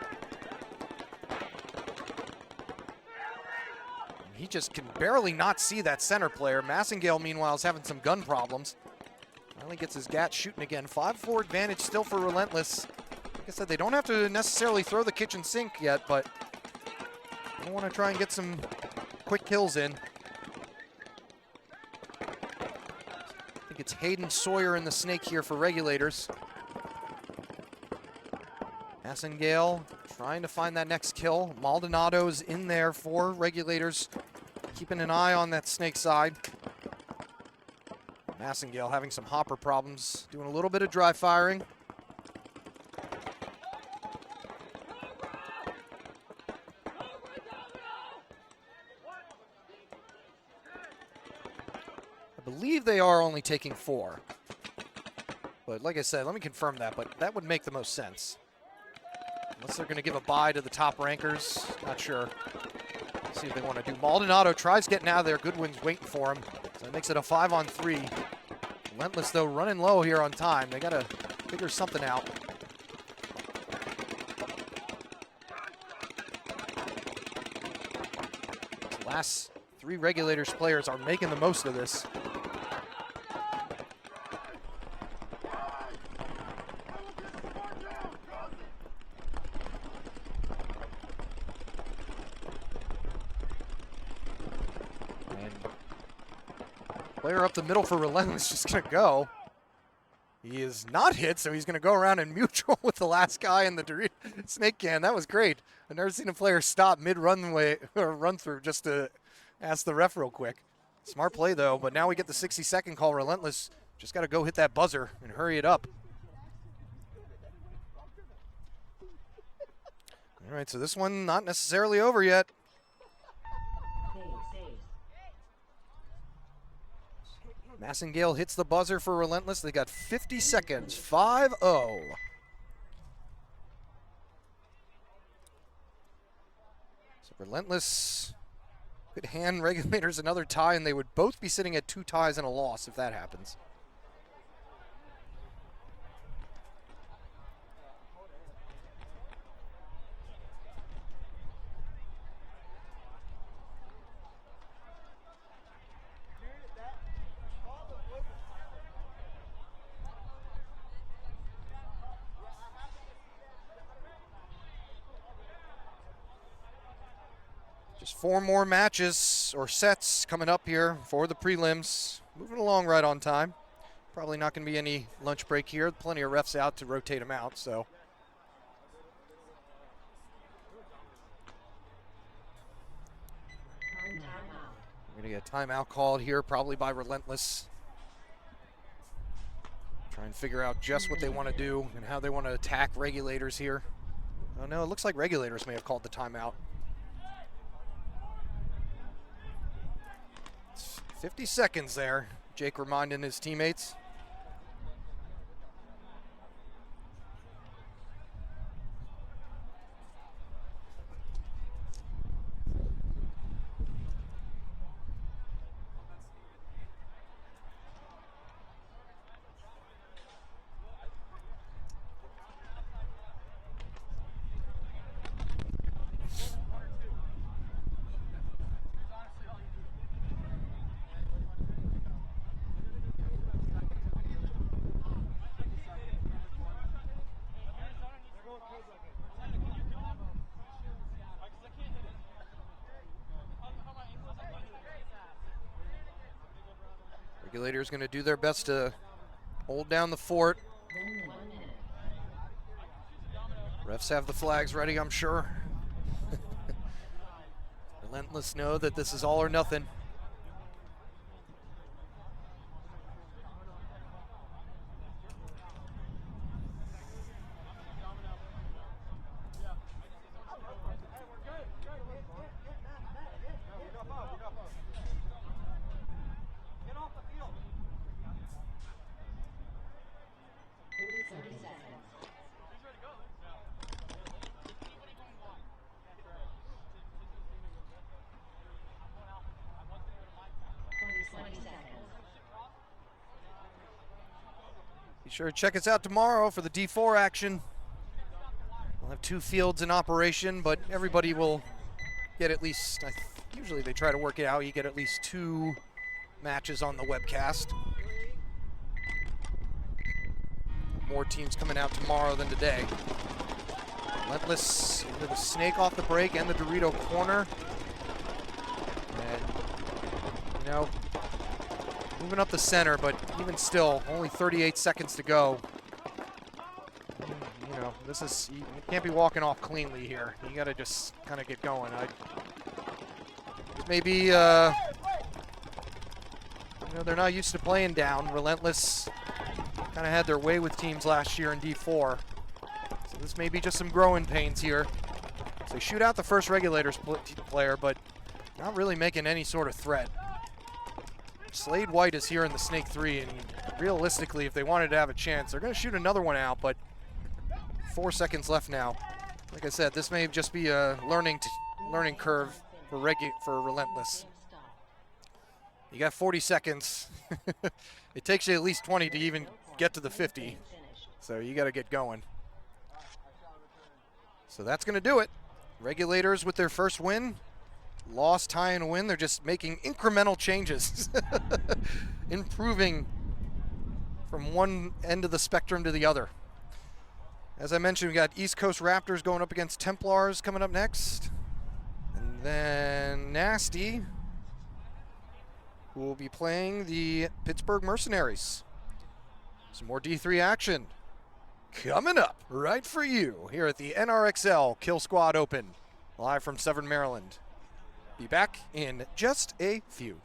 He just can barely not see that center player. Massengale, meanwhile, is having some gun problems. Finally gets his gat shooting again. 5-4 advantage still for Relentless. Like I said, they don't have to necessarily throw the kitchen sink yet, but I want to try and get some quick kills in. I think it's Hayden Sawyer in the snake here for Regulators. Massengale trying to find that next kill. Maldonado's in there for Regulators, keeping an eye on that snake side. Massengale having some hopper problems, doing a little bit of dry firing. I believe they are only taking 4. But like I said, let me confirm that, but that would make the most sense. Unless they're going to give a bye to the top rankers. Not sure. Let's see if they want to do. Maldonado tries getting out of there. Goodwin's waiting for him. So that makes it a 5-on-3. Relentless, though, running low here on time. They got to figure something out. The last 3 Regulators players are making the most of this. Player up the middle for Relentless just going to go. He is not hit, so he's going to go around and mutual with the last guy in the Dorito snake can. That was great. I've never seen a player stop mid-runway or run through just to ask the ref real quick. Smart play, though, but now we get the 60-second call. Relentless just got to go hit that buzzer and hurry it up. All right, so this one not necessarily over yet. Massengale hits the buzzer for Relentless. They got 50 seconds, 5-0. So Relentless could hand Regulators another tie, and they would both be sitting at 2 ties and a loss if that happens. Just 4 more matches or sets coming up here for the prelims. Moving along right on time. Probably not going to be any lunch break here. Plenty of refs out to rotate them out, so. We're going to get a timeout called here, probably by Relentless. Try and figure out just what they want to do and how they want to attack Regulators here. Oh no, it looks like Regulators may have called the timeout. 50 seconds there, Jake reminding his teammates. Regulators going to do their best to hold down the fort. Refs have the flags ready, I'm sure. Relentless know that this is all or nothing. Be sure to check us out tomorrow for the D4 action. We'll have 2 fields in operation, but everybody will get at least, usually they try to work it out, you get at least 2 matches on the webcast. More teams coming out tomorrow than today. Relentless into the snake off the break and the Dorito corner. And, you know, moving up the center, but even still, only 38 seconds to go. You know, this is, you can't be walking off cleanly here. You got to just kind of get going. Maybe, you know, they're not used to playing down. Relentless kind of had their way with teams last year in D4. So this may be just some growing pains here. So they shoot out the first Regulators player, but not really making any sort of threat. Slade White is here in the Snake 3, and realistically, if they wanted to have a chance, they're going to shoot another one out, but 4 seconds left now. Like I said, this may just be a learning curve for Relentless. You got 40 seconds. It takes you at least 20 to even get to the 50, so you got to get going. So that's going to do it. Regulators with their first win. Loss, tie, and win. They're just making incremental changes. Improving from one end of the spectrum to the other. As I mentioned, we got East Coast Raptors going up against Templars coming up next. And then Nasty, who will be playing the Pittsburgh Mercenaries. Some more D3 action coming up right for you here at the NRXL Killsquad Open, live from Severn, Maryland. Be back in just a few.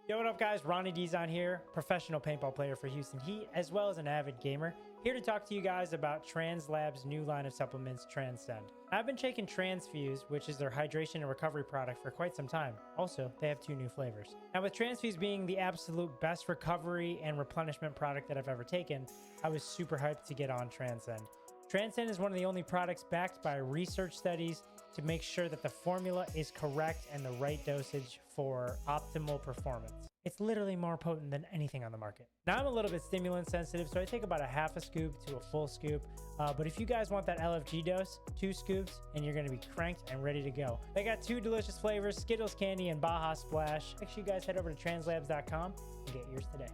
Yo, what up guys, Ronnie Dizon here, professional paintball player for Houston Heat, as well as an avid gamer, here to talk to you guys about TransLab's new line of supplements, Transcend. I've been taking Transfuse, which is their hydration and recovery product, for quite some time. Also, they have 2 new flavors. Now with Transfuse being the absolute best recovery and replenishment product that I've ever taken, I was super hyped to get on Transcend. Transcend is one of the only products backed by research studies to make sure that the formula is correct and the right dosage for optimal performance. It's literally more potent than anything on the market. Now I'm a little bit stimulant sensitive, so I take about a half a scoop to a full scoop. But if you guys want that LFG dose, 2 scoops, and you're gonna be cranked and ready to go. They got 2 delicious flavors, Skittles Candy and Baja Splash. Make sure you guys head over to translabs.com and get yours today.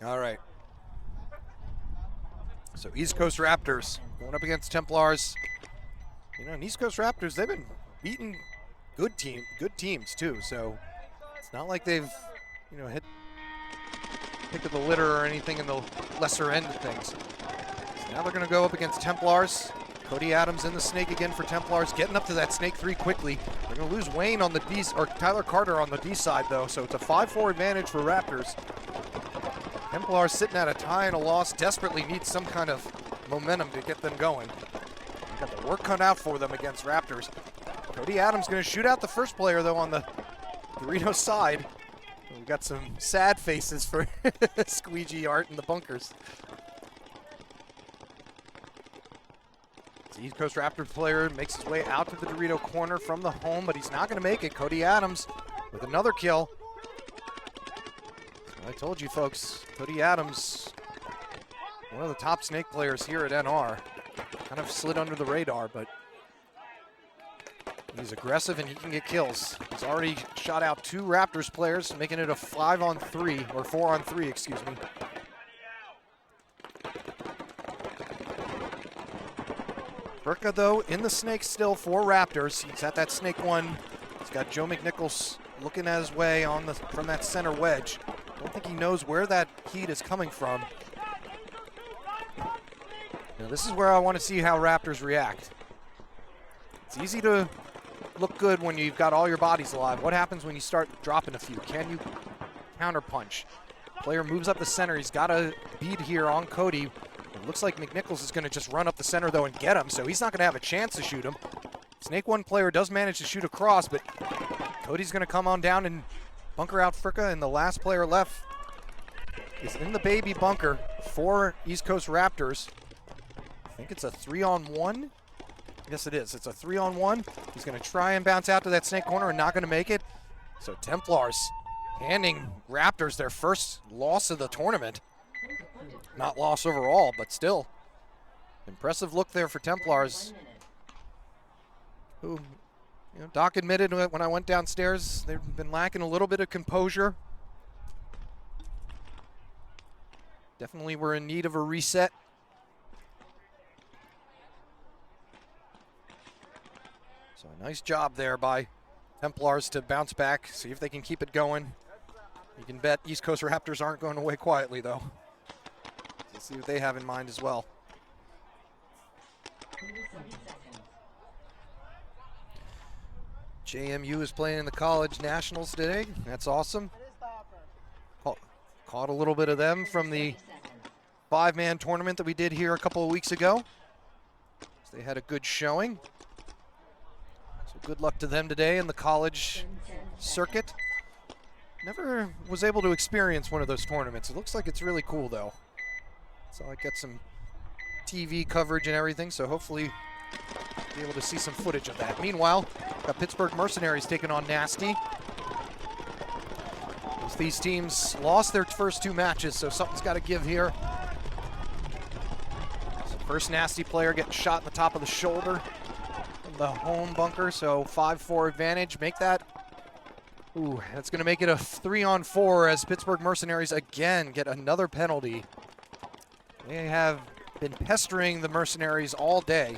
All right. So East Coast Raptors going up against Templars. You know, and East Coast Raptors, they've been beating good teams too. So it's not like they've, you know, hit pick of the litter or anything in the lesser end of things. So now they're going to go up against Templars. Cody Adams in the snake again for Templars, getting up to that snake 3 quickly. They're going to lose Wayne on the D, or Tyler Carter on the D side though, so it's a 5-4 advantage for Raptors. Templars sitting at a tie and a loss, desperately need some kind of momentum to get them going. Got the work cut out for them against Raptors. Cody Adams going to shoot out the first player though on the Dorito side. We've got some sad faces for Squeegee Art in the bunkers. The East Coast Raptors player makes his way out to the Dorito corner from the home, but he's not going to make it. Cody Adams with another kill. I told you folks, Cody Adams, one of the top snake players here at NR. Kind of slid under the radar, but he's aggressive and he can get kills. He's already shot out 2 Raptors players, making it a 5-on-3, or 4-on-3, excuse me. Burka, though, in the snake still for Raptors. He's at that snake 1. He's got Joe McNichols looking at his way on from that center wedge. Don't think he knows where that heat is coming from. Now, this is where I want to see how Raptors react. It's easy to look good when you've got all your bodies alive. What happens when you start dropping a few? Can you counter punch? Player moves up the center. He's got a bead here on Cody. It looks like McNichols is going to just run up the center, though, and get him, so he's not going to have a chance to shoot him. Snake 1 player does manage to shoot across, but Cody's going to come on down and bunker out Fricka, and the last player left is in the baby bunker for East Coast Raptors. I think it's a 3-on-1. Yes, it is. It's a 3-on-1. He's going to try and bounce out to that snake corner and not going to make it. So Templars handing Raptors their first loss of the tournament. Not loss overall, but still. Impressive look there for Templars. Who, you know, Doc admitted when I went downstairs, they've been lacking a little bit of composure. Definitely were in need of a reset. So a nice job there by Templars to bounce back, see if they can keep it going. You can bet East Coast Raptors aren't going away quietly, though. Let's see what they have in mind as well. JMU is playing in the college nationals today. That's awesome. Caught a little bit of them from the 5-man tournament that we did here a couple of weeks ago. So they had a good showing. So good luck to them today in the college circuit. Never was able to experience one of those tournaments. It looks like it's really cool, though. So I get some TV coverage and everything, so hopefully be able to see some footage of that. Meanwhile, got Pittsburgh Mercenaries taking on Nasty. These teams lost their first 2 matches, so something's got to give here. So first Nasty player getting shot in the top of the shoulder from the home bunker, so 5-4 advantage. Make that. Ooh, that's going to make it a 3-on-4 as Pittsburgh Mercenaries again get another penalty. They have been pestering the Mercenaries all day.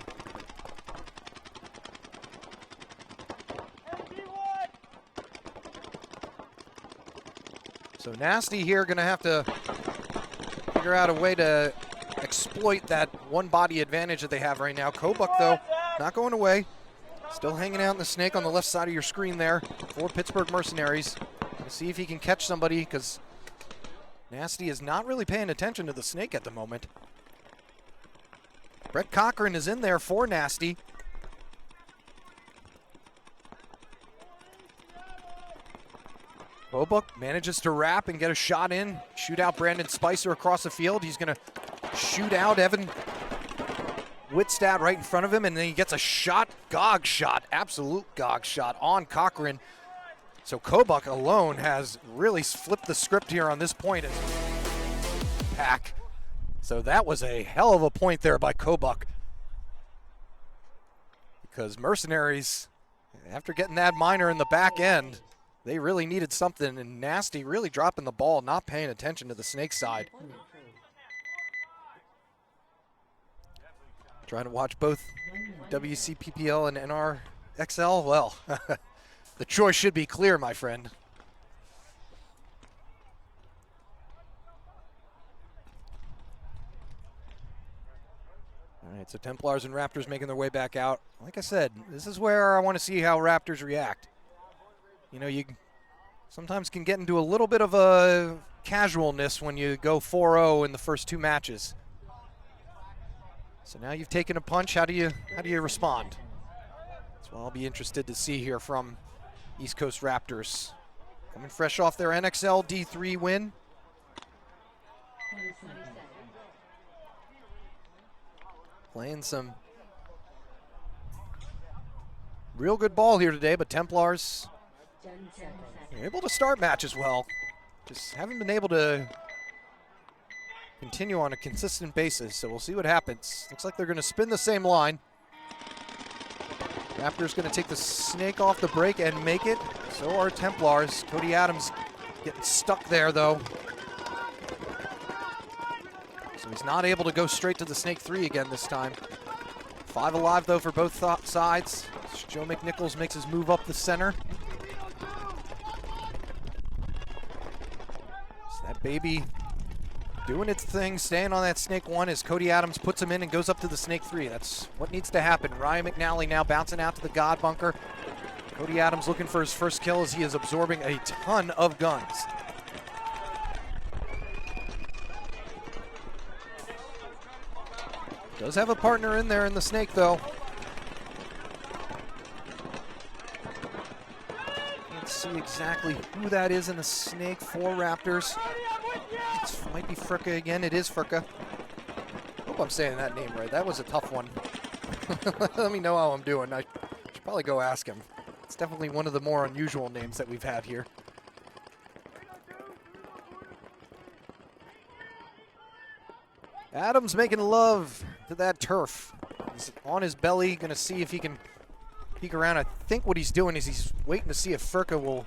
So Nasty here going to have to figure out a way to exploit that one body advantage that they have right now. Kobuk, though, not going away. Still hanging out in the snake on the left side of your screen there for Pittsburgh Mercenaries. We'll see if he can catch somebody, because Nasty is not really paying attention to the snake at the moment. Brett Cochran is in there for Nasty. Kobuk manages to wrap and get a shot in. Shoot out Brandon Spicer across the field. He's going to shoot out Evan Whitstad right in front of him, and then he gets a shot, gog shot, absolute gog shot on Cochran. So Kobuk alone has really flipped the script here on this point. Pack. So that was a hell of a point there by Kobuk. Because Mercenaries, after getting that minor in the back end, They really needed something, and Nasty really dropping the ball, not paying attention to the snake side. Trying to watch both WCPPL and NRXL. Well, the choice should be clear, my friend. All right, so Templars and Raptors making their way back out. Like I said, this is where I want to see how Raptors react. You know, you sometimes can get into a little bit of a casualness when you go 4-0 in the first 2 matches. So now you've taken a punch. How do you respond? That's what I'll be interested to see here from East Coast Raptors. Coming fresh off their NXL D3 win. Playing some real good ball here today, but Templars are able to start matches well. Just haven't been able to continue on a consistent basis, so we'll see what happens. Looks like they're going to spin the same line. Raptors going to take the snake off the break and make it. So are Templars. Cody Adams getting stuck there, though. So he's not able to go straight to the snake 3 again this time. 5 alive, though, for both sides. Joe McNichols makes his move up the center. So that baby doing its thing, staying on that snake 1 as Cody Adams puts him in and goes up to the snake 3. That's what needs to happen. Ryan McNally now bouncing out to the God bunker. Cody Adams looking for his first kill as he is absorbing a ton of guns. Does have a partner in there in the snake, though. Can't see exactly who that is in the snake for Raptors. This might be Fricka again. It is Fricka. Hope I'm saying that name right. That was a tough one. Let me know how I'm doing. I should probably go ask him. It's definitely one of the more unusual names that we've had here. Adams making love to that turf. He's on his belly, going to see if he can peek around. I think what he's doing is he's waiting to see if Fricka will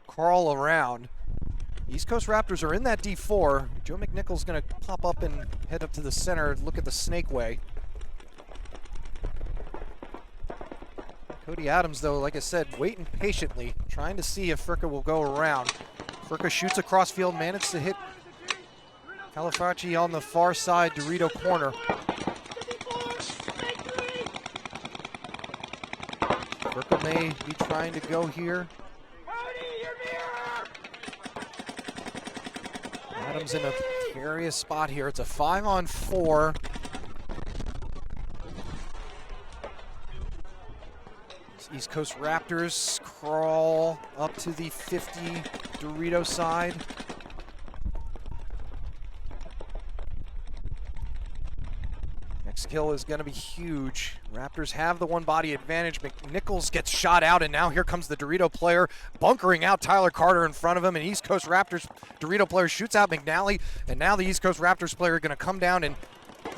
crawl around. East Coast Raptors are in that D4. Joe McNichols going to pop up and head up to the center, look at the snake way. Cody Adams, though, like I said, waiting patiently, trying to see if Fricka will go around. Fricka shoots across field, managed to hit Calafaci on the far side, Dorito corner. Fricka may be trying to go here. Adams in a precarious spot here. It's a 5-on-4. East Coast Raptors crawl up to the 50 Dorito side. Next kill is going to be huge. Raptors have the one body advantage. McNichols gets shot out, and now here comes the Dorito player bunkering out Tyler Carter in front of him, and East Coast Raptors Dorito player shoots out McNally, and now the East Coast Raptors player going to come down and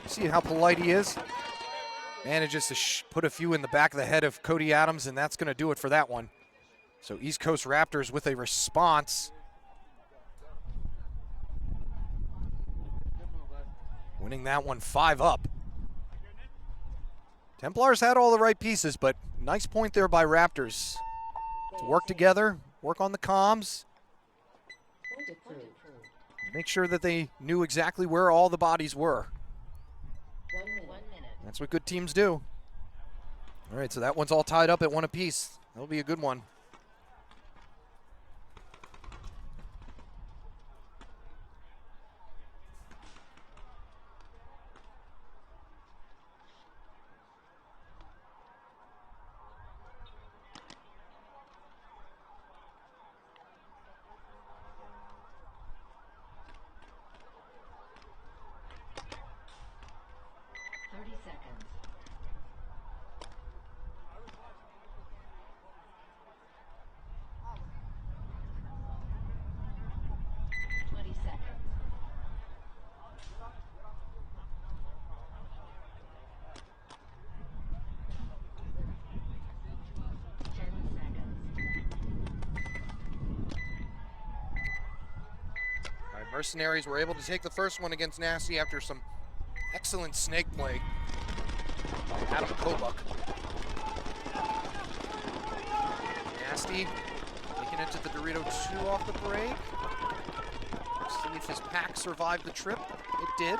see how polite he is. Manages to put a few in the back of the head of Cody Adams, and that's going to do it for that one. So East Coast Raptors with a response. Winning that one 5-up. Templars had all the right pieces, but nice point there by Raptors. To work together, work on the comms. Make sure that they knew exactly where all the bodies were. That's what good teams do. All right, so that one's all tied up at 1 apiece. That'll be a good one. Mercenaries were able to take the first one against Nasty after some excellent snake play by Adam Kobuk. Nasty making it to the Dorito 2 off the break. See if his pack survived the trip. It did.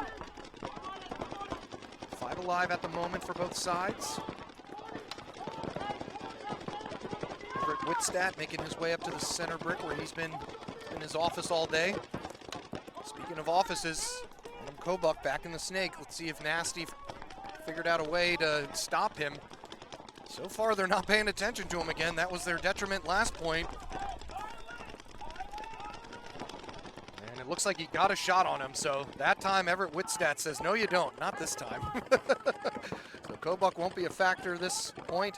5 alive at the moment for both sides. Everett Whitstadt making his way up to the center brick where he's been in his office all day. Speaking of offices, Adam Kobuk back in the snake. Let's see if Nasty figured out a way to stop him. So far, they're not paying attention to him again. That was their detriment last point. And it looks like he got a shot on him. So that time, Everett Whitstadt says, no, you don't. Not this time. So Kobuk won't be a factor this point.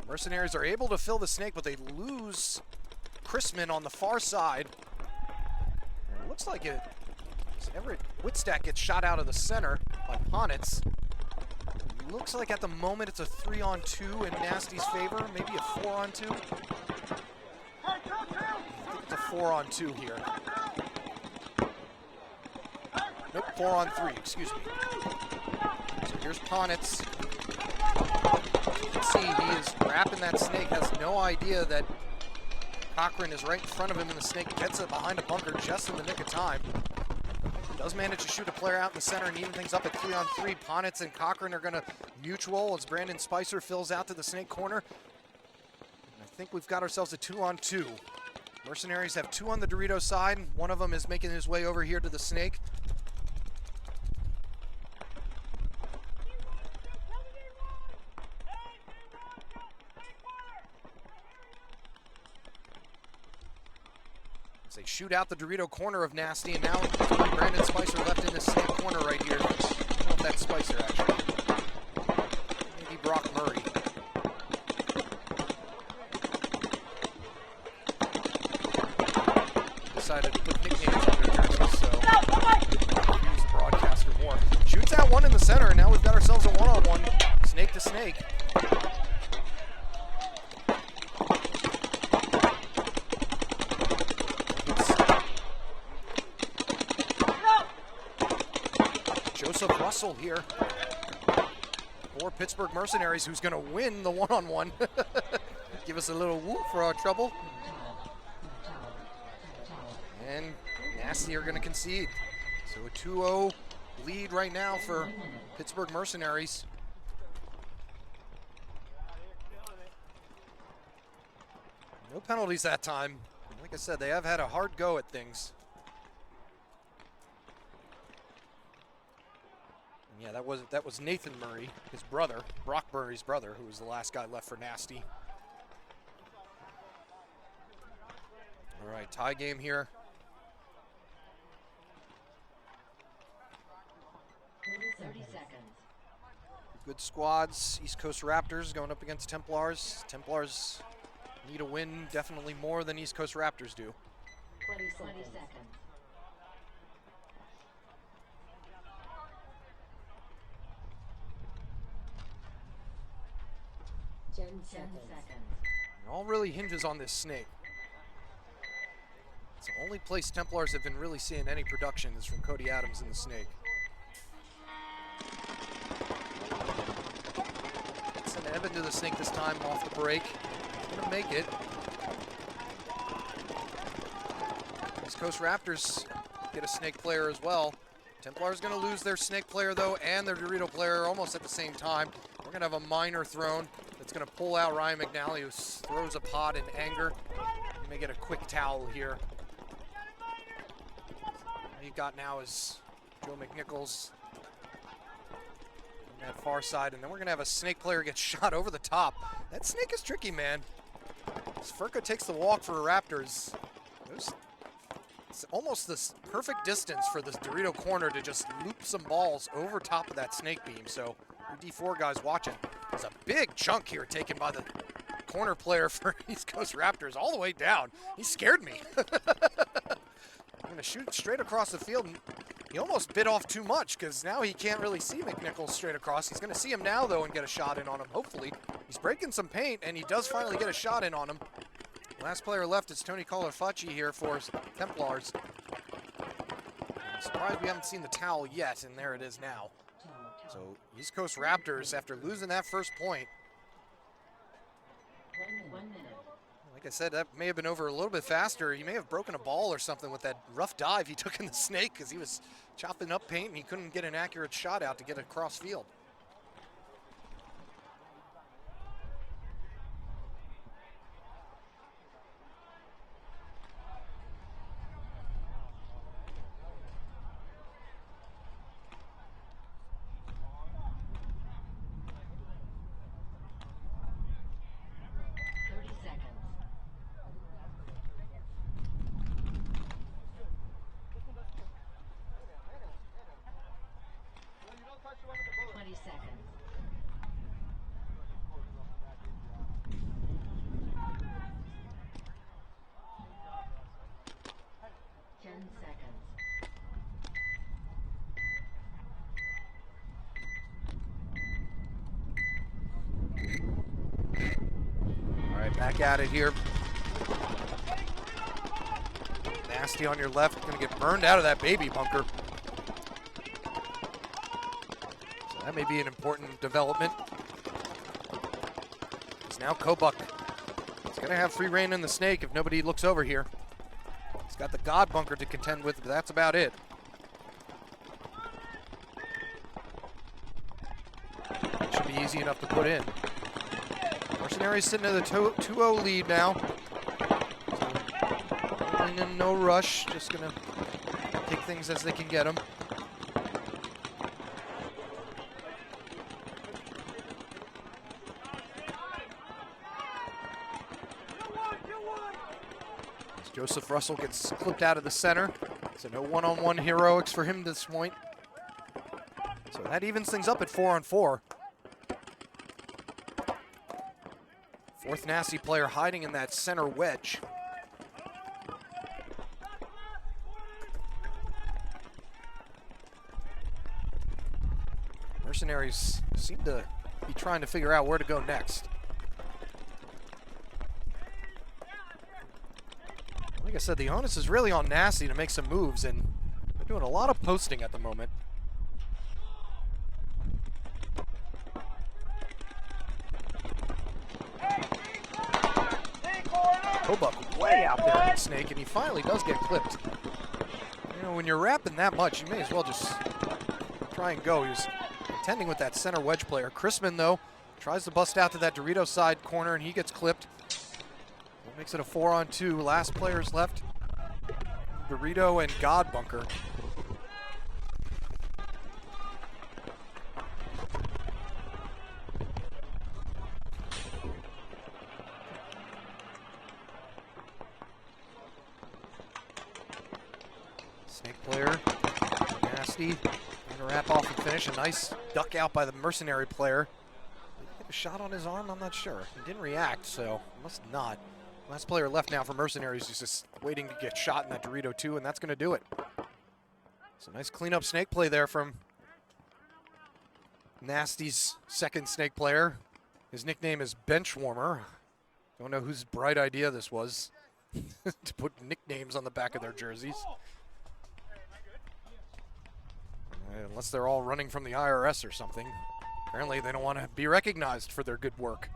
Mercenaries are able to fill the snake, but they lose Chrisman on the far side. And it looks like Everett Whitstadt gets shot out of the center by Ponitz. Looks like at the moment it's a 3-on-2 in Nasty's favor, maybe a 4-on-2. I think it's a 4-on-2 here. Nope, 4-on-3, excuse me. So here's Ponitz. You can see he is wrapping that snake, has no idea that Cochran is right in front of him, and the snake gets it behind a bunker just in the nick of time. Does manage to shoot a player out in the center and even things up at 3-on-3. Ponitz and Cochran are going to mutual as Brandon Spicer fills out to the snake corner. And I think we've got ourselves a 2-on-2. Mercenaries have 2 on the Dorito side. One of them is making his way over here to the snake. They shoot out the Dorito corner of Nasty, and now Brandon Spicer left in the snake corner right here. I don't know if that's Spicer, actually. Maybe Brock Murray. Decided to put nicknames on their jerseys, so use the broadcaster more. Shoots out one in the center, and now we've got ourselves a 1-on-1, snake to snake. Russell here for Pittsburgh Mercenaries, who's going to win the 1-on-1. Give us a little whoop for our trouble. And Nasty are going to concede. So a 2-0 lead right now for Pittsburgh Mercenaries. No penalties that time. Like I said, they have had a hard go at things. Yeah, that was Nathan Murray, his brother, Brock Murray's brother, who was the last guy left for Nasty. All right, tie game here. 30 seconds. Good squads. East Coast Raptors going up against Templars. Templars need a win definitely more than East Coast Raptors do. 20 seconds. 10 seconds. It all really hinges on this snake. It's the only place Templars have been really seeing any production is from Cody Adams in the snake. Send Evan to the snake this time off the break. He's gonna make it. East Coast Raptors get a snake player as well. Templars gonna lose their snake player though, and their Dorito player almost at the same time. We're gonna have a minor thrown that's gonna pull out Ryan McNally, who throws a pot in anger. He may get a quick towel here. All you got now is Joe McNichols on that far side, and then we're gonna have a snake player get shot over the top. That snake is tricky, man. As Furka takes the walk for the Raptors, it's almost this perfect distance for this Dorito corner to just loop some balls over top of that snake beam. So you D4 guys watching, there's a big chunk here taken by the corner player for East Coast Raptors all the way down. He scared me. I'm gonna shoot straight across the field, and He almost bit off too much because now he can't really see McNichols straight across. He's going to see him now, though, and get a shot in on him, hopefully. He's breaking some paint, and he does finally get a shot in on him. Last player left is Tony Colafacci here for Templars. I'm surprised we haven't seen the towel yet, and there it is now. So East Coast Raptors, after losing that first point, 1 minute. like I said, that may have been over a little bit faster. He may have broken a ball or something with that rough dive he took in the snake because he was chopping up paint and he couldn't get an accurate shot out to get across field. Back at it here. Nasty on your left, gonna get burned out of that baby bunker. So that may be an important development. It's now Kobuk. He's gonna have free reign in the snake if nobody looks over here. He's got the God bunker to contend with, but that's about it. Should be easy enough to put in. Mercenaries sitting at the 2-0 lead now. So, no rush, just gonna take things as they can get them. As Joseph Russell gets clipped out of the center. So no one-on-one heroics for him at this point. So that evens things up at 4-on-4. Fourth nasty player hiding in that center wedge. Mercenaries seem to be trying to figure out where to go next. Like I said, the onus is really on Nasty to make some moves, and they're doing a lot of posting at the moment. Kobuk way out there in the snake, and he finally does get clipped. You know, when you're wrapping that much, you may as well just try and go. He was contending with that center wedge player. Chrisman, though, tries to bust out to that Dorito side corner, and he gets clipped. That makes it a 4-on-2. Last players left, Dorito and God Bunker. Snake player, Nasty, trying to wrap off and finish. A nice duck out by the Mercenary player. Did he get a shot on his arm? I'm not sure. He didn't react, so must not. Last player left now for Mercenaries. He's just waiting to get shot in that Dorito too, and that's going to do it. So nice cleanup snake play there from Nasty's second snake player. His nickname is Benchwarmer. Don't know whose bright idea this was to put nicknames on the back of their jerseys. Unless they're all running from the IRS or something. Apparently they don't want to be recognized for their good work.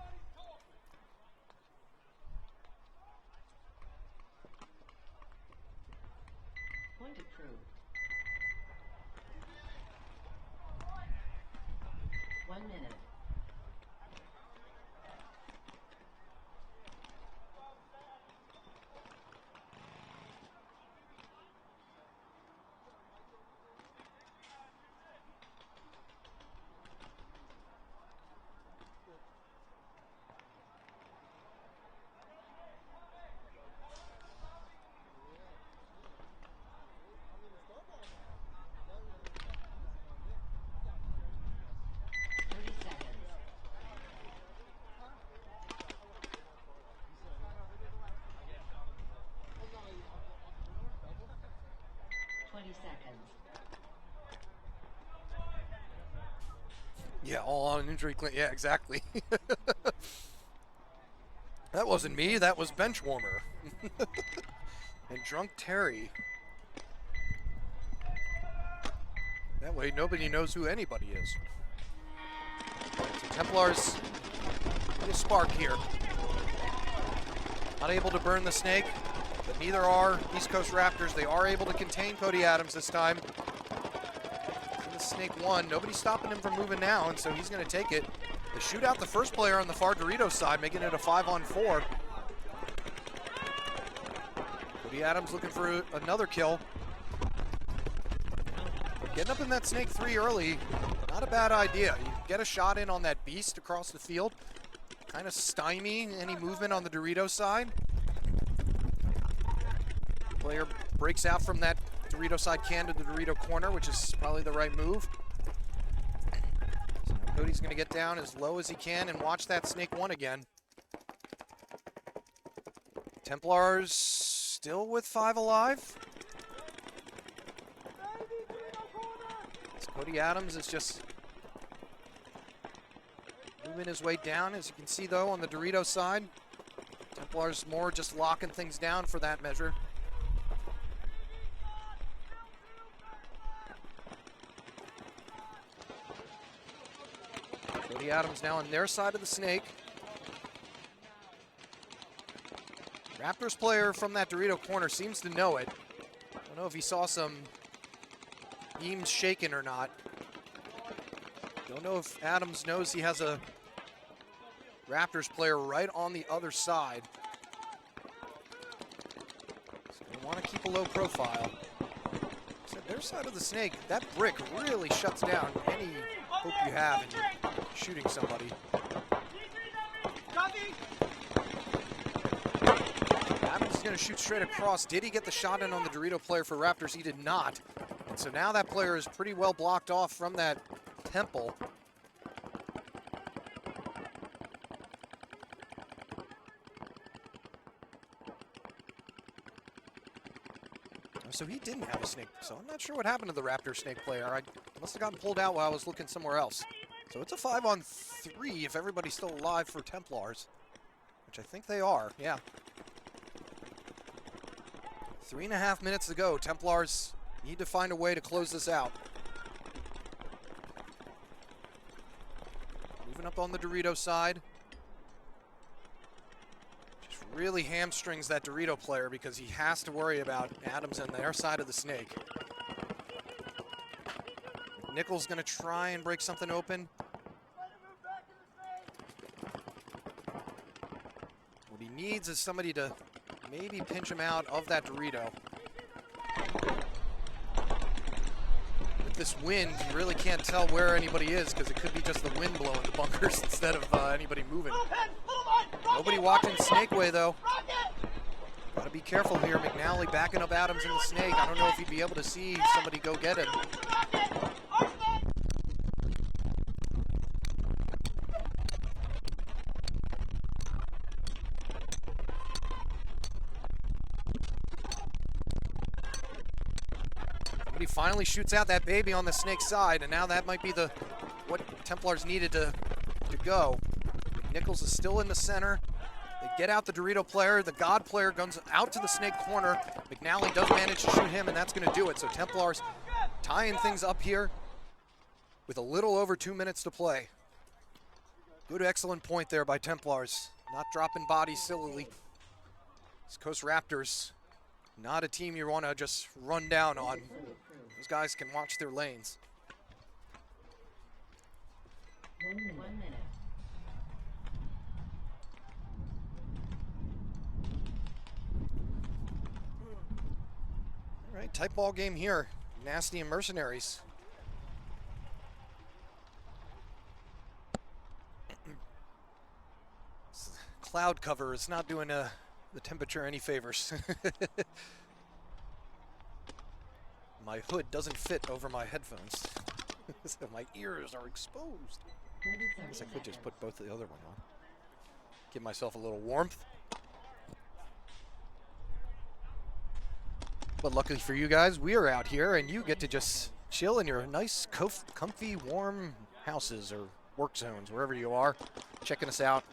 Point approved. 1 minute. Yeah, all on injury claim. Yeah, exactly. That wasn't me. That was bench warmer. And drunk Terry. That way nobody knows who anybody is. So Templars need a spark here. Not able to burn the snake, but neither are East Coast Raptors. They are able to contain Cody Adams this time. The snake won. Nobody's stopping him from moving now, and so he's going to take it. They shoot out the first player on the far Dorito side, making it a 5-on-4. Cody Adams looking for another kill. Getting up in that snake 3 early, not a bad idea. You get a shot in on that beast across the field, kind of stymie any movement on the Dorito side. Player breaks out from that Dorito side can to the Dorito corner, which is probably the right move. So now Cody's going to get down as low as he can and watch that snake 1 again. Templars still with 5 alive. Cody Adams is just moving his way down, as you can see though on the Dorito side. Templars more just locking things down for that measure. Cody Adams now on their side of the snake. Raptors player from that Dorito corner seems to know it. I don't know if he saw some beams shaking or not. Don't know if Adams knows he has a Raptors player right on the other side. So they want to keep a low profile. So their side of the snake, that brick really shuts down any hope you have in shooting somebody. Adams is going to shoot straight across. Did he get the shot in on the Dorito player for Raptors? He did not. And so now that player is pretty well blocked off from that temple. So he didn't have a snake. So I'm not sure what happened to the Raptor snake player. I must have gotten pulled out while I was looking somewhere else. So it's a 5-on-3 if everybody's still alive for Templars, which I think they are, yeah. 3.5 minutes to go. Templars need to find a way to close this out. Moving up on the Dorito side. Just really hamstrings that Dorito player because he has to worry about Adams and their side of the snake. Nichols going to try and break something open. What he needs is somebody to maybe pinch him out of that Dorito. With this wind, you really can't tell where anybody is because it could be just the wind blowing the bunkers instead of anybody moving. Nobody walked in snake way though. Gotta be careful here. McNally backing up Adams in the snake. I don't know if he'd be able to see somebody go get him. Somebody finally shoots out that baby on the snake side, and now that might be the what Templars needed to go. Nichols is still in the center. They get out the Dorito player. The God player guns out to the snake corner. McNally does manage to shoot him, and that's going to do it. So Templars tying things up here with a little over 2 minutes to play. Good, excellent point there by Templars. Not dropping bodies sillily. East Coast Raptors, not a team you want to just run down on. Those guys can watch their lanes. 1 minute. All right, tight ball game here. Nasty and Mercenaries. Cloud cover is not doing the temperature any favors. My hood doesn't fit over my headphones. So my ears are exposed. I guess I could just put both the other one on. Give myself a little warmth. But luckily for you guys, we are out here and you get to just chill in your nice, comfy, warm houses or work zones, wherever you are, checking us out.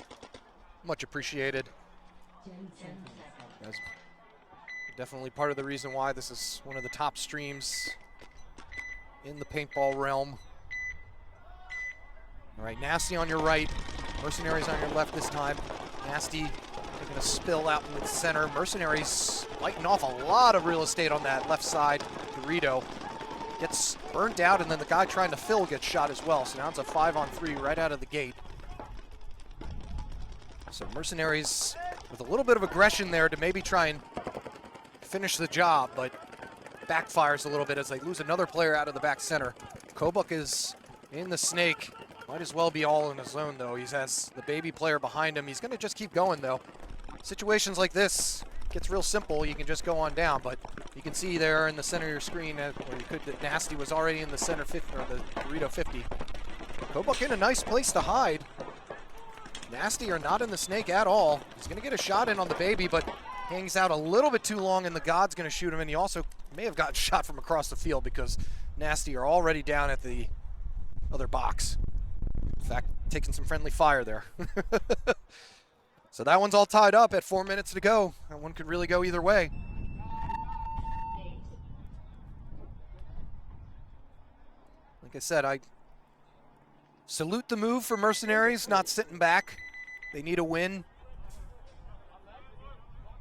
Much appreciated. That's definitely part of the reason why this is one of the top streams in the paintball realm. All right, Nasty on your right, Mercenaries on your left this time. Nasty taking a spill out in the center. Mercenaries lighting off a lot of real estate on that left side. Dorito gets burnt out, and then the guy trying to fill gets shot as well. So now it's a 5-on-3 right out of the gate. So Mercenaries with a little bit of aggression there to maybe try and finish the job, but backfires a little bit as they lose another player out of the back center. Kobuk is in the snake. Might as well be all in his zone, though. He has the baby player behind him. He's going to just keep going, though. Situations like this gets real simple. You can just go on down, but you can see there in the center of your screen where you could that Nasty was already in the center 50, or the Dorito 50. Kobuk in a nice place to hide. Nasty are not in the snake at all. He's going to get a shot in on the baby, but hangs out a little bit too long, and the God's going to shoot him, and he also may have gotten shot from across the field because Nasty are already down at the other box. In fact, taking some friendly fire there. So that one's all tied up at 4 minutes to go. That one could really go either way. Like I said, I salute the move for Mercenaries, not sitting back. They need a win.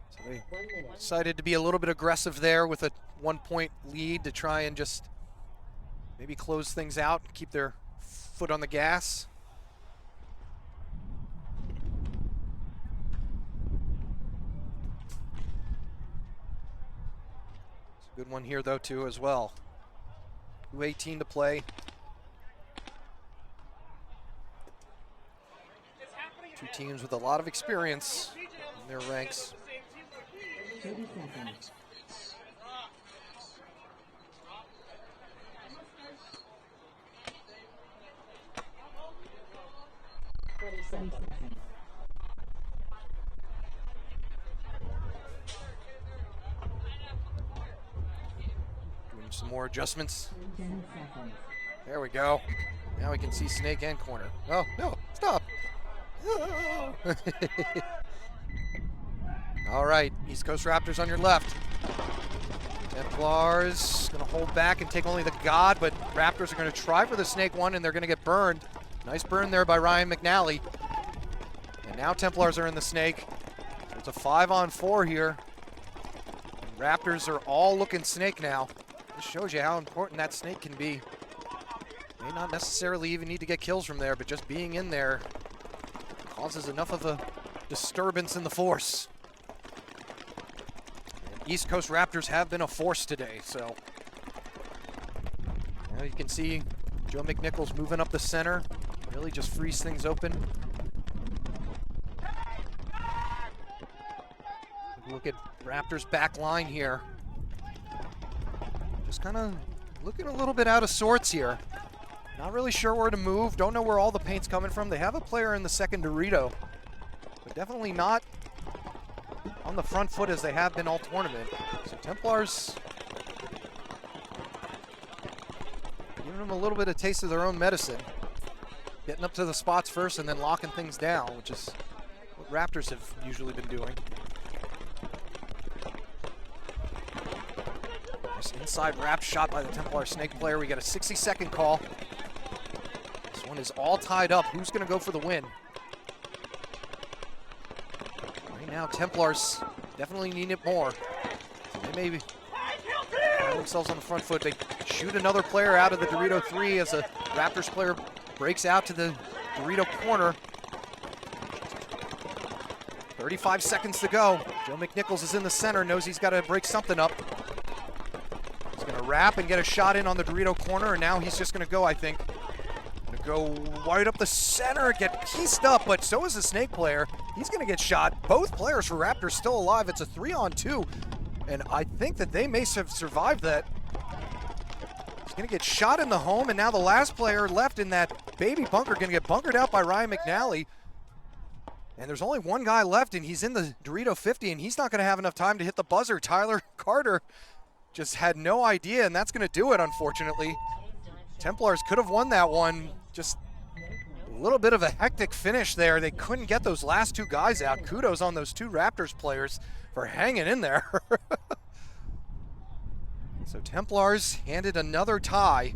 So they decided to be a little bit aggressive there with a 1-point lead to try and just maybe close things out and keep their foot on the gas. It's a good one here, though, too, as well. 2:18 to play. Two teams with a lot of experience in their ranks. 30 seconds. Doing some more adjustments. 10 seconds. There we go. Now we can see snake and corner. Oh, no, stop. All right, East Coast Raptors on your left. Templars gonna hold back and take only the God, but Raptors are gonna try for the snake one, and they're gonna get burned. Nice burn there by Ryan McNally. And now Templars are in the snake. So it's a 5-on-4 here. And Raptors are all looking snake now. This shows you how important that snake can be. May not necessarily even need to get kills from there, but just being in there causes enough of a disturbance in the force. And East Coast Raptors have been a force today, so. Now you can see Joe McNichols moving up the center, really just frees things open. Look at Raptors' back line here. Just kind of looking a little bit out of sorts here. Not really sure where to move. Don't know where all the paint's coming from. They have a player in the second Dorito, but definitely not on the front foot as they have been all tournament. So Templars giving them a little bit of taste of their own medicine. Getting up to the spots first and then locking things down, which is what Raptors have usually been doing. Nice inside wrap shot by the Templar snake player. We got a 60-second call. This one is all tied up. Who's going to go for the win? Right now, Templars definitely need it more. They may find themselves on the front foot. They shoot another player out of the Dorito 3 as a Raptors player breaks out to the Dorito corner. 35 seconds to go. Joe McNichols is in the center, knows he's got to break something up. He's going to wrap and get a shot in on the Dorito corner, and now he's just going to go, I think. Going to go right up the center, get pieced up, but so is the snake player. He's going to get shot. Both players for Raptors still alive. It's a 3-on-2, and I think that they may have survived that. He's going to get shot in the home, and now the last player left in that baby bunker going to get bunkered out by Ryan McNally. And there's only one guy left, and he's in the Dorito 50, and he's not going to have enough time to hit the buzzer. Tyler Carter just had no idea, and that's going to do it, unfortunately. Templars could have won that one. just a little bit of a hectic finish there. They couldn't get those last two guys out. Kudos on those two Raptors players for hanging in there. So Templars handed another tie.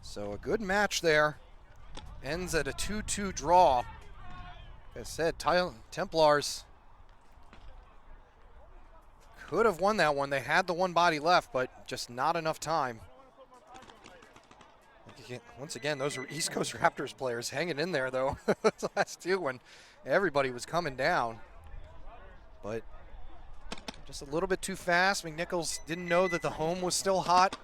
So a good match there. Ends at a 2-2 draw. Like I said, Templars could have won that one. They had the one body left, but just not enough time. Once again, those were East Coast Raptors players hanging in there, though. The last two when everybody was coming down. But just a little bit too fast. McNichols didn't know that the home was still hot.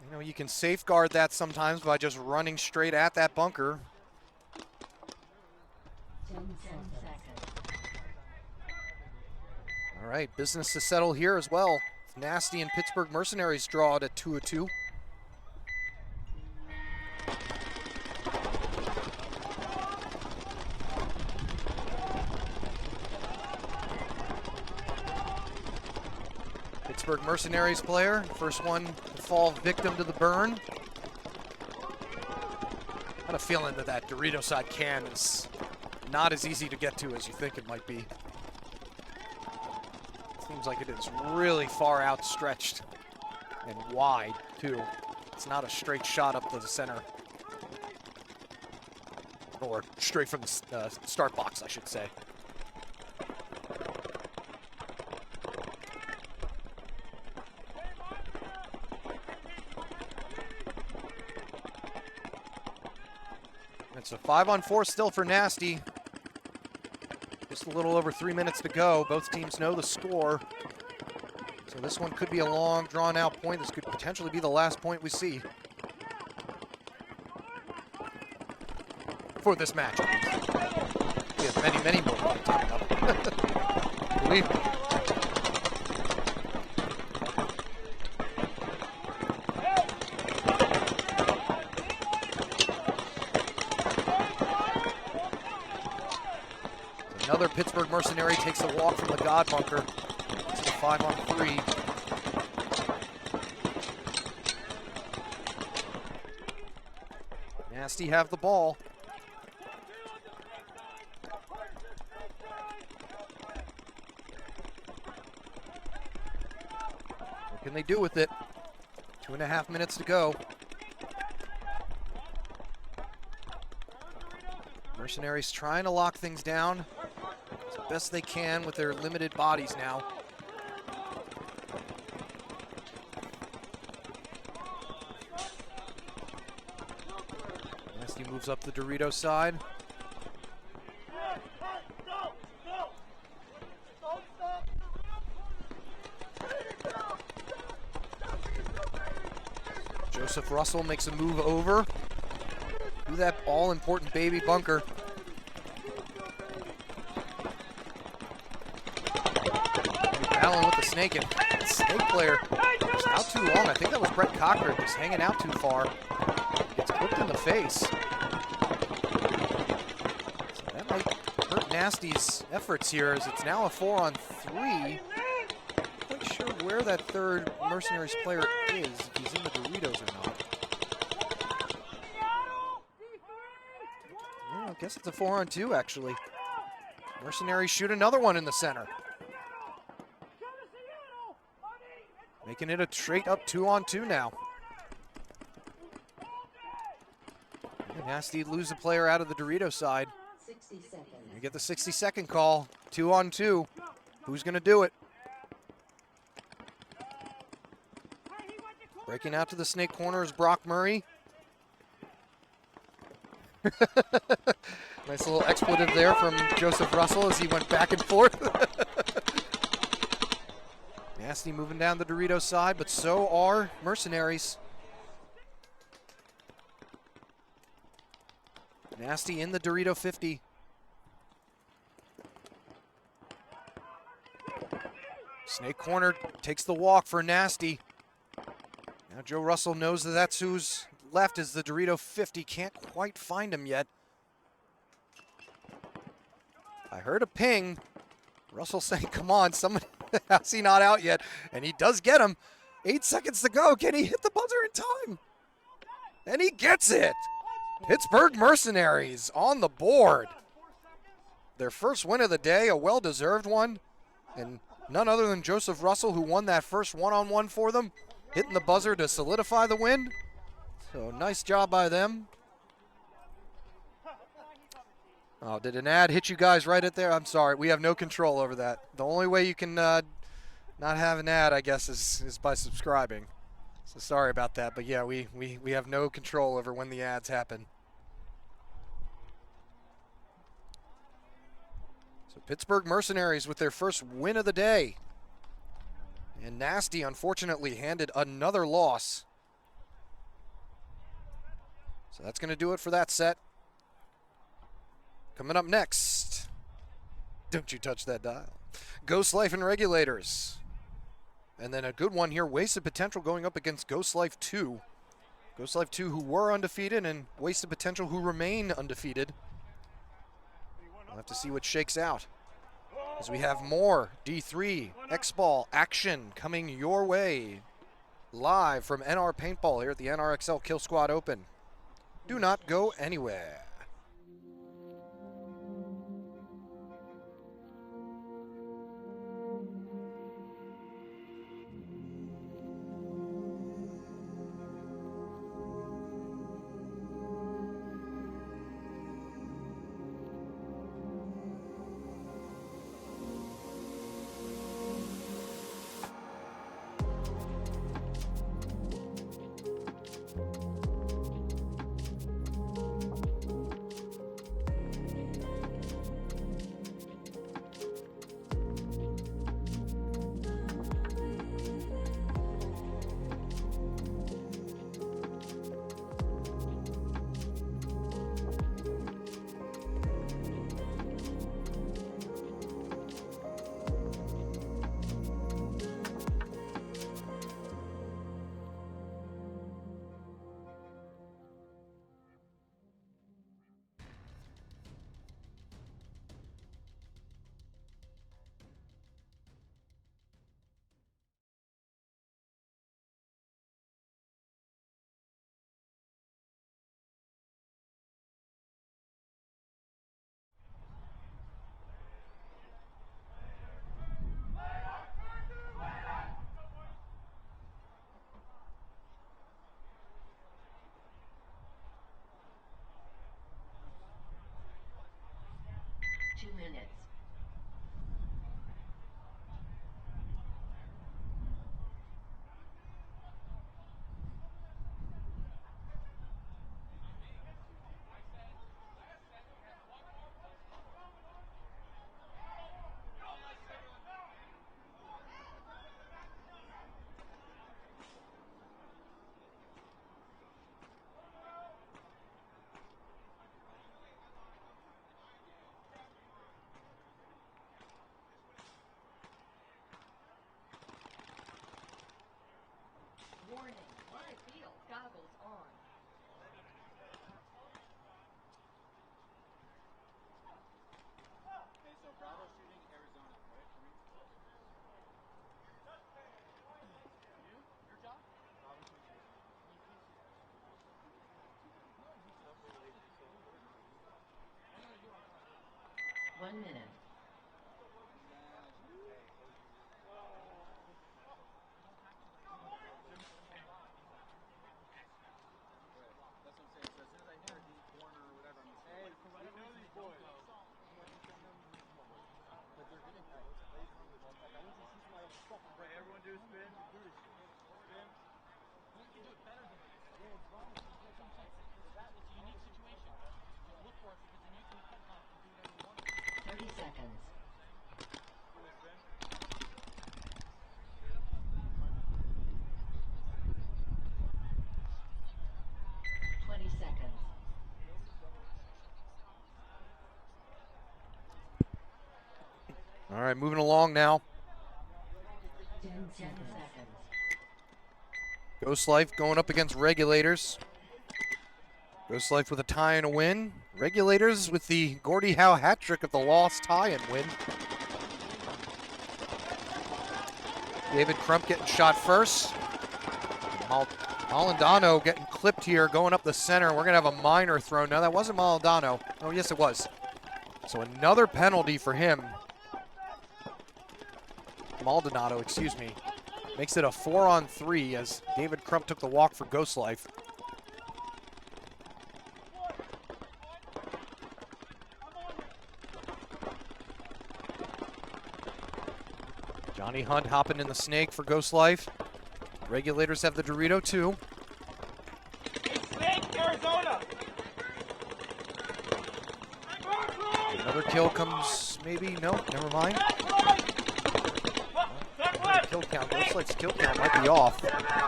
You know, you can safeguard that sometimes by just running straight at that bunker. 10 seconds. All right, business to settle here as well. Nasty and Pittsburgh Mercenaries draw it at 2-2. Pittsburgh Mercenaries player, first one to fall victim to the burn. I had a feeling that that Dorito side can is not as easy to get to as you think it might be. Seems like it is really far outstretched and wide too. It's not a straight shot up to the center. Or straight from the start box, I should say. It's a 5-on-4 still for Nasty. Just a little over 3 minutes to go. Both teams know the score. So this one could be a long, drawn-out point. This could potentially be the last point we see. For this match, at least. We have many, many more points coming up. Believe me. Another Pittsburgh Mercenary takes a walk from the God bunker. It's a 5-on-3. Nasty have the ball. What can they do with it? 2.5 minutes to go. Mercenaries trying to lock things down as best they can with their limited bodies now. Nasty moves up the Dorito side. Joseph Russell makes a move over to that all-important baby bunker. Allen with the snake, and the snake player was out too long. I think that was Brett Cochran just hanging out too far. Gets cooked in the face. So that might hurt Nasty's efforts here as it's now a 4-on-3. Not quite sure where that third Mercenaries player is, if he's in the Doritos or not. Yeah, I guess it's a 4-on-2 actually. Mercenaries shoot another one in the center. Making it a straight up 2-on-2 now. Nasty lose a player out of the Dorito side. 60 seconds. You get the 60-second call. 2-on-2. Who's going to do it? Breaking out to the snake corner is Brock Murray. Nice little expletive there from Joseph Russell as he went back and forth. Nasty moving down the Dorito side, but so are Mercenaries. Nasty in the Dorito 50. Snake corner takes the walk for Nasty. Now Joe Russell knows that that's who's left is the Dorito 50. Can't quite find him yet. I heard a ping. Russell saying, come on, someone, how's he not out yet? And he does get him. 8 seconds to go. Can he hit the buzzer in time? And he gets it. Pittsburgh Mercenaries on the board. Their first win of the day, a well-deserved one. And none other than Joseph Russell, who won that first one-on-one for them, hitting the buzzer to solidify the win. So nice job by them. Oh, did an ad hit you guys right at there? I'm sorry, we have no control over that. The only way you can not have an ad, I guess, is by subscribing. So sorry about that, but yeah, we have no control over when the ads happen. So Pittsburgh Mercenaries with their first win of the day. And Nasty, unfortunately, handed another loss. So that's going to do it for that set. Coming up next, don't you touch that dial. Ghost Life and Regulators. And then a good one here, Wasted Potential going up against Ghost Life 2. Ghost Life 2 who were undefeated and Wasted Potential who remain undefeated. We'll have to see what shakes out as we have more D3 XBall action coming your way live from NR Paintball here at the NRXL Killsquad Open. Do not go anywhere. Warning, live field goggles on. One minute. Everyone do a spin. Spin. You can do it better than this. Yeah, it's wrong. It's a unique situation. Look for it because then you can cut off and do whatever you want. 30 seconds. All right, moving along now. 10 seconds. Ghost Life going up against Regulators. Ghost Life with a tie and a win. Regulators with the Gordie Howe hat trick of the loss, tie, and win. David Crump getting shot first. Malandano getting clipped here, going up the center. We're going to have a minor throw. No, that wasn't Malandano. Oh, yes, it was. So another penalty for him. Maldonado, excuse me. Makes it a 4-on-3 as David Crump took the walk for Ghost Life. Johnny Hunt hopping in the snake for Ghost Life. Regulators have the Dorito too. Snake, Arizona. Another kill comes, maybe, no, never mind. Another kill count, Ghost Life's kill count might be off.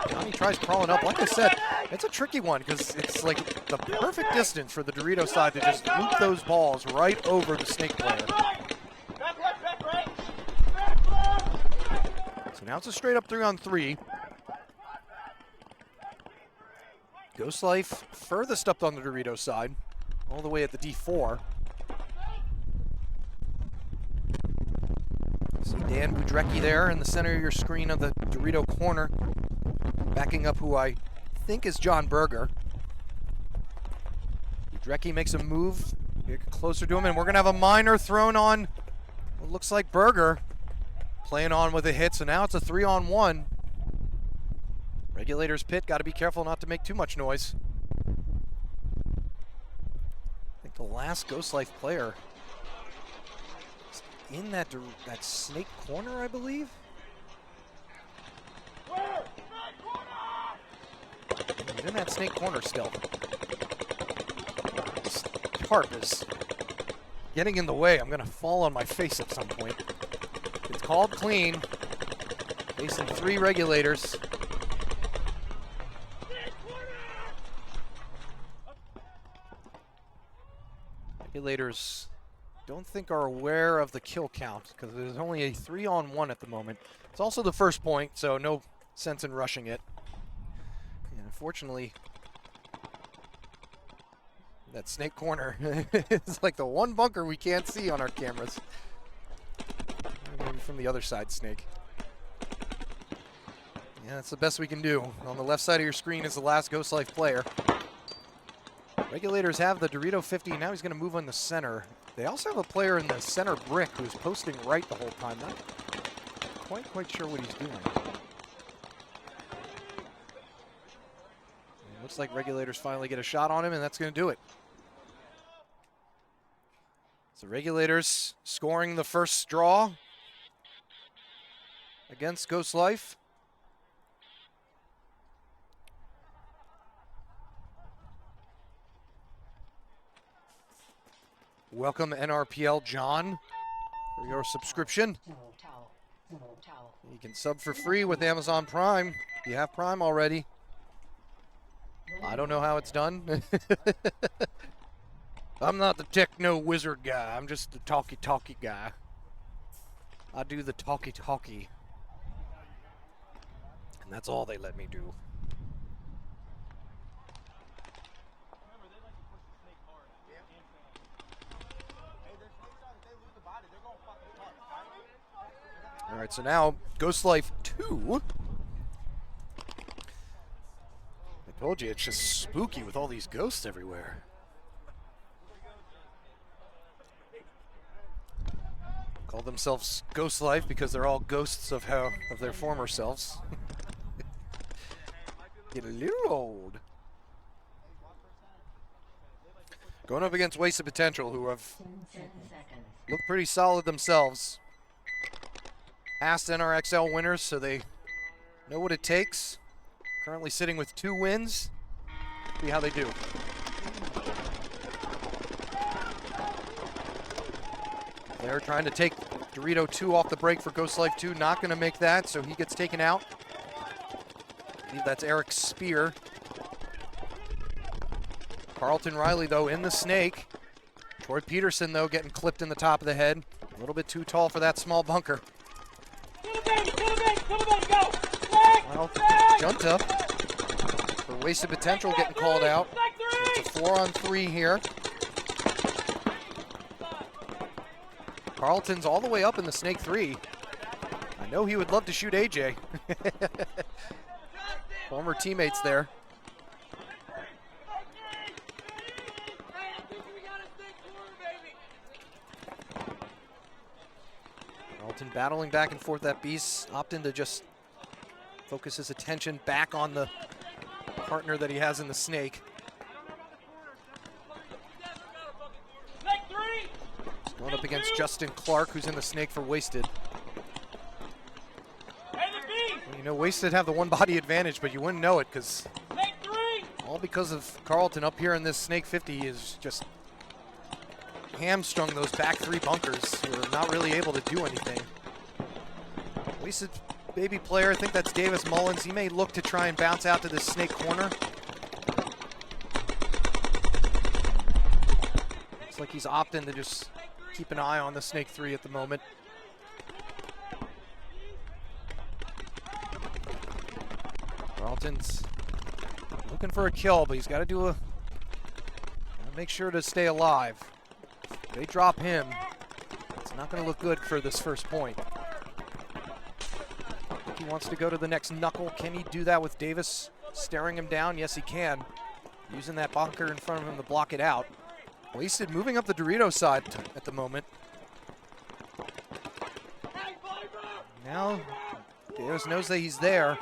Johnny tries crawling up. Like I said, it's a tricky one because it's like the perfect distance for the Dorito side to just loop those balls right over the snake player. So now it's a straight up 3-on-3. Ghost Life furthest up on the Dorito side, all the way at the D4. See Dan Budrecki there in the center of your screen of the Dorito corner, backing up who I think is John Berger. Budrecki makes a move, get closer to him, and we're gonna have a minor thrown on what looks like Berger. Playing on with a hit, so now it's a 3-on-1. Regulators pit, got to be careful not to make too much noise. I think the last Ghost Life player is in that snake corner, I believe. He's in that snake corner still. This tarp is getting in the way. I'm going to fall on my face at some point. It's called clean. Facing 3 regulators. Regulators don't think are aware of the kill count because there's only a 3-on-1 at the moment. It's also the first point, so no sense in rushing it. And unfortunately, that snake corner is like the one bunker we can't see on our cameras. Maybe from the other side, snake. Yeah, that's the best we can do. On the left side of your screen is the last Ghost Life player. Regulators have the Dorito 50. Now he's going to move on the center. They also have a player in the center brick who's posting right the whole time. Not quite sure what he's doing. It looks like Regulators finally get a shot on him, and that's going to do it. So Regulators scoring the first draw against Ghost Life. Welcome NRPL John for your subscription. You can sub for free with Amazon Prime. If you have Prime already. I don't know how it's done. I'm not the techno wizard guy. I'm just the talky guy. I do the talky. And that's all they let me do. All right, so now Ghost Life 2. I told you, it's just spooky with all these ghosts everywhere. Call themselves Ghost Life because they're all ghosts of their former selves. Get a little old. Going up against Wasted Potential, who have looked pretty solid themselves. Past NRXL winners, so they know what it takes. Currently sitting with 2 wins. See how they do. They're trying to take Dorito 2 off the break for Ghost Life 2. Not going to make that, so he gets taken out. I believe that's Eric Spear. Carlton Riley, though, in the snake. Troy Peterson, though, getting clipped in the top of the head. A little bit too tall for that small bunker. Well, Junta for Wasted Potential getting called out. So it's a 4-on-3 here. Carlton's all the way up in the snake 3. I know he would love to shoot AJ. Former teammates there. Carlton battling back and forth that beast, opting to just focus his attention back on the partner that he has in the snake. He's going up against Justin Clark, who's in the snake for Wasted. Well, you know, Wasted have the one body advantage, but you wouldn't know it because all because of Carlton up here in this snake 50 is just hamstrung those back three bunkers who are not really able to do anything. Wasted baby player, I think that's Davis Mullins. He may look to try and bounce out to this snake corner. Looks like he's opting to just keep an eye on the snake 3 at the moment. Carlton's looking for a kill, but he's got to gotta make sure to stay alive. If they drop him, it's not going to look good for this first point. He wants to go to the next knuckle. Can he do that with Davis staring him down? Yes, he can. Using that bunker in front of him to block it out. Wasted moving up the Dorito side at the moment. Now Davis knows that he's there.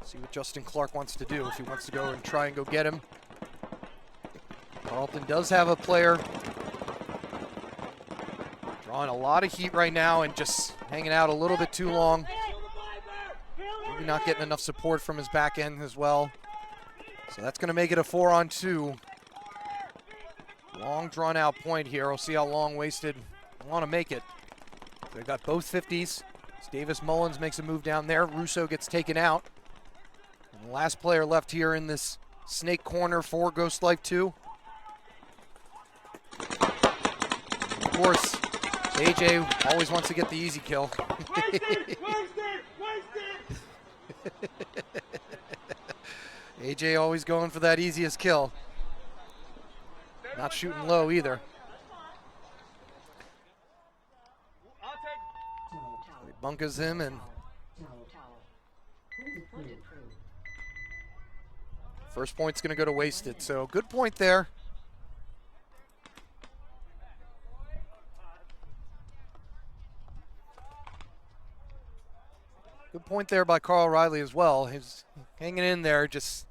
See what Justin Clark wants to do, if he wants to go and try and go get him. Carlton does have a player drawing a lot of heat right now and just hanging out a little bit too long. Maybe not getting enough support from his back end as well. So that's going to make it a 4-on-2. Long drawn out point here. We'll see how long Wasted want to make it. They've got both 50s. As Davis Mullins makes a move down there. Russo gets taken out. And the last player left here in this snake corner for Ghost Life 2. Of course, AJ always wants to get the easy kill. AJ always going for that easiest kill. Not shooting low either. He bunkers him and first point's gonna go to Wasted, so good point there. Good point there by Carl Riley as well. He's hanging in there, just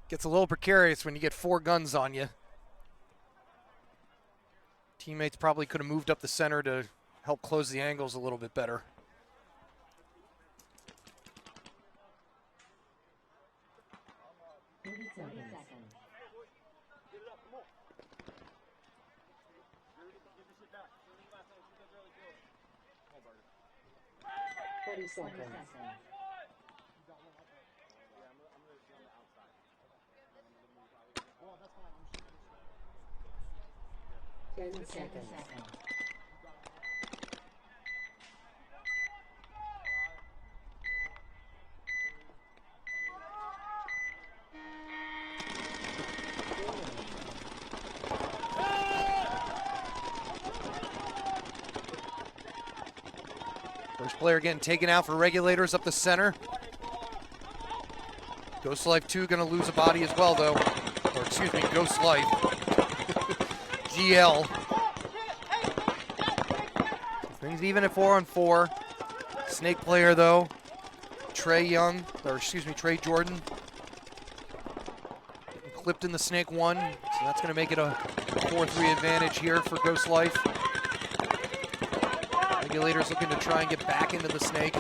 gets a little precarious when you get 4 guns on you. Teammates probably could have moved up the center to help close the angles a little bit better. Seconds. 10 seconds. First player getting taken out for regulators up the center. Ghost Life 2 gonna lose a body as well though. Or excuse me, Ghost Life. GL. Things even at 4-on-4. Snake player though. Trey Jordan. Getting clipped in the snake 1. So that's gonna make it a 4-3 advantage here for Ghost Life. Regulators looking to try and get back into the snake.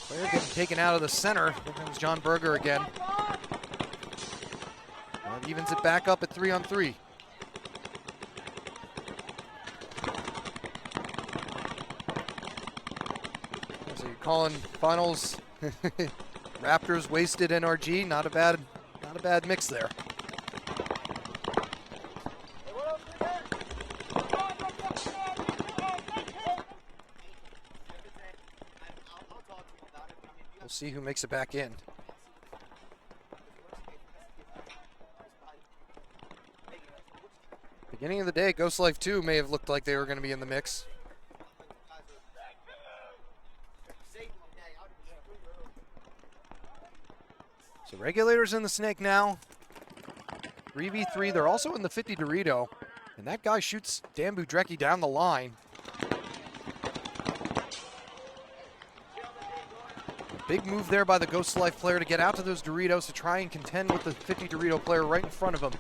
Player getting taken out of the center. Here comes John Berger again. That evens it back up at 3-on-3. So you're calling finals Raptors Wasted NRG. Not a bad mix there. We'll see who makes it back in. Beginning of the day, Ghost Life 2 may have looked like they were going to be in the mix. So Regulators in the Snake now. 3v3. They're also in the 50 Dorito. And that guy shoots Dan Budrecki down the line. Big move there by the Ghost Life player to get out to those Doritos to try and contend with the 50 Dorito player right in front of him.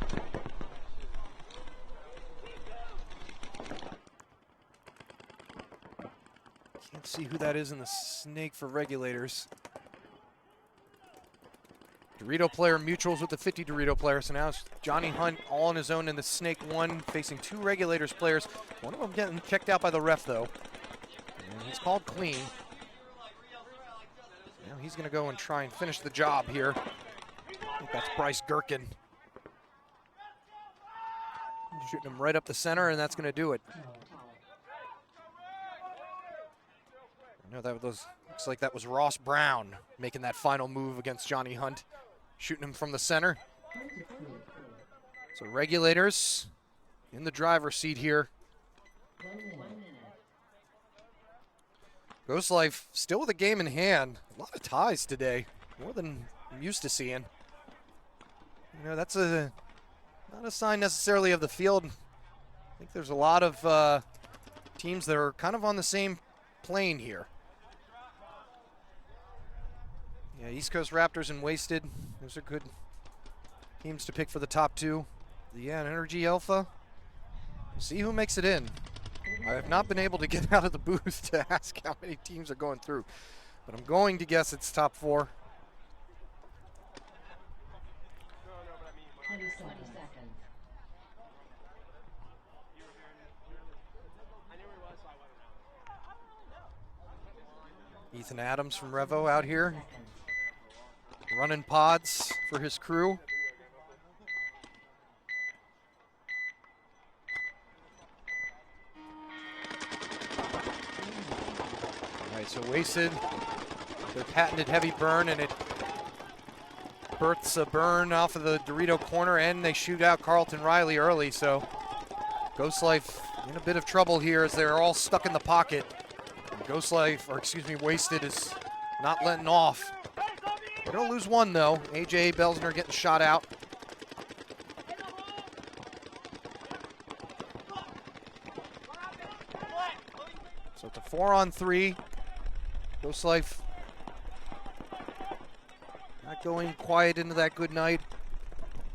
Can't see who that is in the Snake for Regulators. Dorito player mutuals with the 50 Dorito player, so now it's Johnny Hunt all on his own in the Snake 1, facing 2 Regulators players. One of them getting checked out by the ref, though. And he's called clean. Now he's going to go and try and finish the job here. I think that's Bryce Gherkin. Shooting him right up the center, and that's going to do it. I know that was, looks like that was Ross Brown making that final move against Johnny Hunt, shooting him from the center. So Regulators in the driver's seat here. Ghost Life still with a game in hand. A lot of ties today, more than I'm used to seeing. You know, that's not a sign necessarily of the field. I think there's a lot of teams that are kind of on the same plane here. Yeah, East Coast Raptors and Wasted. Those are good teams to pick for the top 2. Yeah, and Energy Alpha. We'll see who makes it in. I have not been able to get out of the booth to ask how many teams are going through, but I'm going to guess it's top 4. 20 seconds. Ethan Adams from Revo out here, running pods for his crew. All right, so Wasted, their patented heavy burn, and it births a burn off of the Dorito corner, and they shoot out Carlton Riley early, so Ghost Life in a bit of trouble here as they're all stuck in the pocket. And Ghost Life, or excuse me, Wasted is not letting off. They're gonna lose one though. AJ Belsner getting shot out. So it's a 4-on-3. Ghost Life not going quiet into that good night.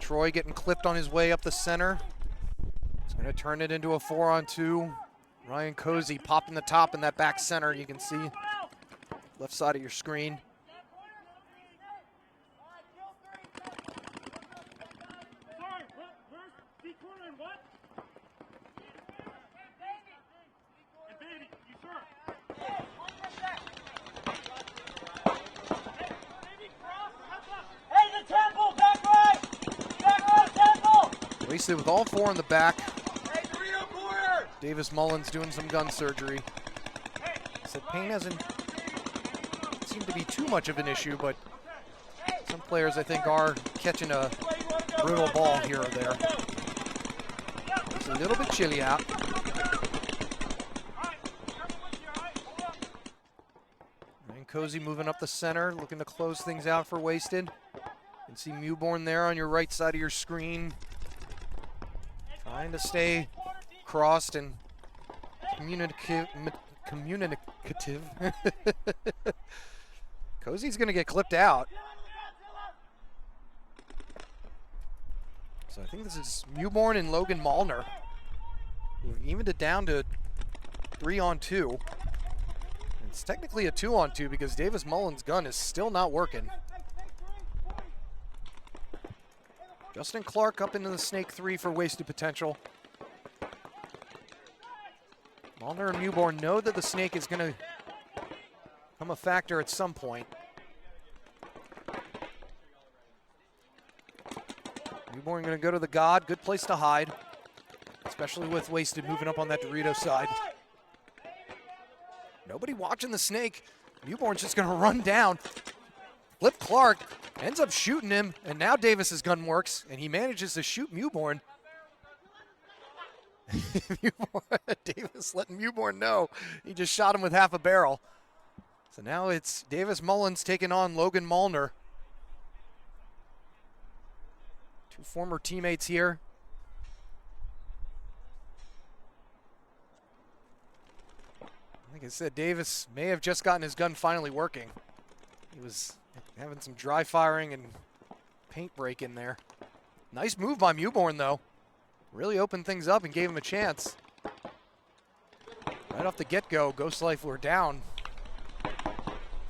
Troy getting clipped on his way up the center. It's going to turn it into a 4-on-2. Ryan Cozy popping the top in that back center. You can see left side of your screen. Wasted with all 4 in the back. Davis Mullins doing some gun surgery. Said pain hasn't seemed to be too much of an issue, but some players I think are catching a brutal ball here or there. It's a little bit chilly out. And Cozy moving up the center, looking to close things out for Wasted. You can see Mewborn there on your right side of your screen. Trying to stay crossed and communicative. Cozy's going to get clipped out. So I think this is Mewborn and Logan Malner. We've evened it down to 3-on-2. It's technically a 2-on-2 because Davis Mullins' gun is still not working. Justin Clark up into the Snake 3 for Wasted potential. Malner and Mewborn know that the Snake is going to become a factor at some point. Mewborn going to go to the God. Good place to hide, especially with Wasted moving up on that Dorito side. Nobody watching the Snake. Mewborn's just going to run down. Flip Clark ends up shooting him, and now Davis's gun works, and he manages to shoot Mewborn. Davis letting Mewborn know he just shot him with half a barrel. So now it's Davis Mullins taking on Logan Malner. Two former teammates here. Like I said, Davis may have just gotten his gun finally working. He was having some dry firing and paint break in there. Nice move by Mewborn, though. Really opened things up and gave him a chance. Right off the get-go, Ghost Life were down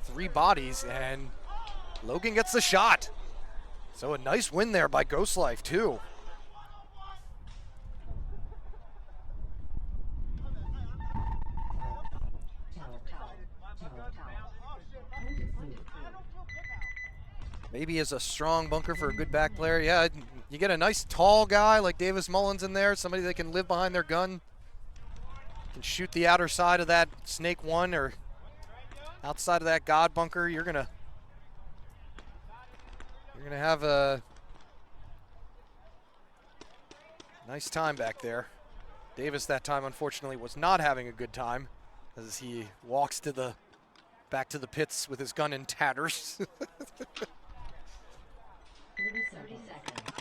3 bodies, and Logan gets the shot. So a nice win there by Ghost Life, too. Maybe as a strong bunker for a good back player. Yeah, you get a nice tall guy like Davis Mullins in there, somebody that can live behind their gun, can shoot the outer side of that Snake 1 or outside of that God bunker. You're gonna have a nice time back there. Davis that time, unfortunately, was not having a good time as he walks back to the pits with his gun in tatters. 30 seconds.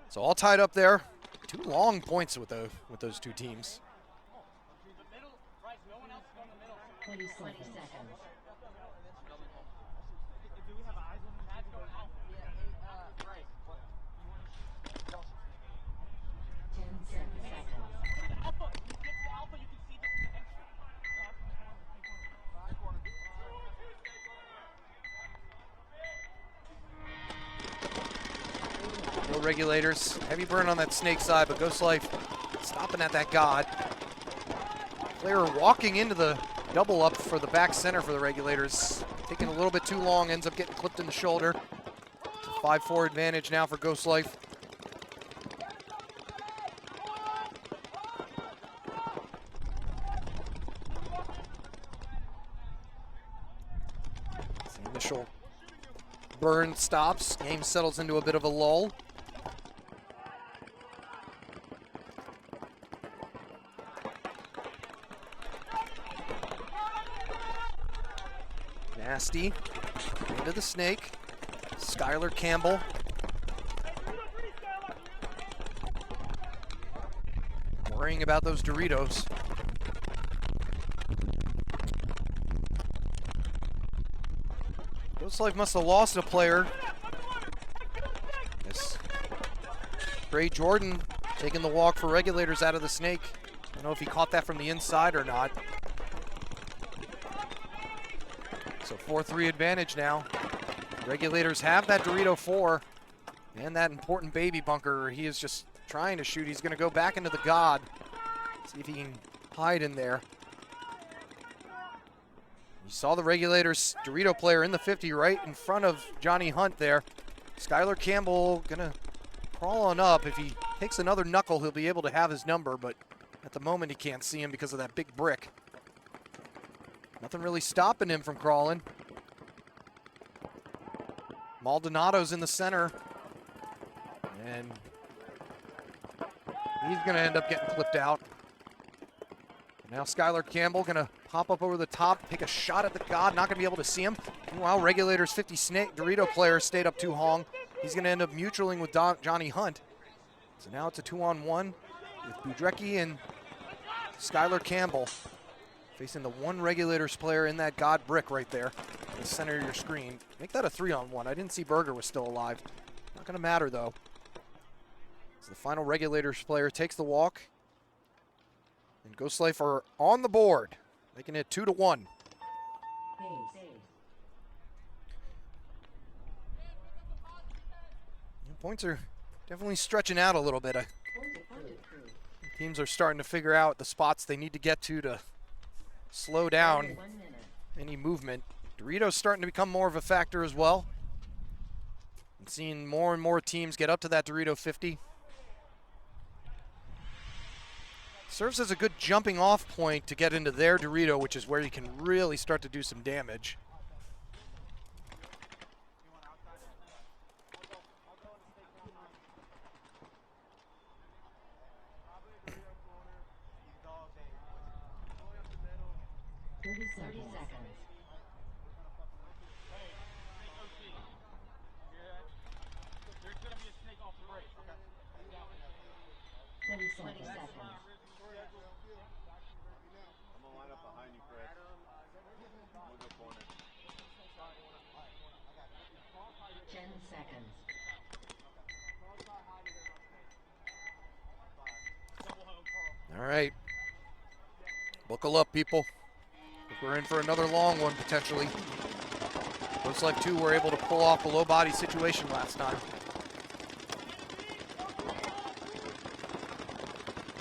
So all tied up there. 2 long points with those two teams. 20 seconds. 10 seconds. No regulators. Heavy burn on that Snake side, but Ghost Life stopping at that God. Player walking into the double up for the back center for the regulators. Taking a little bit too long, ends up getting clipped in the shoulder. It's a 5-4 advantage now for Ghost Life. The initial burn stops. Game settles into a bit of a lull. Nasty into the Snake. Skylar Campbell. Worrying about those Doritos. Ghost Life must have lost a player. Yes. Gray Jordan taking the walk for regulators out of the Snake. I don't know if he caught that from the inside or not. So 4-3 advantage now. Regulators have that Dorito 4 and that important baby bunker. He is just trying to shoot. He's going to go back into the God. See if he can hide in there. You saw the regulators Dorito player in the 50 right in front of Johnny Hunt there. Skylar Campbell going to crawl on up. If he takes another knuckle, he'll be able to have his number, but at the moment he can't see him because of that big brick. Nothing really stopping him from crawling. Maldonado's in the center. And he's going to end up getting clipped out. Now Skylar Campbell going to pop up over the top, take a shot at the God, not going to be able to see him. Meanwhile, regulators 50 Snake Dorito player stayed up too long. He's going to end up mutualing with Johnny Hunt. So now it's a 2-on-1 with Budrecki and Skylar Campbell facing the one regulators player in that God brick right there in the center of your screen. Make that a 3-on-1. I didn't see Berger was still alive. Not going to matter, though. So the final regulators player takes the walk. And Ghost Life are on the board, making it 2-1. Points are definitely stretching out a little bit. Teams are starting to figure out the spots they need to get to slow down any movement. Dorito's starting to become more of a factor as well. I'm seeing more and more teams get up to that Dorito 50. Serves as a good jumping off point to get into their Dorito, which is where you can really start to do some damage. 30 seconds. Hey, snake OC. Hear that? There's gonna be a snake off the break. Okay. 20 seconds. I'm gonna line up behind you, Chris. We'll go corner. 10 seconds. All right. Buckle up, people. I think we're in for another long one, potentially. Looks like 2 were able to pull off a low body situation last time.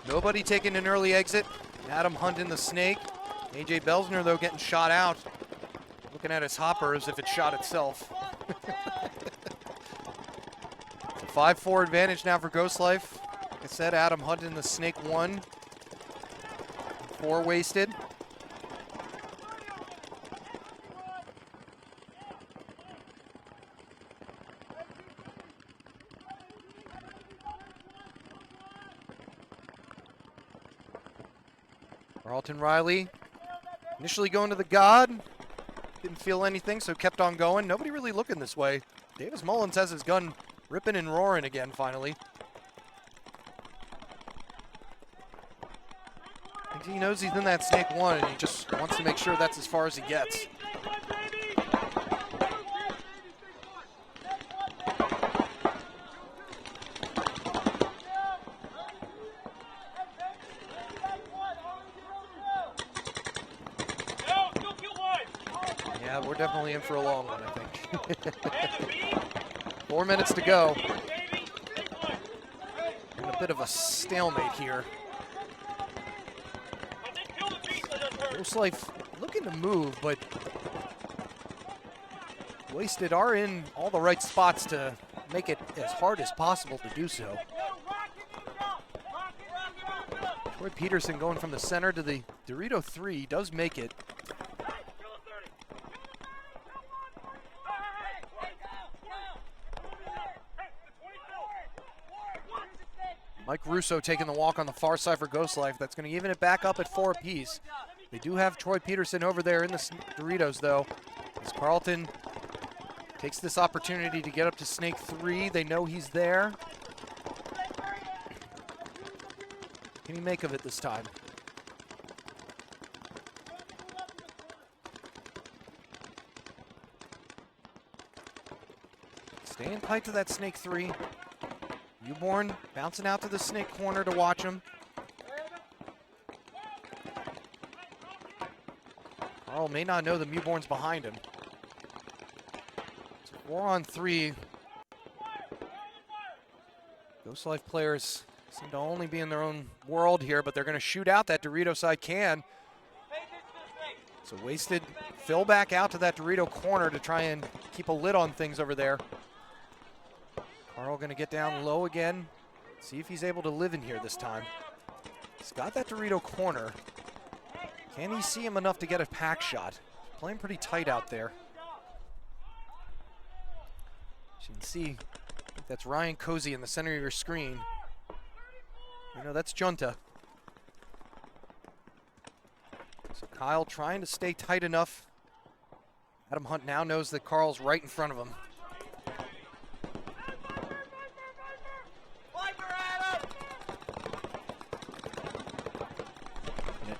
Nobody taking an early exit. Adam Hunt in the snake. AJ Belsner, though, getting shot out. Looking at his hopper as if it shot itself. It's a 5-4 advantage now for Ghost Life. Like I said, Adam Hunt in the snake 1. 4 wasted. Carlton Riley initially going to the God. Didn't feel anything, so kept on going. Nobody really looking this way. Davis Mullins has his gun ripping and roaring again, finally. I think he knows he's in that snake 1, and he just wants to make sure that's as far as he gets. Yeah, we're definitely in for a long one, I think. 4 minutes to go. In a bit of a stalemate here. Ghost Life looking to move, but Wasted are in all the right spots to make it as hard as possible to do so. Troy Peterson going from the center to the Dorito 3 does make it. Mike Russo taking the walk on the far side for Ghost Life. That's going to even it back up at 4 apiece. They do have Troy Peterson over there in the Doritos, though. As Carlton takes this opportunity to get up to Snake 3. They know he's there. What can he make of it this time? Staying tight to that Snake 3. Newborn bouncing out to the snake corner to watch him. Carl may not know the Newborn's behind him. It's a 4-on-3. Ghost Life players seem to only be in their own world here, but they're going to shoot out that Dorito side can. So Wasted fill back out to that Dorito corner to try and keep a lid on things over there. Carl going to get down low again. See if he's able to live in here this time. He's got that Dorito corner. Can he see him enough to get a pack shot? Playing pretty tight out there. As you can see, I think that's Ryan Cozy in the center of your screen. You know, that's Junta. So Kyle trying to stay tight enough. Adam Hunt now knows that Carl's right in front of him.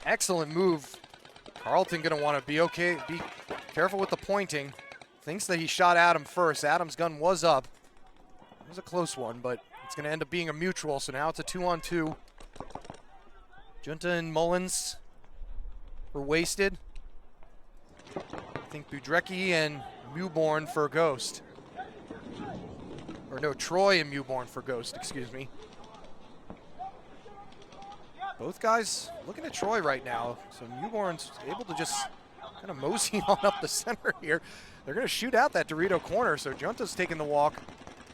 Excellent move. Carlton gonna want to be okay, be careful with the pointing. Thinks that he shot Adam first. Adam's gun was up. It was a close one, but it's gonna end up being a mutual, so now it's a 2-on-2. Junta and Mullins for Wasted. I think Budrecki and Mewborn for Ghost. Or no, Troy and Mewborn for Ghost, excuse me. Both guys looking at Troy right now. So Newborn's able to just kind of mosey on up the center here. They're going to shoot out that Dorito corner, so Junta's taking the walk.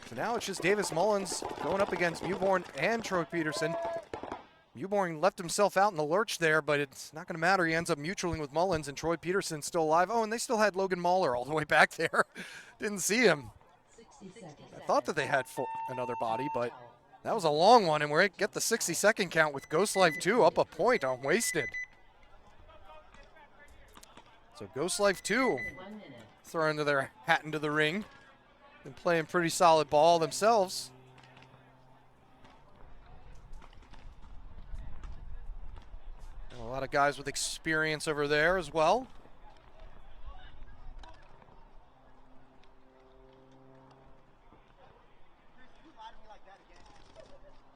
So now it's just Davis Mullins going up against Mewborn and Troy Peterson. Mewborn left himself out in the lurch there, but it's not going to matter. He ends up mutualing with Mullins, and Troy Peterson's still alive. Oh, and they still had Logan Mahler all the way back there. Didn't see him. 60 seconds. I thought that they had another body, but that was a long one, and we're at get the 60-second count with Ghost Life 2 up a point on Wasted. So Ghost Life 2 1 minute. throwing their hat into the ring. Been playing pretty solid ball themselves. And a lot of guys with experience over there as well. You lie to me like that again.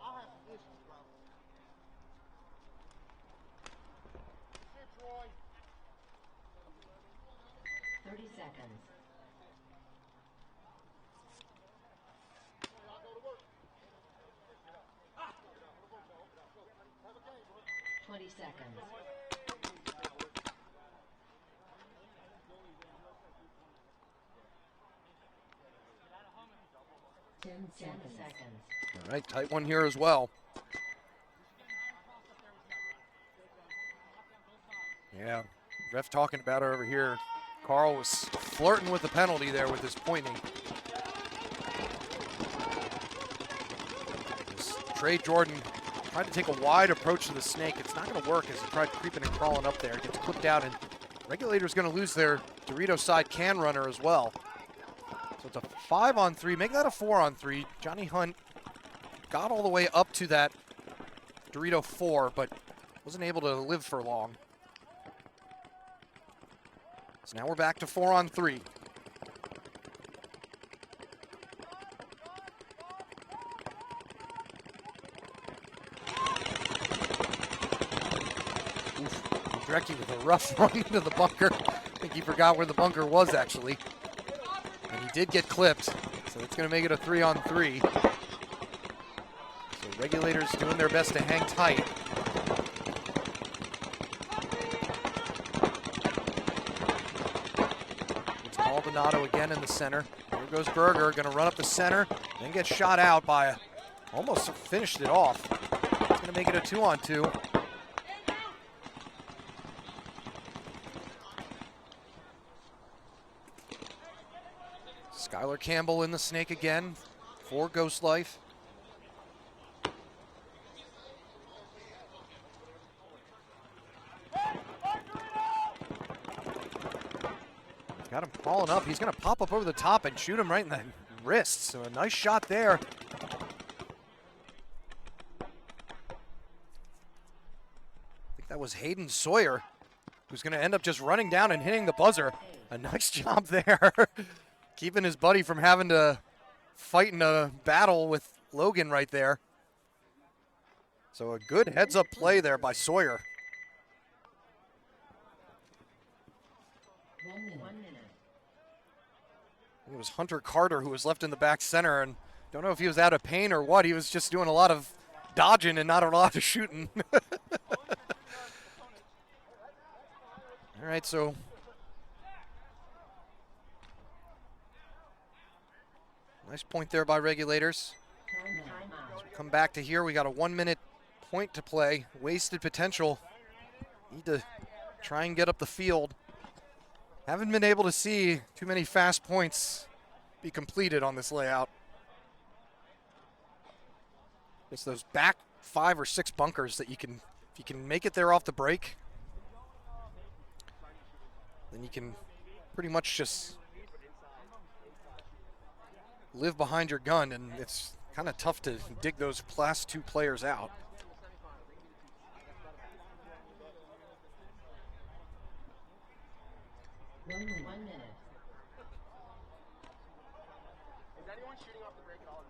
I'll have some issues, bro. Here, Troy. 30 seconds. 20 seconds. 10 seconds. All right, tight one here as well. Yeah, ref talking about it over here. Carl was flirting with the penalty there with his pointing. As Trey Jordan tried to take a wide approach to the snake. It's not going to work as he tried creeping and crawling up there. Gets clipped out, and Regulator's going to lose their Dorito side can runner as well. So it's a 5-on-3. Make that a 4-on-3. Johnny Hunt got all the way up to that Dorito 4, but wasn't able to live for long. So now we're back to 4-on-3. Drecky with a rough run into the bunker. I think he forgot where the bunker was actually. And he did get clipped, so it's going to make it a 3-on-3. So Regulators doing their best to hang tight. It's Maldonado again in the center. Here goes Berger, going to run up the center, then get shot out by almost finished it off. It's going to make it a 2-on-2. Skylar Campbell in the snake again for Ghost Life. Got him crawling up. He's going to pop up over the top and shoot him right in the wrist. So a nice shot there. I think that was Hayden Sawyer, who's going to end up just running down and hitting the buzzer. A nice job there. Keeping his buddy from having to fight in a battle with Logan right there. So a good heads-up play there by Sawyer. 1 minute. It was Hunter Carter who was left in the back center, and don't know if he was out of pain or what. He was just doing a lot of dodging and not a lot of shooting. All right, so nice point there by Regulators. As we come back to here, we got a 1-minute point to play. Wasted potential. Need to try and get up the field. Haven't been able to see too many fast points be completed on this layout. It's those back 5 or 6 bunkers that you can, if you can make it there off the break, then you can pretty much just live behind your gun, and it's kind of tough to dig those class 2 players out. One minute. Is anyone shooting off the break at all?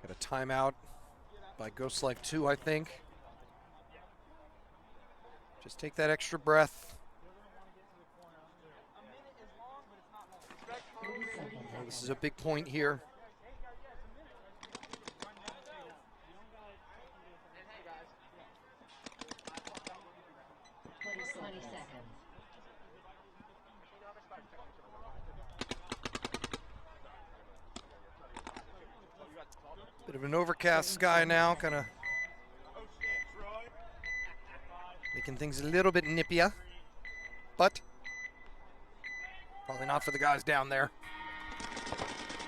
Got a timeout by Ghost Life 2, I think. Just take that extra breath. 30 seconds. This is a big point here. 20 seconds. Bit of an overcast sky now, kind of making things a little bit nippier, but Probably not for the guys down there.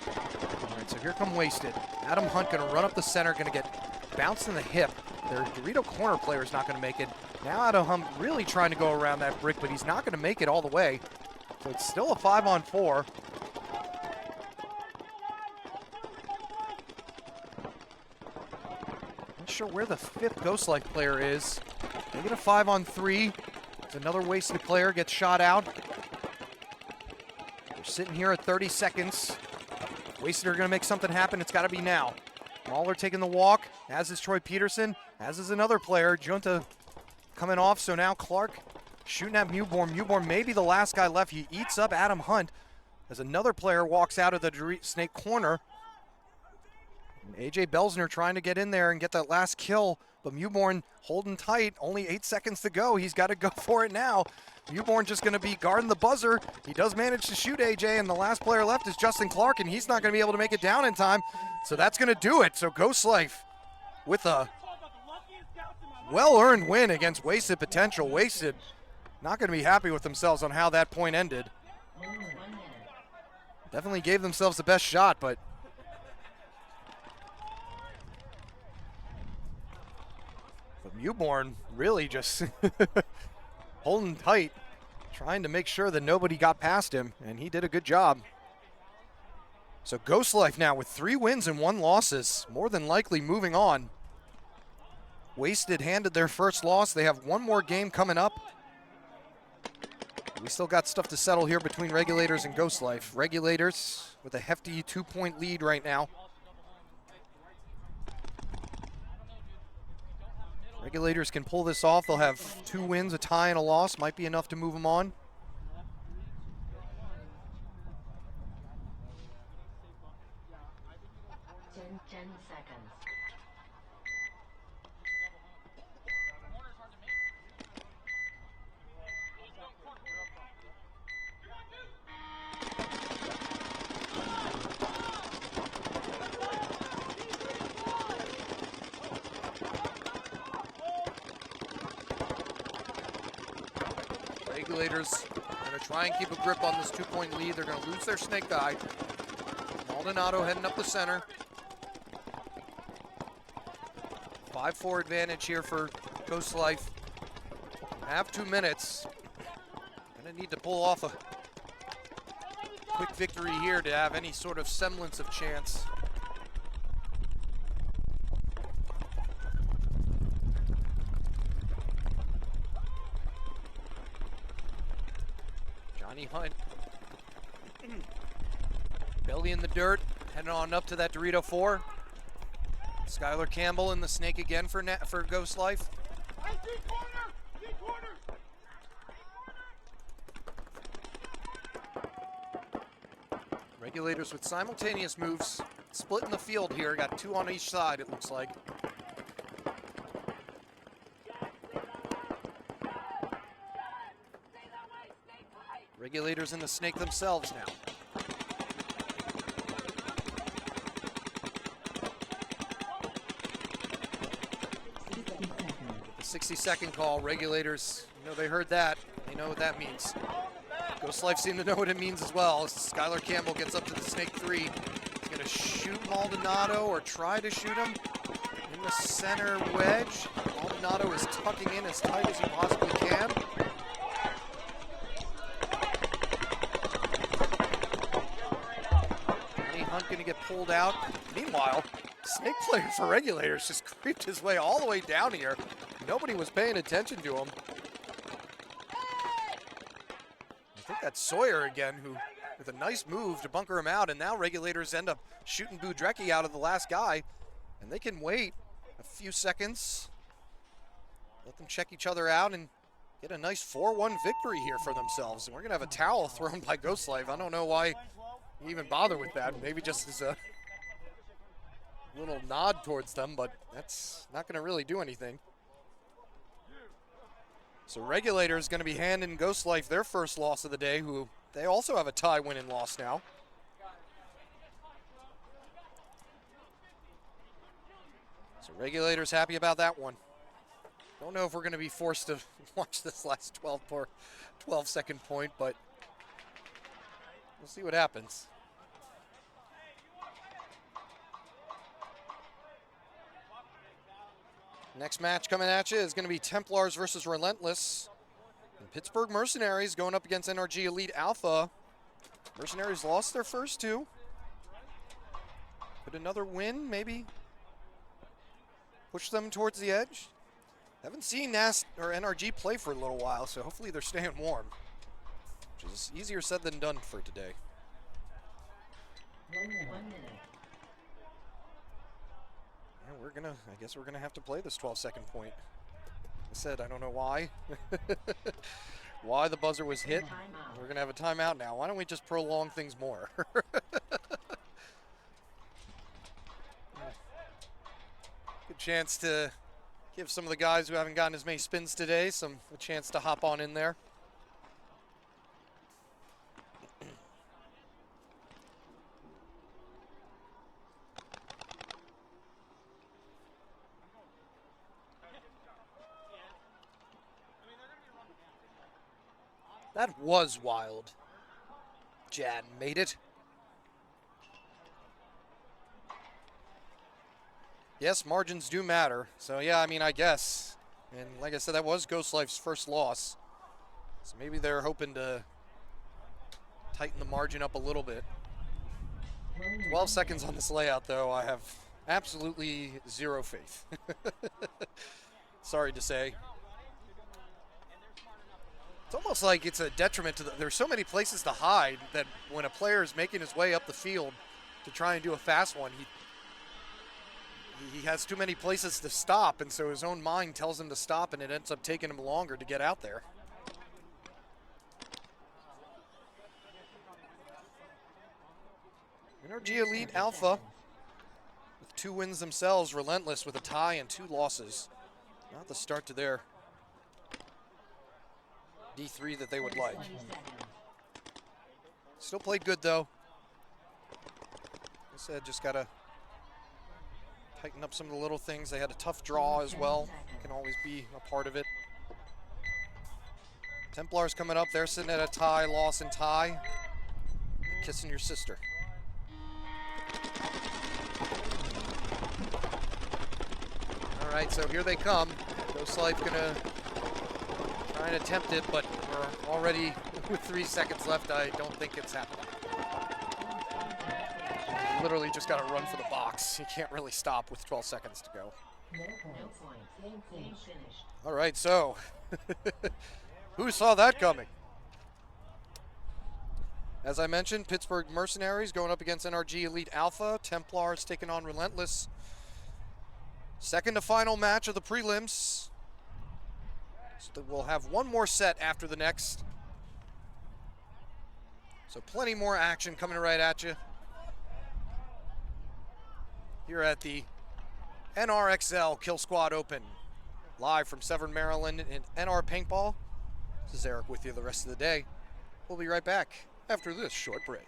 All right, so here come Wasted. Adam Hunt going to run up the center, going to get bounced in the hip. Their Dorito corner player is not going to make it. Now Adam Hunt really trying to go around that brick, but he's not going to make it all the way. So it's still a 5-on-4. Not sure where the fifth Ghost Life player is. They get a 5-on-3. It's another Wasted player, gets shot out. We're sitting here at 30 seconds. Wasted are going to make something happen. It's got to be now. Mahler taking the walk, as is Troy Peterson, as is another player. Junta coming off, so now Clark shooting at Mewborn. Mewborn may be the last guy left. He eats up Adam Hunt as another player walks out of the snake corner. And AJ Belsner trying to get in there and get that last kill, but Mewborn holding tight. Only 8 seconds to go. He's got to go for it now. Mewborn just going to be guarding the buzzer. He does manage to shoot AJ, and the last player left is Justin Clark, and he's not going to be able to make it down in time. So that's going to do it. So Ghost Life with a well-earned win against Wasted Potential. Wasted not going to be happy with themselves on how that point ended. Definitely gave themselves the best shot, but Mewborn really just holding tight, trying to make sure that nobody got past him, and he did a good job. So Ghost Life now with 3 wins and 1 losses, more than likely moving on. Wasted handed their first loss. They have one more game coming up. We still got stuff to settle here between Regulators and Ghost Life. Regulators with a hefty 2-point lead right now. Regulators can pull this off. They'll have 2 wins, a tie, and a loss. Might be enough to move them on. Ten seconds. Regulators going to try and keep a grip on this 2-point lead. They're going to lose their snake guy. Maldonado heading up the center. 5-4 advantage here for Ghost Life. Have 2 minutes. Going to need to pull off a quick victory here to have any sort of semblance of chance. Johnny Hunt. Belly in the dirt, heading on up to that Dorito 4. Skylar Campbell in the snake again for Ghost Life. Regulators with simultaneous moves, splitting the field here. Got 2 on each side, it looks like. Regulators in the snake themselves now. The 60-second call. Regulators, you know, they heard that. They know what that means. Ghost Life seem to know what it means as well. As Skylar Campbell gets up to the snake 3. He's going to shoot Maldonado or try to shoot him in the center wedge. Maldonado is tucking in as tight as he possibly can. Going to get pulled out. Meanwhile, snake player for Regulators just creeped his way all the way down here. Nobody was paying attention to him. I think that's Sawyer again, who with a nice move to bunker him out, and now Regulators end up shooting Budrecki out of the last guy, and they can wait a few seconds, let them check each other out, and get a nice 4-1 victory here for themselves. And we're going to have a towel thrown by Ghost Life. I don't know why you even bother with that. Maybe just as a little nod towards them, but that's not going to really do anything. So Regulators going to be handing Ghost Life their first loss of the day, who they also have a tie win and loss now. So Regulators happy about that one. Don't know if we're going to be forced to watch this last 12-second point, but We'll see what happens. Next match coming at you is going to be Templars versus Relentless. And Pittsburgh Mercenaries going up against NRG Elite Alpha. Mercenaries lost their first two. Could another win maybe push them towards the edge? Haven't seen NRG play for a little while, so hopefully they're staying warm. Which is easier said than done for today. 1 minute. Yeah, I guess we're gonna have to play this 12-second point. Like I said, I don't know why. Why the buzzer was hit. Timeout. We're gonna have a timeout now. Why don't we just prolong things more? Good chance to give some of the guys who haven't gotten as many spins today a chance to hop on in there. That was wild. Jan made it. Yes, margins do matter. So yeah, I mean, I guess. And like I said, that was Ghost Life's first loss. So maybe they're hoping to tighten the margin up a little bit. 12 seconds on this layout, though, I have absolutely zero faith. Sorry to say. It's almost like it's a detriment to there's so many places to hide that when a player is making his way up the field to try and do a fast one, he has too many places to stop, and so his own mind tells him to stop, and it ends up taking him longer to get out there. NRG Elite Alpha with 2 wins themselves, Relentless with a tie and 2 losses. Not the start to their D3 that they would like. 20 seconds. Still played good, though. Like I said, just got to tighten up some of the little things. They had a tough draw as well. Can always be a part of it. Templars coming up. They're sitting at a tie, loss and tie. Kissing your sister. All right, so here they come. Ghost Life gonna try and attempt it, but we're already with 3 seconds left. I don't think it's happening. You literally just got to run for the box. You can't really stop with 12 seconds to go. No points. Game finished. All right, so who saw that coming? As I mentioned, Pittsburgh Mercenaries going up against NRG Elite Alpha. Templars taking on Relentless. Second to final match of the prelims. So we'll have one more set after the next. So plenty more action coming right at you here at the NRXL Killsquad Open, live from Severn, Maryland in NR Paintball. This is Eric with you the rest of the day. We'll be right back after this short break.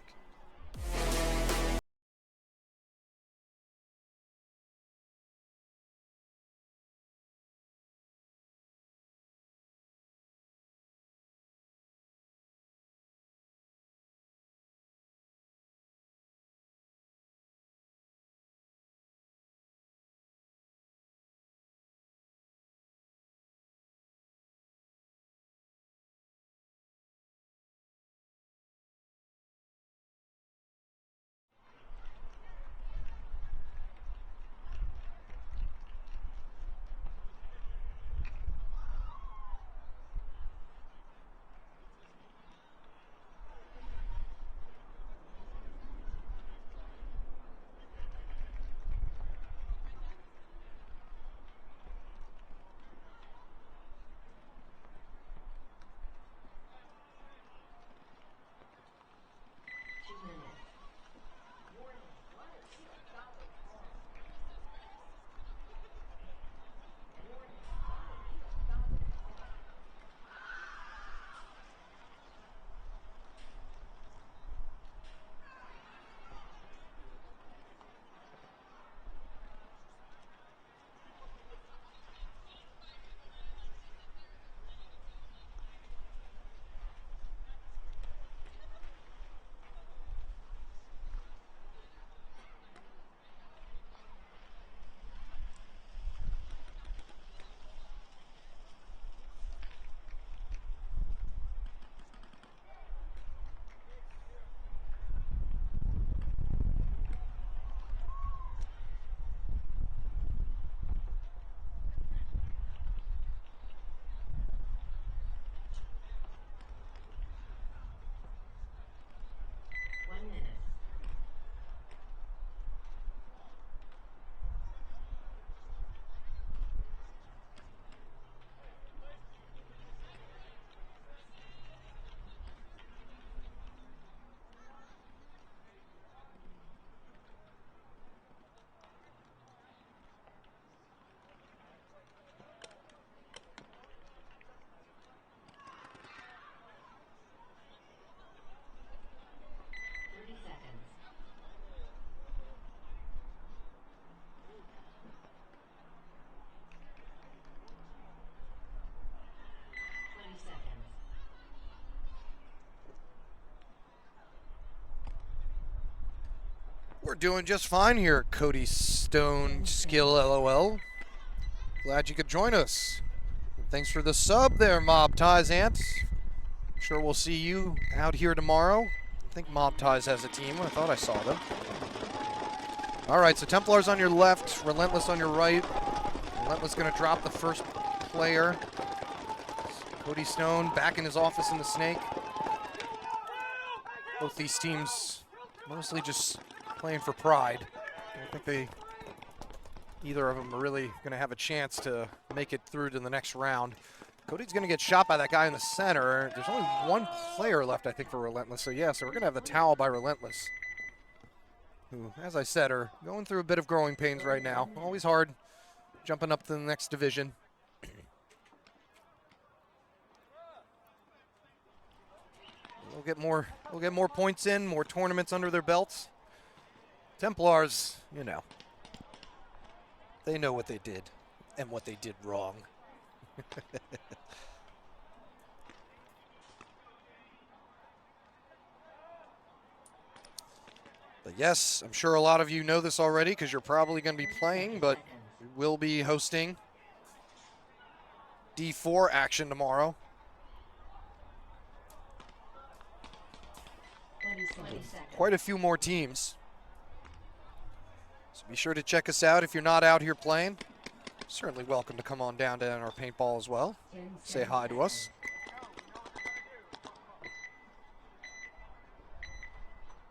We're doing just fine here at Cody Stone Skill LOL. Glad you could join us. And thanks for the sub there, Mob Ties Ants. Sure we'll see you out here tomorrow. I think Mob Ties has a team. I thought I saw them. All right, so Templars on your left, Relentless on your right. Relentless gonna drop the first player. Cody Stone back in his office in the Snake. Both these teams mostly just playing for pride. I don't think either of them are really gonna have a chance to make it through to the next round. Cody's gonna get shot by that guy in the center. There's only one player left, I think, for Relentless. So yeah, so we're gonna have the towel by Relentless, who, as I said, are going through a bit of growing pains right now. Always hard jumping up to the next division. We'll get more points in, more tournaments under their belts. Templars, you know, they know what they did and what they did wrong. But yes, I'm sure a lot of you know this already because you're probably going to be playing, but we will be hosting D4 action tomorrow. Quite a few more teams. So be sure to check us out if you're not out here playing. Certainly welcome to come on down to NR Paintball as well. Say hi to us.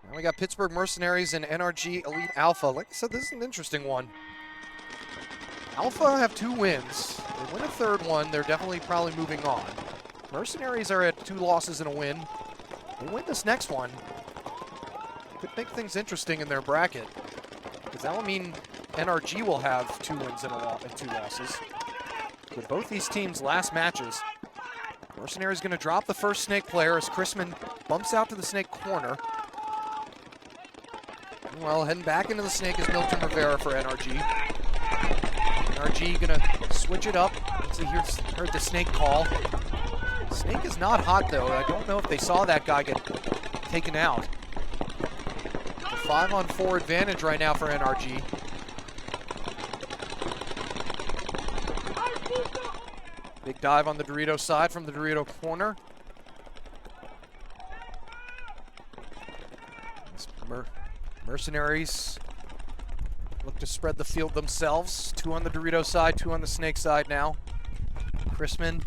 Now we got Pittsburgh Mercenaries and NRG Elite Alpha. Like I said, this is an interesting one. Alpha have 2 wins. They win a 3rd one, they're definitely probably moving on. Mercenaries are at 2 losses and a win. They win this next one. Could make things interesting in their bracket, because that will mean NRG will have 2 wins and 2 losses. With both these teams' last matches, Mercenaries going to drop the first Snake player as Chrisman bumps out to the Snake corner. Well, heading back into the Snake is Milton Rivera for NRG. NRG going to switch it up. Let's see, heard the Snake call. Snake is not hot, though. I don't know if they saw that guy get taken out. A 5-on-4 advantage right now for NRG. Big dive on the Dorito side from the Dorito corner. Mercenaries look to spread the field themselves. 2 on the Dorito side, 2 on the Snake side now. Chrisman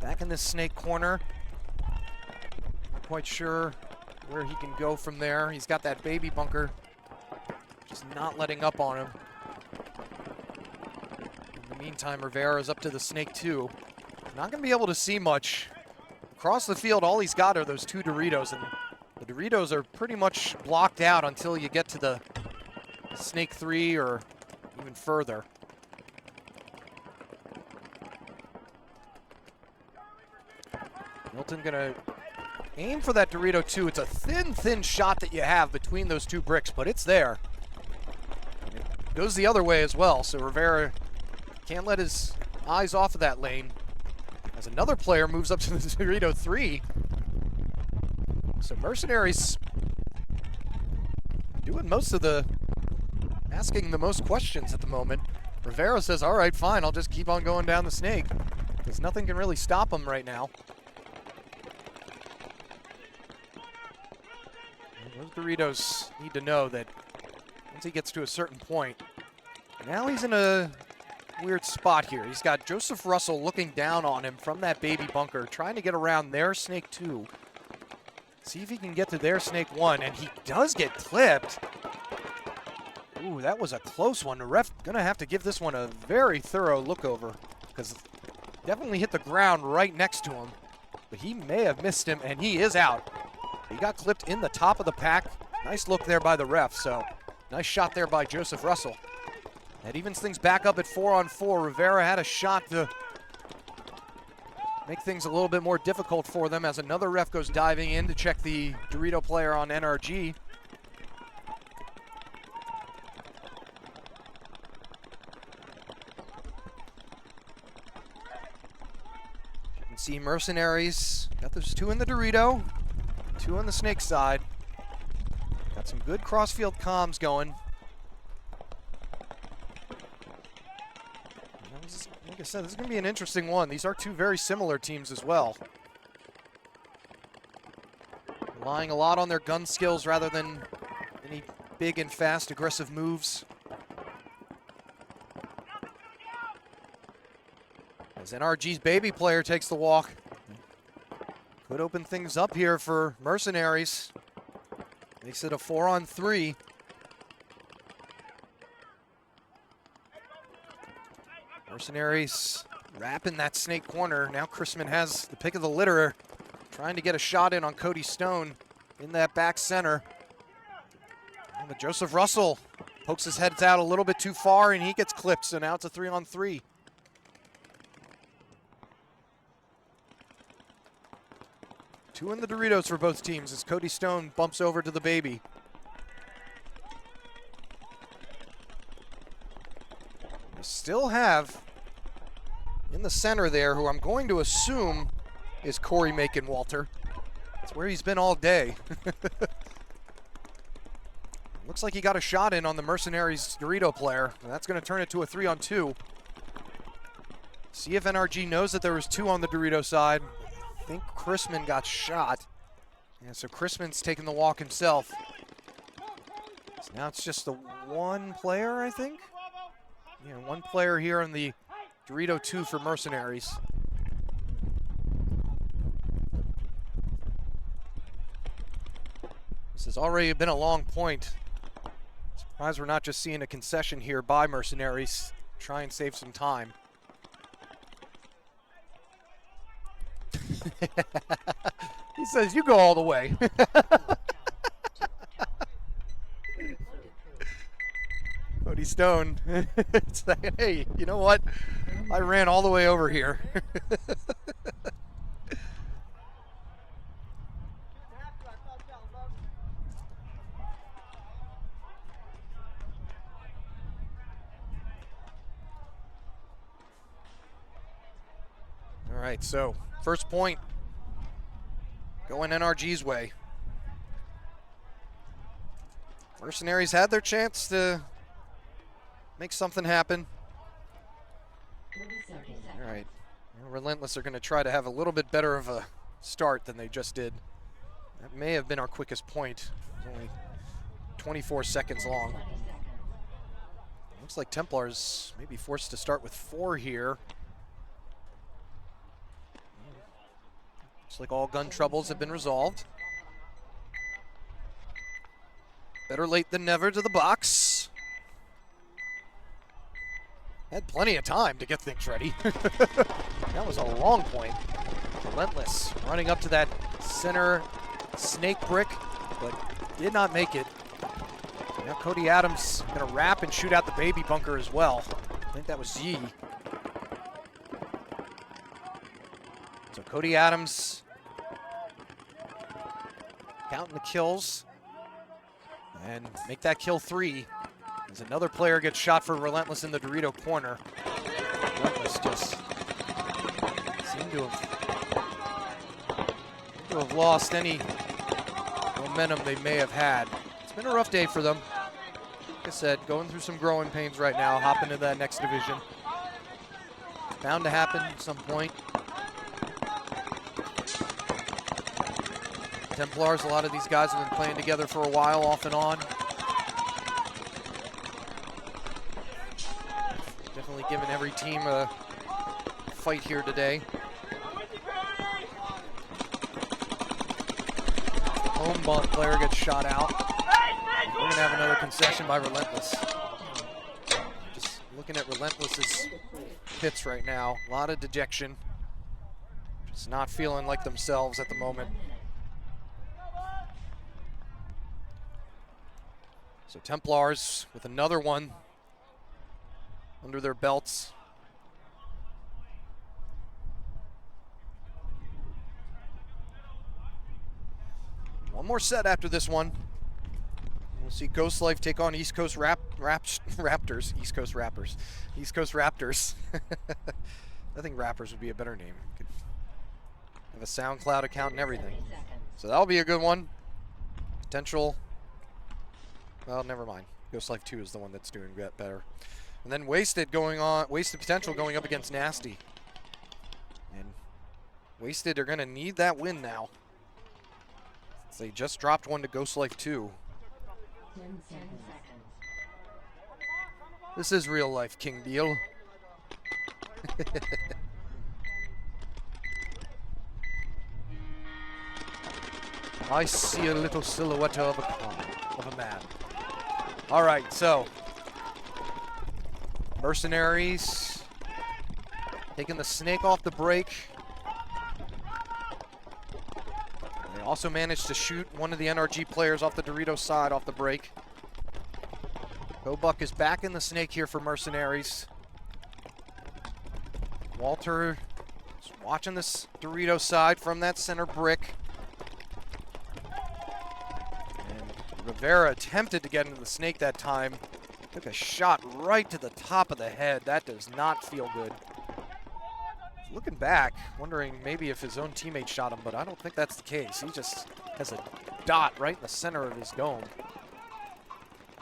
back in this Snake corner. Not quite sure where he can go from there. He's got that baby bunker, just not letting up on him. In the meantime, Rivera's up to the Snake 2. Not going to be able to see much. Across the field, all he's got are those 2 Doritos, and the Doritos are pretty much blocked out until you get to the Snake 3 or even further. Milton gonna aim for that Dorito 2. It's a thin shot that you have between those 2 bricks, but it's there. It goes the other way as well, so Rivera can't let his eyes off of that lane. As another player moves up to the Dorito 3. So Mercenaries doing most of the asking the most questions at the moment. Rivera says, all right, fine, I'll just keep on going down the Snake, because nothing can really stop him right now. Those Doritos need to know that once he gets to a certain point, now he's in a weird spot here. He's got Joseph Russell looking down on him from that baby bunker, trying to get around their Snake 2. See if he can get to their Snake 1, and he does get clipped. Ooh, that was a close one. The ref gonna have to give this one a very thorough look over, because definitely hit the ground right next to him. But he may have missed him, and he is out. He got clipped in the top of the pack. Nice look there by the ref, so nice shot there by Joseph Russell. That evens things back up at 4-on-4. Rivera had a shot to make things a little bit more difficult for them as another ref goes diving in to check the Dorito player on NRG. You can see Mercenaries got those 2 in the Dorito, 2 on the Snake side. Got some good cross-field comms going. Like I said, this is going to be an interesting one. These are two very similar teams as well. Relying a lot on their gun skills rather than any big and fast aggressive moves. As NRG's baby player takes the walk. Could open things up here for Mercenaries. Makes it a 4-on-3. Mercenaries wrapping that snake corner. Now Chrisman has the pick of the litter, trying to get a shot in on Cody Stone in that back center. And Joseph Russell pokes his head out a little bit too far, and he gets clipped, so now it's a 3-on-3. Two in the Doritos for both teams as Cody Stone bumps over to the baby. We still have in the center there, who I'm going to assume is Corey Macon-Walter. That's where he's been all day. Looks like he got a shot in on the Mercenaries Dorito player. And that's going to turn it to a 3-on-2. See if NRG knows that there was two on the Dorito side. I think Chrisman got shot. Yeah, so Chrisman's taking the walk himself. So now it's just the one player, I think? Yeah, one player here on the Dorito 2 for Mercenaries. This has already been a long point. Surprised we're not just seeing a concession here by Mercenaries. Try and save some time. He says, you go all the way. Cody Stone. It's like, hey, you know what? I ran all the way over here. All right, so first point going NRG's way. Mercenaries had their chance to make something happen. All right, Relentless are going to try to have a little bit better of a start than they just did. That may have been our quickest point. It was only 24 seconds long. Looks like Templars may be forced to start with 4 here. Looks like all gun troubles have been resolved. Better late than never to the box. Had plenty of time to get things ready. That was a long point. Relentless running up to that center snake brick, but did not make it. Now Cody Adams gonna wrap and shoot out the baby bunker as well. I think that was Yee. So Cody Adams counting the kills and make that kill 3 as another player gets shot for Relentless in the Dorito corner. Relentless just seemed to have lost any momentum they may have had. It's been a rough day for them. Like I said, going through some growing pains right now, hopping to that next division. It's bound to happen at some point. Templars, a lot of these guys have been playing together for a while, off and on. Definitely giving every team a fight here today. Home bunt player gets shot out. We're going to have another concession by Relentless. Just looking at Relentless's hits right now. A lot of dejection. Just not feeling like themselves at the moment. So Templars with another one under their belts. One more set after this one. We'll see Ghost Life take on East Coast Raptors. East Coast Rappers. East Coast Raptors. I think Rappers would be a better name. Could have a SoundCloud account and everything. So that'll be a good one. Potential Well, never mind. Ghost Life 2 is the one that's doing better. And then Wasted Potential going up against Nasty. And Wasted are going to need that win now. They just dropped one to Ghost Life 2. 10 seconds. This is real life, King Deal. I see a little silhouette of a man. All right, so Mercenaries taking the snake off the break. They also managed to shoot one of the NRG players off the Dorito side off the break. Kobuck is back in the snake here for Mercenaries. Walter is watching this Dorito side from that center brick. And Rivera attempted to get into the snake that time. Took a shot right to the top of the head. That does not feel good. Looking back, wondering maybe if his own teammate shot him, but I don't think that's the case. He just has a dot right in the center of his dome.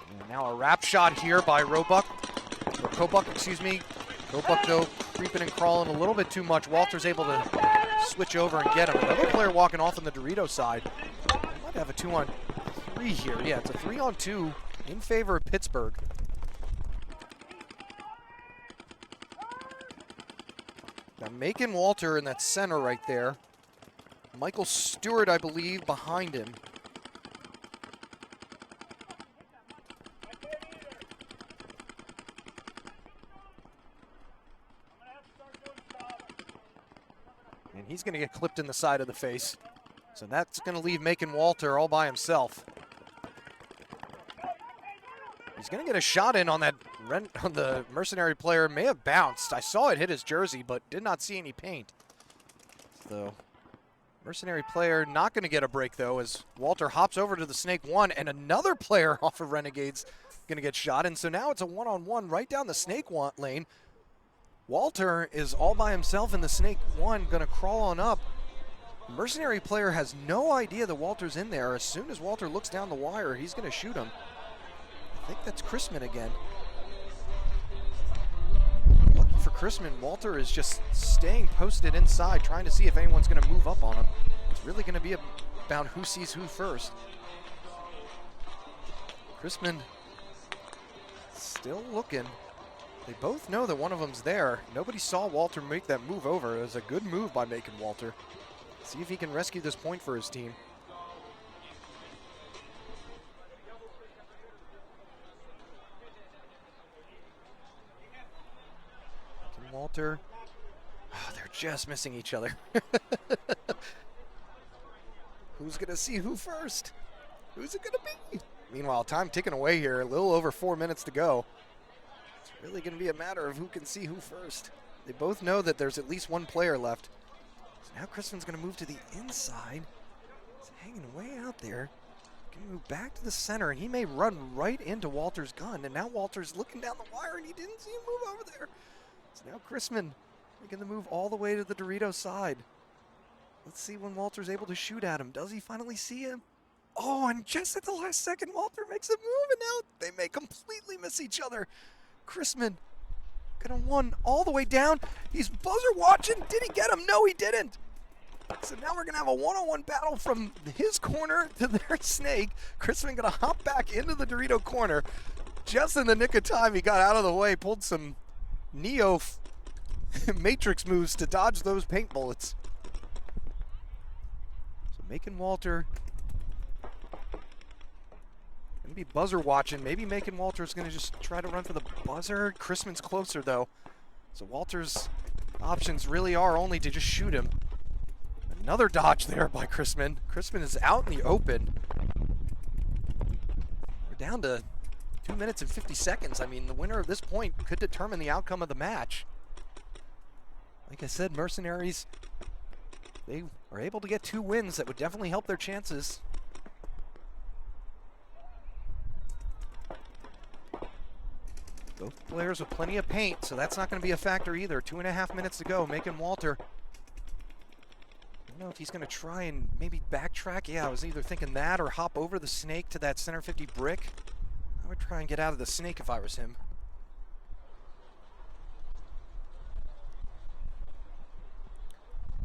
And now a wrap shot here by Kobuck, excuse me. Kobuck, though, creeping and crawling a little bit too much. Walter's able to switch over and get him. Another player walking off on the Dorito side. Might have a 2-on-3 here. Yeah, it's a 3-on-2 in favor of Pittsburgh. Now, Macon Walter in that center right there. Michael Stewart, I believe, behind him. And he's going to get clipped in the side of the face. So that's going to leave Macon Walter all by himself. He's going to get a shot in on that on the Mercenary player. May have bounced. I saw it hit his jersey, but did not see any paint. So Mercenary player not going to get a break, though, as Walter hops over to the Snake 1, and another player off of Renegades going to get shot. And so now it's a 1-on-1 right down the Snake lane. Walter is all by himself in the Snake 1, going to crawl on up. The Mercenary player has no idea that Walter's in there. As soon as Walter looks down the wire, he's going to shoot him. I think that's Chrisman again. Lucky for Chrisman, Walter is just staying posted inside, trying to see if anyone's going to move up on him. It's really going to be about who sees who first. Chrisman still looking. They both know that one of them's there. Nobody saw Walter make that move over. It was a good move by Macon Walter. See if he can rescue this point for his team. Macon Walter. Oh, they're just missing each other. Who's going to see who first? Who's it going to be? Meanwhile, time ticking away here. A little over 4 minutes to go. It's really going to be a matter of who can see who first. They both know that there's at least one player left. So now Chrisman's going to move to the inside. He's hanging way out there. Going to move back to the center, and he may run right into Walter's gun. And now Walter's looking down the wire, and he didn't see him move over there. So now Chrisman making the move all the way to the Dorito side. Let's see when Walter's able to shoot at him. Does he finally see him? Oh, and just at the last second, Walter makes a move, and now they may completely miss each other. Chrisman gonna run all the way down. He's buzzer watching. Did he get him? No, he didn't. So now we're gonna have a one-on-one battle from his corner to their snake. Chrisman gonna hop back into the Dorito corner. Just in the nick of time, he got out of the way, pulled some Neo Matrix moves to dodge those paint bullets. So Macon Walter gonna be buzzer watching. Maybe Macon Walter's gonna just try to run for the buzzer. Chrisman's closer though. So Walter's options really are only to just shoot him. Another dodge there by Chrisman. Chrisman is out in the open. We're down to 2 minutes and 50 seconds. I mean, the winner of this point could determine the outcome of the match. Like I said, Mercenaries, they are able to get 2 wins that would definitely help their chances. Both players with plenty of paint, so that's not going to be a factor either. 2.5 minutes to go. Macon Walter. I don't know if he's going to try and maybe backtrack. Yeah, I was either thinking that or hop over the snake to that center 50 brick. would try and get out of the snake if I was him.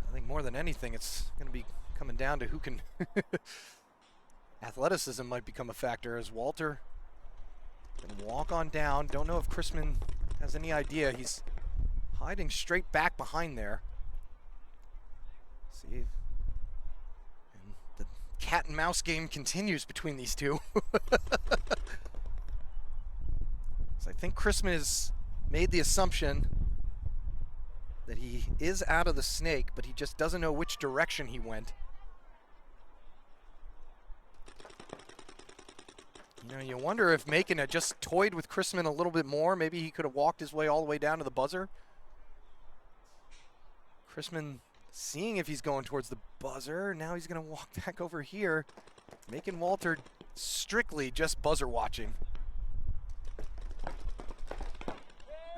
I think more than anything, it's going to be coming down to who can... Athleticism might become a factor as Walter can walk on down. Don't know if Chrisman has any idea. He's hiding straight back behind there. See, and the cat and mouse game continues between these two. So I think Chrisman has made the assumption that he is out of the snake, but he just doesn't know which direction he went. You know, you wonder if Macon had just toyed with Chrisman a little bit more. Maybe he could have walked his way all the way down to the buzzer. Chrisman seeing if he's going towards the buzzer. Now he's going to walk back over here. Macon Walter strictly just buzzer watching.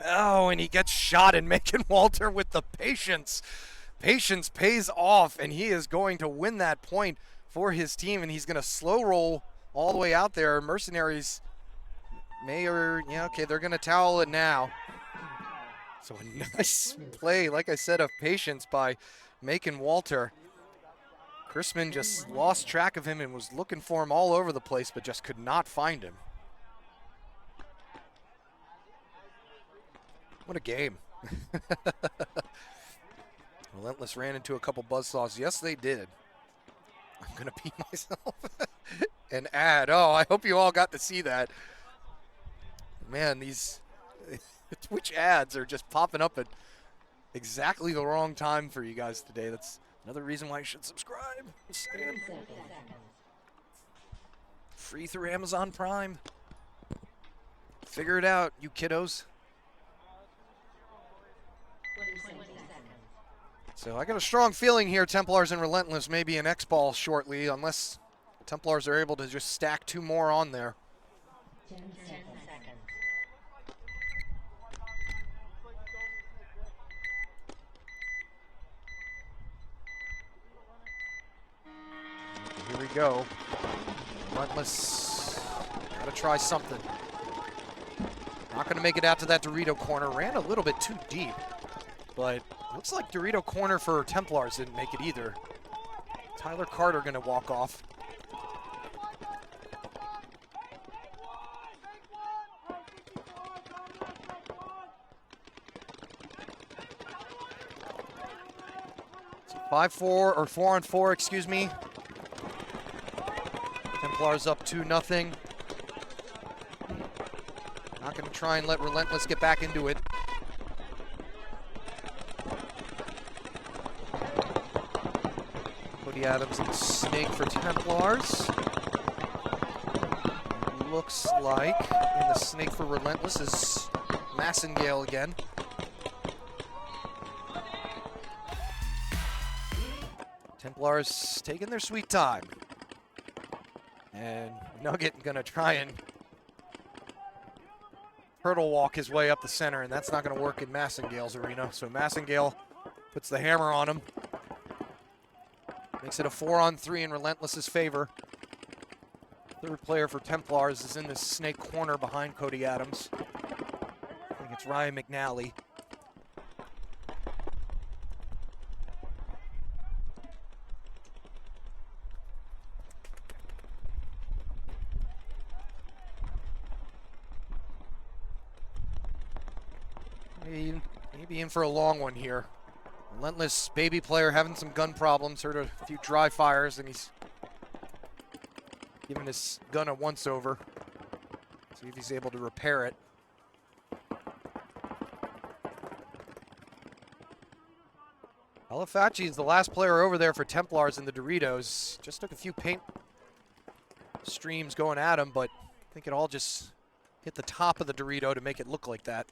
Oh, and he gets shot, and Macon Walter with the patience. Patience pays off, and he is going to win that point for his team, and he's going to slow roll all the way out there. Mercenaries yeah, okay, they're going to towel it now. So a nice play, like I said, of patience by Macon Walter. Chrisman just lost track of him and was looking for him all over the place, but just could not find him. What a game. Relentless ran into a couple buzzsaws. Yes, they did. I'm going to pee myself and add. Oh, I hope you all got to see that. Man, these Twitch ads are just popping up at exactly the wrong time for you guys today. That's another reason why you should subscribe. Just saying. Free through Amazon Prime. Figure it out, you kiddos. So I got a strong feeling here Templars and Relentless may be an XBall shortly, unless Templars are able to just stack two more on there. 10 seconds. Here we go. Relentless, gotta try something. Not gonna make it out to that Dorito corner. Ran a little bit too deep, but looks like Dorito corner for Templars didn't make it either. Tyler Carter gonna walk off. So 5-4 or 4-on-4, excuse me. Templars up 2-0. Not gonna try and let Relentless get back into it. Cody Adams and the snake for Templars. Looks like in the snake for Relentless is Massengale again. Templars taking their sweet time. And Nugget gonna try and turtle walk his way up the center, and that's not gonna work in Massengale's arena. So Massengale puts the hammer on him. Makes it a 4-on-3 in Relentless's favor. Third player for Templars is in this snake corner behind Cody Adams. I think it's Ryan McNally. Maybe in for a long one here. Relentless baby player having some gun problems. Heard a few dry fires, and he's giving his gun a once-over. See if he's able to repair it. Alafachi is the last player over there for Templars in the Doritos. Just took a few paint streams going at him, but I think it all just hit the top of the Dorito to make it look like that.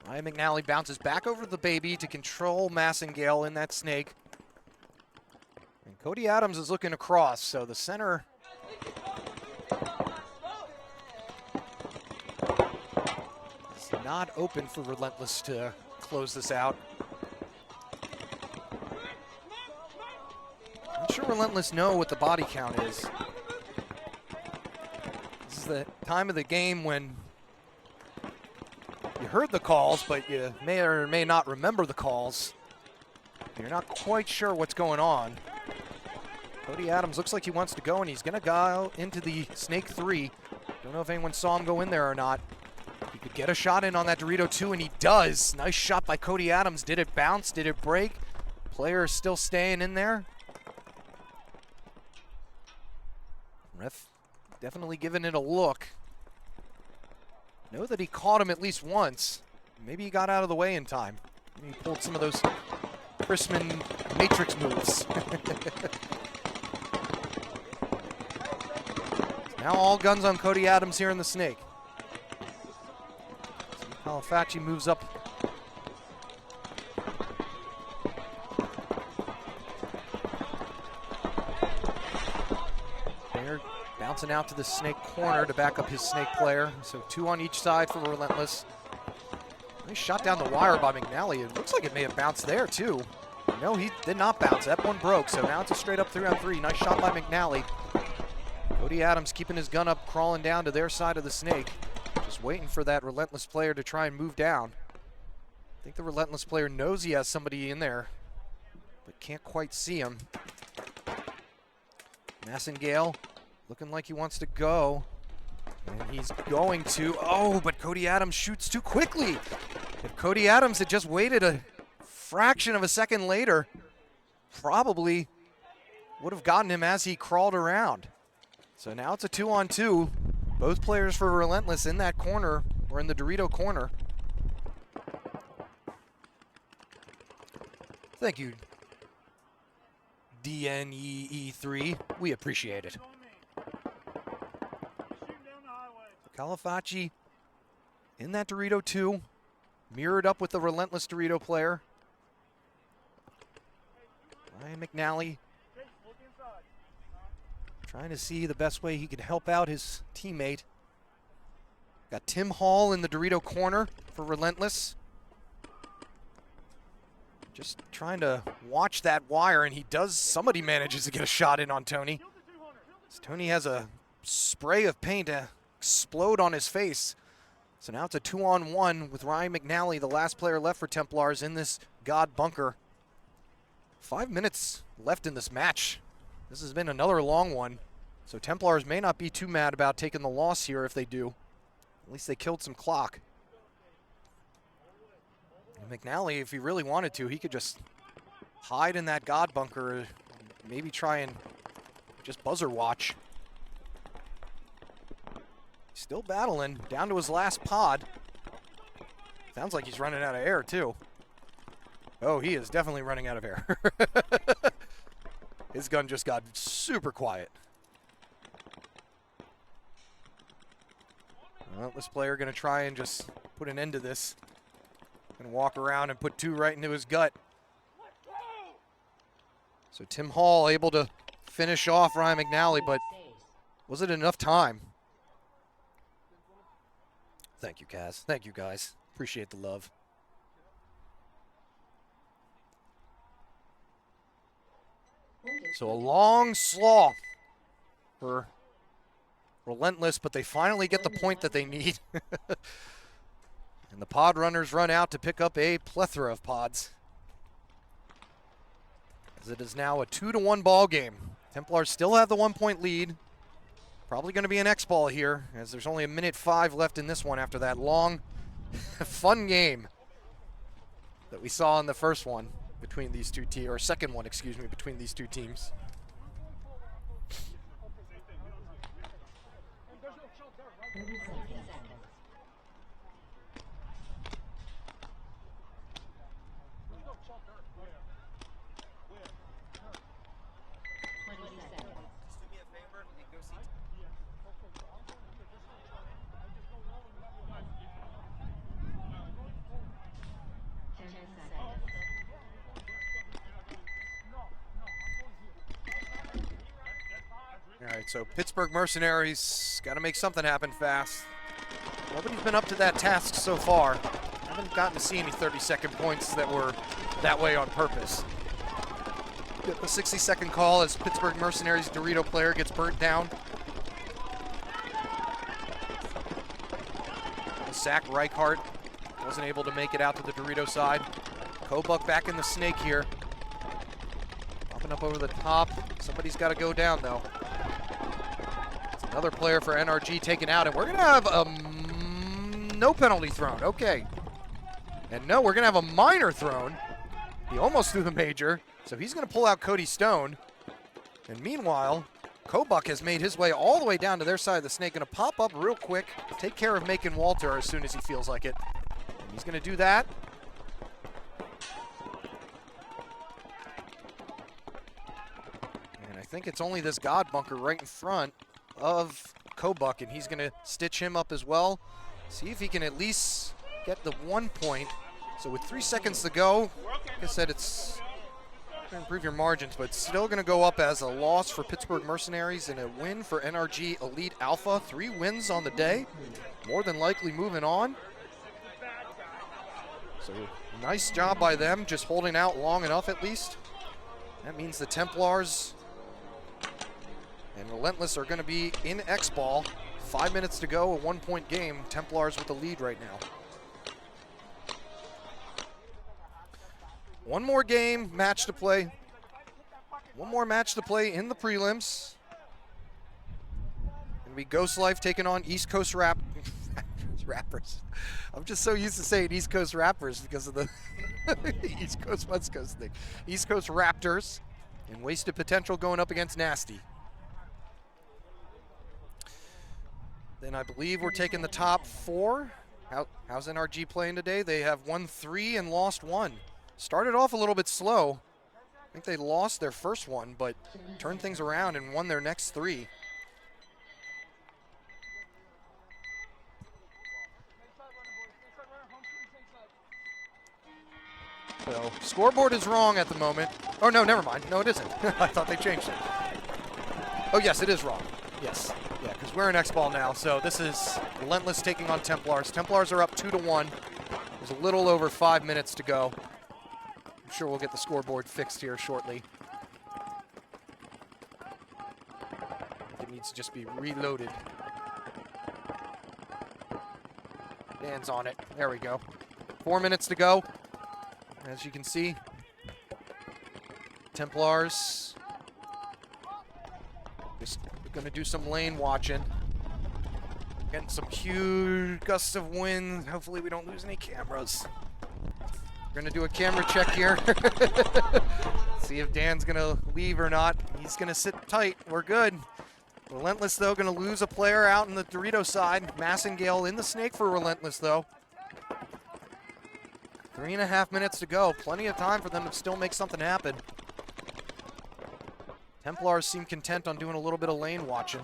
Ryan McNally bounces back over the baby to control Massengale in that snake. And Cody Adams is looking across, so the center is not open for Relentless to close this out. Not sure Relentless know what the body count is. This This is the time of the game when you heard the calls, but you may or may not remember the calls. You're not quite sure what's going on. Cody Adams looks like he wants to go, and he's going to go into the Snake 3. Don't know if anyone saw him go in there or not. He could get a shot in on that Dorito 2, and he does. Nice shot by Cody Adams. Did it bounce? Did it break? Player is still staying in there. Ref definitely giving it a look. Know that he caught him at least once. Maybe he got out of the way in time. Maybe he pulled some of those Chrisman Matrix moves. Now all guns on Cody Adams here in the Snake. Califachi moves up. Player bouncing out to the Snake corner to back up his Snake player. So 2 on each side for Relentless. Nice shot down the wire by McNally. It looks like it may have bounced there too. No, he did not bounce. That one broke. So now it's a straight up 3-on-3. Nice shot by McNally. Cody Adams keeping his gun up, crawling down to their side of the Snake. Just waiting for that Relentless player to try and move down. I think the Relentless player knows he has somebody in there, but can't quite see him. Massengale looking like he wants to go. And he's going to. Oh, but Cody Adams shoots too quickly. If Cody Adams had just waited a fraction of a second later, probably would have gotten him as he crawled around. So now it's a 2-on-2. Both players for Relentless in that corner, or in the Dorito corner. Thank you, DNEE3. We appreciate it. Califachi in that Dorito 2, mirrored up with the Relentless Dorito player. Ryan McNally trying to see the best way he could help out his teammate. Got Tim Hall in the Dorito corner for Relentless. Just trying to watch that wire, and he does. Somebody manages to get a shot in on Tony. So Tony has a spray of paint explode on his face. So now it's a 2-on-1 with Ryan McNally, the last player left for Templars in this God bunker. 5 minutes left in this match. This has been another long one. So Templars may not be too mad about taking the loss here if they do. At least they killed some clock. And McNally, if he really wanted to, he could just hide in that God bunker, maybe try and just buzzer watch. Still battling, down to his last pod. Sounds like he's running out of air too. Oh, he is definitely running out of air. His gun just got super quiet. Well, this player gonna try and just put an end to this. Gonna walk around and put 2 right into his gut. So Tim Hall able to finish off Ryan McNally, but was it enough time? Thank you, Kaz. Thank you, guys. Appreciate the love. So a long slaw for Relentless, but they finally get the point that they need. And the pod runners run out to pick up a plethora of pods. As it is now a 2-1 ball game. Templars still have the 1-point lead. Probably going to be an XBall here, as there's only 1:05 left in this one after that long, fun game that we saw in the first one between these two teams, or second one, excuse me, between these two teams. All right, so Pittsburgh Mercenaries got to make something happen fast. Nobody's been up to that task so far. Haven't gotten to see any 30-second points that were that way on purpose. Get the 60-second call as Pittsburgh Mercenaries Dorito player gets burnt down. Zach Reichart wasn't able to make it out to the Dorito side. Kobuk back in the snake here. Popping up over the top. Somebody's got to go down, though. It's another player for NRG taken out, and we're going to have a no penalty thrown. Okay. And no, we're going to have a minor thrown. He almost threw the major, so he's going to pull out Cody Stone. And meanwhile, Kobuk has made his way all the way down to their side of the snake. Going to pop up real quick, take care of Macon Walter as soon as he feels like it. And he's going to do that. And I think it's only this God bunker right in front of Kobuk, and he's going to stitch him up as well. See if he can at least get the 1 point. So with 3 seconds to go, like I said, it's going to improve your margins, but still going to go up as a loss for Pittsburgh Mercenaries and a win for NRG Elite Alpha. 3 wins on the day, more than likely moving on. So nice job by them, just holding out long enough at least. That means the Templars and Relentless are going to be in XBall. 5 minutes to go, a 1 point game. Templars with the lead right now. One more game, match to play. One more match to play in the prelims. Gonna be Ghost Life taking on East Coast Rappers. I'm just so used to saying East Coast Rappers because of the East Coast, West Coast thing. East Coast Raptors and Wasted Potential going up against Nasty. Then I believe we're taking the top 4. How's NRG playing today? They have won 3 and lost 1. Started off a little bit slow. I think they lost their first one, but turned things around and won their next 3. So, scoreboard is wrong at the moment. Oh, no, never mind. No, it isn't. I thought they changed it. Oh, yes, it is wrong. Yes. Yeah, because we're in XBall now, so this is Relentless taking on Templars. Templars are up 2-1. There's a little over 5 minutes to go. I'm sure we'll get the scoreboard fixed here shortly. It needs to just be reloaded. Dan's on it. There we go. 4 minutes to go. As you can see, Templars just going to do some lane watching. Getting some huge gusts of wind. Hopefully we don't lose any cameras. We're going to do a camera check here. See if Dan's going to leave or not. He's going to sit tight. We're good. Relentless, though, going to lose a player out in the Dorito side. Massengale in the snake for Relentless, though. 3.5 minutes to go. Plenty of time for them to still make something happen. Templars seem content on doing a little bit of lane watching.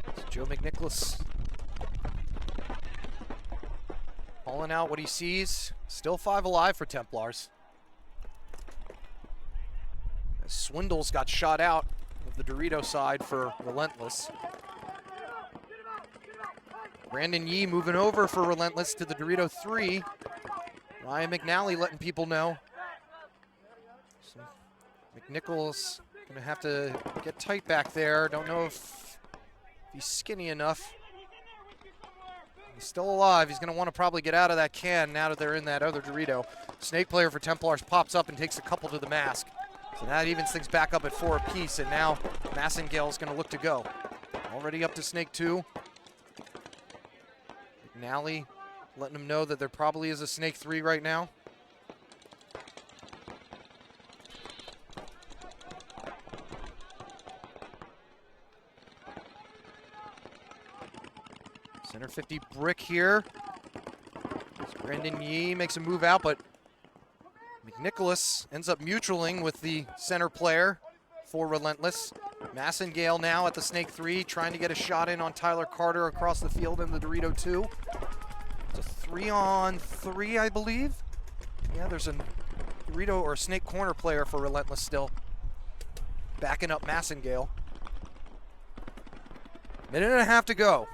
It's Joe McNicholas calling out what he sees. Still 5 alive for Templars. As Swindles got shot out of the Dorito side for Relentless. Brandon Yee moving over for Relentless to the Dorito 3. Ryan McNally letting people know. So McNichols gonna have to get tight back there. Don't know if he's skinny enough. He's still alive. He's going to want to probably get out of that can now that they're in that other Dorito. Snake player for Templars pops up and takes a couple to the mask. So that evens things back up at 4 apiece, and now Massengale is going to look to go. Already up to Snake 2. McNally letting them know that there probably is a Snake 3 right now. Center 50 brick here. Brandon Yee makes a move out, but McNicholas ends up mutualing with the center player for Relentless. Massengale now at the Snake 3, trying to get a shot in on Tyler Carter across the field in the Dorito 2. It's a 3-on-3, I believe. Yeah, there's a Dorito or Snake corner player for Relentless still, backing up Massengale. Minute and a half to go.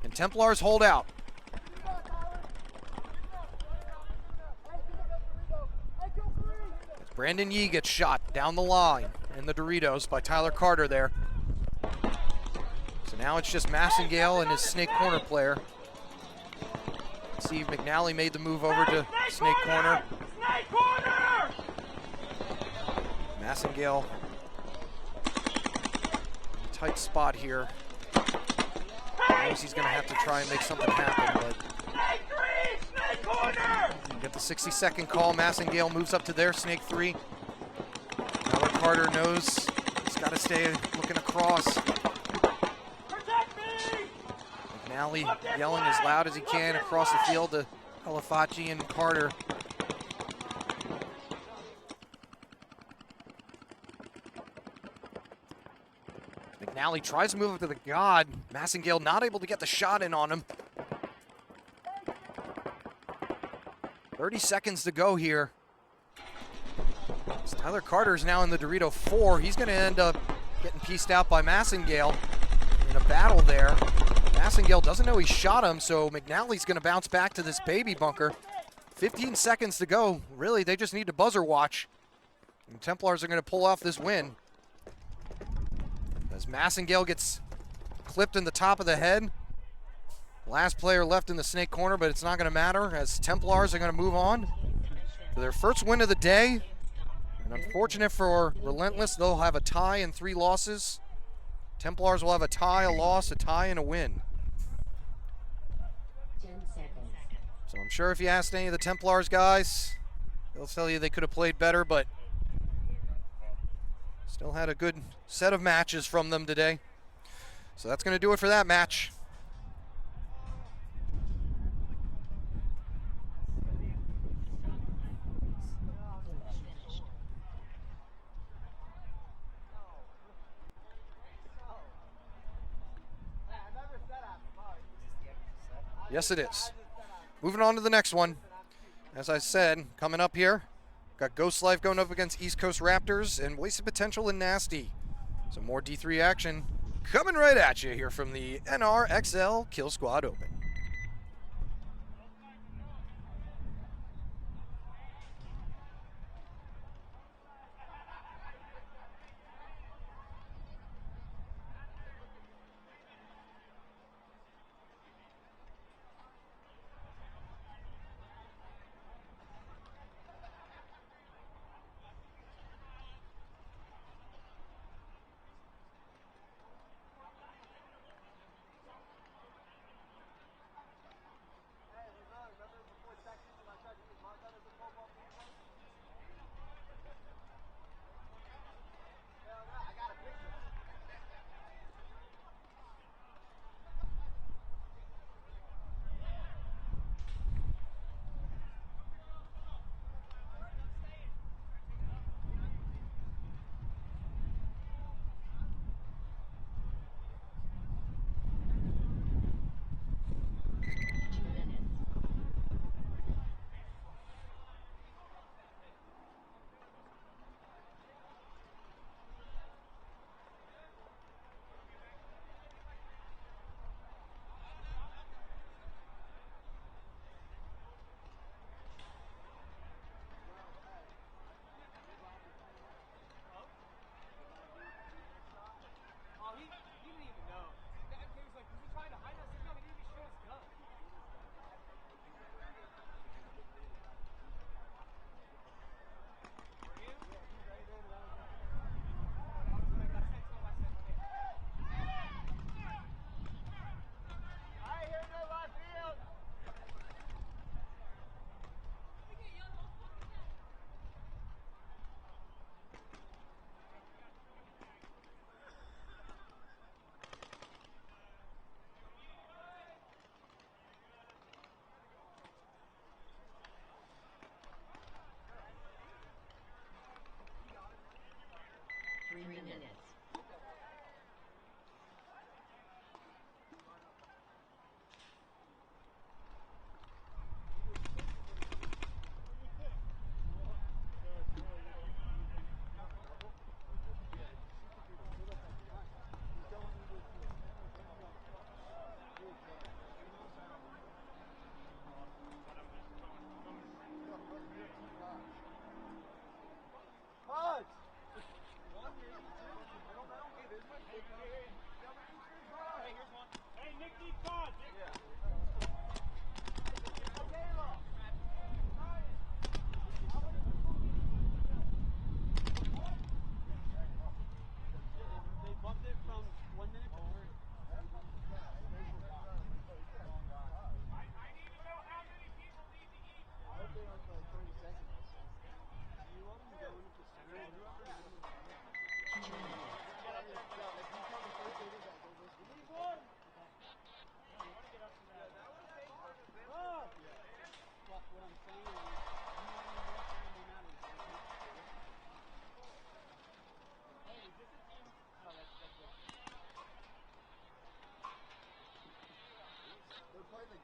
Can Templars hold out? Brandon Yee gets shot down the line in the Doritos by Tyler Carter there. So now it's just Massengale and his snake corner player. Steve McNally made the move over to snake corner. Massengale, tight spot here. Knows he's going to have to try and make something happen, but you get the 60-second call. Massengale moves up to their snake 3. Tyler Carter knows he's got to stay looking across. McNally yelling as loud as he can across the field to Elifachi and Carter. McNally tries to move up to the God. Massengale not able to get the shot in on him. 30 seconds to go here. So Tyler Carter's now in the Dorito 4. He's going to end up getting pieced out by Massengale in a battle there. Massengale doesn't know he shot him, so McNally's going to bounce back to this baby bunker. 15 seconds to go. Really, they just need to buzzer watch. And Templars are going to pull off this win. As Massengale gets clipped in the top of the head. Last player left in the snake corner, but it's not going to matter as Templars are going to move on to their first win of the day. And unfortunate for Relentless, they'll have a tie and 3 losses. Templars will have a tie, a loss, a tie, and a win. 10 seconds. So I'm sure if you asked any of the Templars guys, they'll tell you they could have played better, but still had a good set of matches from them today. So that's going to do it for that match. Yes, it is. Moving on to the next one. As I said, coming up here, got Ghost Life going up against East Coast Raptors and Wasted Potential and Nasty. Some more D3 action coming right at you here from the NRXL Killsquad Open.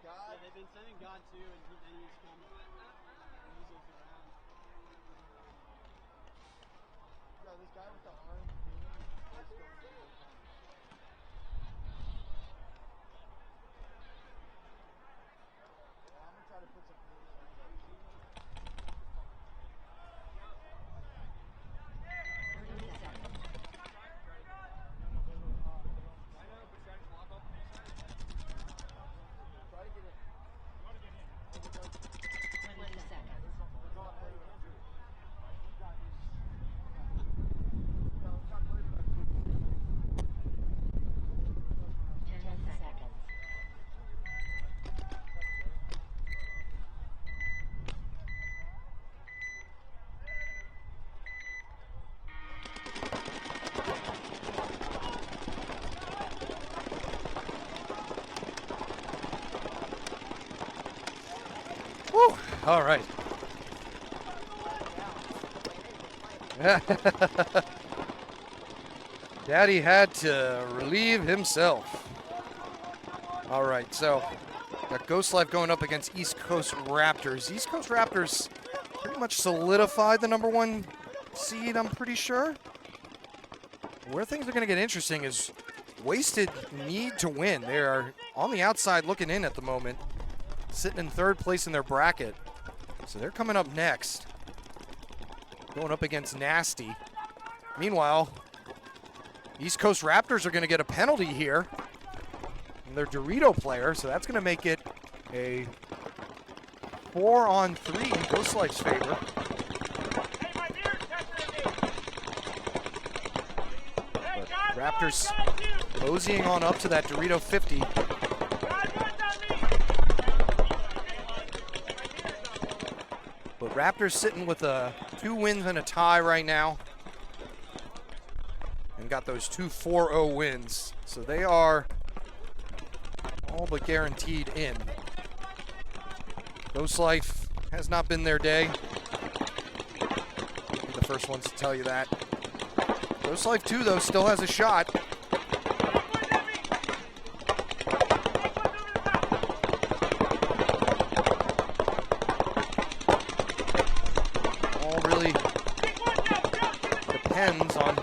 God. they've been sending God too, and he's come and weasels around. Yo, this guy with the orange beanie is going to be I'm gonna try to put some beanies on that. 30 seconds. Try to get in. 20 seconds. No, it's not clear enough. 10 seconds. Woo! All right. Daddy had to relieve himself. All right, so got Ghost Life going up against East Coast Raptors. East Coast Raptors pretty much solidified the #1 seed, I'm pretty sure. Where things are going to get interesting is Wasted need to win. They are on the outside looking in at the moment, sitting in 3rd place in their bracket. So they're coming up next, going up against Nasty. Meanwhile, East Coast Raptors are going to get a penalty here from their Dorito player, so that's going to make it a 4-on-3 in Ghost Life's favor. But Raptors moseying on up to that Dorito 50. But Raptors sitting with 2 wins and a tie right now. And got those 2 4-0 wins. So they are all but guaranteed in. Ghost Life has not been their day. I'll be the first ones to tell you that. Ghost Life 2, though, still has a shot. All really depends on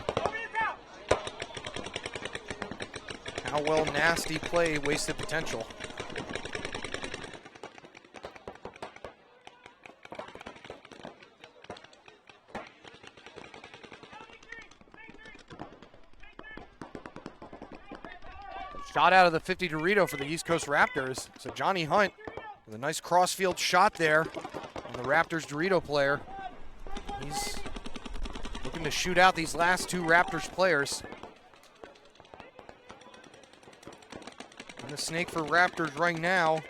how well Nasty play Wasted Potential. Shot out of the 50 Dorito for the East Coast Raptors. So Johnny Hunt with a nice crossfield shot there on the Raptors Dorito player. He's looking to shoot out these last 2 Raptors players. And the snake for Raptors right now,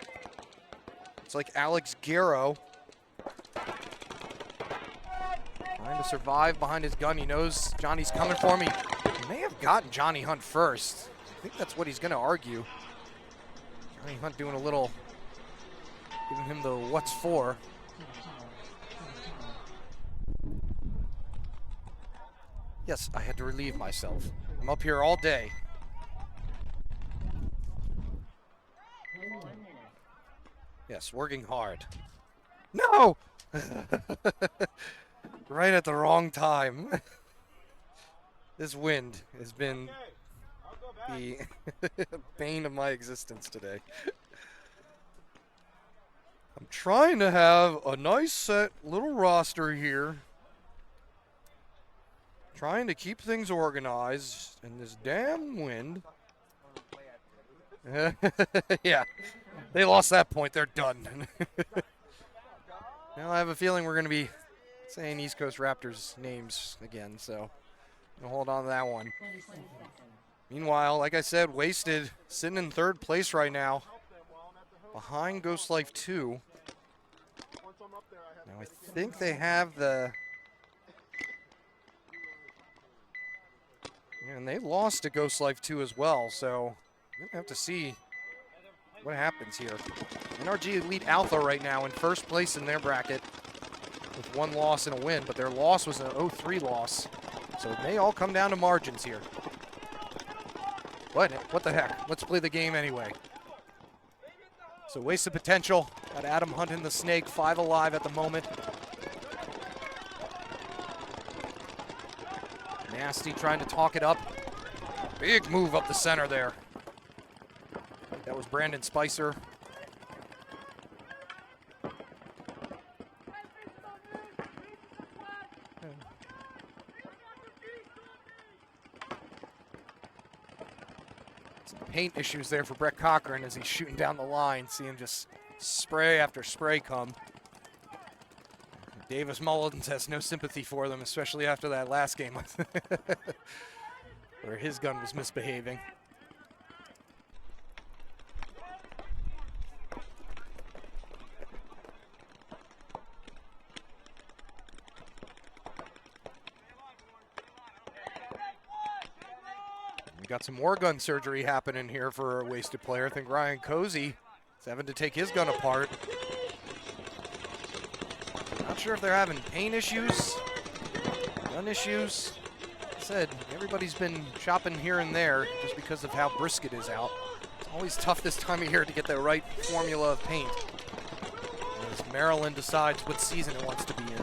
it's like Alex Guerrero. Trying to survive behind his gun. He knows Johnny's coming for me. He may have gotten Johnny Hunt first. I think that's what he's going to argue. Johnny Hunt doing a little, giving him the what's for. Yes, I had to relieve myself. I'm up here all day. 1 minute. Yes, working hard. No! Right at the wrong time. This wind has been the bane of my existence today. I'm trying to have a nice set little roster here. Trying to keep things organized in this damn wind. Yeah, they lost that point. They're done. Now I have a feeling we're going to be saying East Coast Raptors names again, so I'll hold on to that one. 20 seconds. Meanwhile, like I said, Wasted sitting in 3rd place right now, behind Ghost Life 2. Now I think they have the... And they lost to Ghost Life 2 as well, so we're going to have to see what happens here. NRG Elite Alpha right now in 1st place in their bracket with 1 loss and a win, but their loss was an 0-3 loss. So it may all come down to margins here. What the heck? Let's play the game anyway. So wasted potential. Got Adam hunting the snake, 5 alive at the moment. Nasty trying to talk it up. Big move up the center there. I think that was Brandon Spicer. Some paint issues there for Brett Cochran as he's shooting down the line. See him just spray after spray come. Davis Mullins has no sympathy for them, especially after that last game where his gun was misbehaving. We got some more gun surgery happening here for a wasted player. I think Ryan Cozy is having to take his gun apart. Not sure if they're having paint issues, gun issues. Like I said, everybody's been shopping here and there just because of how Brisket is out. It's always tough this time of year to get the right formula of paint, as Maryland decides what season it wants to be in.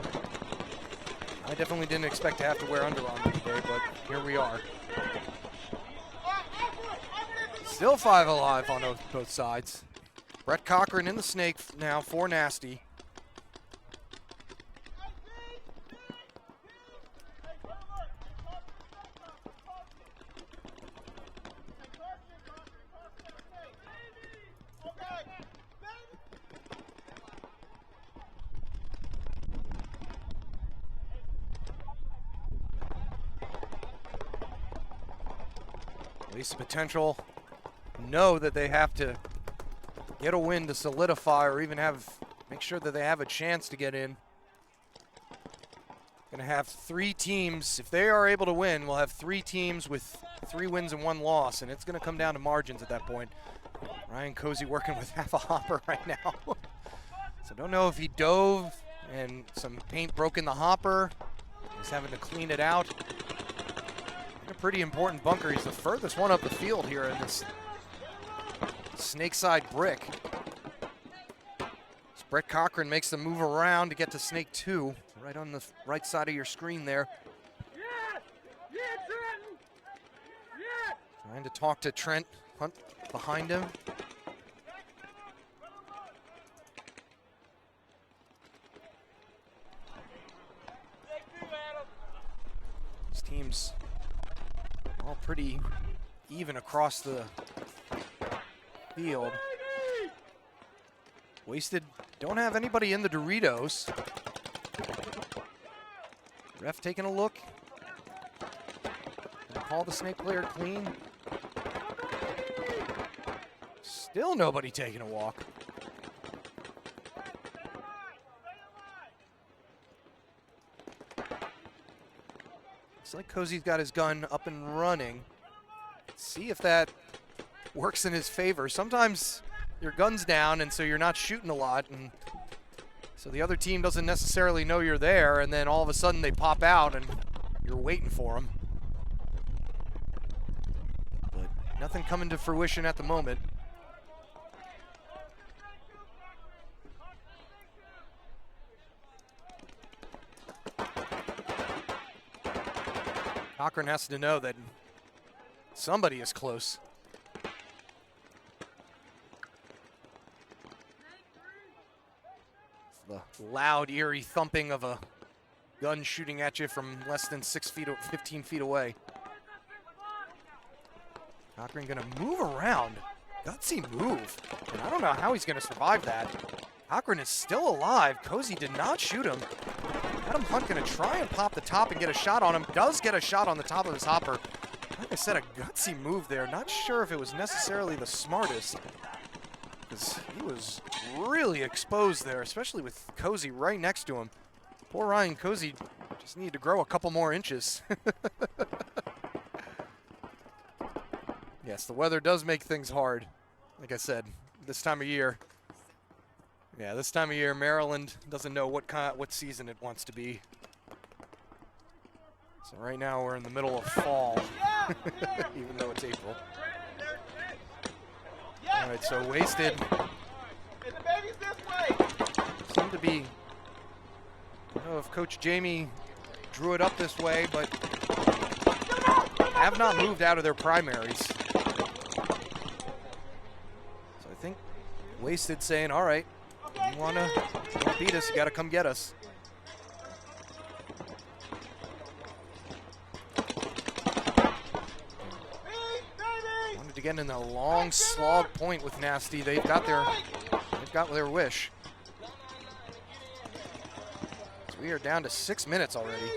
I definitely didn't expect to have to wear Under Armour today, but here we are. Still 5 alive on both sides. Brett Cochran in the snake now for Nasty. Wasted potential. Know that they have to get a win to solidify or even make sure that they have a chance to get in. Gonna have 3 teams. If they are able to win, we'll have 3 teams with 3 wins and 1 loss, and it's gonna come down to margins at that point. Ryan Cozy working with half a hopper right now. So don't know if he dove and some paint broke in the hopper. He's having to clean it out. A pretty important bunker. He's the furthest one up the field here in this Snakeside brick. As Brett Cochran makes the move around to get to Snake 2, right on the right side of your screen there. Trying to talk to Trent Hunt behind him. These teams all pretty even across the field. Wasted don't have anybody in the Doritos. Ref taking a look. Call the snake player clean. Still nobody taking a walk. Looks like Cozy's got his gun up and running. Let's see if that works in his favor. Sometimes your gun's down and so you're not shooting a lot, and so the other team doesn't necessarily know you're there, and then all of a sudden they pop out and you're waiting for them. But nothing coming to fruition at the moment. Cochran has to know that somebody is close. The loud, eerie thumping of a gun shooting at you from less than 6 feet, 15 feet away. Cochran gonna move around. Gutsy move. And I don't know how he's gonna survive that. Cochran is still alive. Cozy did not shoot him. Adam Hunt gonna try and pop the top and get a shot on him. Does get a shot on the top of his hopper. Like I said, a gutsy move there. Not sure if it was necessarily the smartest, because he was really exposed there, especially with Cozy right next to him. Poor Ryan Cozy just needed to grow a couple more inches. Yes, the weather does make things hard. Like I said, this time of year. Yeah, this time of year, Maryland doesn't know what season it wants to be. So right now we're in the middle of fall, even though it's April. All right, so Wasted Seemed to be, I don't know if Coach Jamie drew it up this way, but have not moved out of their primaries. So I think Wasted saying, all right, you wanna beat us, you gotta come get us. Wanted to get in a long slog point with Nasty. They've got their wish. So we are down to 6 minutes already.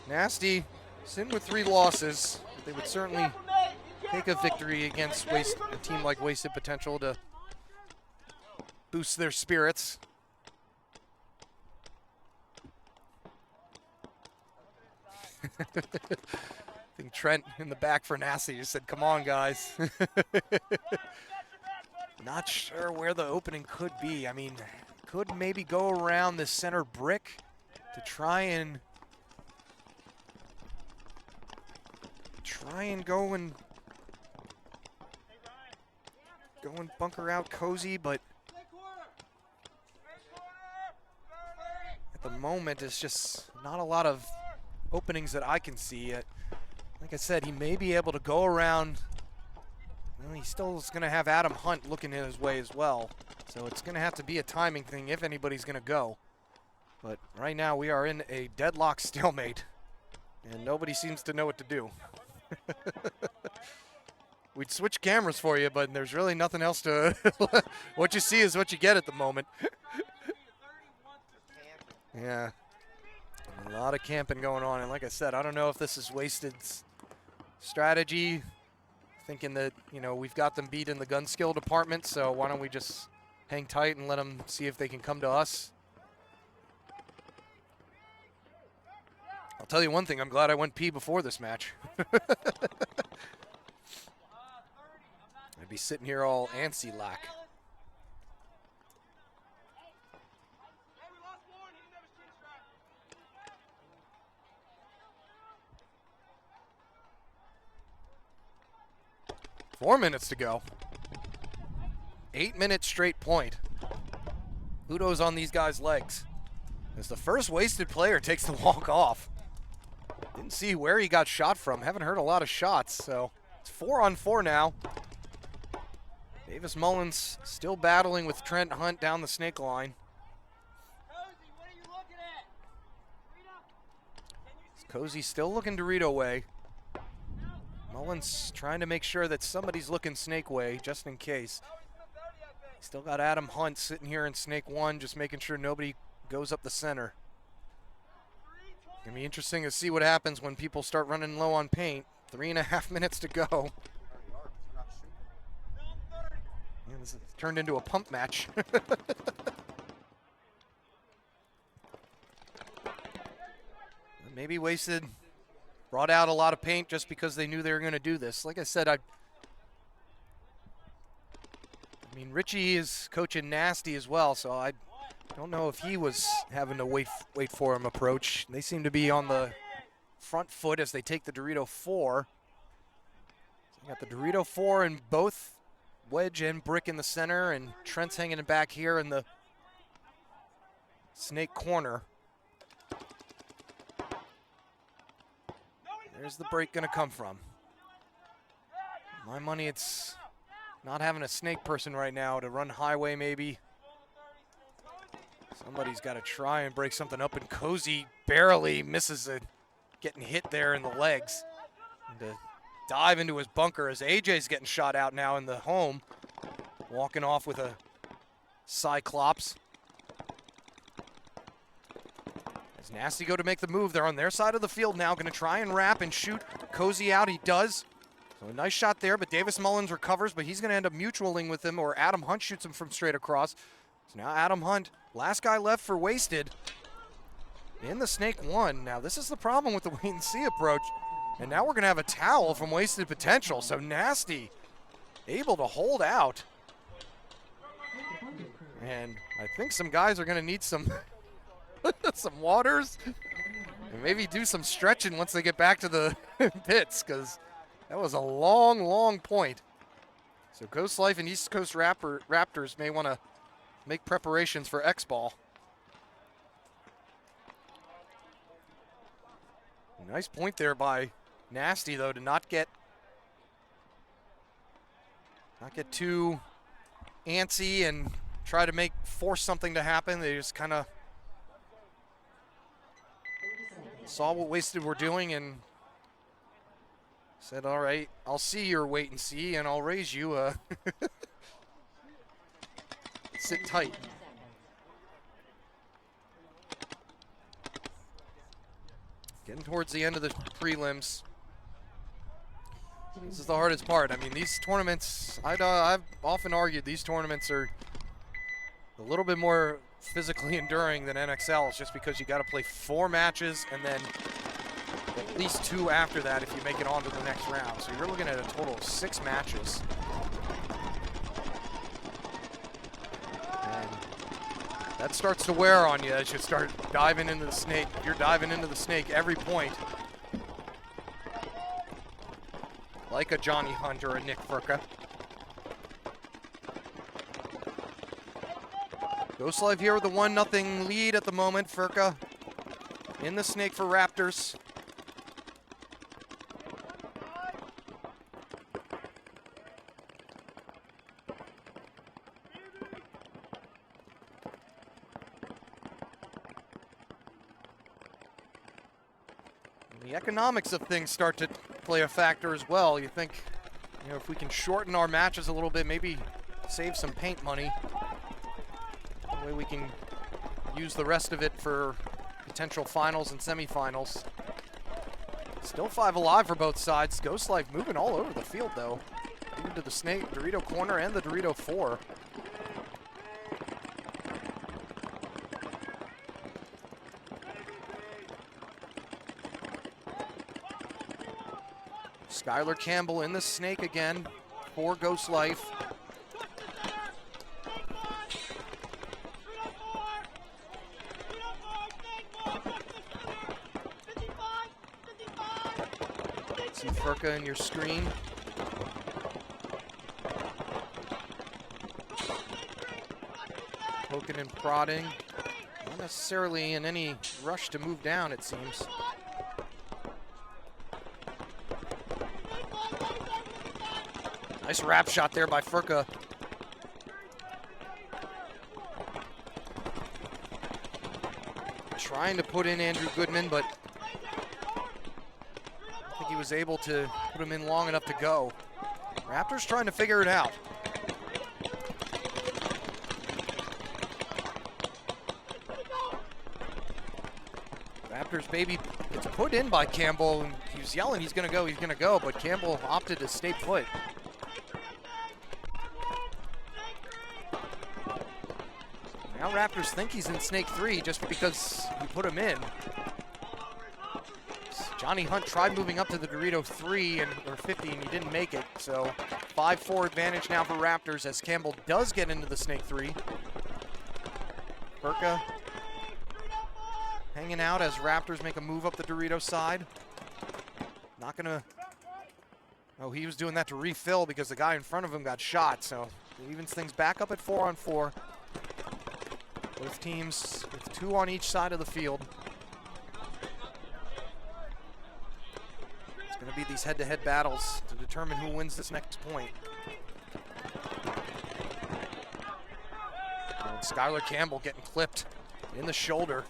Nasty sitting with 3 losses. They would certainly take a victory against a team like Wasted Potential to boost their spirits. I think Trent in the back for Nasty just said, come on, guys. Not sure where the opening could be. I mean, could maybe go around the center brick to try and go and bunker out Cozy, but at the moment it's just not a lot of openings that I can see. Like I said, he may be able to go around. Well, he still is going to have Adam Hunt looking in his way as well, so it's going to have to be a timing thing if anybody's going to go. But right now we are in a deadlock stalemate, and nobody seems to know what to do. We'd switch cameras for you, but there's really nothing else to what you see is what you get at the moment. Yeah, a lot of camping going on, and like I said, I don't know if this is Wasted's strategy, thinking that, you know, we've got them beat in the gun skill department, so why don't we just hang tight and let them see if they can come to us. I'll tell you one thing, I'm glad I went P before this match. I'd be sitting here all antsy lack. Four minutes to go. 8 minutes straight point. Kudos on these guys' legs. As the first Wasted player takes the walk off. Didn't see where he got shot from. Haven't heard a lot of shots, so it's 4-on-4 now. Davis Mullins still battling with Trent Hunt down the snake line. Cozy still looking Dorito way. Mullins trying to make sure that somebody's looking snake way, just in case. Still got Adam Hunt sitting here in snake 1, just making sure nobody goes up the center. Gonna be interesting to see what happens when people start running low on paint. 3.5 minutes to go. Yeah, this has turned into a pump match. Maybe Wasted brought out a lot of paint just because they knew they were going to do this. Like I said, I mean, Richie is coaching Nasty as well, so I don't know if he was having to wait for him approach. They seem to be on the front foot as they take the Dorito 4. So got the Dorito 4 in both wedge and brick in the center, and Trent's hanging it back here in the snake corner. There's the break going to come from. My money, it's not having a snake person right now to run highway maybe. Somebody's got to try and break something up, and Cozy barely misses it, getting hit there in the legs. And to dive into his bunker as AJ's getting shot out now in the home, walking off with a Cyclops. As Nasty go to make the move, they're on their side of the field now, going to try and wrap and shoot Cozy out. He does. So a nice shot there, but Davis Mullins recovers, but he's going to end up mutualing with him, or Adam Hunt shoots him from straight across. So now Adam Hunt, last guy left for Wasted, in the snake 1. Now this is the problem with the wait and see approach. And now we're going to have a towel from Wasted Potential. So Nasty able to hold out. And I think some guys are gonna need some some waters and maybe do some stretching once they get back to the pits, because that was a long, long point. So Ghost Life and East Coast Raptors may want to make preparations for XBall. Nice point there by Nasty, though, to not get too antsy and try to force something to happen. They just kind of saw what Wasted were doing and said, all right, I'll see your wait and see, and I'll raise you. Sit tight. Getting towards the end of the prelims. This is the hardest part. I mean, these tournaments, I've often argued these tournaments are a little bit more physically enduring than NXL, just because you got to play 4 matches and then at least 2 after that if you make it on to the next round. So you're looking at a total of 6 matches. And that starts to wear on you as you start diving into the snake. You're diving into the snake every point. Like a Johnny Hunt or a Nick Furka. Ghost Life here with a 1-0 lead at the moment. Furka in the snake for Raptors. The economics of things start to play a factor as well. You think, you know, if we can shorten our matches a little bit, maybe save some paint money. That way we can use the rest of it for potential finals and semifinals. Still 5 alive for both sides. Ghost Life moving all over the field though. Even to the snake, Dorito corner and the Dorito 4. Skylar Campbell in the snake again for Ghost Life. See Furka in your screen. Poking and prodding. Not necessarily in any rush to move down, it seems. Nice wrap shot there by Furka. Trying to put in Andrew Goodman, but I think he was able to put him in long enough to go. Raptors trying to figure it out. Raptors baby gets put in by Campbell, and he was yelling he's gonna go, but Campbell opted to stay put. Now Raptors think he's in snake 3 just because he put him in. Johnny Hunt tried moving up to the Dorito 3 or 50 and he didn't make it. So 5-4 advantage now for Raptors as Campbell does get into the snake 3. Furka hanging out as Raptors make a move up the Dorito side. Not gonna, oh, he was doing that to refill because the guy in front of him got shot. So it evens things back up at 4-on-4. Both teams with 2 on each side of the field. It's going to be these head-to-head battles to determine who wins this next point. And Skylar Campbell getting clipped in the shoulder.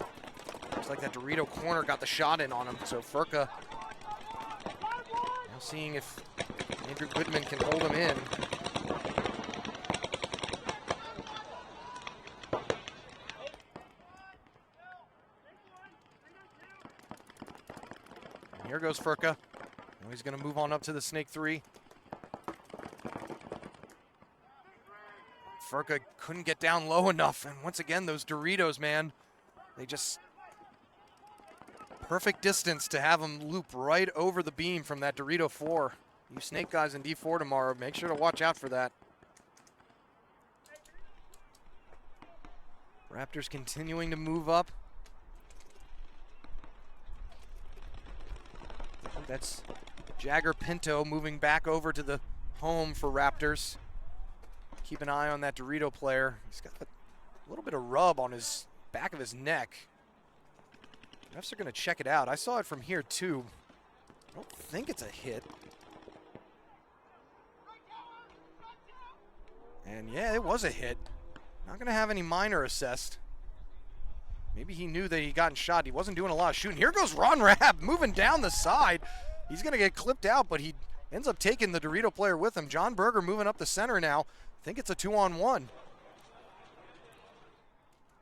Looks like that Dorito corner got the shot in on him. So Furka now seeing if Andrew Goodman can hold him in. Here goes Furka. Now he's going to move on up to the snake 3. Furka couldn't get down low enough. And once again, those Doritos, man, they just perfect distance to have them loop right over the beam from that Dorito 4. You snake guys in D4 tomorrow, make sure to watch out for that. Raptors continuing to move up. I think that's Jagger Pinto moving back over to the home for Raptors. Keep an eye on that Dorito player. He's got a little bit of rub on his back of his neck. Refs are going to check it out. I saw it from here too. I don't think it's a hit. And yeah, it was a hit. Not going to have any minor assessed. Maybe he knew that he gotten shot. He wasn't doing a lot of shooting. Here goes Ron Rapp moving down the side. He's going to get clipped out, but he ends up taking the Dorito player with him. John Berger moving up the center now. I think it's a 2-on-1.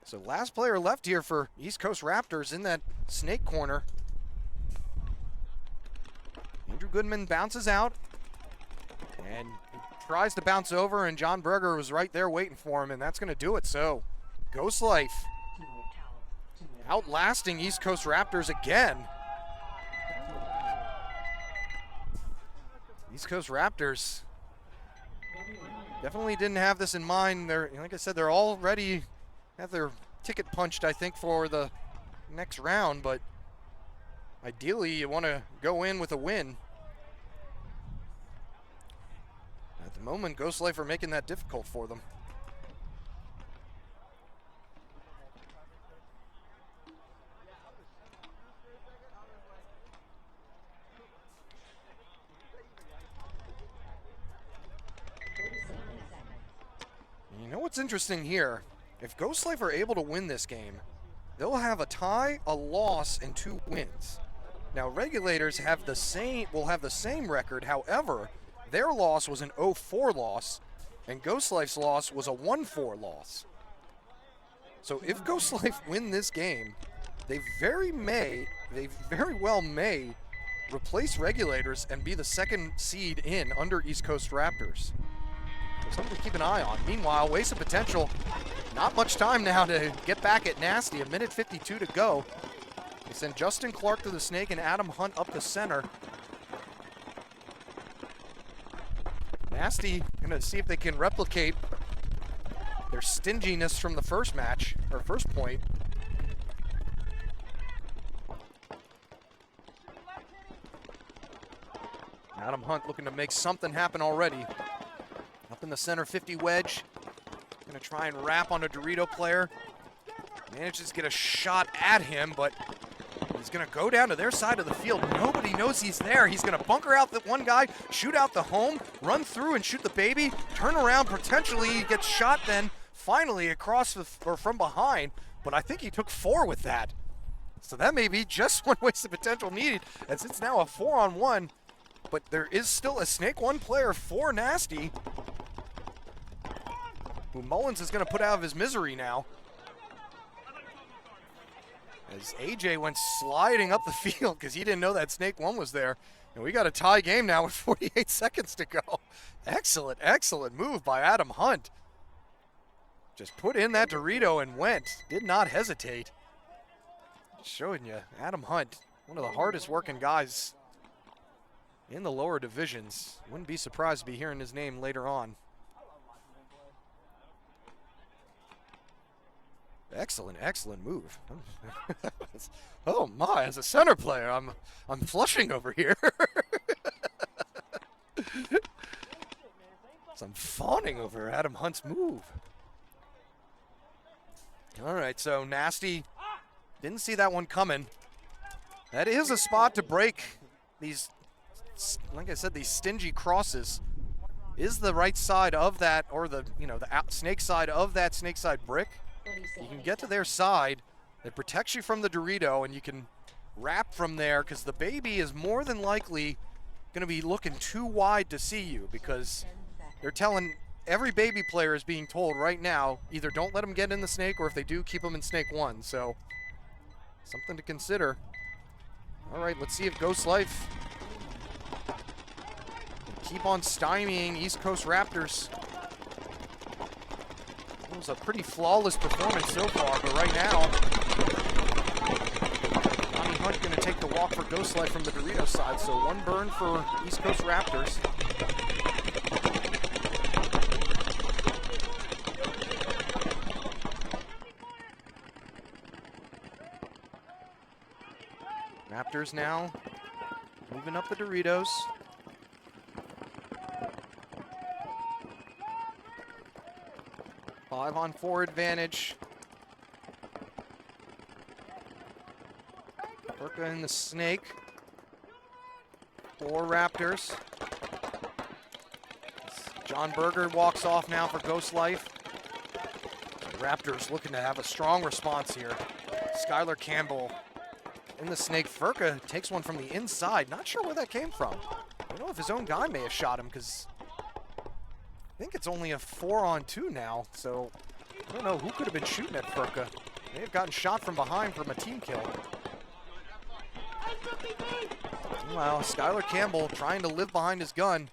So last player left here for East Coast Raptors in that snake corner. Andrew Goodman bounces out. And he tries to bounce over, and John Berger was right there waiting for him, and that's going to do it. So Ghost Life outlasting East Coast Raptors again. East Coast Raptors definitely didn't have this in mind. They're, like I said, they're already have their ticket punched, I think, for the next round, but ideally you want to go in with a win. At the moment, Ghost Life are making that difficult for them. You know what's interesting here? If Ghost Life are able to win this game, they'll have a tie, a loss, and 2 wins. Now, Regulators have will have the same record. However, their loss was an 0-4 loss, and Ghost Life's loss was a 1-4 loss. So if Ghost Life win this game, they very well may replace Regulators and be the 2nd seed in under East Coast Raptors. So something to keep an eye on. Meanwhile, Wasted Potential, not much time now to get back at Nasty. 1:52 to go. They send Justin Clark to the snake and Adam Hunt up the center. Nasty gonna see if they can replicate their stinginess from the first match, or first point. Adam Hunt looking to make something happen already. Up in the center, 50 wedge. Gonna try and wrap on a Dorito player. Manages to get a shot at him, but he's gonna go down to their side of the field. Nobody knows he's there. He's gonna bunker out the one guy, shoot out the home, run through and shoot the baby, turn around, potentially gets shot then, finally across or from behind, but I think he took 4 with that. So that may be just what Wasted Potential needed, as it's now a 4-on-1, but there is still a Snake 1 player for Nasty, who Mullins is gonna put out of his misery now. As AJ went sliding up the field because he didn't know that Snake 1 was there. And we got a tie game now with 48 seconds to go. Excellent, excellent move by Adam Hunt. Just put in that Dorito and went. Did not hesitate. Showing you, Adam Hunt, one of the hardest working guys in the lower divisions. Wouldn't be surprised to be hearing his name later on. Excellent, excellent move. Oh my, as a center player, I'm flushing over here. So I'm fawning over Adam Hunt's move. All right, so Nasty didn't see that one coming. That is a spot to break these, like I said, these stingy crosses. Is the right side of that, or the, the snake side of that snake side brick. You can get to their side. It protects you from the Dorito, and you can wrap from there, because the baby is more than likely going to be looking too wide to see you, because they're telling, every baby player is being told right now, either don't let them get in the snake, or if they do, keep them in snake 1. So something to consider. All right, let's see if Ghost Life can keep on stymieing East Coast Raptors. It was a pretty flawless performance so far, but right now, Johnny Hunt going to take the walk for Ghost Life from the Dorito side, so 1 burn for East Coast Raptors. Raptors now moving up the Doritos. Five-on-4 advantage. Furka in the snake. 4 Raptors. John Berger walks off now for Ghost Life. The Raptors looking to have a strong response here. Skylar Campbell in the snake. Furka takes one from the inside. Not sure where that came from. I don't know if his own guy may have shot him because I think it's only a 4-on-2 now. So I don't know who could have been shooting at Furka. May have gotten shot from behind from a team kill. Meanwhile, Skylar Campbell trying to live behind his gun.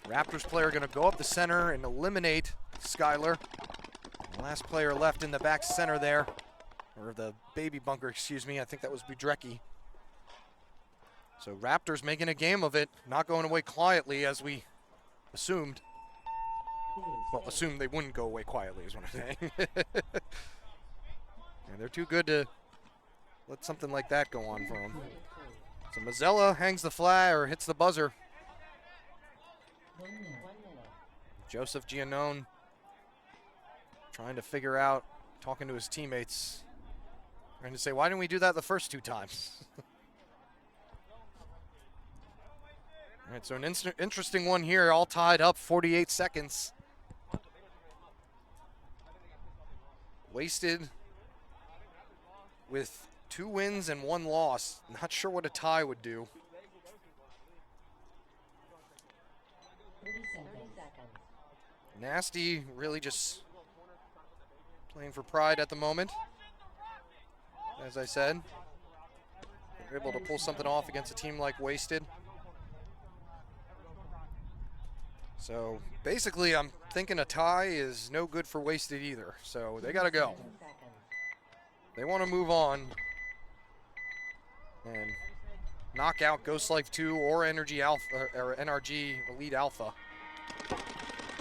Raptors player going to go up the center and eliminate Skylar. The last player left in the back center there, or the baby bunker, excuse me. I think that was Budrecki. So Raptors making a game of it, not going away quietly as we assumed. Well, assumed they wouldn't go away quietly is what I'm saying. And they're too good to let something like that go on for them. So Mazzella hangs the flag or hits the buzzer. Joseph Giannone trying to figure out, talking to his teammates, trying to say, why didn't we do that the first 2 times? All right, so an interesting one here, all tied up, 48 seconds. Wasted with 2 wins and 1 loss. Not sure what a tie would do. 30 seconds. Nasty really just playing for pride at the moment. As I said, they're able to pull something off against a team like Wasted. So basically I'm thinking a tie is no good for Wasted either. So they gotta go. They want to move on and knock out Ghost Life 2 or Energy Alpha or NRG Elite Alpha.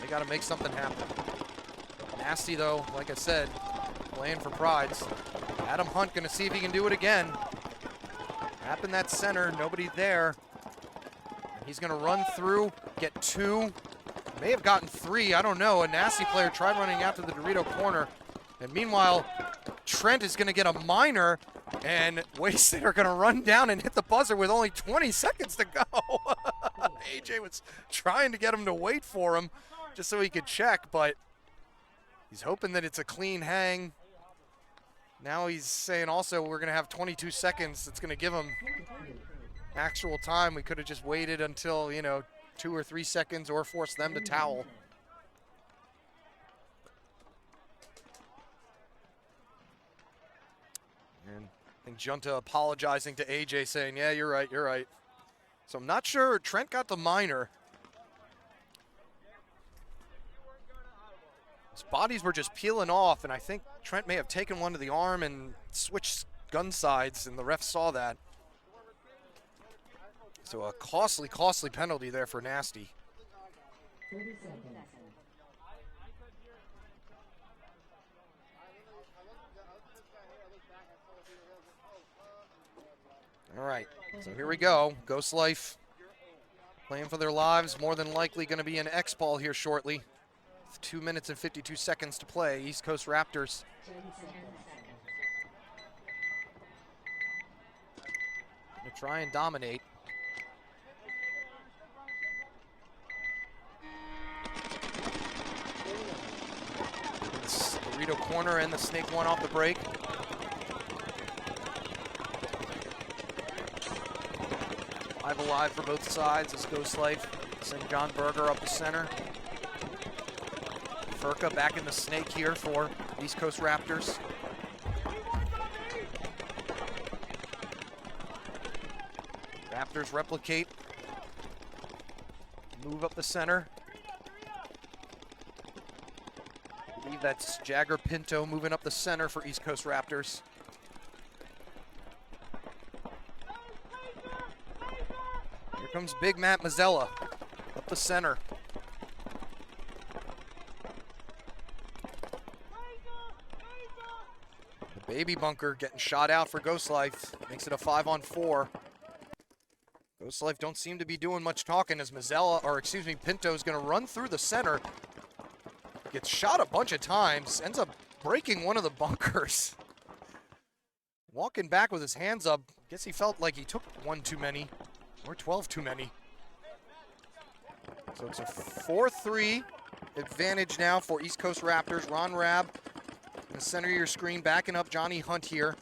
They got to make something happen. Nasty though, like I said, playing for prides. Adam Hunt going to see if he can do it again. Tap in that center, nobody there. He's going to run through, get 2. May have gotten 3, I don't know. A Nasty player tried running after the Dorito corner. And meanwhile, Trent is going to get a minor, and Wasted are going to run down and hit the buzzer with only 20 seconds to go. AJ was trying to get him to wait for him just so he could check, but he's hoping that it's a clean hang. Now he's saying also we're going to have 22 seconds. That's going to give him actual time. We could have just waited until, 2 or 3 seconds or forced them to towel. And I think Junta apologizing to AJ saying, yeah, you're right, you're right. So I'm not sure. Trent got the minor. His bodies were just peeling off, and I think Trent may have taken one to the arm and switched gun sides, and the ref saw that. So a costly, costly penalty there for Nasty. 30 seconds. All right, so here we go. Ghost Life playing for their lives. More than likely going to be an XBall here shortly. With 2 minutes and 52 seconds to play. East Coast Raptors. 10 seconds. Going to try and dominate. This Dorito corner and the snake one off the break. Alive for both sides as Ghost Life send John Berger up the center. Furka back in the snake here for East Coast Raptors. Raptors replicate. Move up the center. I believe that's Jagger Pinto moving up the center for East Coast Raptors. Here comes Big Matt Mazzella up the center. The Baby bunker getting shot out for Ghost Life. Makes it a 5-on-4. Ghost Life don't seem to be doing much talking as Pinto's going to run through the center. Gets shot a bunch of times. Ends up breaking one of the bunkers. Walking back with his hands up. Guess he felt like he took one too many. Or 12 too many. So it's a 4-3 advantage now for East Coast Raptors. Ron Rabb in the center of your screen, backing up Johnny Hunt here.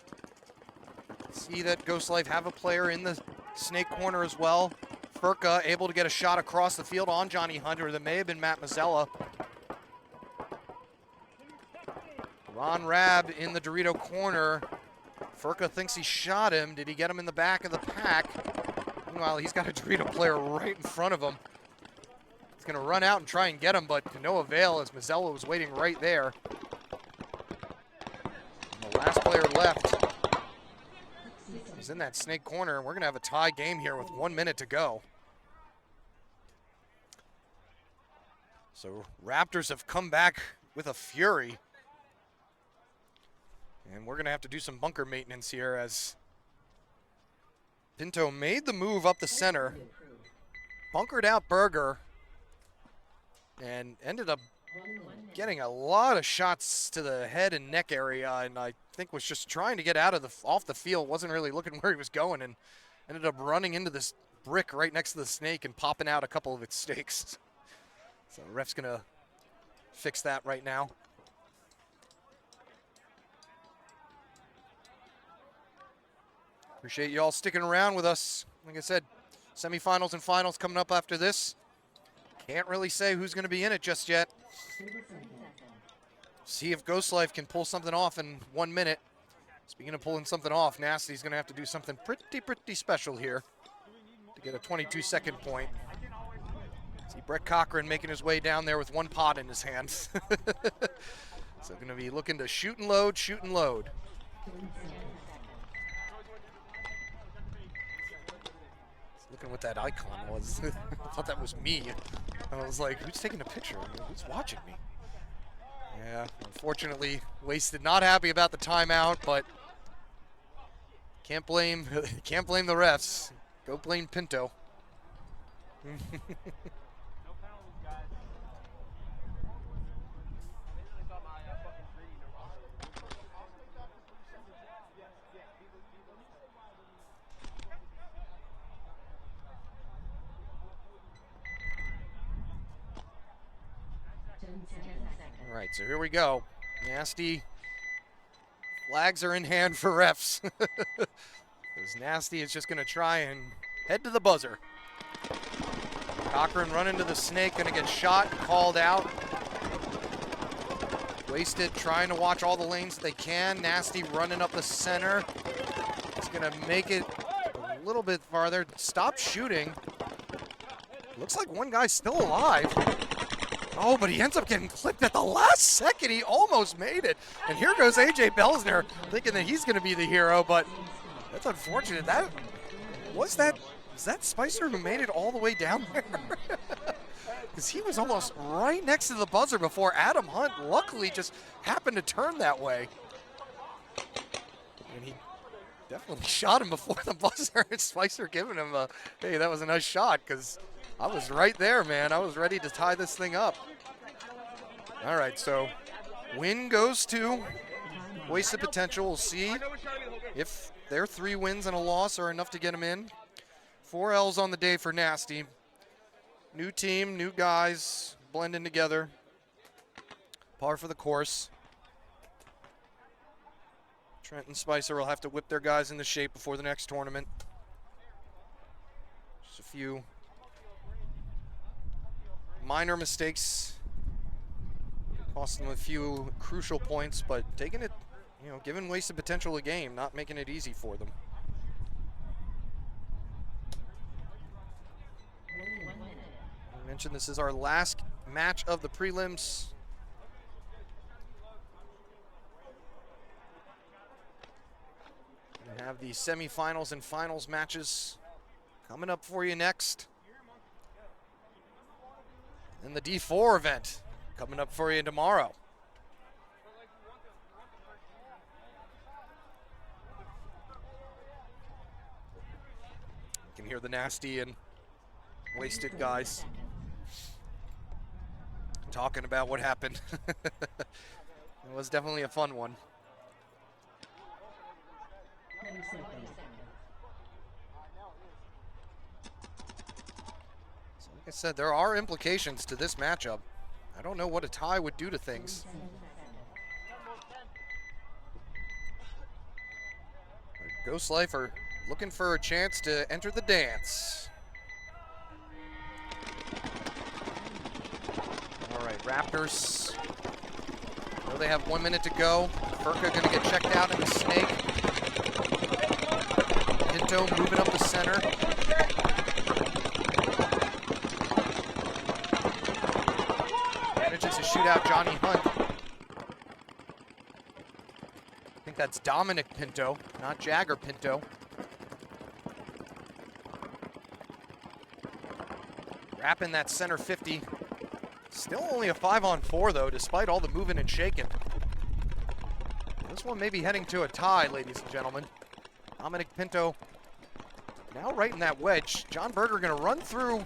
See that Ghost Life have a player in the snake corner as well. Furka able to get a shot across the field on Johnny Hunt, or that may have been Matt Mazzella. Ron Rabb in the Dorito corner. Furka thinks he shot him. Did he get him in the back of the pack? Meanwhile, he's got a Dorito player right in front of him. He's going to run out and try and get him, but to no avail as Mazzella was waiting right there. And the last player left is in that snake corner. We're going to have a tie game here with 1 minute to go. So Raptors have come back with a fury. And we're going to have to do some bunker maintenance here as Pinto made the move up the center, bunkered out Berger, and ended up getting a lot of shots to the head and neck area, and I think was just trying to get out of off the field, wasn't really looking where he was going, and ended up running into this brick right next to the snake and popping out a couple of its stakes. So the ref's going to fix that right now. Appreciate you all sticking around with us. Like I said, semifinals and finals coming up after this. Can't really say who's going to be in it just yet. See if Ghost Life can pull something off in 1 minute. Speaking of pulling something off, Nasty's going to have to do something pretty special here to get a 22-second point. See Brett Cochran making his way down there with one pot in his hand. So going to be looking to shoot and load, shoot and load. Looking what that icon was. I thought that was me. I was like, who's taking a picture? I mean, who's watching me? Yeah, unfortunately, Wasted not happy about the timeout, but can't blame the refs. Go blame Pinto. All right, so here we go. Nasty flags are in hand for refs. Because Nasty is just going to try and head to the buzzer. Cochran running to the snake, going to get shot, called out. Wasted trying to watch all the lanes that they can. Nasty running up the center. He's going to make it a little bit farther. Stop shooting. Looks like one guy's still alive. Oh, but he ends up getting clipped at the last second. He almost made it. And here goes AJ Belsner thinking that he's going to be the hero, but that's unfortunate. Was that Spicer who made it all the way down there? Because he was almost right next to the buzzer before Adam Hunt luckily just happened to turn that way. And he definitely shot him before the buzzer. And Spicer giving him a, hey, that was a nice shot, because I was right there, man. I was ready to tie this thing up. All right, so win goes to Wasted Potential. We'll see if their 3 wins and a loss are enough to get them in. 4 L's on the day for Nasty. New team, new guys, blending together. Par for the course. Trent and Spicer will have to whip their guys into shape before the next tournament. Just a few minor mistakes cost them a few crucial points, but taking it, giving Wasted Potential a game, not making it easy for them. I mentioned this is our last match of the prelims. We have the semifinals and finals matches coming up for you next. And the D4 event coming up for you tomorrow. can hear the nasty and wasted guys talking about what happened. It was definitely a fun one. 30 seconds. So like I said, there are implications to this matchup. I don't know what a tie would do to things. Ghost Life are looking for a chance to enter the dance. All right, Raptors. I know they have 1 minute to go. Furka gonna get checked out in the snake. Pinto moving up the center. Manages to shoot out Johnny Hunt. I think that's Dominic Pinto, not Jagger Pinto. Wrapping that center 50. Still only a 5-on-4 though, despite all the moving and shaking. This one may be heading to a tie, ladies and gentlemen. Dominic Pinto now right in that wedge. John Berger gonna run through,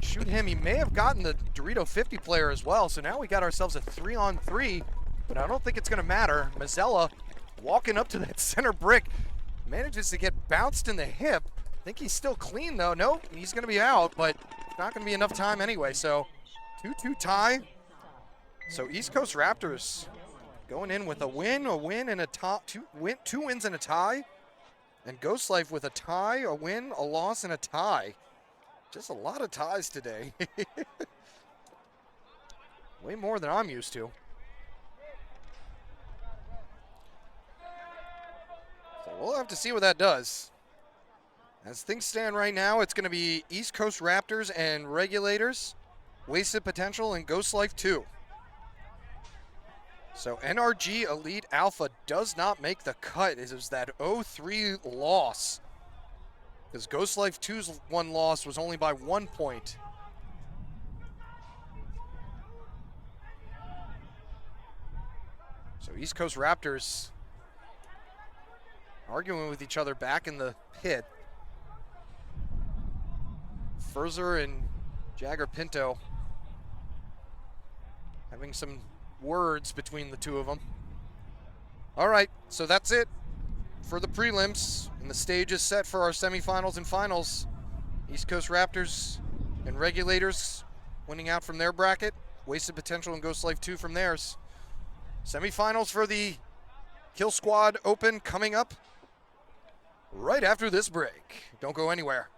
shoot him. He may have gotten the Dorito 50 player as well, so now we got ourselves a 3-on-3, but I don't think it's gonna matter. Mazzella walking up to that center brick, manages to get bounced in the hip. I think he's still clean though. Nope, he's gonna be out, but it's not gonna be enough time anyway, so 2-2 tie. So East Coast Raptors going in with a win, and a tie, two wins and a tie. And Ghost Life with a tie, a win, a loss, and a tie. Just a lot of ties today. Way more than I'm used to. So we'll have to see what that does. As things stand right now, it's going to be East Coast Raptors and Regulators, Wasted Potential, and Ghost Life 2. So NRG Elite Alpha does not make the cut. It was that 0-3 loss. Because Ghost Life 2's one loss was only by 1 point. So East Coast Raptors arguing with each other back in the pit. Furzer and Jagger Pinto having some words between the two of them. All right, so that's it for the prelims, and the stage is set for our semifinals and finals. East Coast Raptors and Regulators winning out from their bracket, Wasted Potential and Ghost Life 2 from theirs. Semifinals for the Killsquad Open coming up right after this break. Don't go anywhere.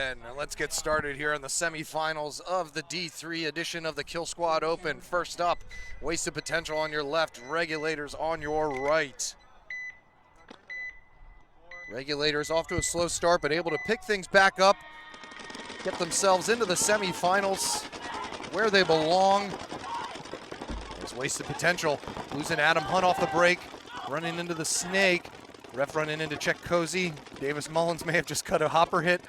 Open. Let's get started here in the semifinals of the D3 edition of the Killsquad Open. First up, Wasted Potential on your left, Regulators on your right. Regulators off to a slow start, but able to pick things back up, get themselves into the semifinals where they belong. There's Wasted Potential, losing Adam Hunt off the break, running into the snake. Ref running in to check Cozy. Davis Mullins may have just cut a hopper hit.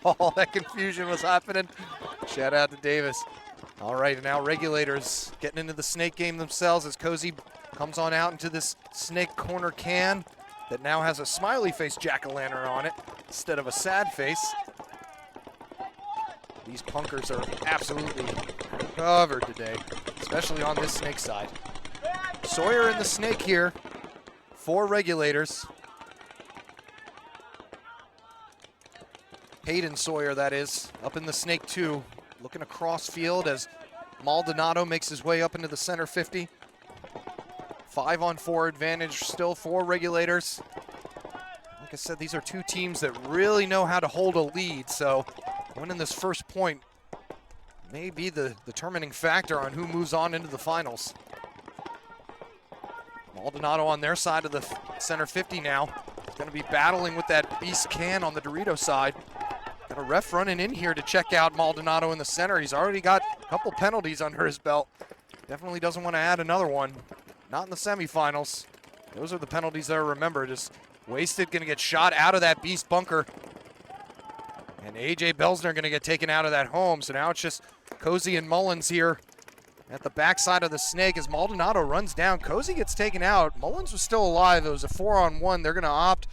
All that confusion was happening. Shout out to Davis. All right, and now Regulators getting into the snake game themselves as Cozy comes on out into this snake corner can that now has a smiley face jack-o'-lantern on it instead of a sad face. These punkers are absolutely covered today, especially on this snake side. Sawyer in the snake here. 4 Regulators. Hayden Sawyer, that is, up in the snake 2, looking across field as Maldonado makes his way up into the center 50. 5-on-4 advantage still for Regulators. Like I said, these are 2 teams that really know how to hold a lead, so winning this first point may be the determining factor on who moves on into the finals. Maldonado on their side of the center 50 now. Going to be battling with that beast can on the Dorito side. Got a ref running in here to check out Maldonado in the center. He's already got a couple penalties under his belt. Definitely doesn't want to add another one. Not in the semifinals. Those are the penalties that are remembered. Just Wasted, going to get shot out of that beast bunker. And AJ Belsner going to get taken out of that home. So now it's just Cozy and Mullins here at the backside of the snake as Maldonado runs down. Cozy gets taken out. Mullins was still alive. It was a 4-on-1. They're going to opt.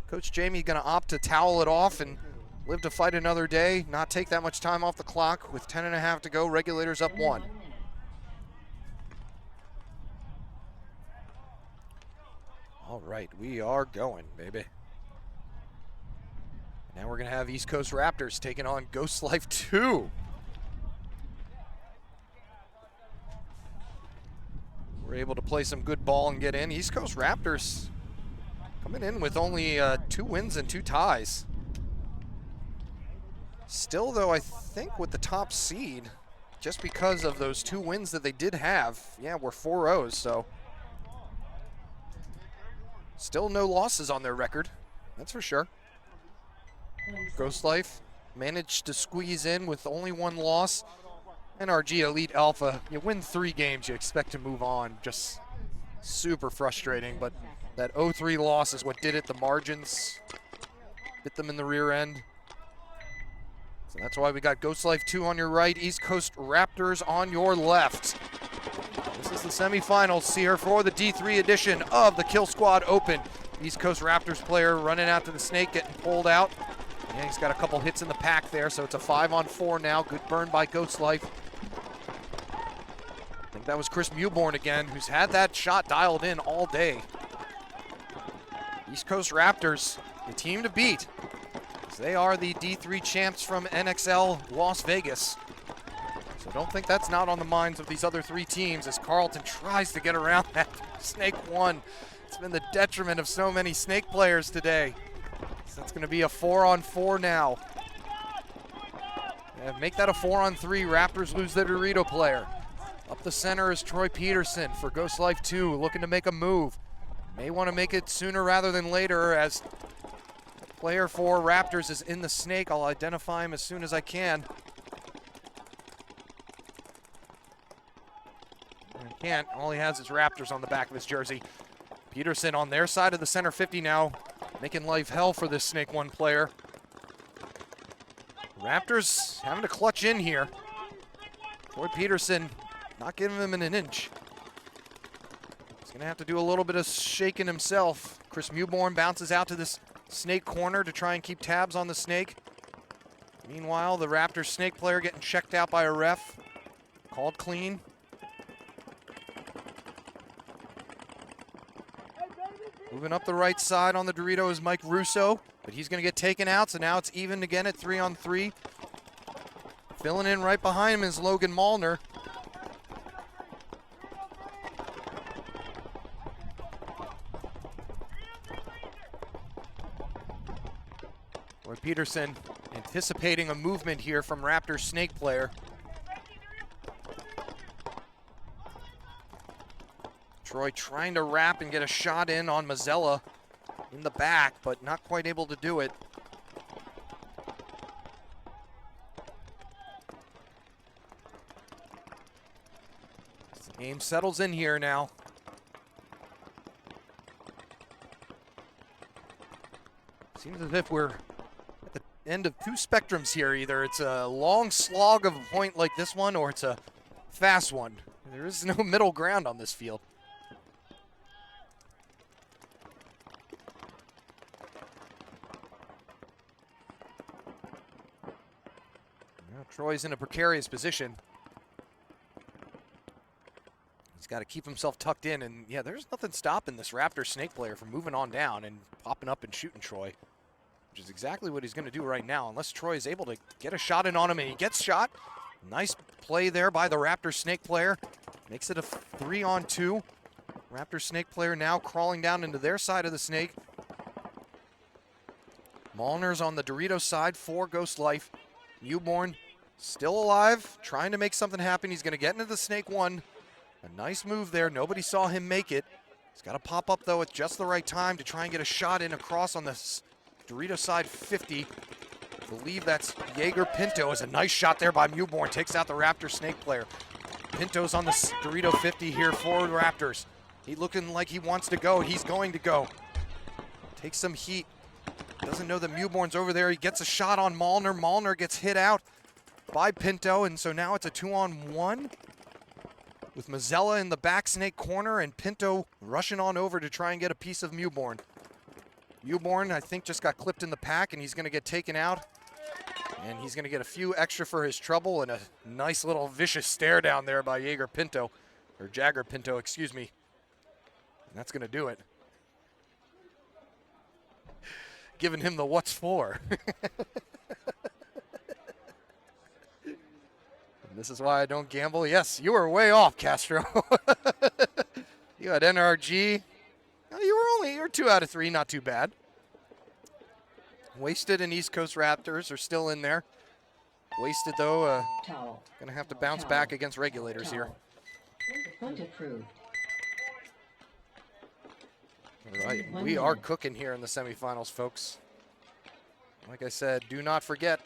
Coach Jamie going to opt to towel it off and live to fight another day. Not take that much time off the clock with 10.5 to go. Regulators up 1. All right, we are going, baby. Now we're going to have East Coast Raptors taking on Ghost Life 2. We're able to play some good ball and get in. East Coast Raptors coming in with only 2 wins and 2 ties. Still, though, I think with the top seed, just because of those 2 wins that they did have, yeah, we're 4-0, so still no losses on their record, that's for sure. Ghost Life managed to squeeze in with only 1 loss. NRG Elite Alpha, you win 3 games, you expect to move on. Just super frustrating, but that 0-3 loss is what did it. The margins bit them in the rear end. So that's why we got Ghost Life 2 on your right, East Coast Raptors on your left. This is the semifinals here for the D3 edition of the Killsquad Open. East Coast Raptors player running out to the snake, getting pulled out. Yeah, he's got a couple hits in the pack there, so it's a 5-on-4 now. Good burn by Ghost Life. I think that was Chris Mewborn again, who's had that shot dialed in all day. East Coast Raptors, the team to beat. They are the D3 champs from NXL Las Vegas. So don't think that's not on the minds of these other 3 teams as Carlton tries to get around that snake 1. It's been the detriment of so many snake players today. So that's going to be a 4-on-4 now. Yeah, make that a 4-on-3. Raptors lose their Dorito player. Up the center is Troy Peterson for Ghost Life 2, looking to make a move. May want to make it sooner rather than later as the player for Raptors is in the snake. I'll identify him as soon as I can. I can't. All he has is Raptors on the back of his jersey. Peterson on their side of the center 50 now, making life hell for this Snake 1 player. Raptors having to clutch in here. Troy Peterson not giving him an inch. He's going to have to do a little bit of shaking himself. Chris Mewborn bounces out to this snake corner to try and keep tabs on the snake. Meanwhile, the Raptors snake player getting checked out by a ref. Called clean. Moving up the right side on the Dorito is Mike Russo, but he's going to get taken out, so now it's even again at 3-on-3. Filling in right behind him is Logan Malner. Roy Peterson anticipating a movement here from Raptors snake player. Troy trying to wrap and get a shot in on Mazzella in the back, but not quite able to do it. As the game settles in here now. Seems as if we're at the end of two spectrums here. Either it's a long slog of a point like this one, or it's a fast one. There is no middle ground on this field. Now, Troy's in a precarious position. He's got to keep himself tucked in, and yeah, there's nothing stopping this Raptor snake player from moving on down and popping up and shooting Troy, which is exactly what he's going to do right now, unless Troy is able to get a shot in on him, and he gets shot. Nice play there by the Raptor snake player. Makes it a 3-on-2. Raptor snake player now crawling down into their side of the snake. Malner's on the Doritos side, 4 ghost life. Newborn still alive, trying to make something happen. He's going to get into the snake 1. A nice move there. Nobody saw him make it. He's got to pop up, though, at just the right time to try and get a shot in across on the Dorito side 50. I believe that's Jaeger Pinto. Is a nice shot there by Newborn. Takes out the Raptor snake player. Pinto's on the Dorito 50 here for the Raptors. He looking like he wants to go. He's going to go. Takes some heat. Doesn't know that Newborn's over there. He gets a shot on Malner. Malner gets hit out by Pinto, and so now it's a 2-on-1 with Mazzella in the back snake corner and Pinto rushing on over to try and get a piece of Newborn. Newborn, I think, just got clipped in the pack, and he's going to get taken out. And he's going to get a few extra for his trouble, and a nice little vicious stare down there by Jaeger Pinto, or Jagger Pinto, excuse me. And that's going to do it. Giving him the what's for. This is why I don't gamble. Yes, you were way off, Castro. You had NRG. You're 2 out of 3, not too bad. Wasted and East Coast Raptors are still in there. Wasted, though, going to have to bounce back against regulators here. Point approved. All right, we are cooking here in the semifinals, folks. Like I said, do not forget,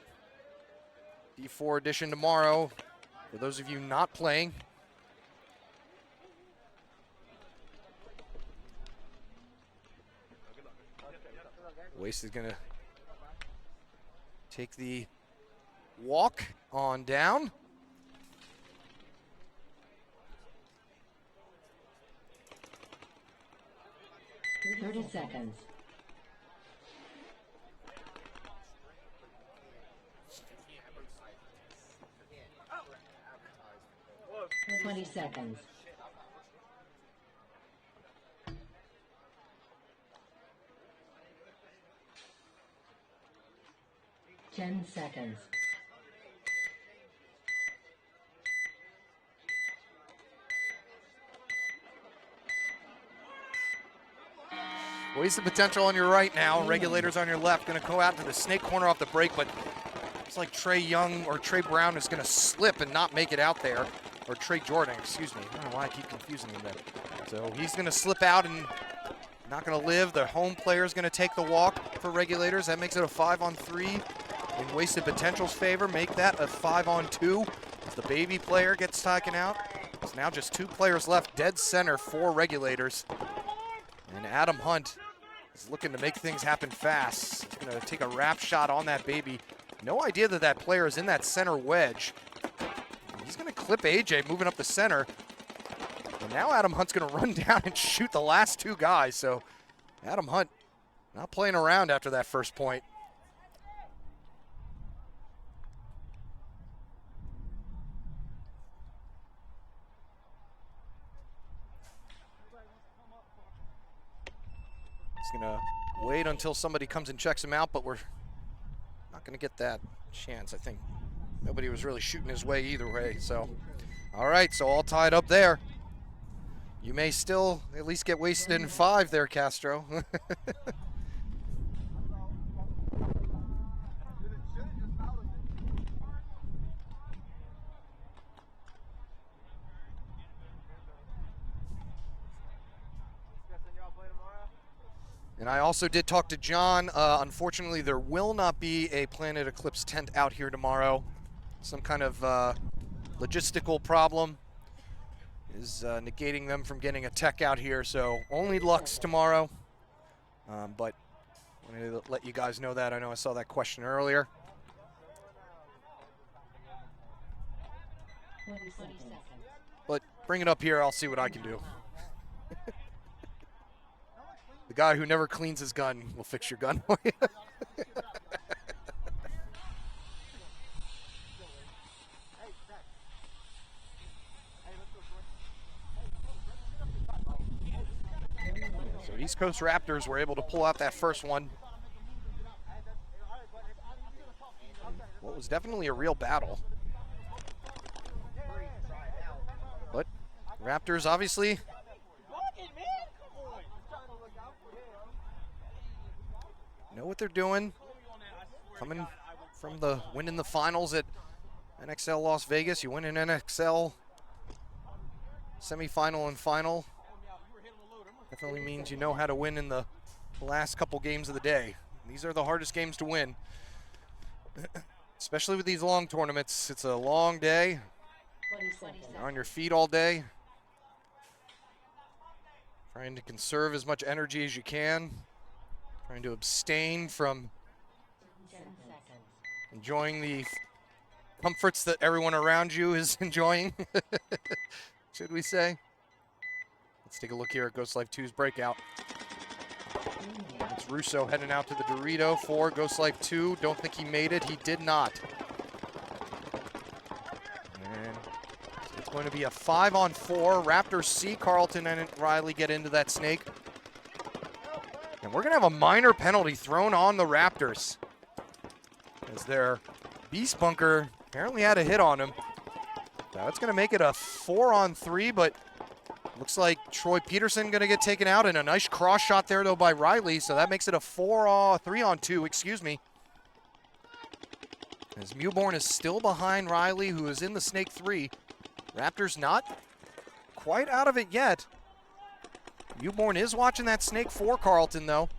D4 edition tomorrow. For those of you not playing, Waste is going to take the walk on down. Thirty seconds. Whoa. 20 seconds. Ten seconds. Wasted potential on your right now. Regulators on your left. Going to go out to the snake corner off the break, but it's like Trey Young or Trey Brown is going to slip and not make it out there. Or Trey Jordan, excuse me. I don't know why I keep confusing him there. So he's going to slip out and not going to live. The home player is going to take the walk for regulators. That makes it a 5-on-3 in Wasted Potential's favor. Make that a 5-on-2 as the baby player gets taken out. There's now just 2 players left, dead center for regulators. And Adam Hunt is looking to make things happen fast. He's going to take a wrap shot on that baby. No idea that that player is in that center wedge. He's going to clip AJ moving up the center. And now Adam Hunt's going to run down and shoot the last 2 guys. So Adam Hunt not playing around after that first point. He's going to wait until somebody comes and checks him out, but we're not going to get that chance. I think nobody was really shooting his way either way. So, all right, so all tied up there. You may still at least get wasted in 5 there, Castro. And I also did talk to John. Unfortunately, there will not be a Planet Eclipse tent out here tomorrow. Some kind of logistical problem is negating them from getting a tech out here, so only Lux tomorrow. But I wanted to let you guys know that. I know I saw that question earlier. 20 seconds. But bring it up here, I'll see what I can do. The guy who never cleans his gun will fix your gun for you. So East Coast Raptors were able to pull out that first one. What was definitely a real battle. But Raptors obviously know what they're doing. Coming from the win in the finals at NXL Las Vegas. You win an NXL semifinal and final. Definitely means you know how to win in the last couple games of the day. These are the hardest games to win. Especially with these long tournaments. It's a long day. 20 seconds. You're on your feet all day. Trying to conserve as much energy as you can. Trying to abstain from 10 seconds. enjoying the comforts that everyone around you is enjoying, should we say. Let's take a look here at Ghost Life 2's breakout. It's Russo heading out to the Dorito for Ghost Life 2. Don't think he made it. He did not. And it's going to be a 5-on-4. Raptors see Carlton and Riley get into that snake. And we're going to have a minor penalty thrown on the Raptors, as their beast bunker apparently had a hit on him. That's going to make it a 4-on-3, but looks like Troy Peterson going to get taken out, and a nice cross shot there, though, by Riley. So that makes it a 3-on-2, excuse me. As Mewborn is still behind Riley, who is in the Snake 3. Raptors not quite out of it yet. Mewborn is watching that Snake 4 Carlton, though.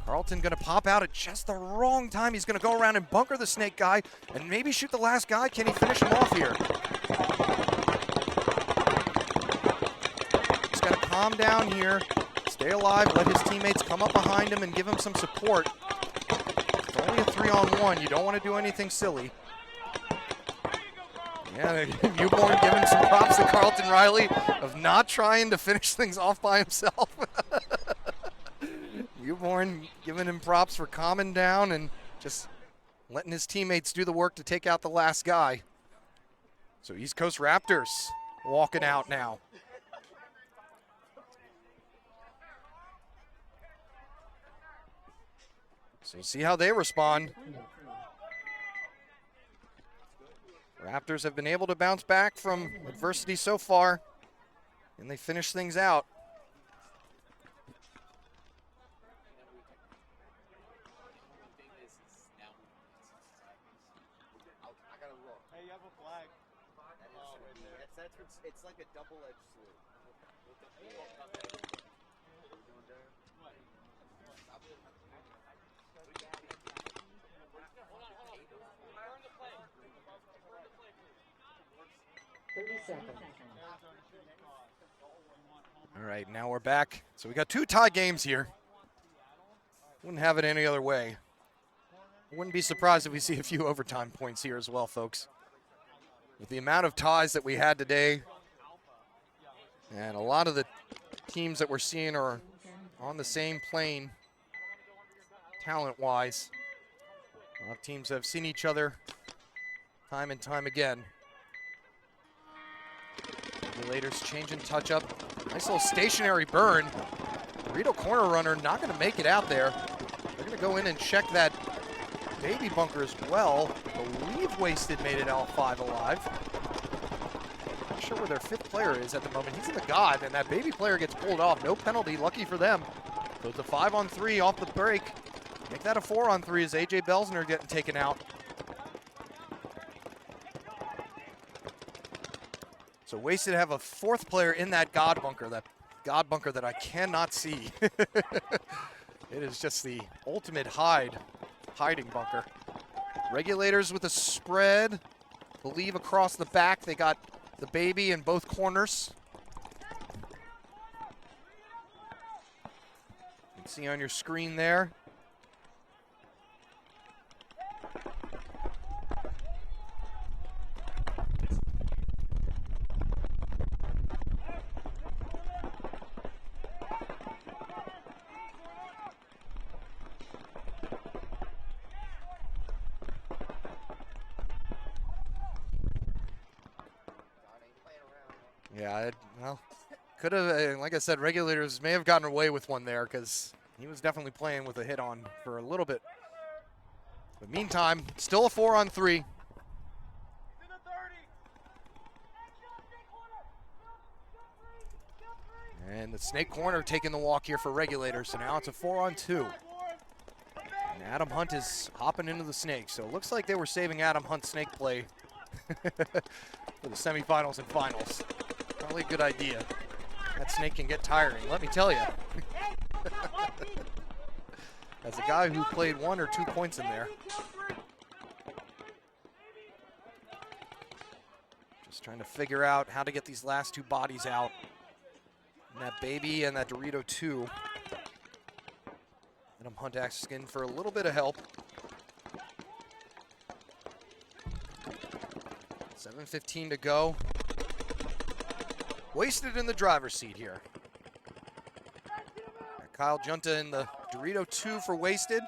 Carlton going to pop out at just the wrong time. He's going to go around and bunker the Snake guy and maybe shoot the last guy. Can he finish him off here? He's got to calm down here, stay alive, let his teammates come up behind him and give him some support. It's only a 3-on-1. You don't want to do anything silly. Yeah, Mewborn giving some props to Carlton Riley of not trying to finish things off by himself. Mewborn giving him props for calming down and just letting his teammates do the work to take out the last guy. So East Coast Raptors walking out now. So see how they respond. Raptors have been able to bounce back from adversity so far, and they finish things out. Hey, you have a flag. It's like a double-edged sword. All right, now we're back. So we got 2 tie games here. Wouldn't have it any other way. Wouldn't be surprised if we see a few overtime points here as well, folks. With the amount of ties that we had today, and a lot of the teams that we're seeing are on the same plane, talent-wise. A lot of teams have seen each other time and time again. Regulators changing touch-up. Nice little stationary burn. Dorito corner runner not going to make it out there. They're going to go in and check that baby bunker as well. I believe Wasted made it out 5 alive. Not sure where their 5th player is at the moment. He's in the God, and that baby player gets pulled off. No penalty, lucky for them. So it's a 5-on-3 off the break. Make that a 4-on-3 as AJ Belzner getting taken out. So Wasted have a 4th player in that God bunker. That God bunker that I cannot see. It is just the ultimate hiding bunker. Regulators with a spread. Believe across the back they got the baby in both corners. You can see on your screen there. Yeah, well, could have, like I said, regulators may have gotten away with one there because he was definitely playing with a hit on for a little bit. But meantime, still a 4-on-3. And the snake corner taking the walk here for regulators. So now it's a 4-on-2. And Adam Hunt is hopping into the snake. So it looks like they were saving Adam Hunt's snake play for the semifinals and finals. Probably a good idea. That snake can get tiring, let me tell you. As a guy who played 1 or 2 points in there. Just trying to figure out how to get these last 2 bodies out. And that baby and that Dorito 2. Adam Hunt asking for a little bit of help. 7:15 to go. Wasted in the driver's seat here. Got Kyle Junta in the Dorito 2 for Wasted.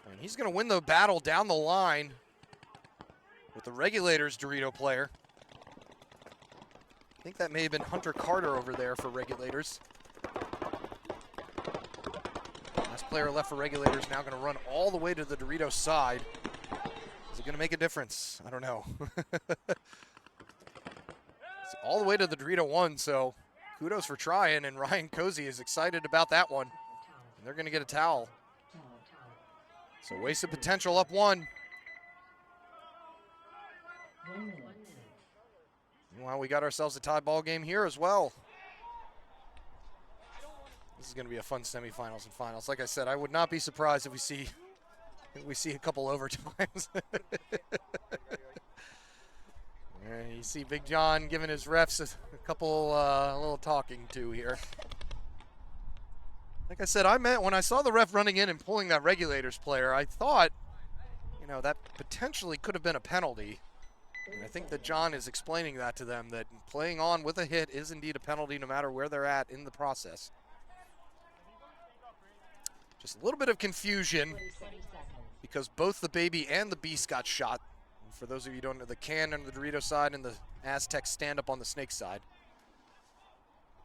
And he's going to win the battle down the line with the Regulators Dorito player. I think that may have been Hunter Carter over there for Regulators. Last player left for Regulators now going to run all the way to the Dorito side. Is it going to make a difference? I don't know. It's all the way to the Dorito 1, so kudos for trying, and Ryan Cozy is excited about that one. And they're going to get a towel. So wasted potential up 1. Meanwhile, we got ourselves a tie ball game here as well. This is going to be a fun semifinals and finals. Like I said, I would not be surprised if we see a couple overtimes. And you see Big John giving his refs a couple little talking to here. Like I said, when I saw the ref running in and pulling that Regulators player, I thought, you know, that potentially could have been a penalty. And I think that John is explaining that to them, that playing on with a hit is indeed a penalty no matter where they're at in the process. Just a little bit of confusion because both the baby and the beast got shot. For those of you who don't know, the can on the Dorito side and the Aztec stand up on the snake side.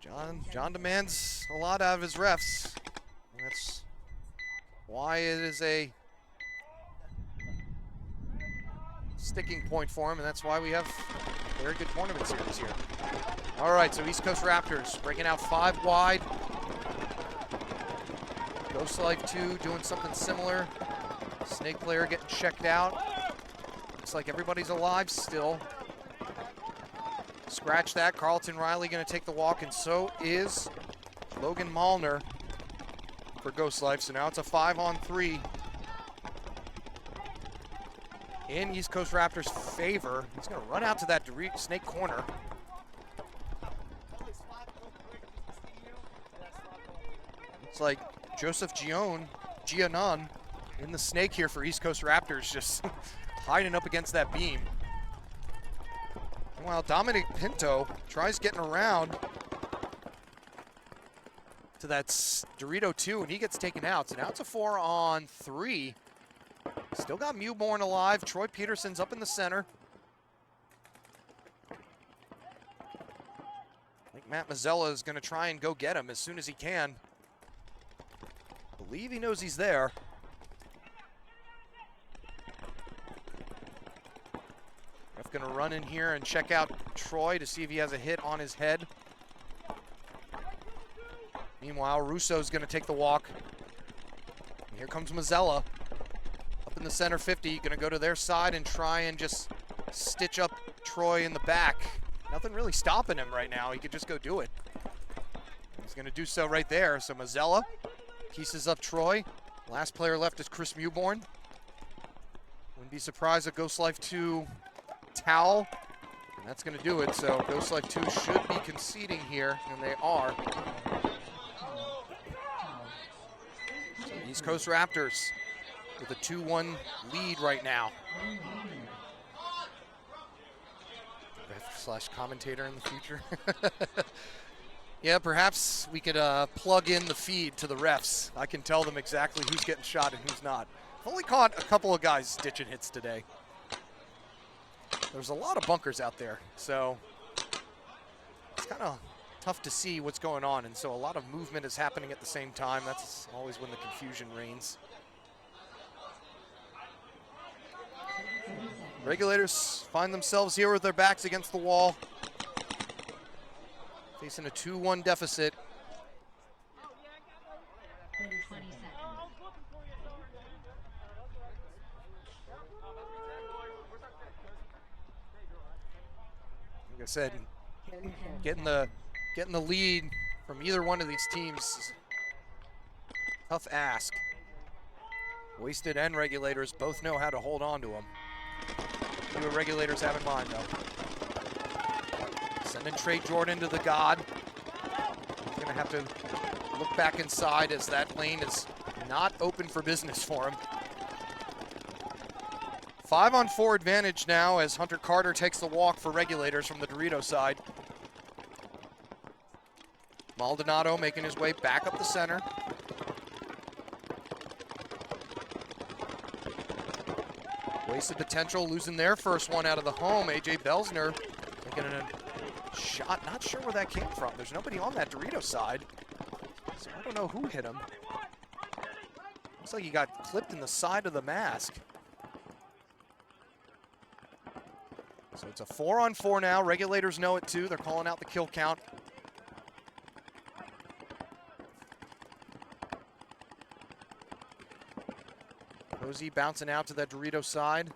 John demands a lot out of his refs. And that's why it is a sticking point for him, and that's why we have a very good tournament series here. All right, so East Coast Raptors breaking out 5 wide. Ghost Life 2 doing something similar. Snake player getting checked out. Looks like everybody's alive still. Scratch that. Carlton Riley going to take the walk, and so is Logan Malner for Ghost Life. So now it's a 5-on-3 in East Coast Raptors' favor. He's going to run out to that snake corner. Looks like Joseph Giannon in the snake here for East Coast Raptors, just hiding up against that beam. Meanwhile, Dominic Pinto tries getting around to that Dorito 2, and he gets taken out. So now it's a 4-on-3. Still got Mewborn alive. Troy Peterson's up in the center. I think Matt Mazzella is going to try and go get him as soon as he can. Believe he knows he's there. Ref going to run in here and check out Troy to see if he has a hit on his head. Meanwhile, Russo's going to take the walk. And here comes Mazzella. Up in the center 50, going to go to their side and try and just stitch up Troy in the back. Nothing really stopping him right now. He could just go do it. He's going to do so right there. So Mazzella pieces up Troy. Last player left is Chris Mewborn. Wouldn't be surprised if Ghost Life 2 towel. And that's going to do it. So Ghost Life 2 should be conceding here, and they are. So East Coast Raptors with a 2-1 lead right now. Ref / commentator in the future. Yeah, perhaps we could plug in the feed to the refs. I can tell them exactly who's getting shot and who's not. I've only caught a couple of guys ditching hits today. There's a lot of bunkers out there, so it's kind of tough to see what's going on, and so a lot of movement is happening at the same time. That's always when the confusion reigns. Regulators find themselves here with their backs against the wall, facing a 2-1 deficit. 20 seconds. Like I said, getting the lead from either one of these teams is a tough ask. Wasted and Regulators both know how to hold on to them. See what Regulators have in mind, though. Sending Trey Jordan to the God. He's going to have to look back inside as that lane is not open for business for him. 5-on-4 advantage now as Hunter Carter takes the walk for Regulators from the Dorito side. Maldonado making his way back up the center. Wasted potential, losing their first one out of the home. AJ Belsner making a shot. Not sure where that came from. There's nobody on that Dorito side, so I don't know who hit him. Looks like he got clipped in the side of the mask. So it's a 4-on-4 now. Regulators know it too. They're calling out the kill count. Posey bouncing out to that Dorito side.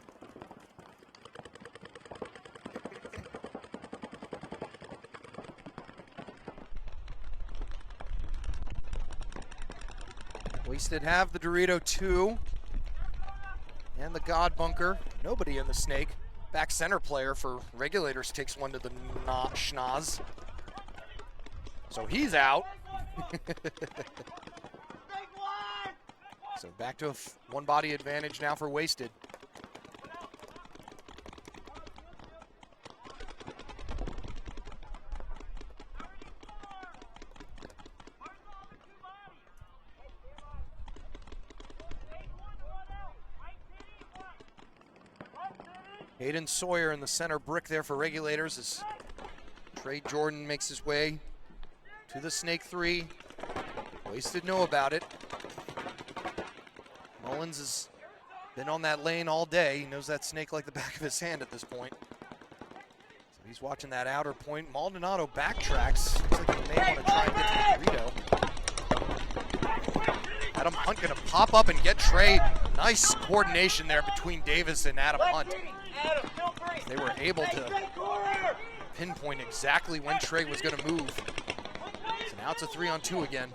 Wasted have the Dorito 2 and the God bunker. Nobody in the snake. Back center player for Regulators takes one to the schnoz. So he's out. So back to a one body advantage now for Wasted. Hayden Sawyer in the center brick there for Regulators as Trey Jordan makes his way to the snake 3. Wasted know about it. Mullins has been on that lane all day. He knows that snake like the back of his hand at this point. So he's watching that outer point. Maldonado backtracks. Looks like he may want to try and get to the Dorito. Adam Hunt gonna pop up and get Trey. Nice coordination there between Davis and Adam Hunt. They were able to pinpoint exactly when Trey was gonna move. So now it's a 3-on-2 again.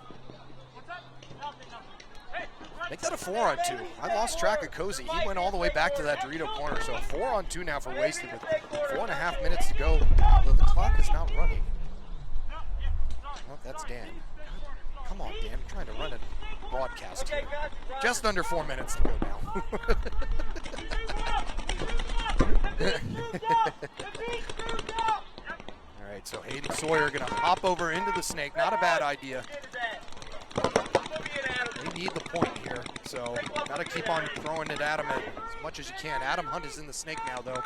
Make that a 4-on-2. I lost track of Cozy. He went all the way back to that Dorito corner. So a 4-on-2 now for Wasted with 4.5 minutes to go. Although the clock is not running. Oh, that's Dan. Come on, Dan. I'm trying to run a broadcast here. Just under 4 minutes to go now. All right, so Hayden Sawyer going to hop over into the snake. Not a bad idea. They need the point here, so got to keep on throwing it at him as much as you can. Adam Hunt is in the snake now, though.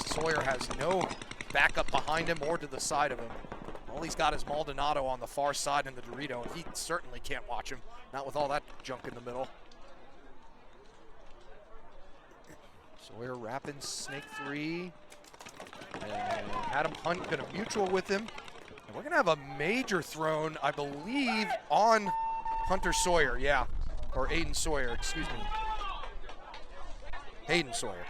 Sawyer has no backup behind him or to the side of him. All he's got is Maldonado on the far side in the Dorito, and he certainly can't watch him, not with all that junk in the middle. Sawyer wrapping snake 3. And Adam Hunt going to mutual with him. And we're going to have a major thrown, I believe, on Hunter Sawyer, yeah. Or Aiden Sawyer, excuse me. Hayden Sawyer.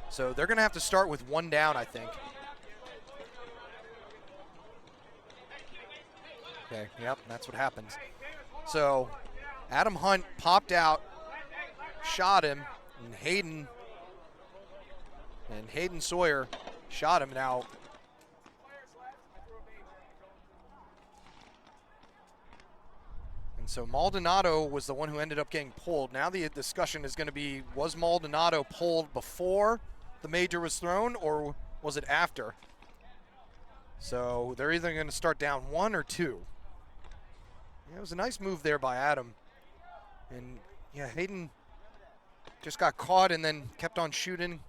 So they're going to have to start with 1 down, I think. Okay, yep, that's what happens. So Adam Hunt popped out, shot him, and Hayden Sawyer shot him now. And so Maldonado was the one who ended up getting pulled. Now the discussion is going to be, was Maldonado pulled before the major was thrown or was it after? So they're either going to start down 1 or 2. Yeah, it was a nice move there by Adam. And yeah, Hayden just got caught and then kept on shooting.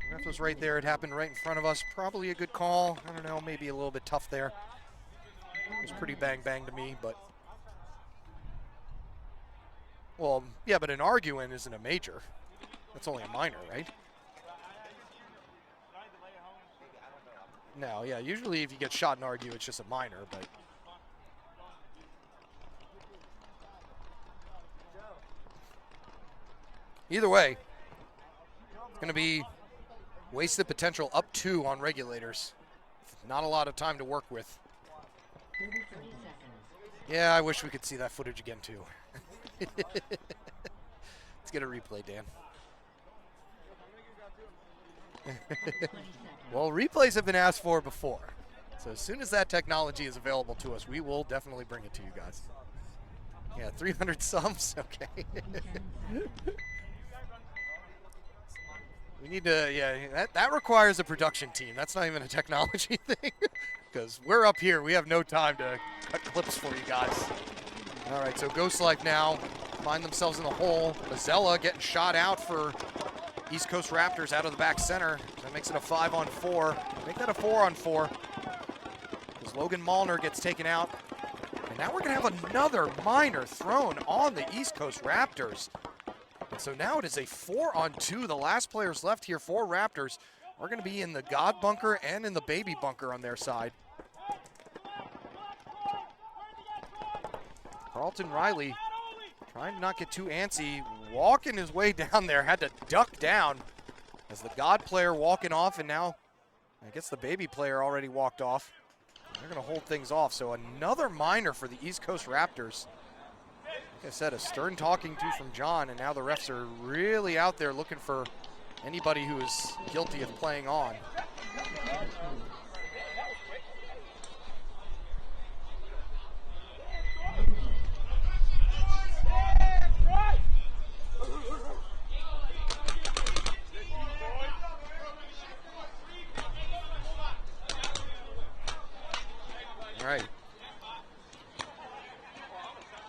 The ref was right there. It happened right in front of us. Probably a good call. I don't know, maybe a little bit tough there. It was pretty bang to me, but. Well, yeah, but an arguing isn't a major. That's only a minor, right? No, yeah, usually if you get shot and argue, it's just a minor, but. Either way, it's going to be wasted potential up 2 on regulators. Not a lot of time to work with. 30 seconds. Yeah, I wish we could see that footage again, too. Let's get a replay, Dan. 20 seconds. Well, replays have been asked for before. So as soon as that technology is available to us, we will definitely bring it to you guys. Yeah, 300 subs? Okay. 10 seconds. We need to, yeah, that requires a production team. That's not even a technology thing. Because we're up here. We have no time to cut clips for you guys. All right, so Ghost Life now find themselves in the hole. Mazzella getting shot out for East Coast Raptors out of the back center. That makes it a 5-on-4. Make that a 4-on-4. Because Logan Malner gets taken out. And now we're going to have another minor thrown on the East Coast Raptors. And so now it is a 4-on-2. The last players left here for Raptors are going to be in the God bunker and in the baby bunker on their side. Carlton Riley trying to not get too antsy, walking his way down there, had to duck down as the God player walking off, and now I guess the baby player already walked off. They're going to hold things off, so another minor for the East Coast Raptors. Like I said, a stern talking to from John, and now the refs are really out there looking for anybody who is guilty of playing on. All right.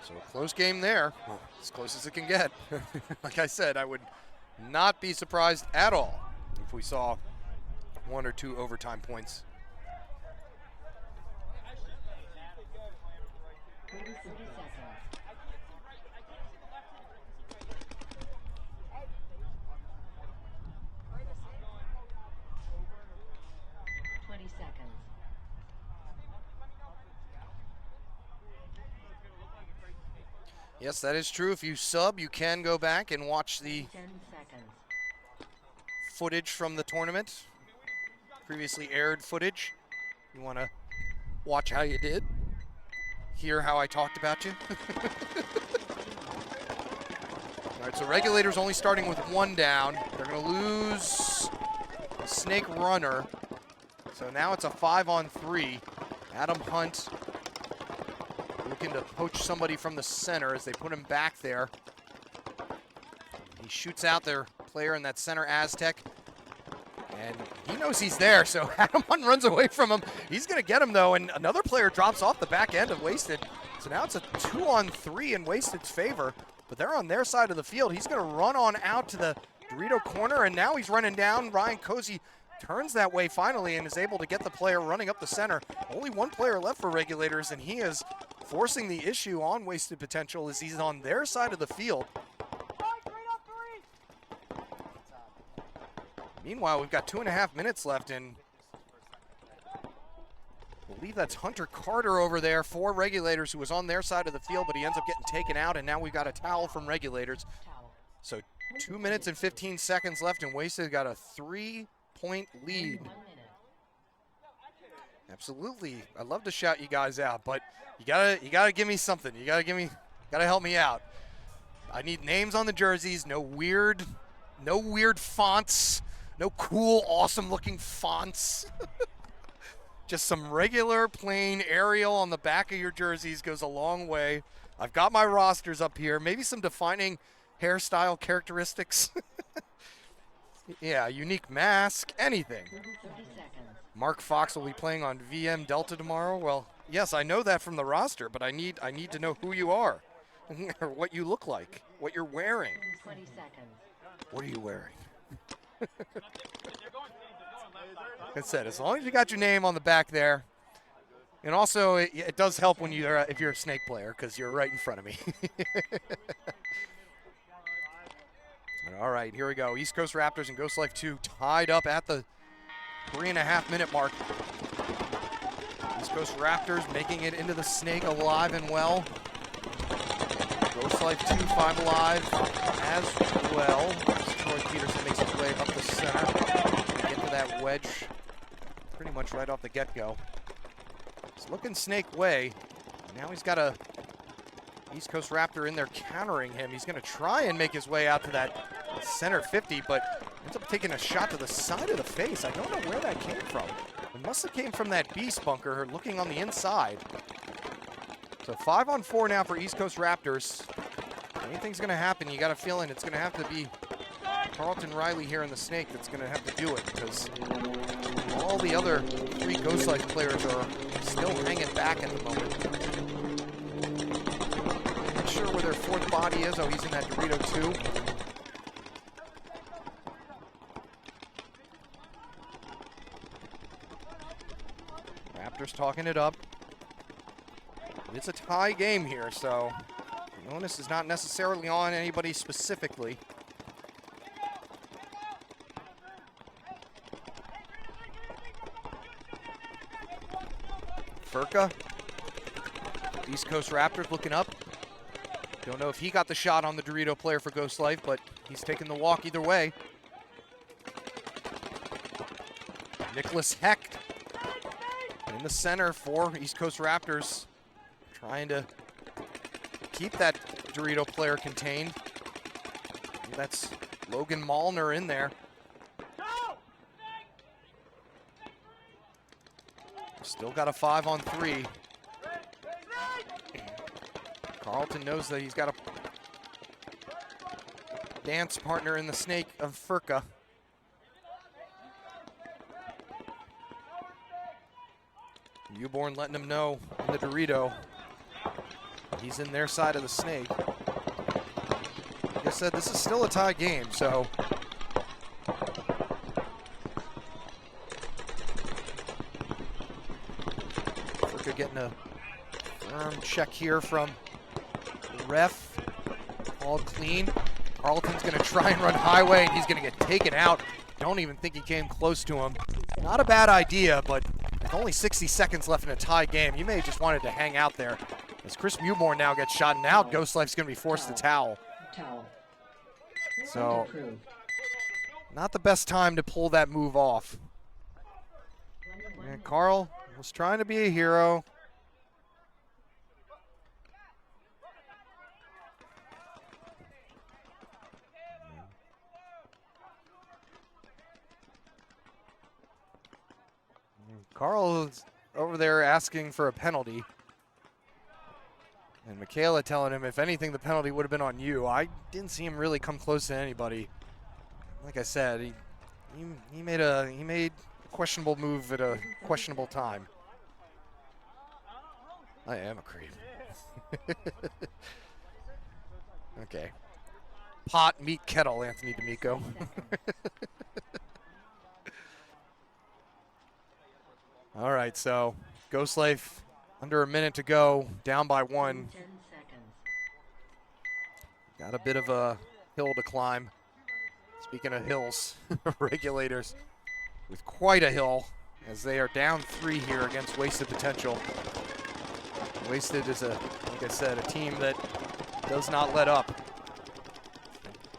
So a close game there, as close as it can get. Like I said, I would not be surprised at all if we saw 1 or 2 overtime points. 30 seconds. 20 seconds. Yes, that is true. If you sub, you can go back and watch the 10 seconds. footage from the tournament. Previously aired footage. You want to watch how you did, hear how I talked about you. All right, so regulators only starting with 1 down. They're going to lose a snake runner. So now it's a 5-on-3. Adam Hunt looking to poach somebody from the center as they put him back there. He shoots out their player in that center Aztec. And he knows he's there, so Adam Hunt runs away from him. He's going to get him, though, and another player drops off the back end of Wasted. So now it's a 2-on-3 in Wasted's favor, but they're on their side of the field. He's going to run on out to the Dorito corner, and now he's running down. Ryan Cozy turns that way finally and is able to get the player running up the center. Only 1 player left for regulators, and he is forcing the issue on Wasted Potential as he's on their side of the field. Meanwhile, we've got 2.5 minutes left, and I believe that's Hunter Carter over there for regulators, who was on their side of the field, but he ends up getting taken out, and now we've got a towel from regulators. Towel. So 2 minutes and 15 seconds left, and Wasted got a 3-point lead. 1 minute. Absolutely. I'd love to shout you guys out, but you gotta give me something. You gotta help me out. I need names on the jerseys, no weird fonts, no cool, awesome looking fonts. Just some regular plain Arial on the back of your jerseys goes a long way. I've got my rosters up here, maybe some defining hairstyle characteristics. Yeah, unique mask, anything. 30 seconds. Mark Fox will be playing on VM Delta tomorrow. Well, yes, I know that from the roster, but I need to know who you are, or what you look like, what you're wearing. 20 seconds. What are you wearing? Like I said, as long as you got your name on the back there, and also it does help when if you're a Snake player because you're right in front of me. All right, here we go. East Coast Raptors and Ghost Life 2 tied up at the 3.5-minute mark. East Coast Raptors making it into the Snake alive and well. Ghost Life 2 5 alive as well. Troy Peterson makes his way up the center. Get to that wedge pretty much right off the get-go. It's looking Snake way. Now he's got a East Coast Raptor in there countering him. He's going to try and make his way out to that center 50, but ends up taking a shot to the side of the face. I don't know where that came from. It must have came from that beast bunker looking on the inside. So 5-on-4 now for East Coast Raptors. Anything's going to happen. You got a feeling it's going to have to be Carlton Riley here in the Snake that's going to have to do it, because all the other 3 Ghost Life players are still hanging back at the moment. Not sure where their 4th body is. Oh, he's in that Dorito 2. Raptors talking it up. It's a tie game here, so the onus is not necessarily on anybody specifically. Furka, East Coast Raptors looking up. Don't know if he got the shot on the Dorito player for Ghost Life, but he's taking the walk either way. Nicholas Hecht in the center for East Coast Raptors, trying to keep that Dorito player contained. That's Logan Malner in there. Still got a 5-on-3. Carlton knows that he's got a dance partner in the Snake of Furka. Newborn letting him know in the Dorito he's in their side of the Snake. Like I said, this is still a tie game, so Furka getting a firm check here from the ref. All clean. Carlton's going to try and run highway, and he's going to get taken out. Don't even think he came close to him. Not a bad idea, but with only 60 seconds left in a tie game, you may have just wanted to hang out there. As Chris Mewborn now gets shot out, Ghost Life's going to be forced to towel. So, not the best time to pull that move off. And Carl was trying to be a hero. Carl's over there asking for a penalty. And Michaela telling him, if anything, the penalty would have been on you. I didn't see him really come close to anybody. Like I said, he made a questionable move at a questionable time. I am a creep. Okay. Pot, meat, kettle, Anthony D'Amico. All right, so Ghost Life under a minute to go, down by 1. 10 seconds. Got a bit of a hill to climb. Speaking of hills, Regulators with quite a hill as they are down 3 here against Wasted Potential. Wasted is, like I said, a team that does not let up.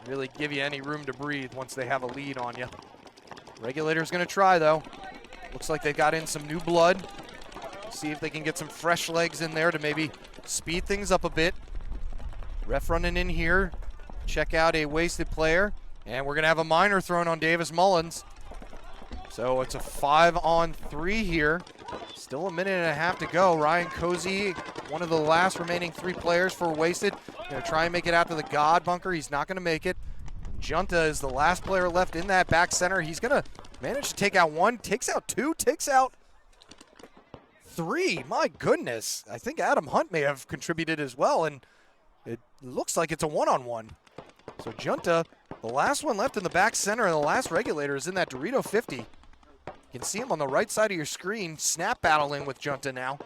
Really give you any room to breathe once they have a lead on you. Regulators going to try, though. Looks like they got in some new blood. see if they can get some fresh legs in there to maybe speed things up a bit. Ref running in here. Check out a wasted player. And we're going to have a minor thrown on Davis Mullins. So it's a 5-on-3 here. Still a minute and a half to go. Ryan Cozy, one of the last remaining 3 players for wasted. Going to try and make it out to the God bunker. He's not going to make it. Junta is the last player left in that back center. He's going to manage to take out 1, takes out 2, takes out 3. My goodness. I think Adam Hunt may have contributed as well, and it looks like it's a 1-on-1. So Junta, the last one left in the back center, and the last regulator is in that Dorito 50. You can see him on the right side of your screen, snap battling with Junta now.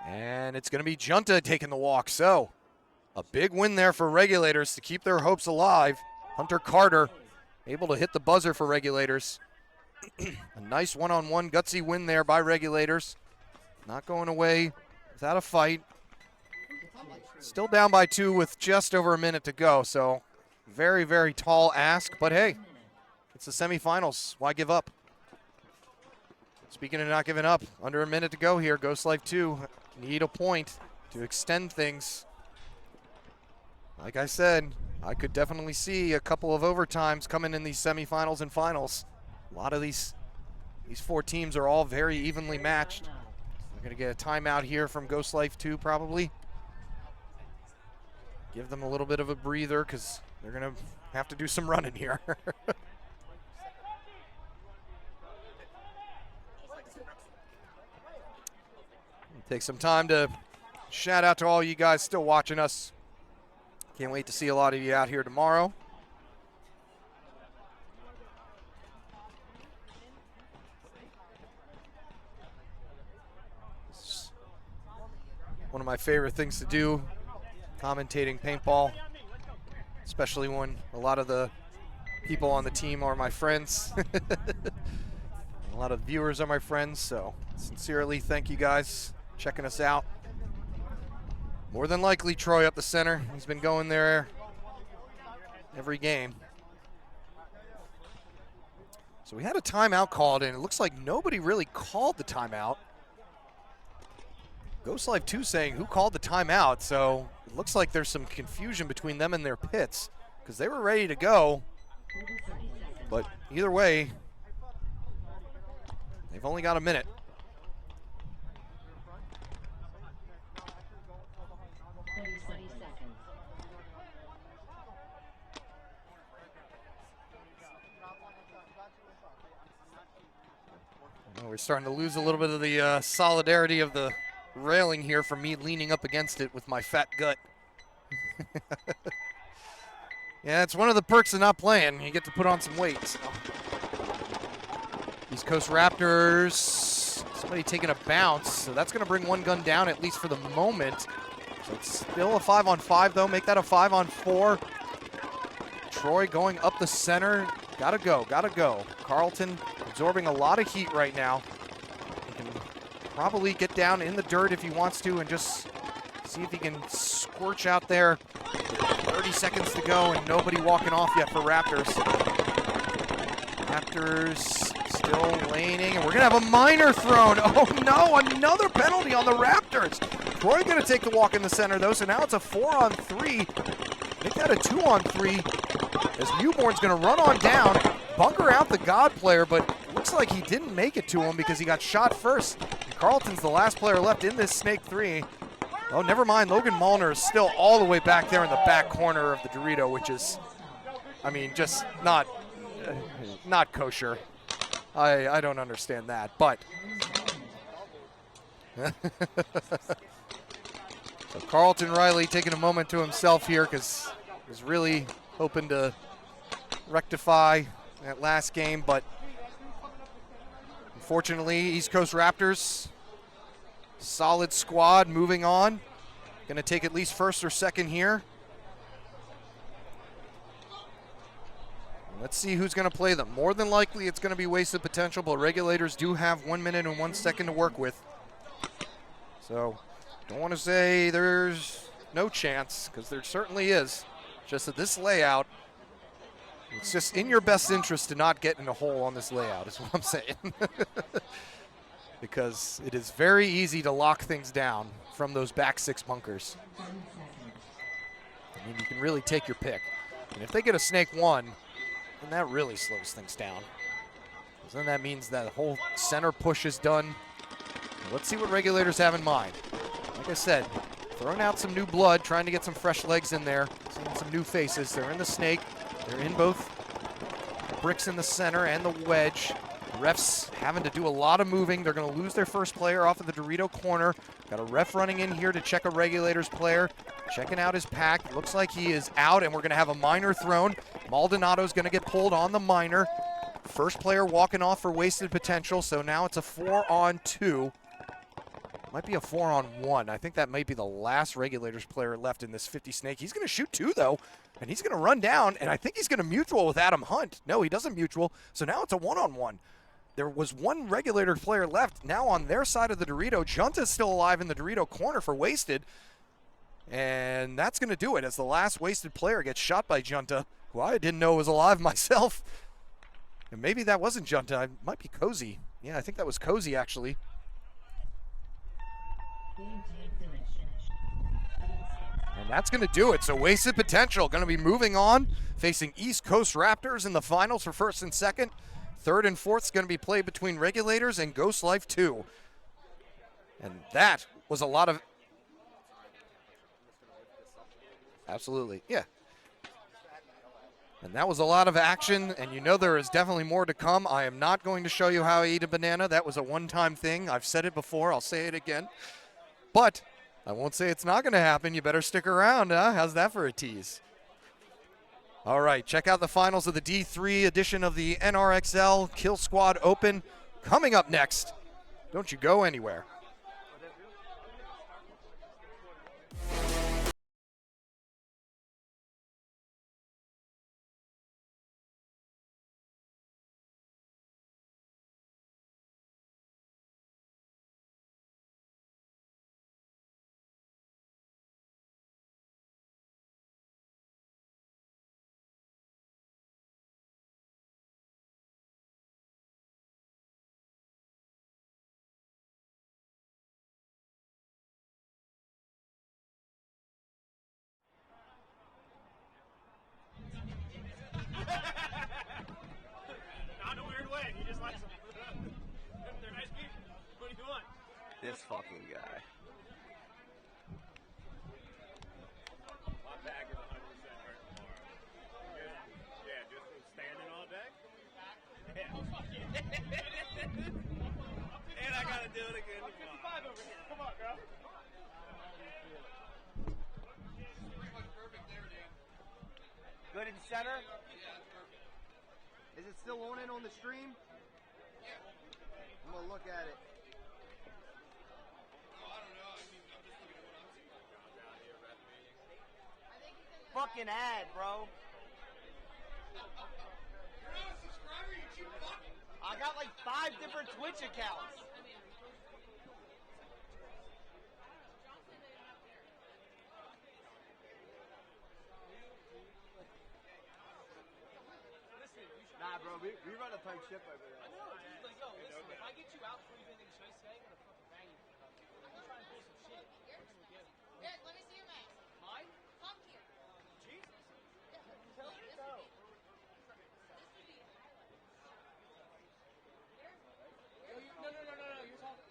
And it's going to be Junta taking the walk. So a big win there for regulators to keep their hopes alive. Hunter Carter able to hit the buzzer for regulators. A nice one-on-one gutsy win there by regulators. Not going away without a fight. Still down by 2 with just over a minute to go. So very, very tall ask. But hey, it's the semifinals. Why give up? Speaking of not giving up, under a minute to go here. Ghost Life 2 need a point to extend things. Like I said, I could definitely see a couple of overtimes coming in these semifinals and finals. A lot of these 4 teams are all very evenly matched. We're going to get a timeout here from Ghost Life 2 probably. Give them a little bit of a breather because they're going to have to do some running here. Take some time to shout out to all you guys still watching us. Can't wait to see a lot of you out here tomorrow. It's one of my favorite things to do, commentating paintball, especially when a lot of the people on the team are my friends. A lot of viewers are my friends, so sincerely thank you guys checking us out. More than likely Troy up the center. He's been going there every game. So we had a timeout called, and it looks like nobody really called the timeout. Ghost Life 2 saying who called the timeout, so it looks like there's some confusion between them and their pits because they were ready to go. But either way, they've only got a minute. We're starting to lose a little bit of the solidarity of the railing here from me leaning up against it with my fat gut. Yeah, it's one of the perks of not playing. You get to put on some weight. So. East Coast Raptors, somebody taking a bounce, so that's going to bring one gun down at least for the moment. So it's still a 5-on-5 though. Make that a 5-on-4. Troy going up the center. Gotta go, gotta go. Carlton absorbing a lot of heat right now. He can probably get down in the dirt if he wants to and just see if he can scorch out there. 30 seconds to go and nobody walking off yet for Raptors. Raptors still laning, and we're gonna have a minor thrown. Oh no, another penalty on the Raptors. Troy gonna take the walk in the center though, so now it's a 4-on-3. Make that a 2-on-3. As Newborn's going to run on down, bunker out the God player, but looks like he didn't make it to him because he got shot first. And Carlton's the last player left in this Snake 3. Oh, never mind. Logan Molnar is still all the way back there in the back corner of the Dorito, which is, I mean, just not kosher. I don't understand that, but. So Carlton Riley taking a moment to himself here because he was really hoping to rectify that last game, but unfortunately, East Coast Raptors, solid squad moving on. Going to take at least first or second here. Let's see who's going to play them. More than likely, it's going to be wasted potential, but regulators do have 1 minute and 1 second to work with. So, don't want to say there's no chance, because there certainly is. Just that this layout, It's just in your best interest to not get in a hole on this layout, is what I'm saying. Because it is very easy to lock things down from those back 6 bunkers. I mean, you can really take your pick. And if they get a snake 1, then that really slows things down. Because then that means that the whole center push is done. Let's see what regulators have in mind. Like I said, throwing out some new blood, trying to get some fresh legs in there, seeing some new faces. They're in the snake. They're in both bricks in the center and the wedge. Refs having to do a lot of moving. They're going to lose their first player off of the Dorito corner. Got a ref running in here to check a regulators player. Checking out his pack. Looks like he is out, and we're going to have a minor thrown. Maldonado's going to get pulled on the minor. First player walking off for wasted potential, so now it's a 4-on-2. Might be a 4-on-1. I think that might be the last regulators player left in this 50 snake. He's going to shoot 2, though, and he's going to run down, and I think he's going to mutual with Adam Hunt. No, he doesn't mutual, so now it's a 1-on-1. There was one regulator player left. Now on their side of the Dorito, Junta's still alive in the Dorito corner for wasted, and that's going to do it as the last wasted player gets shot by Junta, who I didn't know was alive myself. And maybe that wasn't Junta. It might be Cozy. Yeah, I think that was Cozy, actually. And that's going to do it. So wasted potential going to be moving on, facing East Coast Raptors in the finals for first and second. Third and fourth is going to be played between regulators and Ghost Life 2. And that was a lot of... Absolutely, yeah. And that was a lot of action, and you know there is definitely more to come. I am not going to show you how I eat a banana. That was a one-time thing. I've said it before. I'll say it again. But I won't say it's not going to happen. You better stick around, huh? How's that for a tease? All right, check out the finals of the D3 edition of the NRXL Killsquad Open coming up next. Don't you go anywhere. Not in a weird way. He just likes them. They're nice people. What do you want? This fucking guy. My back is 100% hurt tomorrow. Yeah, just from standing all day. Yeah. And I gotta do it again tomorrow. 55 over here. Come on, girl. Good in center? Is it still on it on the stream? I'm gonna look at it. Fucking ad, bro. I got like 5 different Twitch accounts. Nah, bro, we run a tight ship over there. I know, dude. Like, yo, listen, if I get you out before you do anything Chase today, I'm gonna fucking bang you. I'm trying to pull some shit. Here, let me see your mask. Mine? Come here. Jesus. Tell me so. No. You're talking.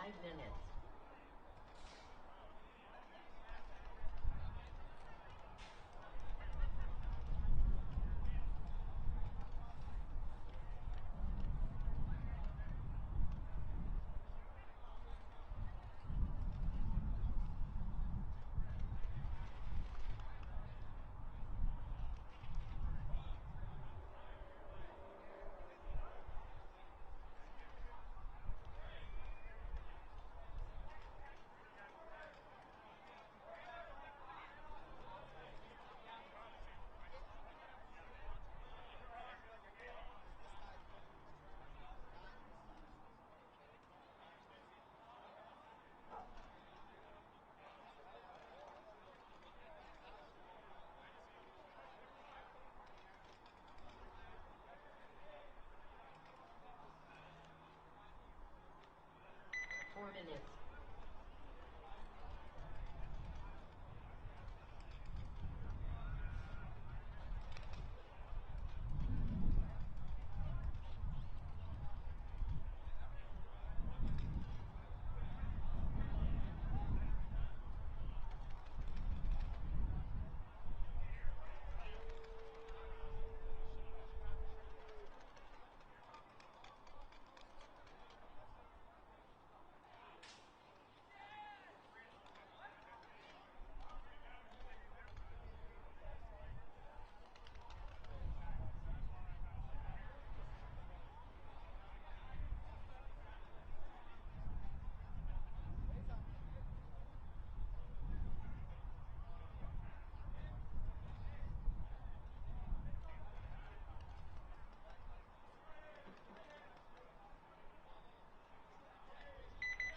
5 minutes.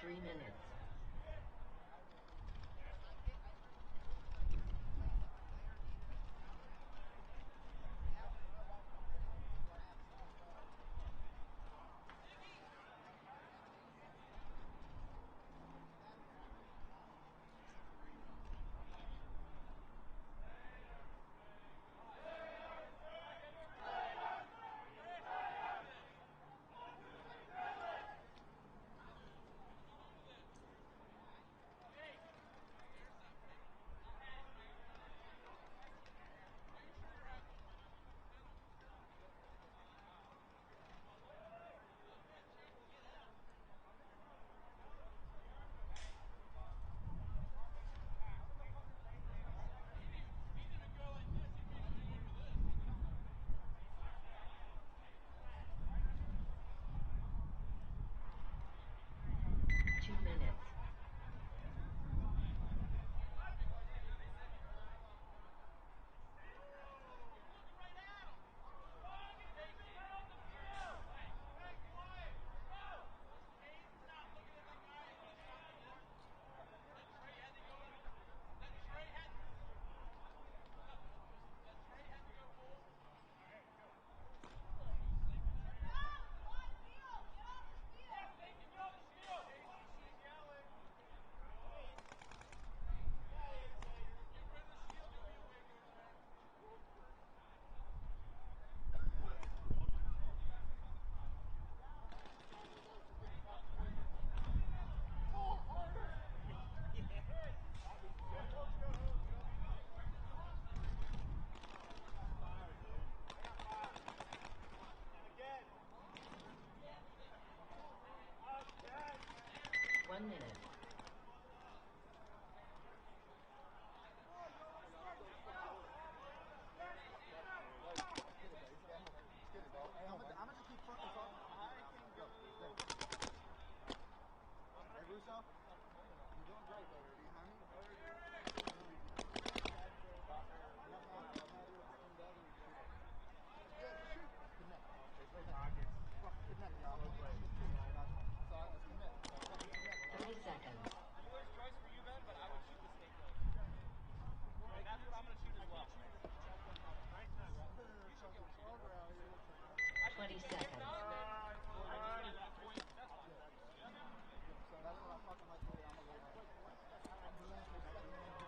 Minutes. Minutes.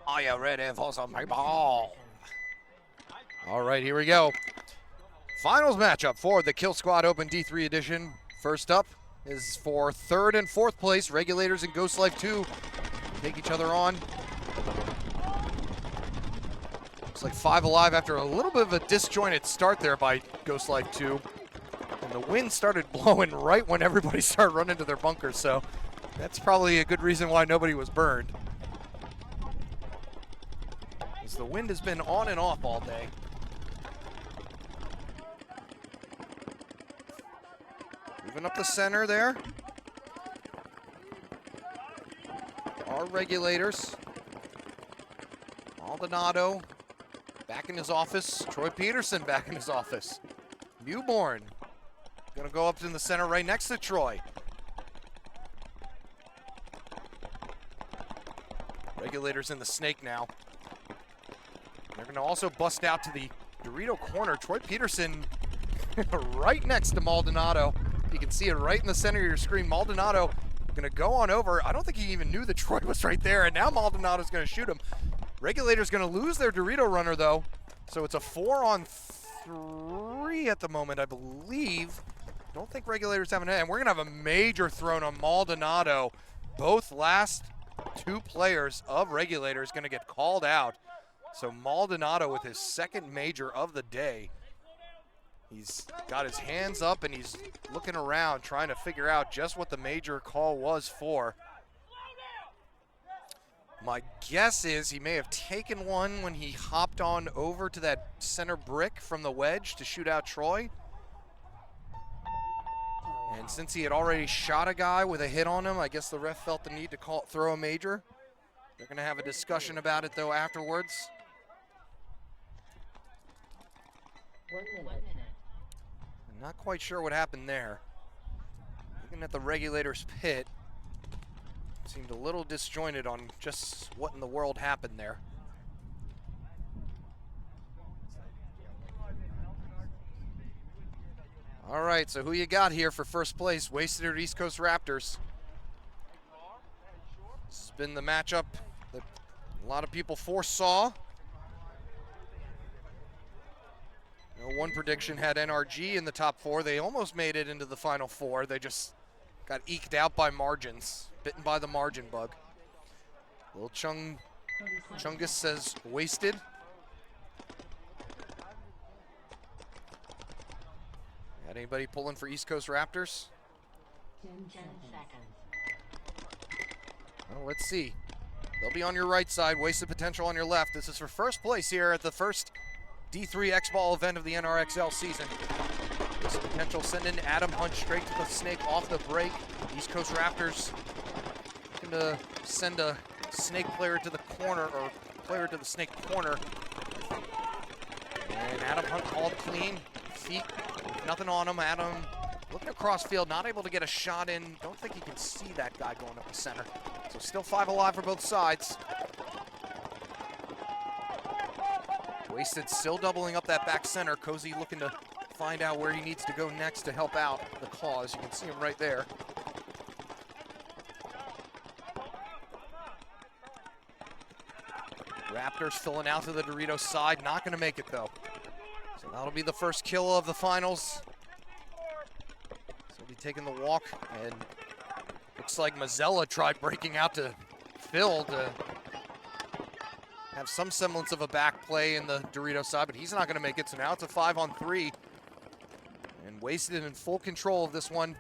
Are you ready for some paintball? All right, here we go. Finals matchup for the Killsquad Open D3 edition. First up, is for 3rd and 4th place. Regulators and Ghost Life 2 take each other on. Looks like 5 Alive after a little bit of a disjointed start there by Ghost Life 2. And the wind started blowing right when everybody started running to their bunkers, so that's probably a good reason why nobody was burned. As the wind has been on and off all day. Moving up the center there. Our Regulators. Maldonado back in his office. Troy Peterson back in his office. Newborn gonna go up in the center right next to Troy. Regulators in the snake now. They're gonna also bust out to the Dorito corner. Troy Peterson right next to Maldonado. You can see it right in the center of your screen. Maldonado gonna go on over. I don't think he even knew that Troy was right there, and now Maldonado's gonna shoot him. Regulators gonna lose their Dorito runner though, so it's a 4-on-3 at the moment, I believe. Don't think Regulators have an end, and we're gonna have a major thrown on Maldonado. Both last 2 players of Regulators gonna get called out. So Maldonado with his 2nd major of the day. He's got his hands up and he's looking around trying to figure out just what the major call was for. My guess is he may have taken one when he hopped on over to that center brick from the wedge to shoot out Troy. And since he had already shot a guy with a hit on him, I guess the ref felt the need to throw a major. They're gonna have a discussion about it though afterwards. 1 minute. I'm not quite sure what happened there. Looking at the Regulators pit, seemed a little disjointed on just what in the world happened there. All right, so who you got here for first place? Wasted or East Coast Raptors? This has been the matchup that a lot of people foresaw. One prediction had NRG in the top 4. They almost made it into the final 4. They just got eked out by margins, bitten by the margin bug. Little Chungus says wasted. Got anybody pulling for East Coast Raptors? 10 seconds. Well, let's see. They'll be on your right side, wasted potential on your left. This is for first place here at the first D3 XBall event of the NRXL season. This potential sending Adam Hunt straight to the snake off the break. East Coast Raptors looking to send a snake player to the corner, or player to the snake corner. And Adam Hunt called clean. Feet, nothing on him. Adam looking across field, not able to get a shot in. Don't think he can see that guy going up the center. So still 5 alive for both sides. Wasted still doubling up that back center. Cozy looking to find out where he needs to go next to help out the cause. You can see him right there. Raptors filling out to the Doritos side. Not going to make it though. So that'll be the first kill of the finals. So he'll be taking the walk, and looks like Mazzella tried breaking out to Phil to have some semblance of a back play in the Dorito side, but he's not going to make it. So now it's a 5-on-3. And Wasted in full control of this one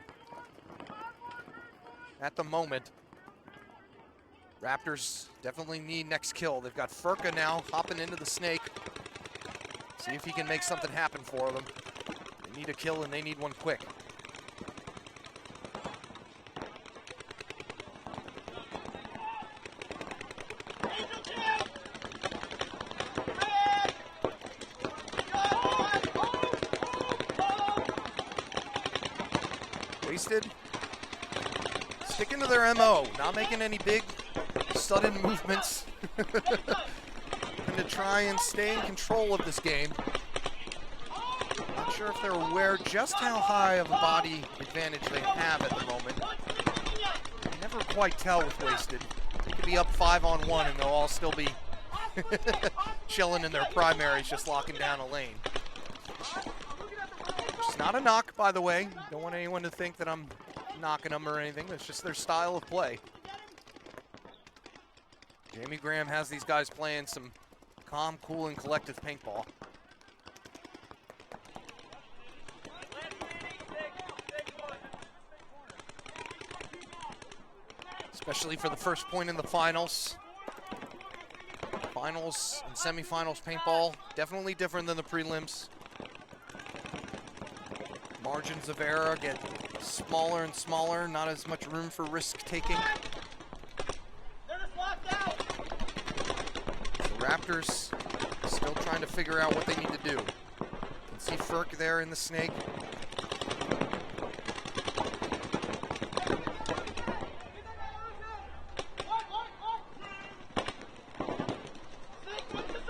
at the moment. Raptors definitely need next kill. They've got Furka now hopping into the snake. See if he can make something happen for them. They need a kill and they need one quick. Wasted. Sticking to their MO, not making any big sudden movements. Looking to try and stay in control of this game. Not sure if they're aware just how high of a body advantage they have at the moment. You never quite tell with Wasted. They could be up 5-on-1 and they'll all still be chilling in their primaries, just locking down a lane. It's not a knock, by the way. Don't want anyone to think that I'm knocking them or anything. It's just their style of play. Jamie Graham has these guys playing some calm, cool, and collective paintball. Especially for the first point in the finals. Finals and semifinals paintball, definitely different than the prelims. Margins of error get smaller and smaller, not as much room for risk taking. The Raptors still trying to figure out what they need to do. You can see Ferk there in the snake.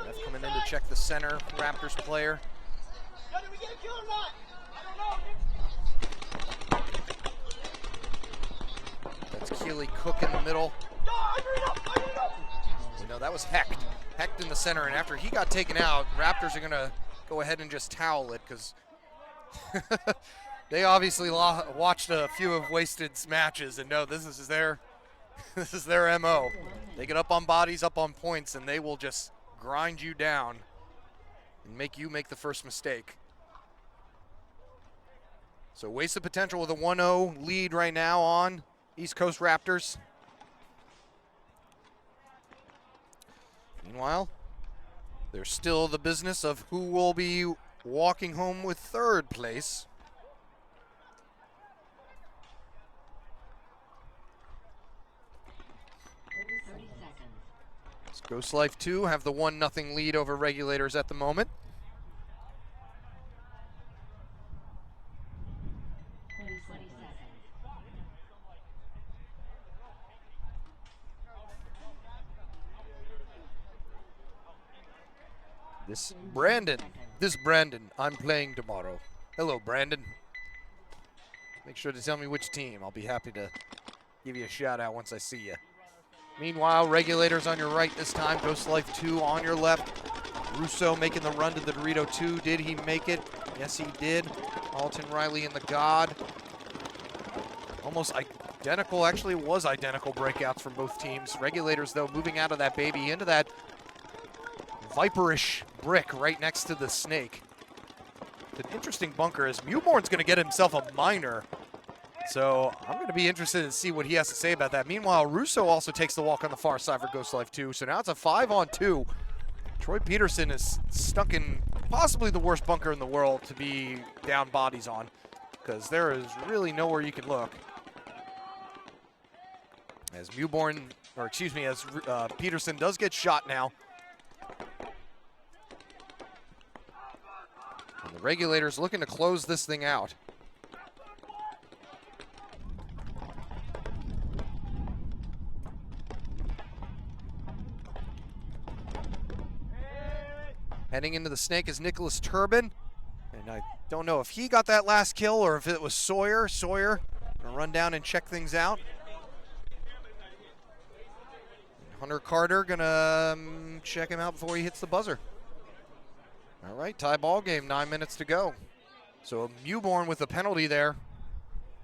Ref coming in to check the center Raptors player. Did we get a kill or not? That's Keely Cook in the middle. You know, that was Hecht. Hecht in the center, and after he got taken out, Raptors are going to go ahead and just towel it because they obviously watched a few of Wasted's matches and know this is their this is their MO. They get up on bodies, up on points, and they will just grind you down and make you make the first mistake. So Wasted Potential with a 1-0 lead right now on East Coast Raptors. Meanwhile, there's still the business of who will be walking home with third place. Ghost Life 2 have the 1-0 lead over Regulators at the moment. This Brandon, I'm playing tomorrow. Hello, Brandon. Make sure to tell me which team. I'll be happy to give you a shout out once I see you. Meanwhile, Regulators on your right this time. Ghost Life 2 on your left. Russo making the run to the Dorito 2. Did he make it? Yes, he did. Alton Riley and the God. Almost identical, actually it was identical breakouts from both teams. Regulators, though, moving out of that baby into that viperish brick right next to the snake. It's an interesting bunker as Mewborn's going to get himself a minor. So I'm going to be interested to see what he has to say about that. Meanwhile, Russo also takes the walk on the far side for Ghost Life 2. So now it's a 5-on-2. Troy Peterson is stuck in possibly the worst bunker in the world to be down bodies on, because there is really nowhere you can look. As Peterson does get shot now. And the Regulators looking to close this thing out. Heading into the snake is Nicholas Turbin. And I don't know if he got that last kill or if it was Sawyer. Sawyer gonna run down and check things out. Hunter Carter gonna check him out before he hits the buzzer. All right, tie ball game, 9 minutes to go. So Mewborn with a penalty there.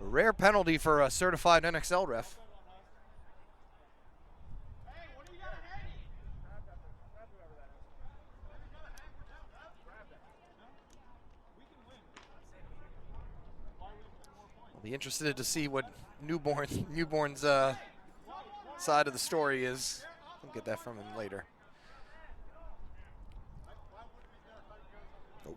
A rare penalty for a certified NXL ref. I'll be interested to see what Mewborn's side of the story is. I'll get that from him later. Oh.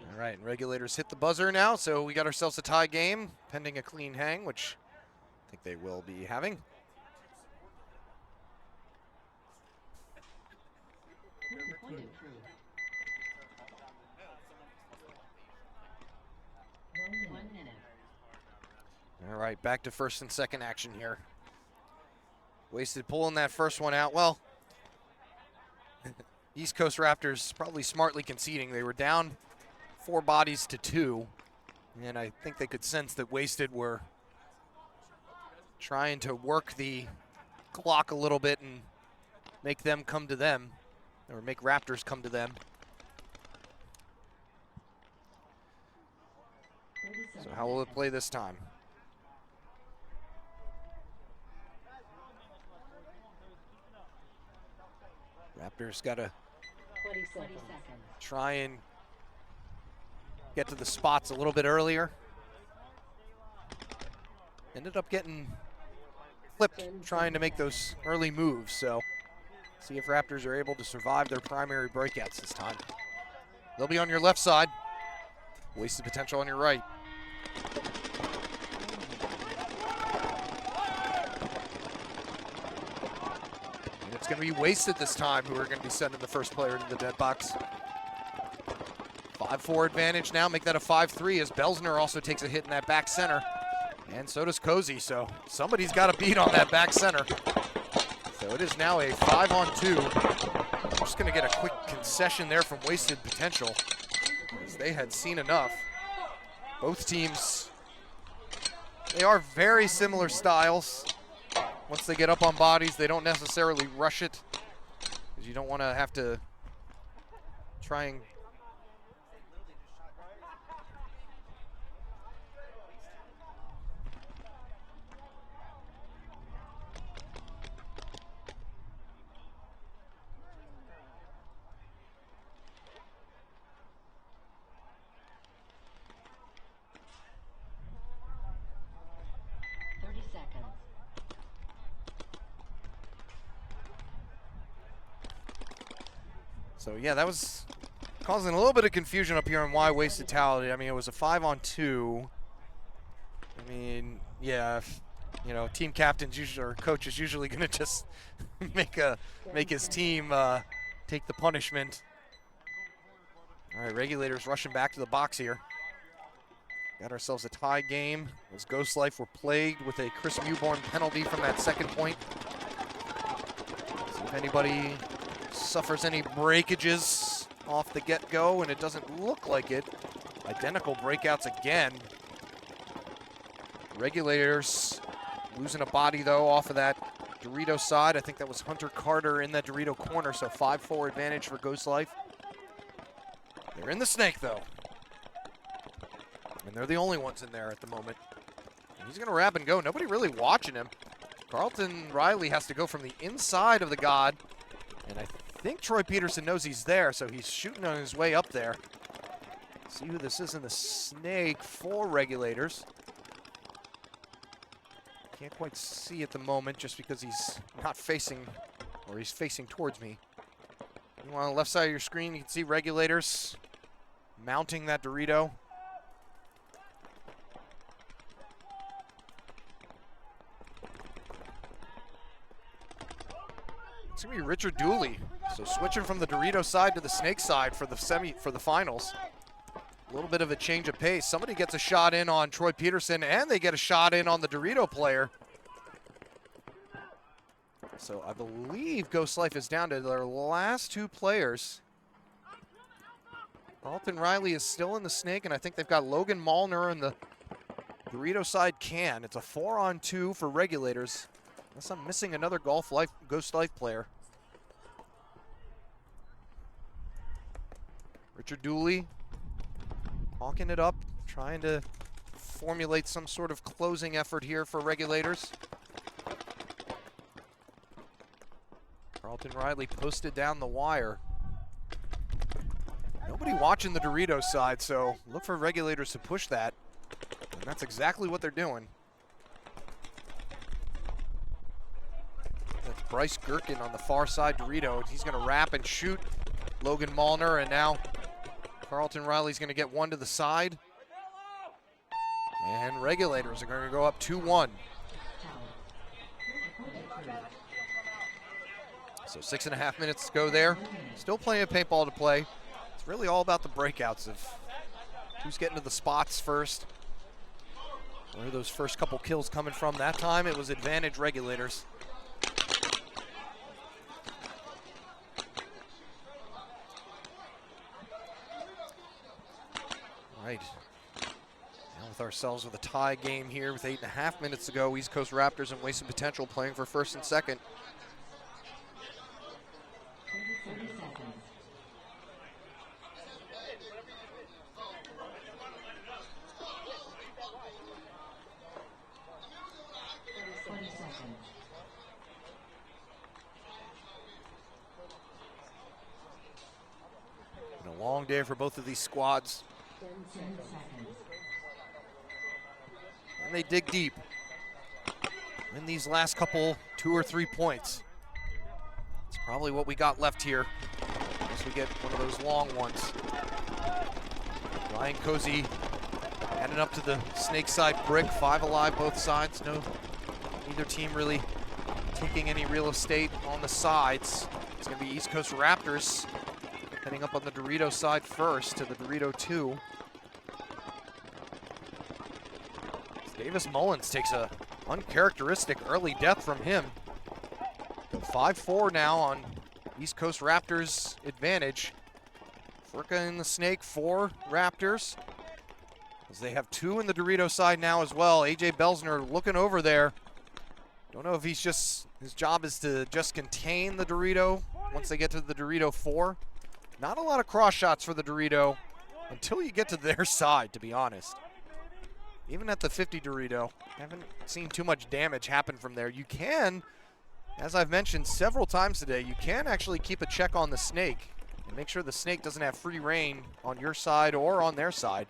All right, and Regulators hit the buzzer now, so we got ourselves a tie game pending a clean hang, which I think they will be having. All right, back to first and second action here. Wasted pulling that first one out. Well, East Coast Raptors probably smartly conceding. They were down 4 bodies to 2, and I think they could sense that Wasted were trying to work the clock a little bit and make them come to them, or make Raptors come to them. 30 So how will it play this time? Raptors got to 20 seconds. try and get to the spots a little bit earlier. Ended up getting flipped trying to make those early moves, so see if Raptors are able to survive their primary breakouts this time. They'll be on your left side. Wasted potential on your right. And it's going to be wasted this time, who are going to be sending the first player into the dead box. 5-4 advantage now, make that a 5-3 as Belsner also takes a hit in that back center. And so does Cozy, so somebody's got to beat on that back center. So it is now a 5-on-2. Just going to get a quick concession there from wasted potential, as they had seen enough. Both teams, they are very similar styles. Once they get up on bodies, they don't necessarily rush it, because you don't want to have to try and So yeah, that was causing a little bit of confusion up here on why wasted tallied. I mean, it was a 5-on-2. I mean, yeah, if, you know, team captains usually, or coach is usually going to just make his team take the punishment. All right, Regulators rushing back to the box here. Got ourselves a tie game, as Ghost Life were plagued with a Chris Mewborn penalty from that second point. See if anybody suffers any breakages off the get-go, and it doesn't look like it. Identical breakouts again. Regulators losing a body, though, off of that Dorito side. I think that was Hunter Carter in that Dorito corner, so 5-4 advantage for Ghost Life. They're in the snake, though. And they're the only ones in there at the moment. And he's going to wrap and go. Nobody really watching him. Carlton Riley has to go from the inside of the God. And I think Troy Peterson knows he's there, so he's shooting on his way up there. See who this is in the snake for Regulators. Can't quite see at the moment just because he's not facing, or he's facing towards me. On the left side of your screen, you can see Regulators mounting that Dorito. It's gonna be Richard Dooley. So switching from the Dorito side to the snake side for the finals. A little bit of a change of pace. Somebody gets a shot in on Troy Peterson, and they get a shot in on the Dorito player. So I believe Ghost Life is down to their last two players. Carlton Riley is still in the snake, and I think they've got Logan Malner in the Dorito side can. It's a 4-on-2 for Regulators. Unless I'm missing another Ghost Life player. Richard Dooley hawking it up, trying to formulate some sort of closing effort here for Regulators. Carlton Riley posted down the wire. Nobody watching the Dorito side, so look for Regulators to push that. And that's exactly what they're doing. That's Bryce Gherkin on the far side Dorito. He's going to wrap and shoot Logan Malner, and now Carlton Riley's going to get one to the side. And Regulators are going to go up 2-1. So 6.5 minutes to go there. Still plenty of paintball to play. It's really all about the breakouts of who's getting to the spots first. Where are those first couple kills coming from? That time it was advantage Regulators. Right. Now with ourselves with a tie game here with 8.5 minutes to go. East Coast Raptors and Wasted Potential playing for first and second. 30 seconds. Been a long day for both of these squads. 10 seconds. And they dig deep. In these last couple 2 or 3 points. It's probably what we got left here as we get one of those long ones. Ryan Cozy adding up to the snake side brick, 5 alive both sides. Neither team really taking any real estate on the sides. It's gonna be East Coast Raptors heading up on the Dorito side first to the Dorito 2. Davis Mullins takes a uncharacteristic early death from him. 5-4 now on East Coast Raptors advantage. Furka in the snake, 4 Raptors. As they have 2 in the Dorito side now as well. AJ Belsner looking over there. Don't know if he's just, his job is to just contain the Dorito once they get to the Dorito 4. Not a lot of cross shots for the Dorito until you get to their side, to be honest. Even at the 50 Dorito, haven't seen too much damage happen from there. You can, as I've mentioned several times today, you can actually keep a check on the snake and make sure the snake doesn't have free reign on your side or on their side.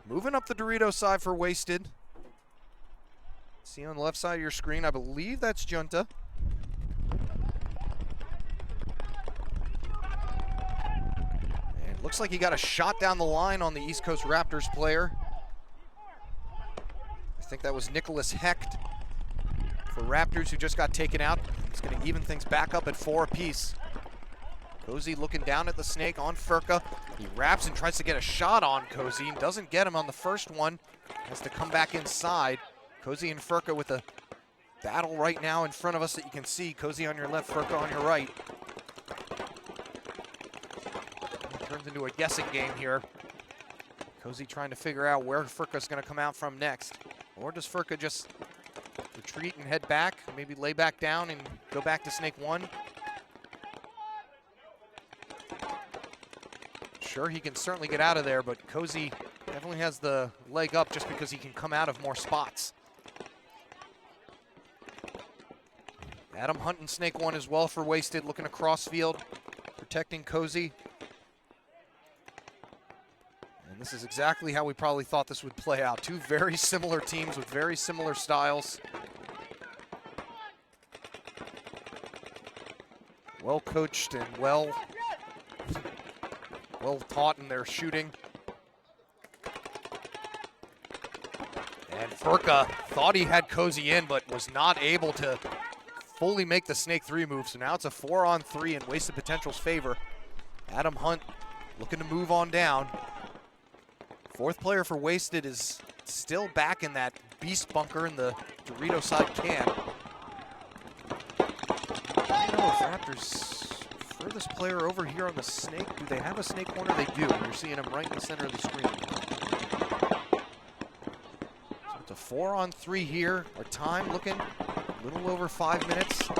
Moving up the Dorito side for Wasted. See on the left side of your screen, I believe that's Junta. Looks like he got a shot down the line on the East Coast Raptors player. I think that was Nicholas Hecht for Raptors, who just got taken out. He's going to even things back up at 4 apiece. Cozy looking down at the snake on Furka. He wraps and tries to get a shot on Cozy. Doesn't get him on the first one. Has to come back inside. Cozy and Furka with a battle right now in front of us that you can see. Cozy on your left, Furka on your right. Turns into a guessing game here. Cozy trying to figure out where Furka's going to come out from next. Or does Furka just retreat and head back, maybe lay back down and go back to snake 1? Sure, he can certainly get out of there, but Cozy definitely has the leg up just because he can come out of more spots. Adam Hunt in snake 1 as well for Wasted, looking across field, protecting Cozy. And this is exactly how we probably thought this would play out. 2 very similar teams with very similar styles. Well coached and well taught in their shooting. And Furka thought he had Cozy in, but was not able to fully make the snake 3 move. So now it's a 4-on-3 in Wasted Potential's favor. Adam Hunt looking to move on down. 4th player for Wasted is still back in that beast bunker in the Dorito side camp. I don't know if Raptors, furthest player over here on the snake, do they have a snake corner? They do. You're seeing him right in the center of the screen. So it's a 4-on-3 here. Our time looking a little over 5 minutes.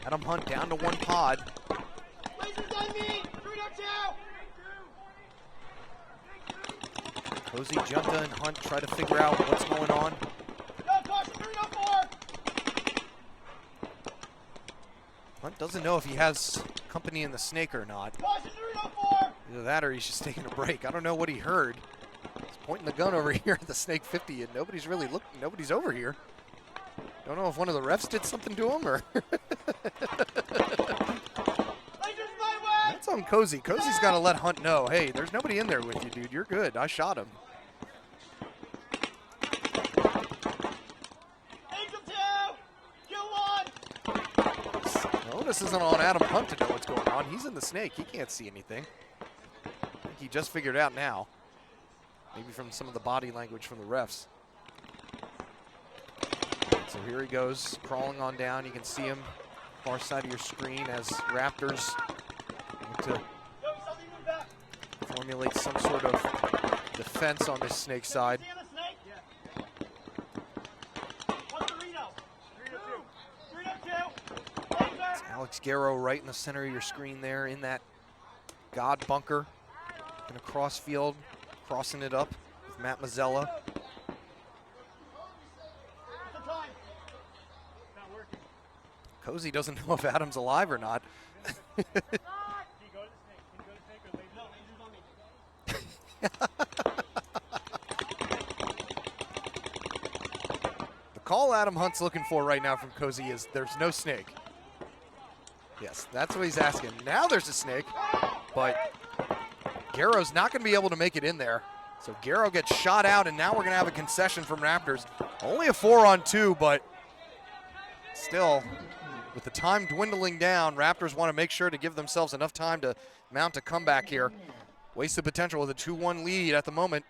Adam Hunt down to 1 pod. Cozy, Junta, and Hunt try to figure out what's going on. Hunt doesn't know if he has company in the snake or not. Either that or he's just taking a break. I don't know what he heard. He's pointing the gun over here at the snake 50 and nobody's really looking, nobody's over here. Don't know if one of the refs did something to him or... That's on Cozy. Cozy's got to let Hunt know, hey, there's nobody in there with you, dude. You're good. I shot him. The onus isn't on Adam Hunt to know what's going on. He's in the snake. He can't see anything. I think he just figured it out now. Maybe from some of the body language from the refs. So here he goes, crawling on down. You can see him far side of your screen as Raptors to formulate some sort of defense on this snake side. See on the snake? What's Dorito? Dorito 2. Laser. It's Alex Garrow right in the center of your screen there in that God bunker. In a cross field, crossing it up with Matt Mazzella. What's the time? Not working. Cozy doesn't know if Adam's alive or not. Can you go to the snake? Can you go to the snake or laser? No, laser's on me. The call Adam Hunt's looking for right now from Cozy is there's no snake. Yes, that's what he's asking. Now there's a snake, but Garrow's not going to be able to make it in there. So Garrow gets shot out, and now we're going to have a concession from Raptors. Only a 4-on-2, but still, with the time dwindling down, Raptors want to make sure to give themselves enough time to mount a comeback here. Wasted potential with a 2-1 lead at the moment.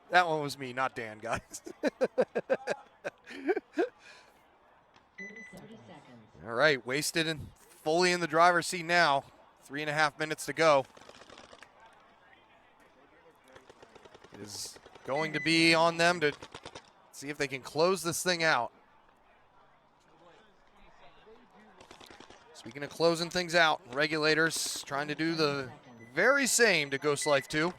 That one was me, not Dan, guys. 30 seconds. All right, wasted and fully in the driver's seat now. 3.5 minutes to go. It is going to be on them to see if they can close this thing out. Speaking of closing things out, Regulators trying to do the very same to Ghost Life 2.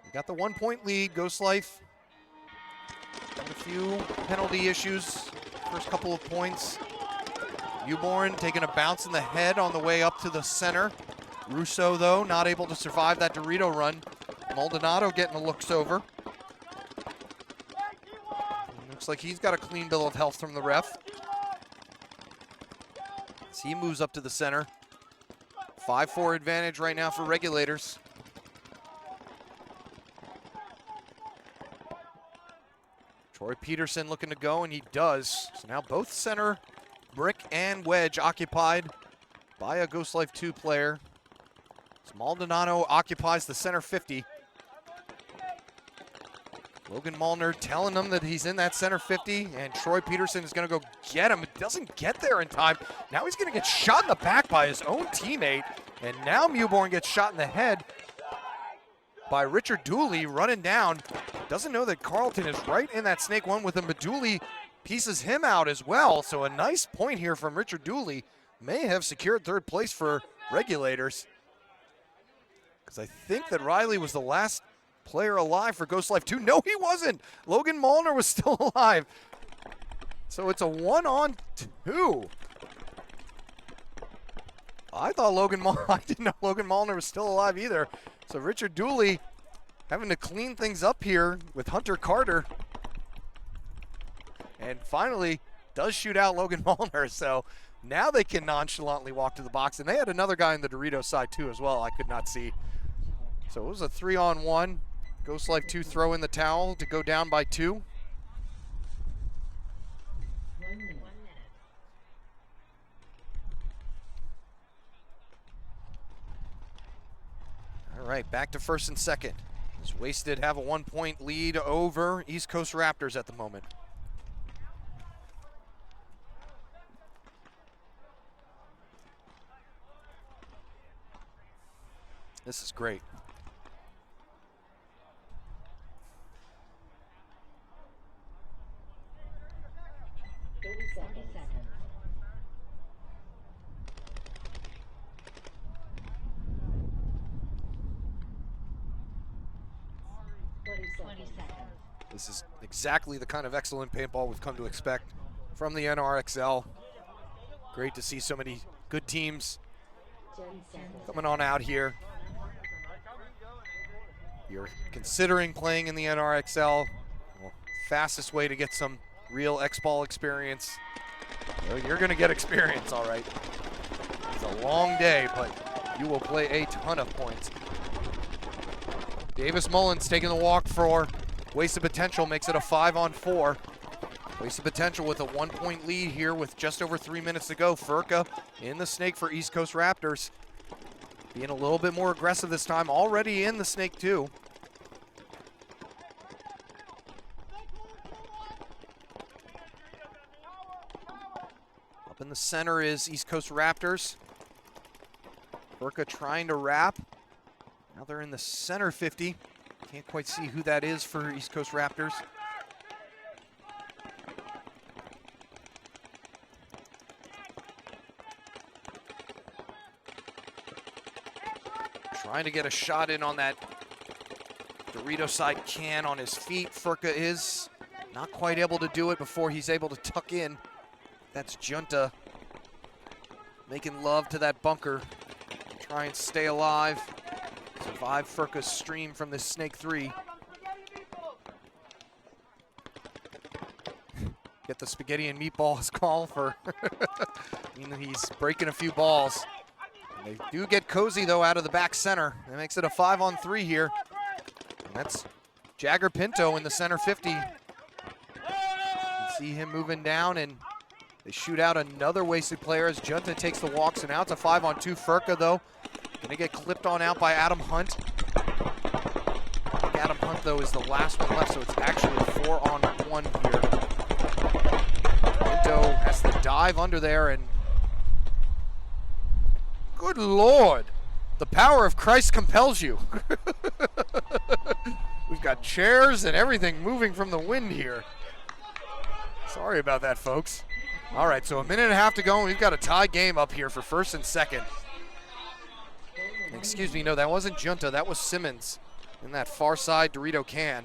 You got the 1-point lead, Ghost Life. Had a few penalty issues, first couple of points. Newborn taking a bounce in the head on the way up to the center. Russo, though, not able to survive that Dorito run. Maldonado getting the looks over. Looks like he's got a clean bill of health from the ref. As he moves up to the center. 5-4 advantage right now for Regulators. Troy Peterson looking to go, and he does. So now both center, brick, and wedge occupied by a Ghost Life 2 player. So Maldonado occupies the center 50. Logan Malner telling them that he's in that center 50, and Troy Peterson is going to go get him. It doesn't get there in time. Now he's going to get shot in the back by his own teammate, and now Mewborn gets shot in the head by Richard Dooley running down. Doesn't know that Carlton is right in that snake one with him, but Dooley pieces him out as well. So a nice point here from Richard Dooley. May have secured third place for Regulators. Because I think that Riley was the last player alive for Ghost Life 2. No, he wasn't. Logan Malner was still alive. So it's a 1-on-2. I didn't know Logan Malner was still alive either. So Richard Dooley having to clean things up here with Hunter Carter. And finally does shoot out Logan Malner. So now they can nonchalantly walk to the box. And they had another guy on the Dorito side too as well I could not see. So it was a 3-on-1. Ghost Life 2 throw in the towel to go down by 2. 1 minute. All right, back to first and second. As Wasted have a 1-point lead over East Coast Raptors at the moment. This is great. Seconds. This is exactly the kind of excellent paintball we've come to expect from the NRXL. Great to see so many good teams 10 seconds. coming on out here. You're considering playing in the NRXL. Well, fastest way to get some real XBall experience. Well, you're going to get experience, all right. It's a long day, but you will play a ton of points. Davis Mullins taking the walk for Wasted Potential makes it a 5-on-4. Wasted Potential with a 1-point lead here with just over 3 minutes to go. Furka in the snake for East Coast Raptors. Being a little bit more aggressive this time, already in the snake too. Up in the center is East Coast Raptors. Furka trying to wrap. Now they're in the center 50. Can't quite see who that is for East Coast Raptors. Trying to get a shot in on that Dorito side can on his feet. Furka is not quite able to do it before he's able to tuck in. That's Junta making love to that bunker. Try and stay alive. Survive Furka's stream from this snake 3. Get the spaghetti and meatballs call for he's breaking a few balls. They do get cozy, though, out of the back center. That makes it a 5-on-3 here. And that's Jagger Pinto in the center 50. You can see him moving down, and they shoot out another wasted player as Junta takes the walks, and now it's a 5-on-2. Furka, though, gonna get clipped on out by Adam Hunt. Adam Hunt, though, is the last one left, so it's actually a 4-on-1 here. Pinto has to dive under there, and good Lord, the power of Christ compels you. We've got chairs and everything moving from the wind here. Sorry about that, folks. All right, so a minute and a half to go, and we've got a tie game up here for first and second. Excuse me, no, that wasn't Junta, that was Simmons in that far side Dorito can.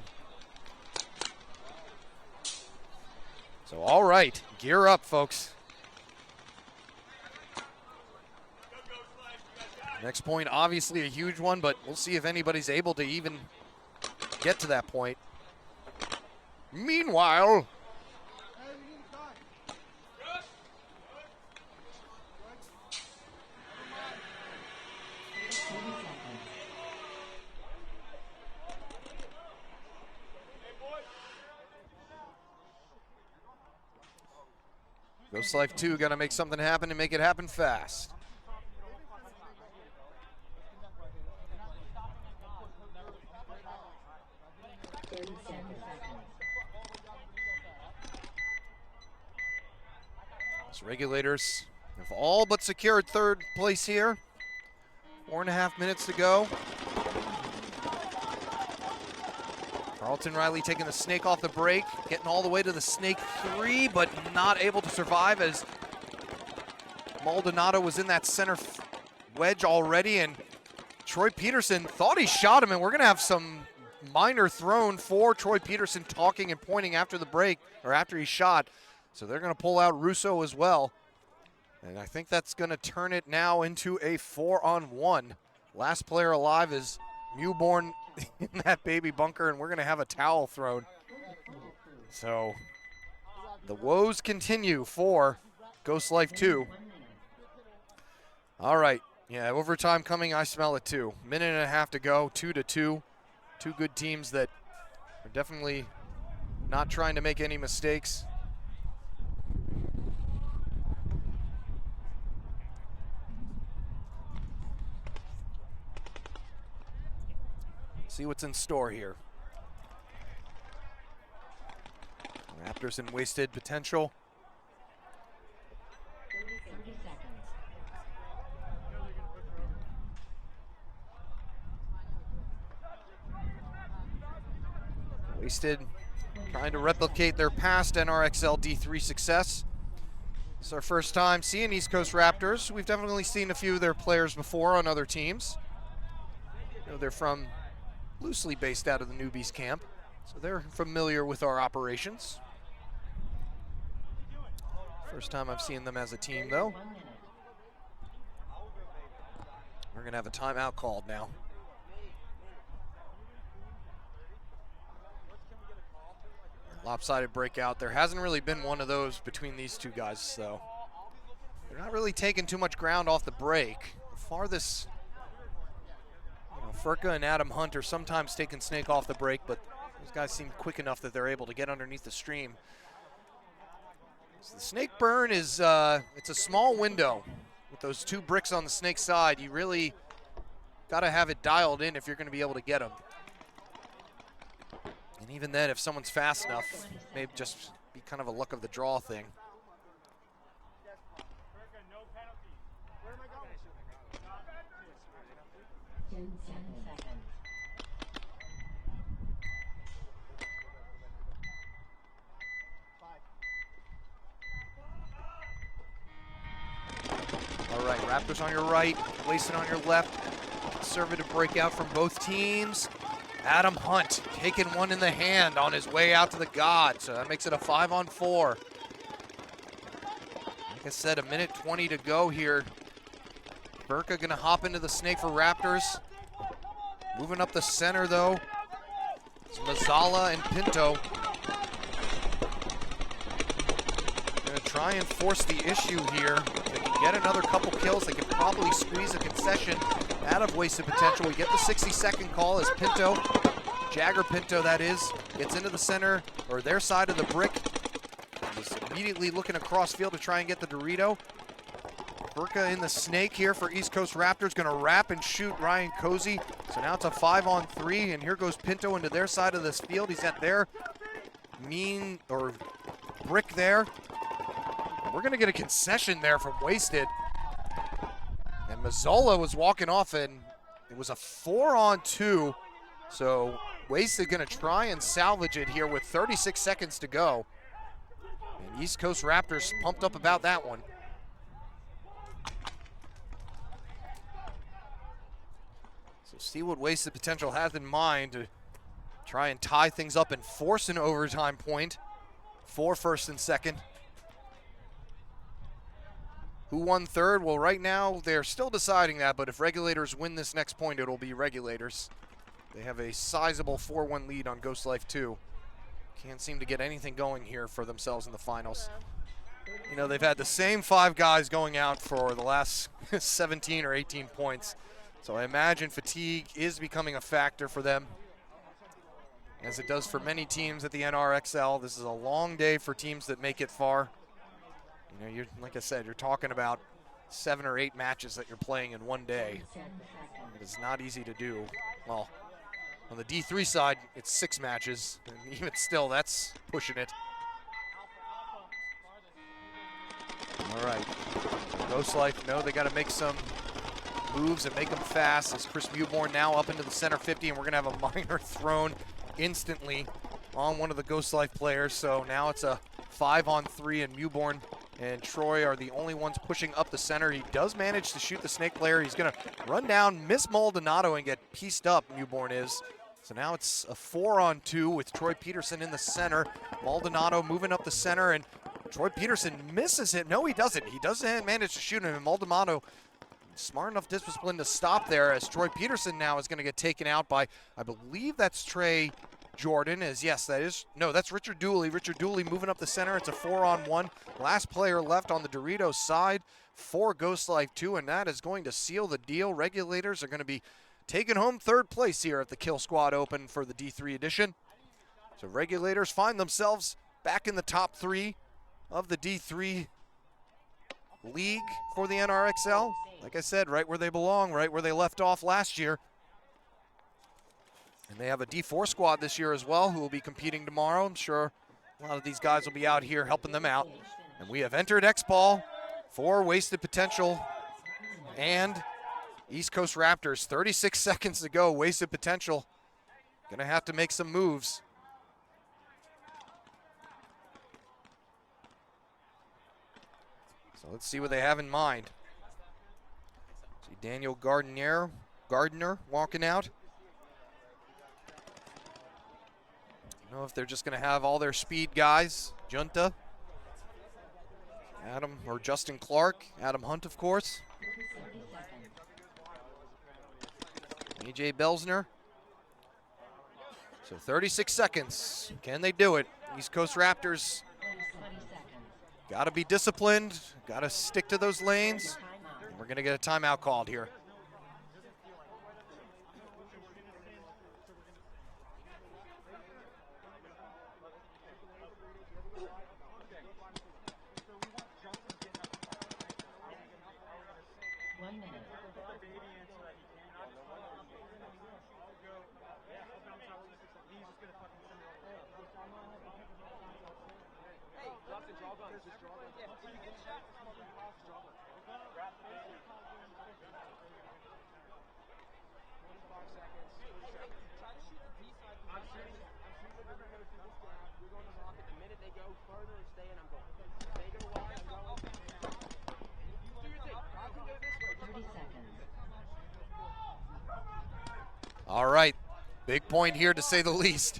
So, all right, gear up, folks. Next point, obviously a huge one, but we'll see if anybody's able to even get to that point. Meanwhile, Ghost Life 2 got to make something happen and make it happen fast. So regulators have all but secured third place here. 4.5 minutes to go. Carlton Riley taking the snake off the break, getting all the way to the snake 3, but not able to survive as Maldonado was in that center wedge already, and Troy Peterson thought he shot him, and we're going to have some minor thrown for Troy Peterson talking and pointing after the break, or after he shot. So they're going to pull out Russo as well. And I think that's going to turn it now into a 4-on-1. Last player alive is Newborn in that baby bunker, and we're going to have a towel thrown. So the woes continue for Ghost Life 2. All right. Yeah, overtime coming. I smell it too. Minute and a half to go. 2-2. Two good teams that are definitely not trying to make any mistakes. See what's in store here. Raptors in Wasted Potential. 30 seconds. Wasted trying to replicate their past NRXL D3 success. It's our first time seeing East Coast Raptors. We've definitely seen a few of their players before on other teams. You know, they're from loosely based out of the newbies camp, so they're familiar with our operations. First time I've seen them as a team, though. 1 minute. We're going to have a timeout called now. Lopsided breakout. There hasn't really been one of those between these two guys, so they're not really taking too much ground off the break. The farthest, Furka and Adam Hunt are sometimes taking snake off the break, but Those guys seem quick enough that they're able to get underneath the stream. So the snake burn is, it's a small window. With those 2 bricks on the snake side, you really got to have it dialed in if you're going to be able to get them. And even then, if someone's fast enough, maybe just be kind of a luck of the draw thing. All right, Raptors on your right, Wasted on your left. Conservative breakout from both teams. Adam Hunt taking one in the hand on his way out to the God, so that makes it a 5-on-4. Like I said, 1:20 to go here. Burka gonna hop into the snake for Raptors. Moving up the center though, it's Mazzala and Pinto. Gonna try and force the issue here. If they can get another couple kills, they can probably squeeze a concession out of Wasted Potential. We get the 60-second call as Pinto, Jagger Pinto that is, gets into the center, or their side of the brick. He's immediately looking across field to try and get the Dorito. Burka in the snake here for East Coast Raptors, gonna wrap and shoot Ryan Cozy. So now it's a 5-on-3, and here goes Pinto into their side of this field. He's at their brick there. And we're gonna get a concession there from Wasted. And Mazzola was walking off, and it was a 4-on-2. So Wasted gonna try and salvage it here with 36 seconds to go. And East Coast Raptors pumped up about that one. So see what Wasted Potential has in mind to try and tie things up and force an overtime point for first and second. Who won third? Well, right now they're still deciding that, but if Regulators win this next point, it'll be Regulators. They have a sizable 4-1 lead on Ghost Life 2. Can't seem to get anything going here for themselves in the finals. You know, they've had the same 5 guys going out for the last 17 or 18 points. So I imagine fatigue is becoming a factor for them, as it does for many teams at the NRXL. This is a long day for teams that make it far. You know, like I said, you're talking about 7 or 8 matches that you're playing in one day. It is not easy to do. Well, on the D3 side, it's 6 matches, and even still, that's pushing it. All right, Ghost Life, no, they got to make some moves and make them fast, as Chris Mewborn now up into the center 50, and we're going to have a minor thrown instantly on one of the Ghost Life players. So now it's a 5-on-3, and Mewborn and Troy are the only ones pushing up the center. He does manage to shoot the snake player. He's going to run down, miss Maldonado, and get pieced up, Mewborn is. So now it's a 4-on-2 with Troy Peterson in the center. Maldonado moving up the center, and Troy Peterson misses him. No, he doesn't. He doesn't manage to shoot him, and Maldonado, smart enough discipline to stop there, as Troy Peterson now is going to get taken out by, I believe that's Trey Jordan. Yes, that is. No, that's Richard Dooley. Richard Dooley moving up the center. It's a 4-on-1. Last player left on the Doritos side for Ghost Life 2, and that is going to seal the deal. Regulators are going to be taking home third place here at the Killsquad Open for the D3 edition. So Regulators find themselves back in the top 3 of the D3 league for the NRXL. Like I said, right where they belong, right where they left off last year. And they have a D4 squad this year as well, who will be competing tomorrow. I'm sure a lot of these guys will be out here helping them out. And we have entered XBall for Wasted Potential and East Coast Raptors. 36 seconds to go. Wasted Potential gonna have to make some moves. So let's see what they have in mind. See Daniel Gardner walking out. I don't know if they're just going to have all their speed guys. Junta, Adam, or Justin Clark, Adam Hunt, of course. AJ Belsner. So 36 seconds. Can they do it? East Coast Raptors got to be disciplined, got to stick to those lanes. And we're going to get a timeout called here. All right, big point here to say the least.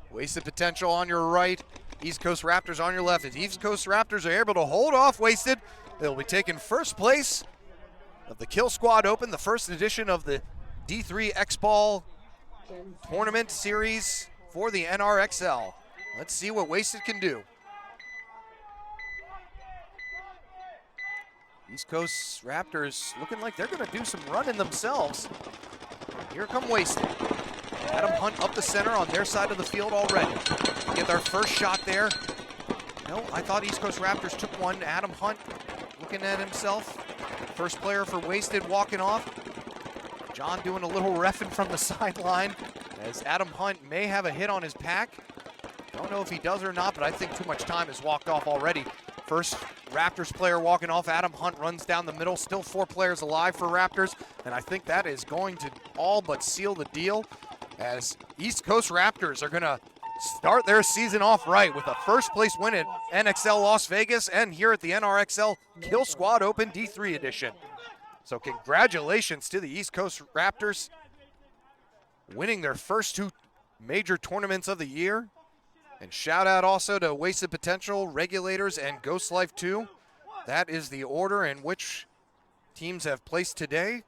Wasted potential on your right, East Coast Raptors on your left. As East Coast Raptors are able to hold off Wasted, they'll be taking first place of the Killsquad Open, the first edition of the D3 XBall Tournament Series for the NRXL. Let's see what Wasted can do. East Coast Raptors looking like they're going to do some running themselves. Here come Wasted. Adam Hunt up the center on their side of the field already. Get their first shot there. No, I thought East Coast Raptors took one. Adam Hunt looking at himself. First player for Wasted walking off. John doing a little reffing from the sideline as Adam Hunt may have a hit on his pack. Don't know if he does or not, but I think too much time has walked off already. First Raptors player walking off. Adam Hunt runs down the middle. Still 4 players alive for Raptors, and I think that is going to all but seal the deal as East Coast Raptors are going to start their season off right with a first place win at NXL Las Vegas and here at the NRXL Killsquad Open D3 edition. So congratulations to the East Coast Raptors winning their first 2 major tournaments of the year. And shout out also to Wasted Potential, Regulators, and Ghost Life 2. That is the order in which teams have placed today.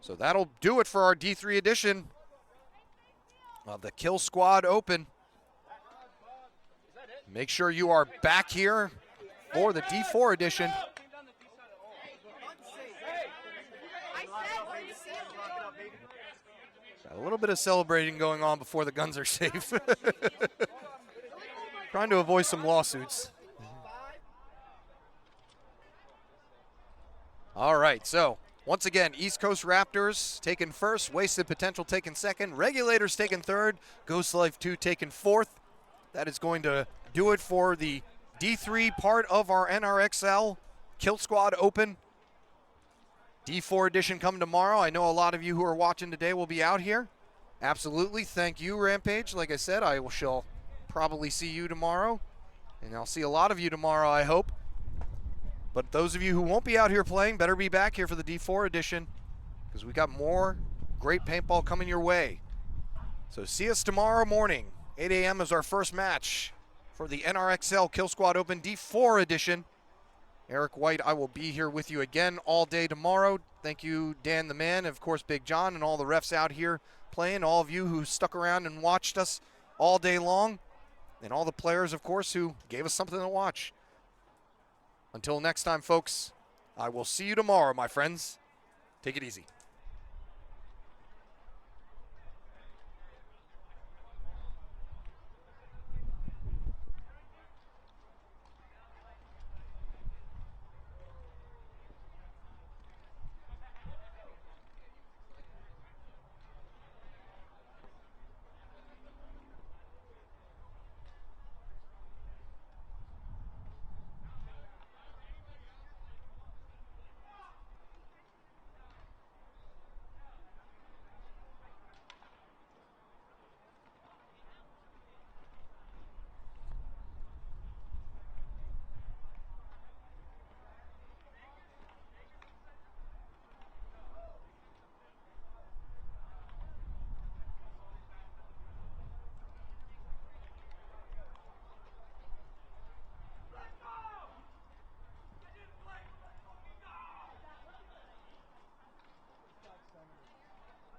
So that'll do it for our D3 edition of the Killsquad Open. Make sure you are back here for the D4 edition. A little bit of celebrating going on before the guns are safe. Trying to avoid some lawsuits. All right, so once again, East Coast Raptors taking first, Wasted Potential taking second, Regulators taking third, Ghost Life 2 taking fourth. That is going to do it for the D3 part of our NRXL Killsquad Open. D4 edition coming tomorrow. I know a lot of you who are watching today will be out here. Absolutely. Thank you, Rampage. Like I said, shall probably see you tomorrow. And I'll see a lot of you tomorrow, I hope. But those of you who won't be out here playing better be back here for the D4 edition because we got more great paintball coming your way. So see us tomorrow morning. 8 a.m. is our first match for the NRXL Killsquad Open D4 edition. Eric White, I will be here with you again all day tomorrow. Thank you, Dan the Man, and of course, Big John, and all the refs out here playing, all of you who stuck around and watched us all day long, and all the players, of course, who gave us something to watch. Until next time, folks, I will see you tomorrow, my friends. Take it easy.